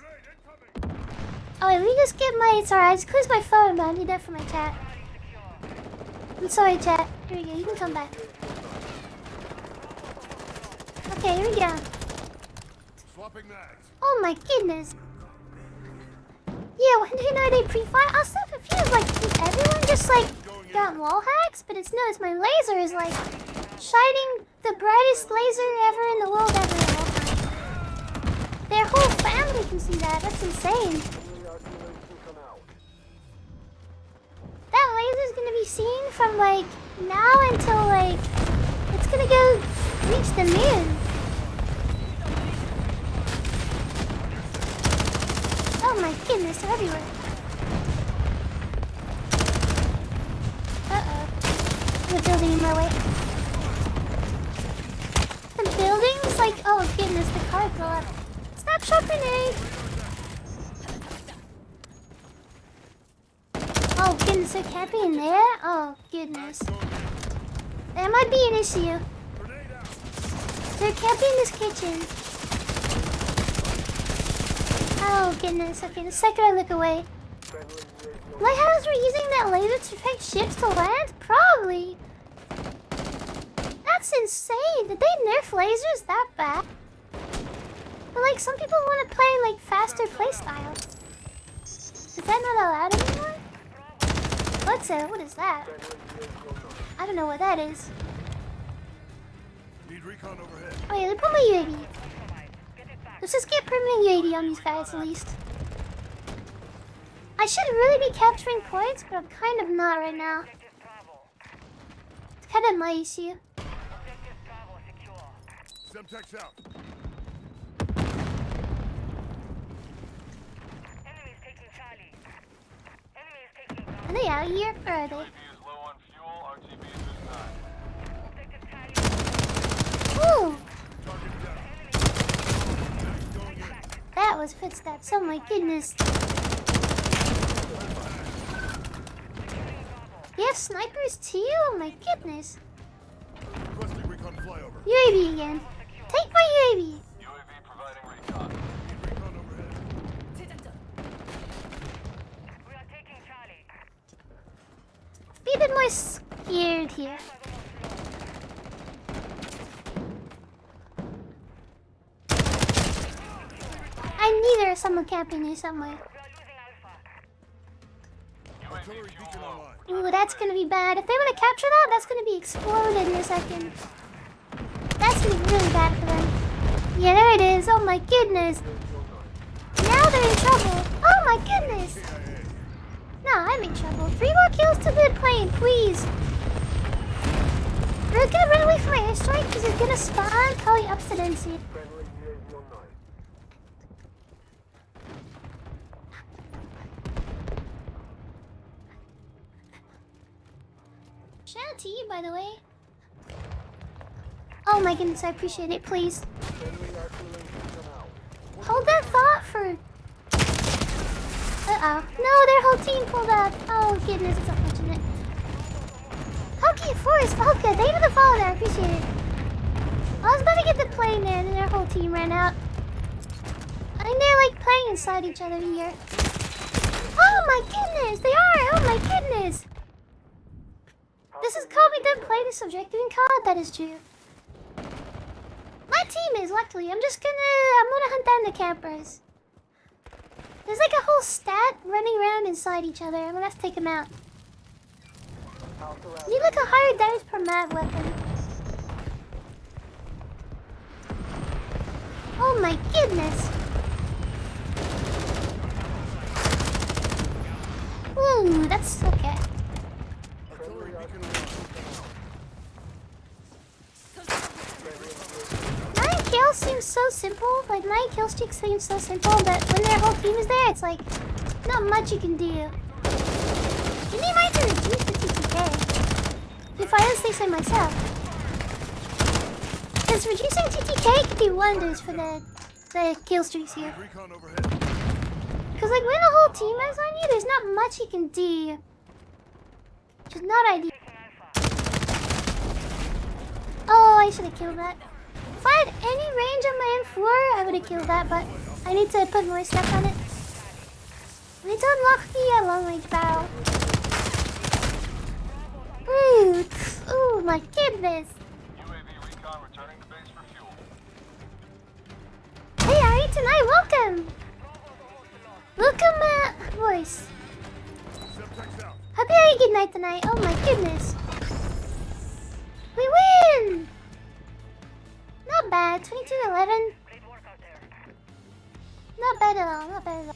Oh wait, let me just get my... Sorry, I just closed my phone, but I need that for my chat. I'm sorry, chat. Here we go, you can come back. Okay, here we go. Swapping mags. Oh my goodness. Yeah, when you know they pre-fire, I was so confused. Like, did everyone just like got wall hacks? But it's no, it's my laser is like shining the brightest laser ever in the world ever at all times. Their whole family can see that. That's insane. That laser's gonna be seen from like now until like it's gonna go reach the moon. Oh my goodness, they're everywhere. Uh-oh. The building in my way. The building's like, oh goodness, the car blew up. Snapshot grenade! Oh goodness, they're camping in there? Oh goodness. That might be an issue. They're camping in this kitchen. Oh goodness, okay, the second I look away. Lighthouses were using that laser to affect ships to land? Probably. That's insane. Did they nerf lasers that bad? But like, some people want to play like faster playstyle. Is that not allowed anymore? What is that? I don't know what that is. Need recon overhead. Oh yeah, they put my UAV. Let's just get permanent UAV on these guys at least. I should really be capturing points, but I'm kind of not right now. It's kind of my issue. Semtex out. Are they out here, or are they? UAV is low on fuel. RTB at this time. Ooh! Target down. Going in. That was footsteps, oh my goodness. You have snipers too? Oh my goodness. Requesting recon flyover. UAV again. Take my UAV. UAV providing recon. Need recon overhead. Be a bit more scared here. I knew there was someone camping here somewhere. Artillery beacon online. Ooh, that's gonna be bad. If they want to capture that, that's gonna be exploded in a second. That's gonna be really bad for them. Yeah, there it is. Oh my goodness. Now they're in trouble. Oh my goodness. No, I'm in trouble. 3 more kills to the plane, please. We're gonna run away from my airstrike because it's gonna spawn probably up to the NC. Shout out to you, by the way. Oh my goodness, I appreciate it, please. Hold that thought for... Uh-oh. No, their whole team pulled up. Oh goodness, it's unfortunate. Hockey Forest Falca, thank you for the follow there, I appreciate it. I was about to get the plane there, and then their whole team ran out. I think they're like playing inside each other here. Oh my goodness, they are! Oh my goodness! This is called we didn't play this subjective in COD, that is true. My team is, luckily. I'm gonna hunt down the campers. There's like a whole stat running around inside each other. I'm gonna have to take them out. Need like a higher damage per mag weapon. Oh my goodness! Ooh, that's okay. Artillery beacon online. 9 kills seems so simple. Like 9 kill streak seems so simple, but when their whole team is there, it's like not much you can do. You need might to reduce the TTK. If I don't say so myself. Because reducing TTK could do wonders for the kill streaks here. Recon overhead. Because like when the whole team is on you, there's not much you can do. Which is not ideal. Oh, I should have killed that. If I had any range on my M4, I would have killed that, but I need to put more stuff on it. I need to unlock the long range barrel. Ooh, my goodness. UAV recon returning to base for fuel. Hey, Ari, tonight, welcome. Welcome, voice. Semtex out. Hope you had a good night tonight. Oh my goodness. We win! Not bad. 22-11. Not bad at all. Not bad at all.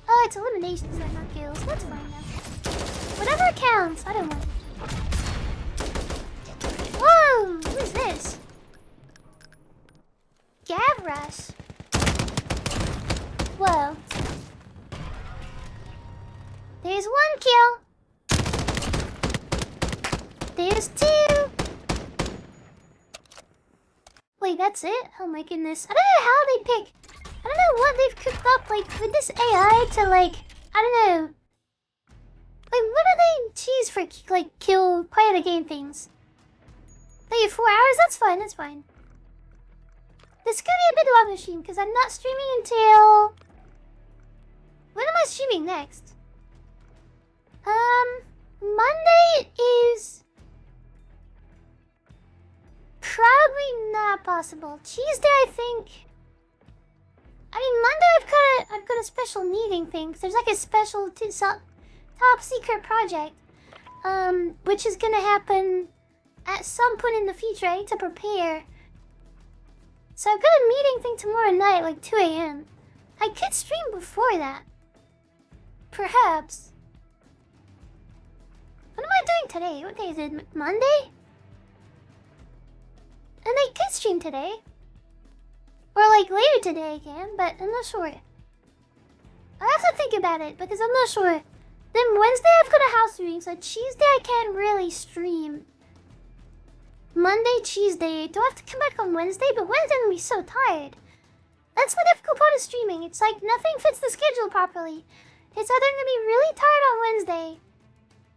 Oh, it's eliminations, not kills. That's fine now. Whatever counts. I don't mind. Whoa! What is this? Gavras. Whoa. There's 1 kill. There's 2. Wait, that's it? Oh my goodness. I don't know how they pick. I don't know what they've cooked up, like, with this AI to, like, I don't know. Like, what do they choose for, like, kill, play the game things? They have 4 hours? That's fine, that's fine. This is gonna be a bit long stream, because I'm not streaming until... When am I streaming next? Monday is... probably not possible. Tuesday, I think... I mean, Monday I've got a special meeting thing. There's like a special top secret project. Which is gonna happen at some point in the future. I need to prepare. So I've got a meeting thing tomorrow night, like 2 AM. I could stream before that. Perhaps. What am I doing today? What day is it? Monday? And I could stream today. Or like later today again, but I'm not sure. I have to think about it because I'm not sure. Then Wednesday I've got a house meeting, so Tuesday I can't really stream. Monday, Tuesday. Do I have to come back on Wednesday? But Wednesday I'm gonna be so tired. That's the difficult part of streaming. It's like nothing fits the schedule properly. It's either gonna be really tired on Wednesday,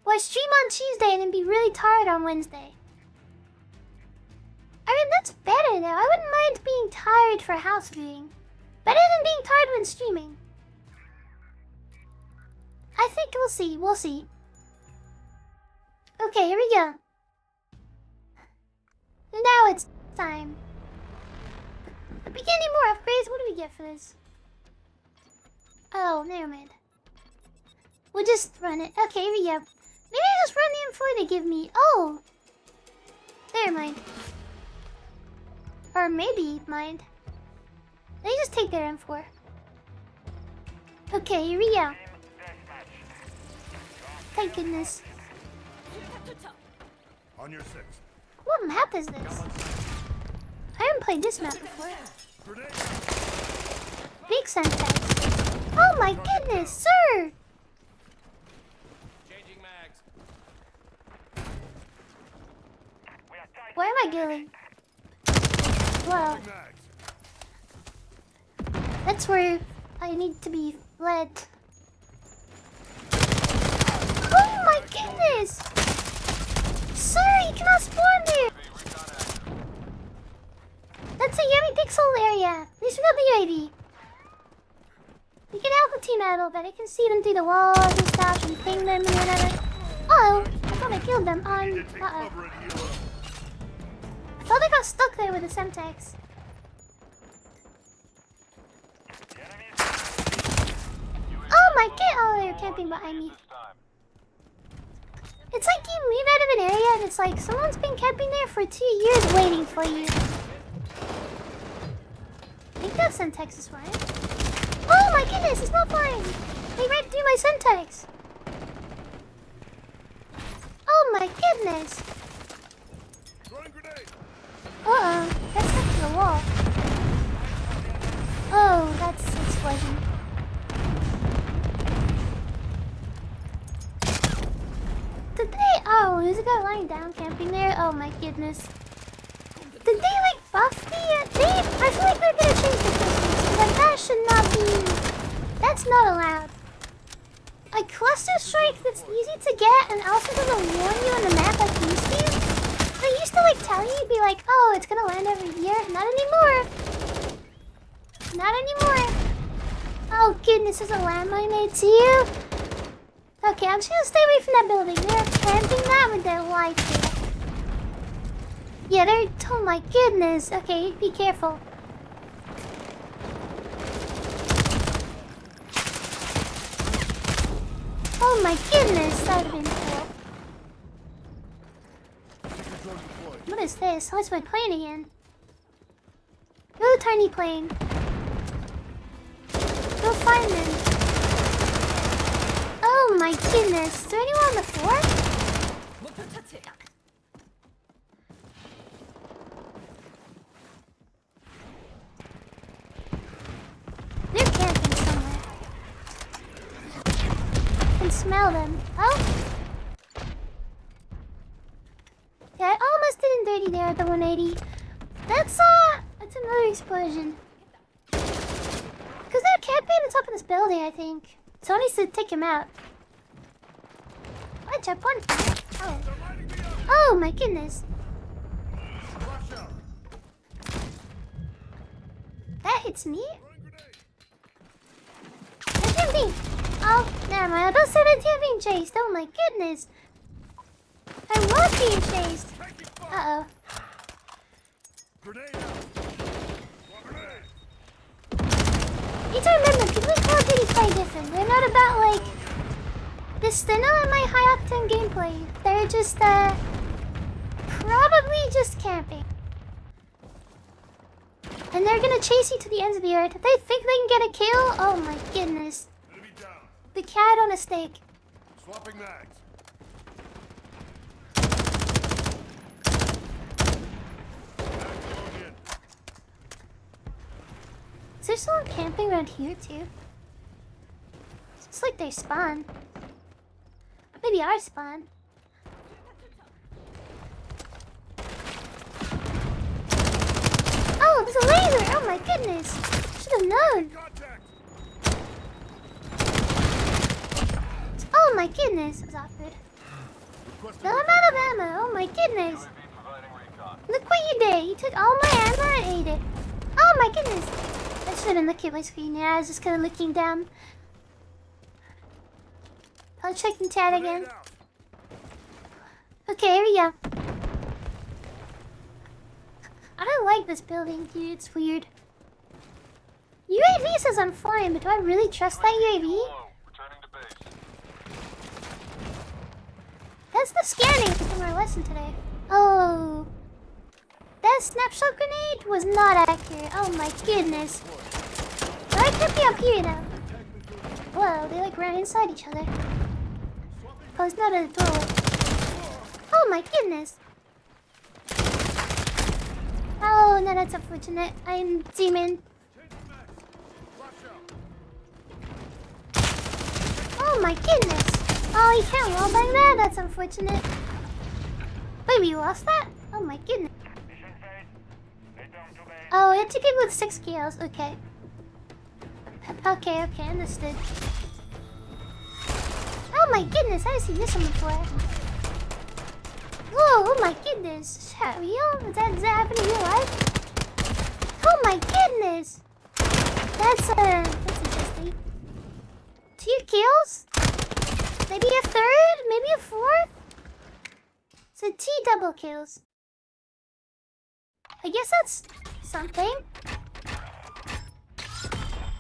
or I stream on Tuesday and then be really tired on Wednesday. I mean, that's better though. I wouldn't mind being tired for house viewing. Better than being tired when streaming. I think we'll see. We'll see. Okay, here we go. Now it's time. Are we getting more upgrades? What do we get for this? Oh, never mind. We'll just run it. Okay, here we go. Maybe I just run the M4 they give me. Oh! Never mind. Or maybe mind. They just take their M4. Okay, here we go. Thank goodness. On your 6. What map is this? I haven't played this map before. Grenade. Big Semtex. Oh my goodness, sir! Changing mags. Where am I going? Well, Mags. that's where I need to be led. Oh my goodness! Sir, you cannot spawn there! That's a YumiPixel area. At least we got the UAV. We can help the team out a little bit. I can see them through the walls and stuff and ping them and whatever. Oh, I thought I killed them. Take Uh-oh. cover and heal up. I thought I got stuck there with the Semtex. Oh my god! Oh, they're camping behind me. It's like you move out of an area and it's like someone's been camping there for 2 years waiting for you. I think that Semtex is fine. Oh my goodness, it's not fine! They ran through my Semtex. Oh my goodness! Throwing grenade. Uh-oh, that's stuck to the wall. Oh, that's an explosion. Did they... Oh, there's a guy lying down camping there? Oh my goodness. Did they like buff the... I feel like they're gonna change the systems. Like that should not be... That's not allowed. A cluster strike that's easy to get and also doesn't warn you on the map like it used to. They used to like tell you, be like, oh, it's gonna land over here. Not anymore. Not anymore. Oh goodness, there's a landmine there too. Okay, I'm just gonna stay away from that building. They're camping that with their life here. Yeah, they're... Oh my goodness. Okay, be careful. Oh my goodness, that would have been cool. Secret drone deployed. What is this? Oh, it's my plane again. Go tiny plane. Go find them. Oh my goodness. Is there anyone on the floor? They're camping somewhere. I can smell them. Oh! Yeah, I almost did dirty there at the 180. That's another explosion. Because they're camping on top of this building, I think. Someone needs to take him out. Watch out, one. Oh. Oh my goodness. Rush out. That hits me? Throwing grenade. They're camping. Oh, never mind. I thought they're being chased. Oh my goodness. I was being chased. Taking fire. Uh-oh. Grenade out. Grenade. You need to remember, people in Call of Duty play different. They're not about, like... They're not my high-octane gameplay. They're just, probably just camping. And they're gonna chase you to the ends of the earth. If they think they can get a kill, oh my goodness. Enemy down. The cat on a stake. Swapping mags. Is there someone camping around here too? It's like they spawn. Maybe our spawn. Oh, there's a laser! Oh my goodness! Should have known. Contact. Oh my goodness! That was awkward. Requesting No, I'm out of ammo. Oh my goodness! UAV providing recon. Look what you did! You took all my ammo and ate it. Oh my goodness! I should have been looking at my screen. Yeah, I was just kind of looking down. I'll check the chat again. grenade out. Okay, here we go. I don't like this building, dude. It's weird. UAV says I'm flying, but do I really trust that UAV? Hello, returning to base. That's the scanning from our lesson today. Oh. That snapshot grenade was not accurate. Oh my goodness. Why can't be up here now? Whoa, they like ran inside each other. Oh, it's not a door. Oh my goodness. Oh, no, that's unfortunate. I'm demon. Rush out. Oh my goodness. Oh, you can't wallbang that? That's unfortunate. Wait, we lost that? Oh my goodness. Oh, we have 2 people with 6 kills. Okay. Okay, understood. Oh my goodness, I haven't seen this one before. Whoa, oh my goodness. Is that real? Does that happen in real life? Oh my goodness. That's interesting. 2 kills? Maybe a 3rd? Maybe a 4th? So 2 double kills. I guess that's something.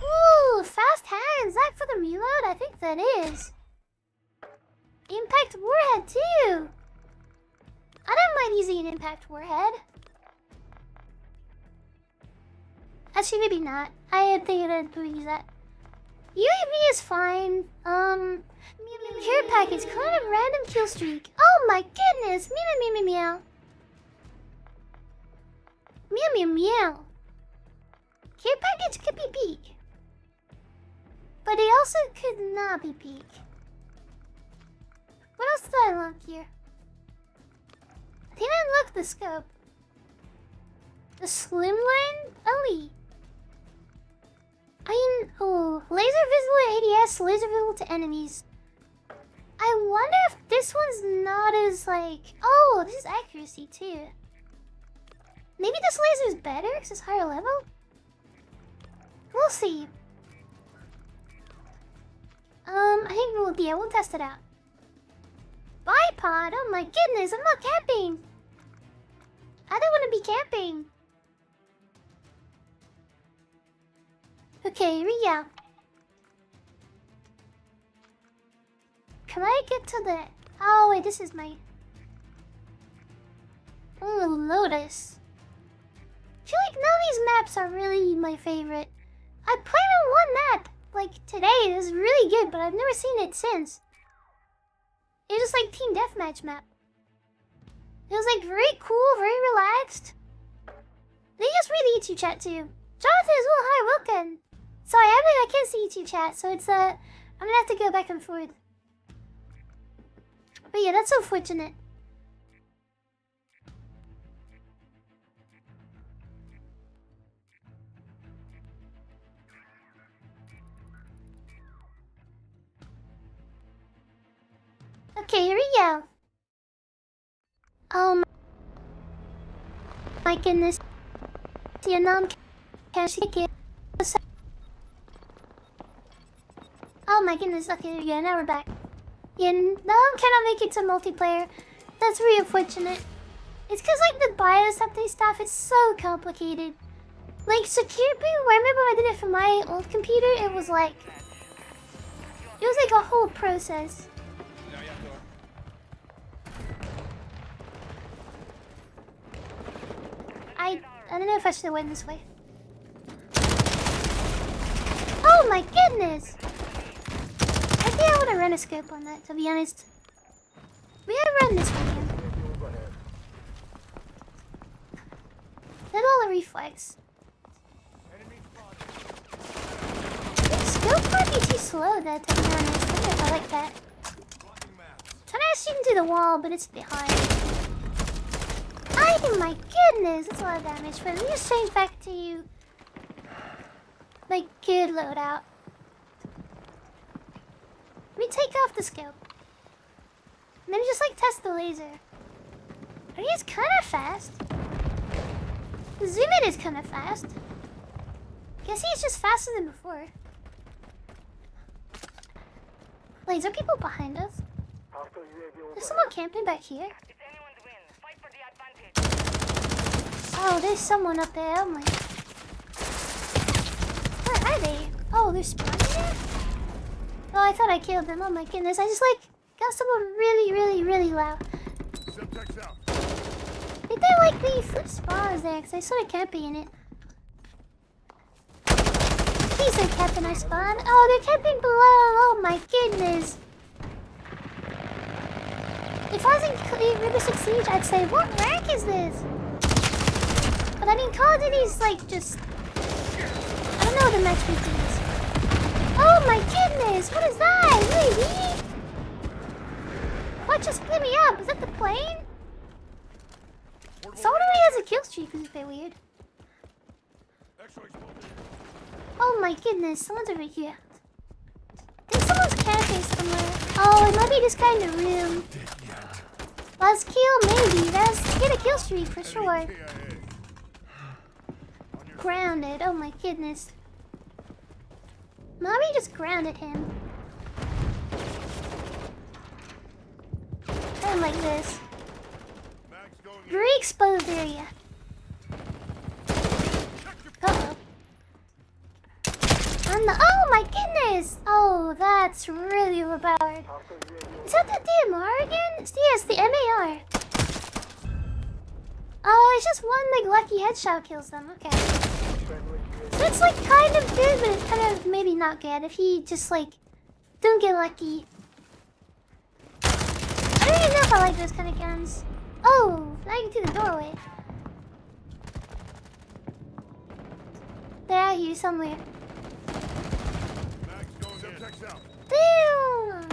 Ooh, fast hands. Is that for the reload? I think that is. Impact warhead too. I don't mind using an impact warhead. Actually, maybe not. I am thinking I'd use that. UAV is fine. Care package, kind of random kill streak. Oh my goodness! Meow meow meow meow. Meow meow meow. Care package could be peak, but it also could not be peak. What else did I unlock here? I think I unlocked the scope. The slimline elite. Oh, laser visible ADS, laser visible to enemies. I wonder if this one's not as like... Oh, this is accuracy too. Maybe this laser is better because it's higher level? We'll see. I think we'll test it out. Bipod? Oh my goodness, I'm not camping. I don't want to be camping. Okay, here we go. Can I get to the... Oh wait, this is my... Oh, Lotus. I feel like none of these maps are really my favorite. I played on one map, like today, it was really good, but I've never seen it since. It was like Team Deathmatch map. It was like very cool, very relaxed. They just read the YouTube chat too. Jonathan is well, hi, welcome. Sorry, I can't see YouTube chat, so it's I'm gonna have to go back and forth. But yeah, that's unfortunate. Okay, here we go. Oh my goodness. Yeah, no, can she get? Oh my goodness. Okay, yeah, now we're back. Yeah, no, cannot make it to multiplayer. That's really unfortunate. It's because like the BIOS update stuff is so complicated. Like security, I remember when I did it for my old computer, it was like a whole process. I don't know if I should have went this way. Oh my goodness! I think I want to run a scope on that, to be honest. We gotta run this one again. Let all the reflex. The scope might be too slow though, to be honest. I don't know if I like that. Trying to shoot into the wall, but it's behind. Oh my goodness, that's a lot of damage, but let me just change back to you. Like, good loadout. Let me take off the scope. Maybe just like test the laser. Are these kind of fast? The zoom in is kind of fast. Guess he's just faster than before. Wait, is there people behind us? There's someone camping back here. Oh, there's someone up there. Oh my. Where are they? Oh, they're spawning there? Oh, I thought I killed them. Oh my goodness. I just like got someone really loud. I think they like the spawns there because I sort of can't be in it. Please don't camp in our spawn. Oh, they're camping below. Oh my goodness. If I was in Rainbow Six Siege, I'd say, what rank is this? But I mean, Call of Duty's like just... I don't know what the matchmaking is. Oh my goodness, what is that? Really? What just split me up? Is that the plane? kill streak was a bit weird. X-ray spotted. Oh my goodness, someone's over here. I think someone's camping somewhere. Oh, it might be this guy in the room. Last kill, maybe. That's get a kill streak for sure. Grounded. Oh my goodness. Mommy just grounded him. Kind of like this. Very exposed area. Uh-oh. Oh my goodness! Oh, that's really overpowered. Is that the DMR again? Yes, the MAR. Oh, it's just one like lucky headshot kills them. Okay. So it's like kind of good, but it's kind of maybe not good if he just like don't get lucky. I don't even know if I like those kind of guns. Oh, now you can see the doorway. They're out here somewhere. Damn!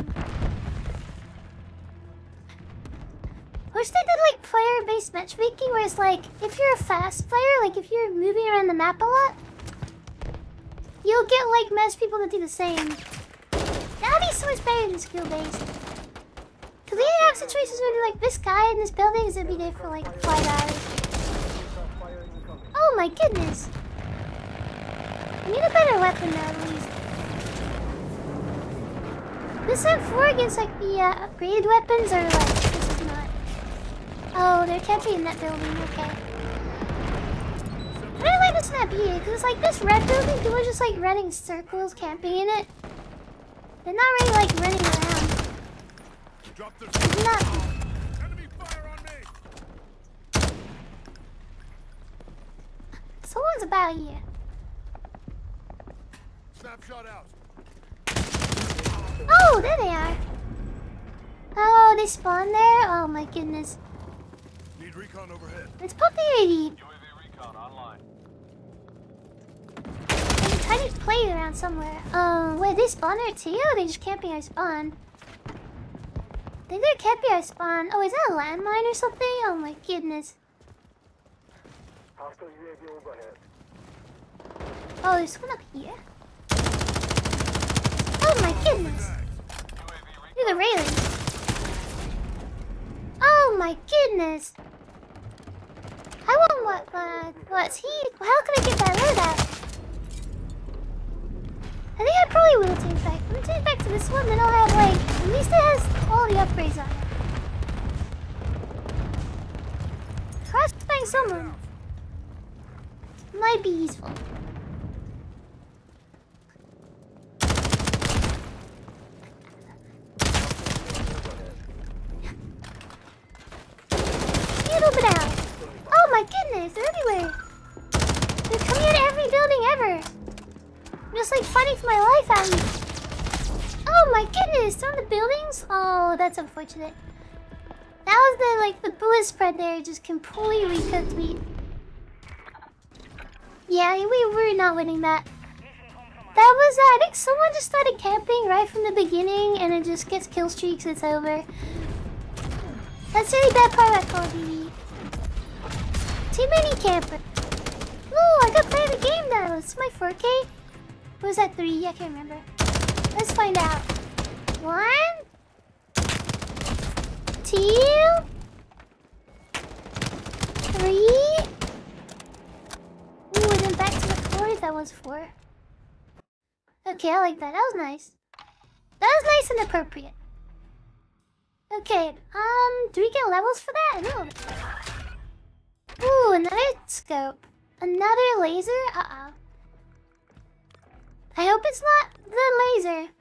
Wish they did like player-based matchmaking, where it's like if you're a fast player, like if you're moving around the map a lot, you'll get like most people to do the same. That'd be so much better than skill-based. Cause we have situations where like this guy in this building is gonna be there for like 5 hours. Oh my goodness! I need a better weapon now, at least. This M4 against like the upgraded weapons, or like this is not. Oh, they're camping in that building. Okay. I really like this map here because it's like this red building. People are just like running circles, camping in it. They're not really like running around. It's not. Enemy fire on me. Someone's about here. Snapshot out. Oh, there they are. Oh, they spawned there? Oh my goodness. Need recon overhead. Let's pop the UAV. UAV recon online. There's a tiny plate around somewhere. Wait, they spawn there too? Or are they just camping our spawn? I think they're camping our spawn. Oh, is that a landmine or something? Oh my goodness. Oh, there's one up here. Oh my goodness. Through the railing. Oh my goodness. I want what's he? How can I get that load out? I think I probably will take back. Let me take it back to this one, then I'll have like, at least it has all the upgrades on it. Crossbang someone. Might be useful. Little bit out. Oh my goodness, they're everywhere. They're coming out of every building ever. I'm just like fighting for my life out here. Oh my goodness, they're on the buildings? Oh, that's unfortunate. That was the bullet spread there just completely cooked me. Yeah, we were not winning that. That was, I think someone just started camping right from the beginning and it just gets kill streaks, it's over. That's the really bad part about Call of Duty. Too many campers. Oh, I got play the game now. It's my 4K. Or was that 3? I can't remember. Let's find out. 1, 2, 3. Ooh, and then back to the 4. That was 4. Okay, I like that. That was nice. That was nice and appropriate. Okay, do we get levels for that? No. Ooh, another scope. Another laser? Uh-oh. I hope it's not the laser.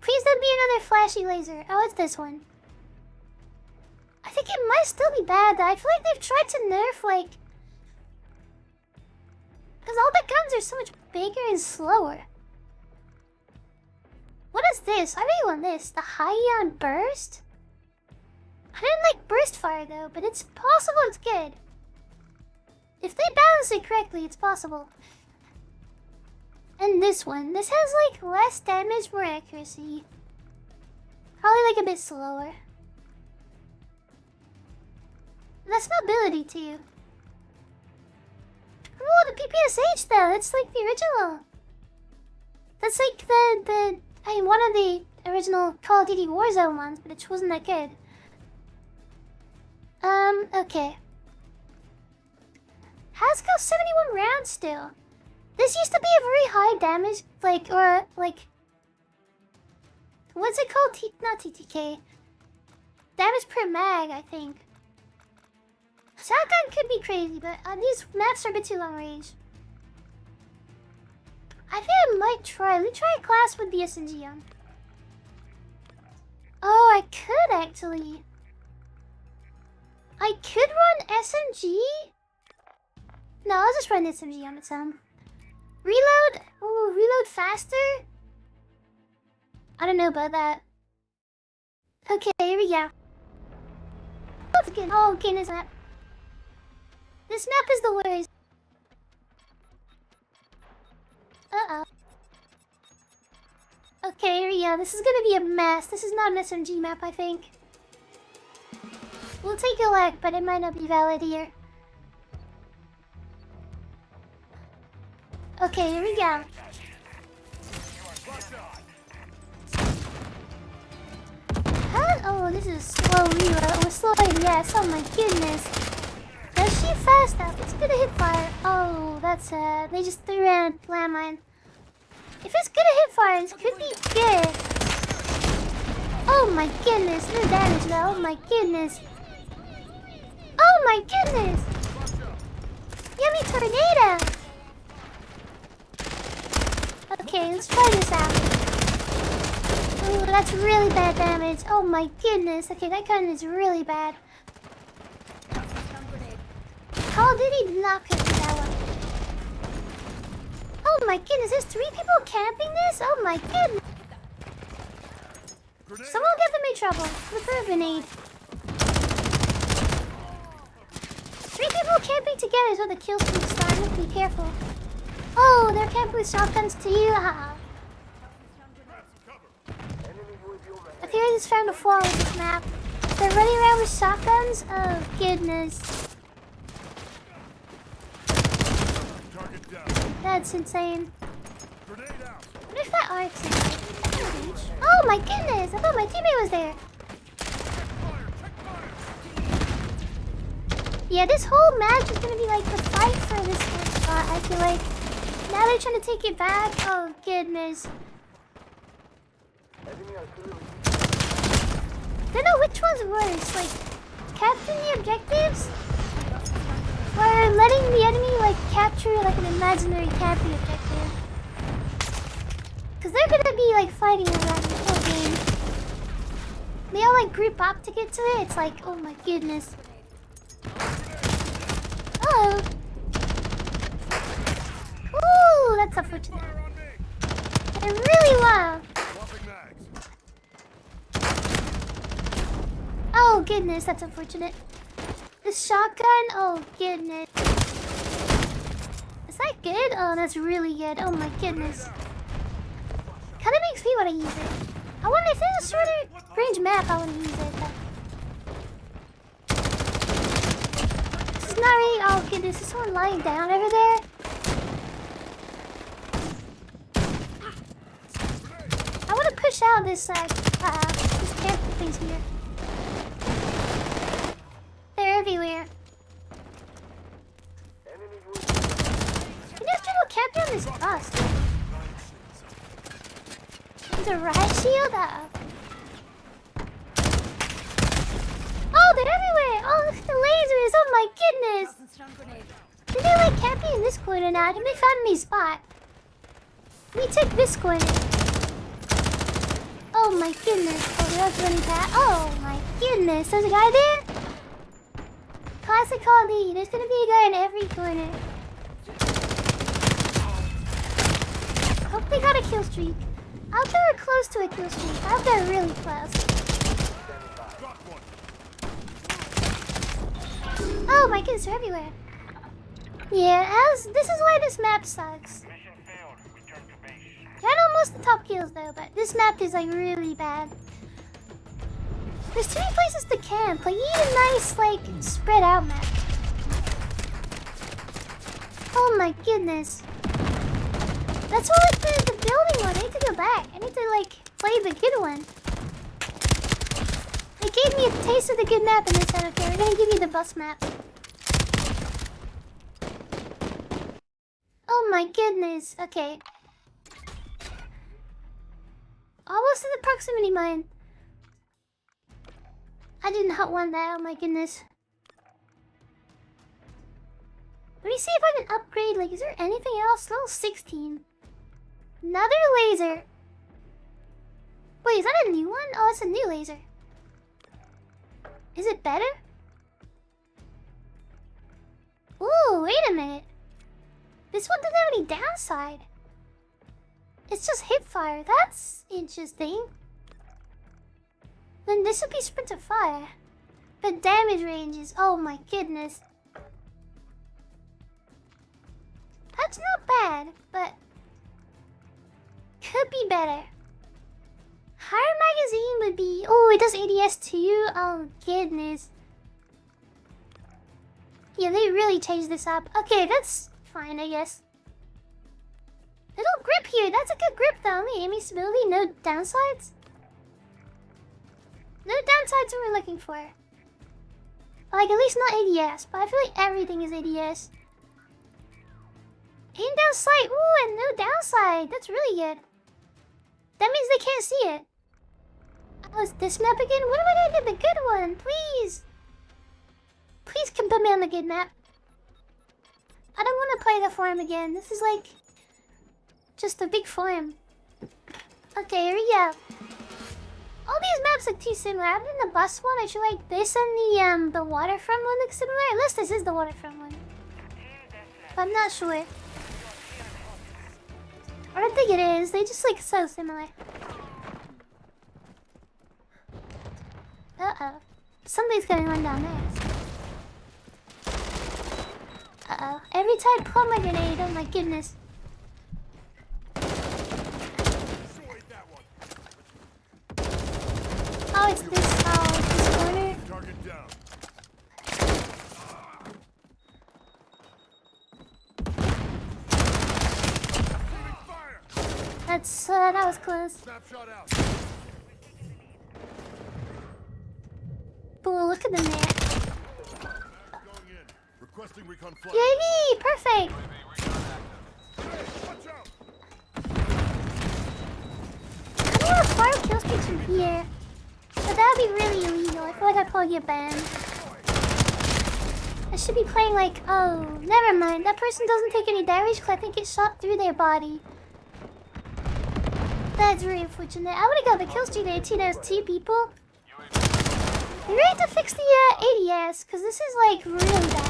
Please don't be another flashy laser. Oh, it's this one. I think it might still be bad, though. I feel like they've tried to nerf, like... because all the guns are so much bigger and slower. What is this? I really want this. The High-Ion Burst? I didn't like burst fire though, but it's possible it's good. If they balance it correctly, it's possible. And this one. This has like less damage, more accuracy. Probably like a bit slower. That's mobility too. Oh, the PPSH though. That's like the original. That's like one of the original Call of Duty Warzone ones, but it wasn't that good. Okay. Has got 71 rounds still. This used to be a very high damage, what's it called? Not TTK. Damage per mag, I think. Shotgun could be crazy, but these maps are a bit too long range. I think I might try. Let me try a class with the SMG on. Oh, I could actually. I could run SMG? No, I'll just run SMG on its own. Reload? Ooh, reload faster? I don't know about that. Okay, here we go. Oh, okay, this map. This map is the worst. Uh-oh. Okay, here we go. This is gonna be a mess. This is not an SMG map, I think. We'll take a look, but it might not be valid here. Okay, here we go. Huh? Oh, this is slow reload. Or slow ADS. Oh my goodness. Does she fast up? It's gonna hit fire. Oh, that's sad. They just threw in a landmine. If it's gonna hit fire, this could be good. Oh my goodness. No damage though. Oh my goodness. Oh my goodness. Yummy tornado. Okay, let's try this out. Ooh, that's really bad damage. Oh my goodness. Okay, that gun is really bad. Call of Duty did not pick that one. Oh my goodness, there's 3 people camping this? Oh my goodness. Someone give them in trouble with a grenade. 3 people camping together is where the kill streak started. Be careful. Oh, they're camping with shotguns too. Ah. Okay, I just found a flaw with this map. They're running around with shotguns? Oh, goodness. That's insane. What if that arc's in there? Oh my goodness! I thought my teammate was there. Yeah, this whole match is gonna be like the fight for this one spot, I feel like. Now they're trying to take it back. Oh goodness. I don't know which one's worse, like capturing the objectives or letting the enemy like capture like an imaginary camping objective. Cause they're gonna be like fighting around the whole game. They all like group up to get to it. It's like, oh my goodness. Oh. Ooh, that's unfortunate. They're really loud. Oh goodness, that's unfortunate. The shotgun, oh goodness. Is that good? Oh, that's really good. Oh my goodness. Kinda makes me want to use it. I wonder if there's a shorter range map, I want to use it. But this is not really, oh goodness, is someone lying down over there? I want to push out this side. These camping things here. They're everywhere. There's people camping on this bus. There's a riot shield? Oh, they're everywhere! Oh, look at the lasers! Oh my goodness! Did they like camping in this corner now? Did they find me a spot? Let me take this corner. Oh my goodness. Oh, they're running past. Oh my goodness. There's a guy there? Classic Call of Duty. There's gonna be a guy in every corner. Hope they got a kill streak. I hope they were close to a kill streak. I hope they're really close. Oh my goodness, they're everywhere. Yeah, this is why this map sucks. Got almost the top kills though, but this map is like really bad. There's too many places to camp. Like, you need a nice, like, spread out map. Oh my goodness. That's all like the building one. I need to go back. I need to, like, play the good one. They gave me a taste of the good map and they said, okay, we're gonna give you the bus map. Oh my goodness. Okay. Almost to the proximity mine. I did not want that. Oh my goodness. Let me see if I can upgrade. Like, is there anything else? Level 16. Another laser. Wait, is that a new one? Oh, it's a new laser. Is it better? Ooh, wait a minute. This one doesn't have any downside. It's just hip fire. That's interesting. Then this would be sprint of fire. But damage ranges. Oh my goodness. That's not bad, but could be better. Higher magazine would be... Oh, it does ADS too? Oh, goodness. Yeah, they really changed this up. Okay, that's fine, I guess. Little grip here. That's a good grip, though. Only aiming stability, no downsides. No downsides what we're looking for. Like, at least not ADS, but I feel like everything is ADS. Aim down sight. Ooh, and no downside. That's really good. That means they can't see it. Oh, is this map again? What am I gonna do? The good one, please. Please come put me on the good map. I don't want to play the forum again. This is like just a big forum. Okay, here we go. All these maps look too similar. I've done the bus one. I should like this and the waterfront one looks similar. Unless this is the waterfront one. But I'm not sure. I don't think it is. They just look so similar. Uh-oh. Somebody's going on down there. Uh-oh. Every time I pull my grenade, oh my goodness. Oh, it's this corner. Target down. That was close. Snapshot out. Ooh, look at the map. Going in. Requesting recon flight. Yay! Perfect! Hey, watch out. I don't want to fire kill streaks from here. But that would be really illegal. I feel like I'd probably get banned. I should be playing like... Oh, never mind. That person doesn't take any damage because I think it shot through their body. That's very unfortunate. I would have got the kill streak there too. There's 2 people. We really have to fix the ADS because this is like really bad.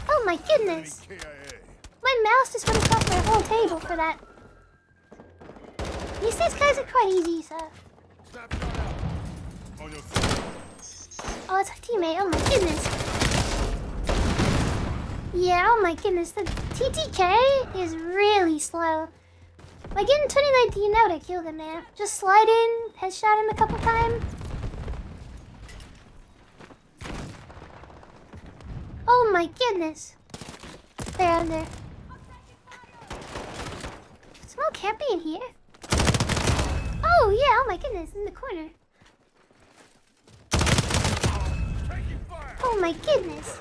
Oh my goodness. My mouse just went across my whole table for that. These guys are quite easy, so... Oh, it's a teammate. Oh my goodness. Yeah, oh my goodness. The TTK is really slow. Like in 2019, I would have killed him there. Just slide in, headshot him a couple times. Oh my goodness. They're under. Someone can't be in here. Oh yeah, oh my goodness, in the corner. Oh my goodness.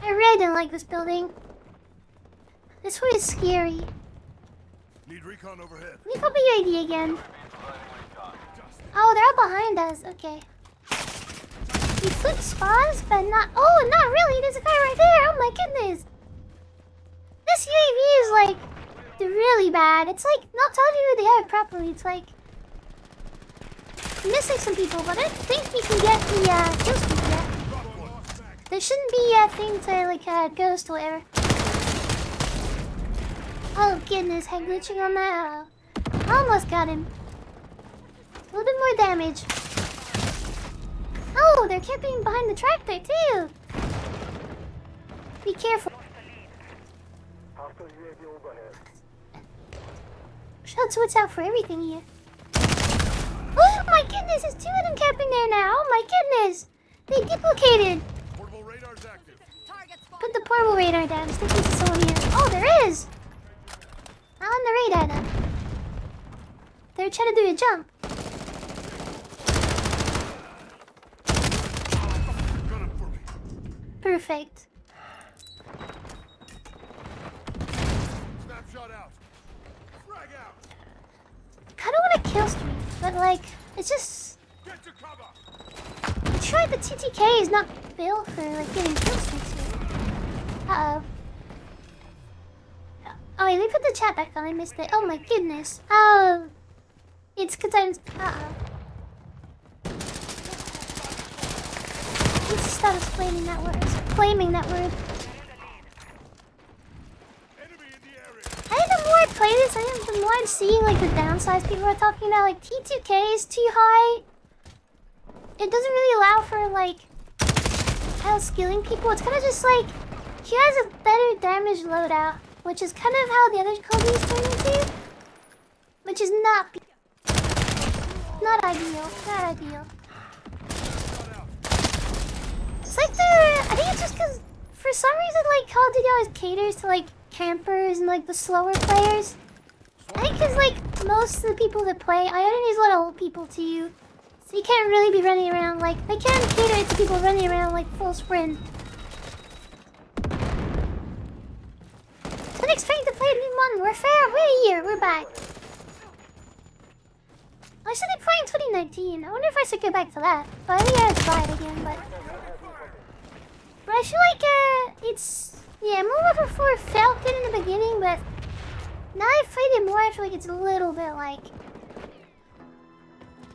I really didn't like this building. This one is scary. Need recon overhead. Let me put my UAV again. Oh, they're all behind us. Okay. We flip spawns, but not... Oh, not really. There's a guy right there. Oh my goodness. This UAV is like really bad. It's like not telling you who they are properly. It's like missing some people, but I don't think we can get the kill streak yet. There shouldn't be a thing to like ghost or whatever. Oh goodness, head glitching on that. I almost got him. A little bit more damage. Oh, they're camping behind the tractor too. Be careful. Shouts what's out for everything here. Oh my goodness, there's two of them camping there now. Oh my goodness. They duplicated. Portable radar's active. Put the portable radar down. Just in case there's someone here. Oh, there is. On the radar then. They're trying to do a jump. Gun up for me. Perfect. Snapshot out. Frag out. Kinda wanna kill stream, but like, it's just... Get to cover. I tried the TTK is not built for like getting kill streaks here. Uh-oh. Oh wait, let me put the chat back on, I missed it. Oh my goodness. Oh. It's cause I'm... Uh-oh. Let's stop explaining that word. Claiming that word. Enemy in the area. I think the more I play this, I think the more I'm seeing like the downsides people are talking about. Like T2K is too high. It doesn't really allow for like outskilling people. It's kind of just like he has a better damage loadout, which is kind of how the other Kobe's turn into, which is not ideal. Not ideal. It's like I think it's just because for some reason like Call of Duty always caters to like campers and like the slower players. I think because like most of the people that play, I don't use little people to you, so you can't really be running around like they can't cater it to people running around like full sprint. Didn't expect to play new Modern Warfare. We're here. We're back. I started playing 2019. I wonder if I should go back to that. But I think I have to try it again. But I feel like it's Modern Warfare 4 felt good in the beginning, but now I've played it more. I feel like it's a little bit like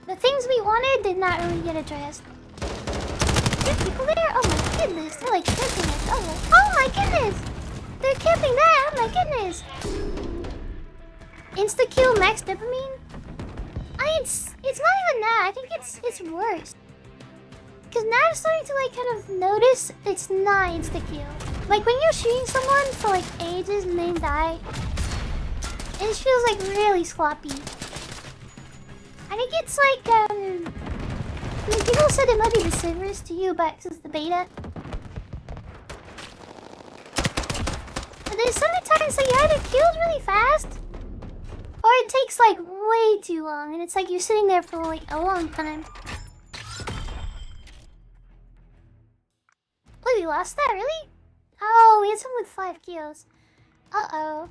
the things we wanted did not really get addressed. There are people there? Oh my goodness! They're like camping us. Oh my goodness! They're camping there. Oh my goodness! Insta kill max dopamine. It's not even that. I think it's worse. Cause now I'm starting to like kind of notice it's not insta kill. Like when you're shooting someone for like ages and they die, it feels like really sloppy. I think it's like I mean, people said it might be the servers to you, but since the beta. And then sometimes like you either killed really fast, or it takes like way too long, and it's like you're sitting there for like a long time. Oh, we lost that, really? Oh, we had someone with 5 kills. Uh-oh.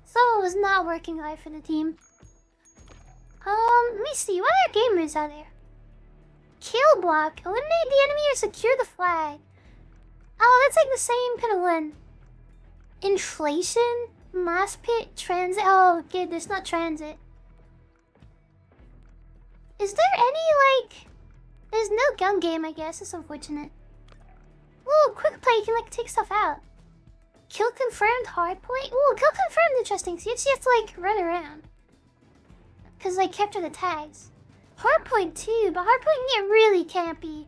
Someone was not working hard for the team. Let me see. What other gamers are there? Kill block. Eliminate the enemy or secure the flag. Oh, that's like the same kind of one. Inflation? Mass pit? Transit? Oh, okay, there's not transit. Is there any, like... There's no gun game, I guess. It's unfortunate. Ooh, quick play. You can, like, take stuff out. Kill confirmed hardpoint? Ooh, kill confirmed interesting. So you just have to, like, run around. Because, like, capture the tags. Hardpoint, too. But hardpoint can get really campy.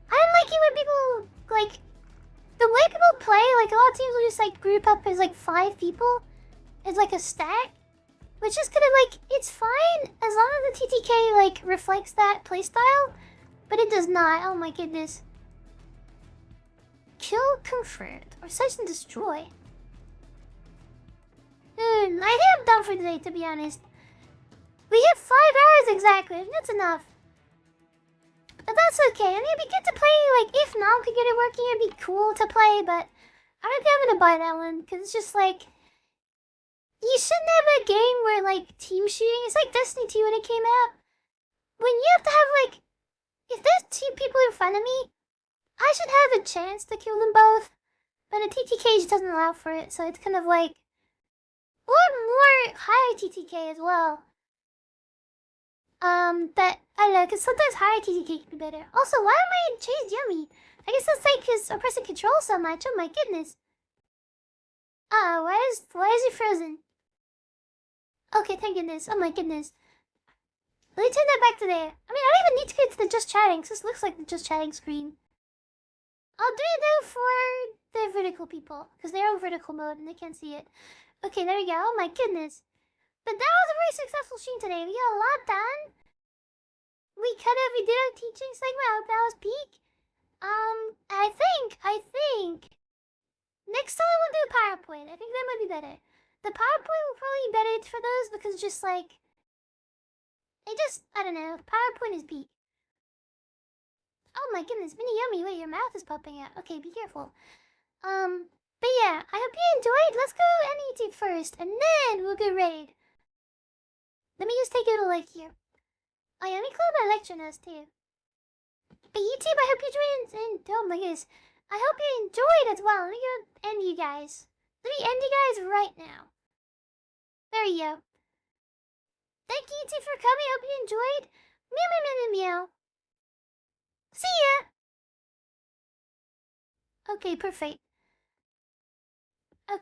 I don't like it when people, like... The way people play, like, a lot of teams will just, like, group up as, like, 5 people. As, like, a stack. Which is kind of, like, it's fine as long as the TTK, like, reflects that playstyle. But it does not. Oh my goodness. Kill confirmed. Or search and destroy. I think I'm done for today, to be honest. We have 5 hours exactly. That's enough. But that's okay. I mean, it'd be good to play, like, if Nom could get it working, it'd be cool to play, but I don't think I'm gonna buy that one, because it's just like... You shouldn't have a game where, like, team shooting... It's like Destiny 2 when it came out. When you have to have, like... If there's 2 people in front of me, I should have a chance to kill them both. But a TTK just doesn't allow for it, so it's kind of like... Or more higher TTK as well. But, I don't know, because sometimes higher TTK can be better. Also, why am I chased Yummy? I guess that's like because I'm pressing control so much. Oh my goodness. Why is he frozen? Okay, thank goodness. Oh my goodness. Let me turn that back to there. I mean, I don't even need to go to the just chatting, because this looks like the just chatting screen. I'll do it though for the vertical people, because they're on vertical mode and they can't see it. Okay, there we go. Oh my goodness. But that was a very successful stream today. We got a lot done. We did our teaching segment. That was peak. I think next time we'll do PowerPoint. I think that might be better. The PowerPoint will probably be better for those because just like I don't know. PowerPoint is peak. Oh my goodness, Mini Yummy, wait, your mouth is popping out. Okay, be careful. But yeah, I hope you enjoyed. Let's go YouTube first, and then we'll go raid. Let me just take a little like here. Oh yeah, let me close my lecture notes too. But YouTube, I hope you enjoyed and oh my goodness. I hope you enjoyed as well. Let me go end you guys. Let me end you guys right now. There you go. Thank you YouTube for coming. I hope you enjoyed. Meow meow meow meow meow. See ya! Okay, perfect.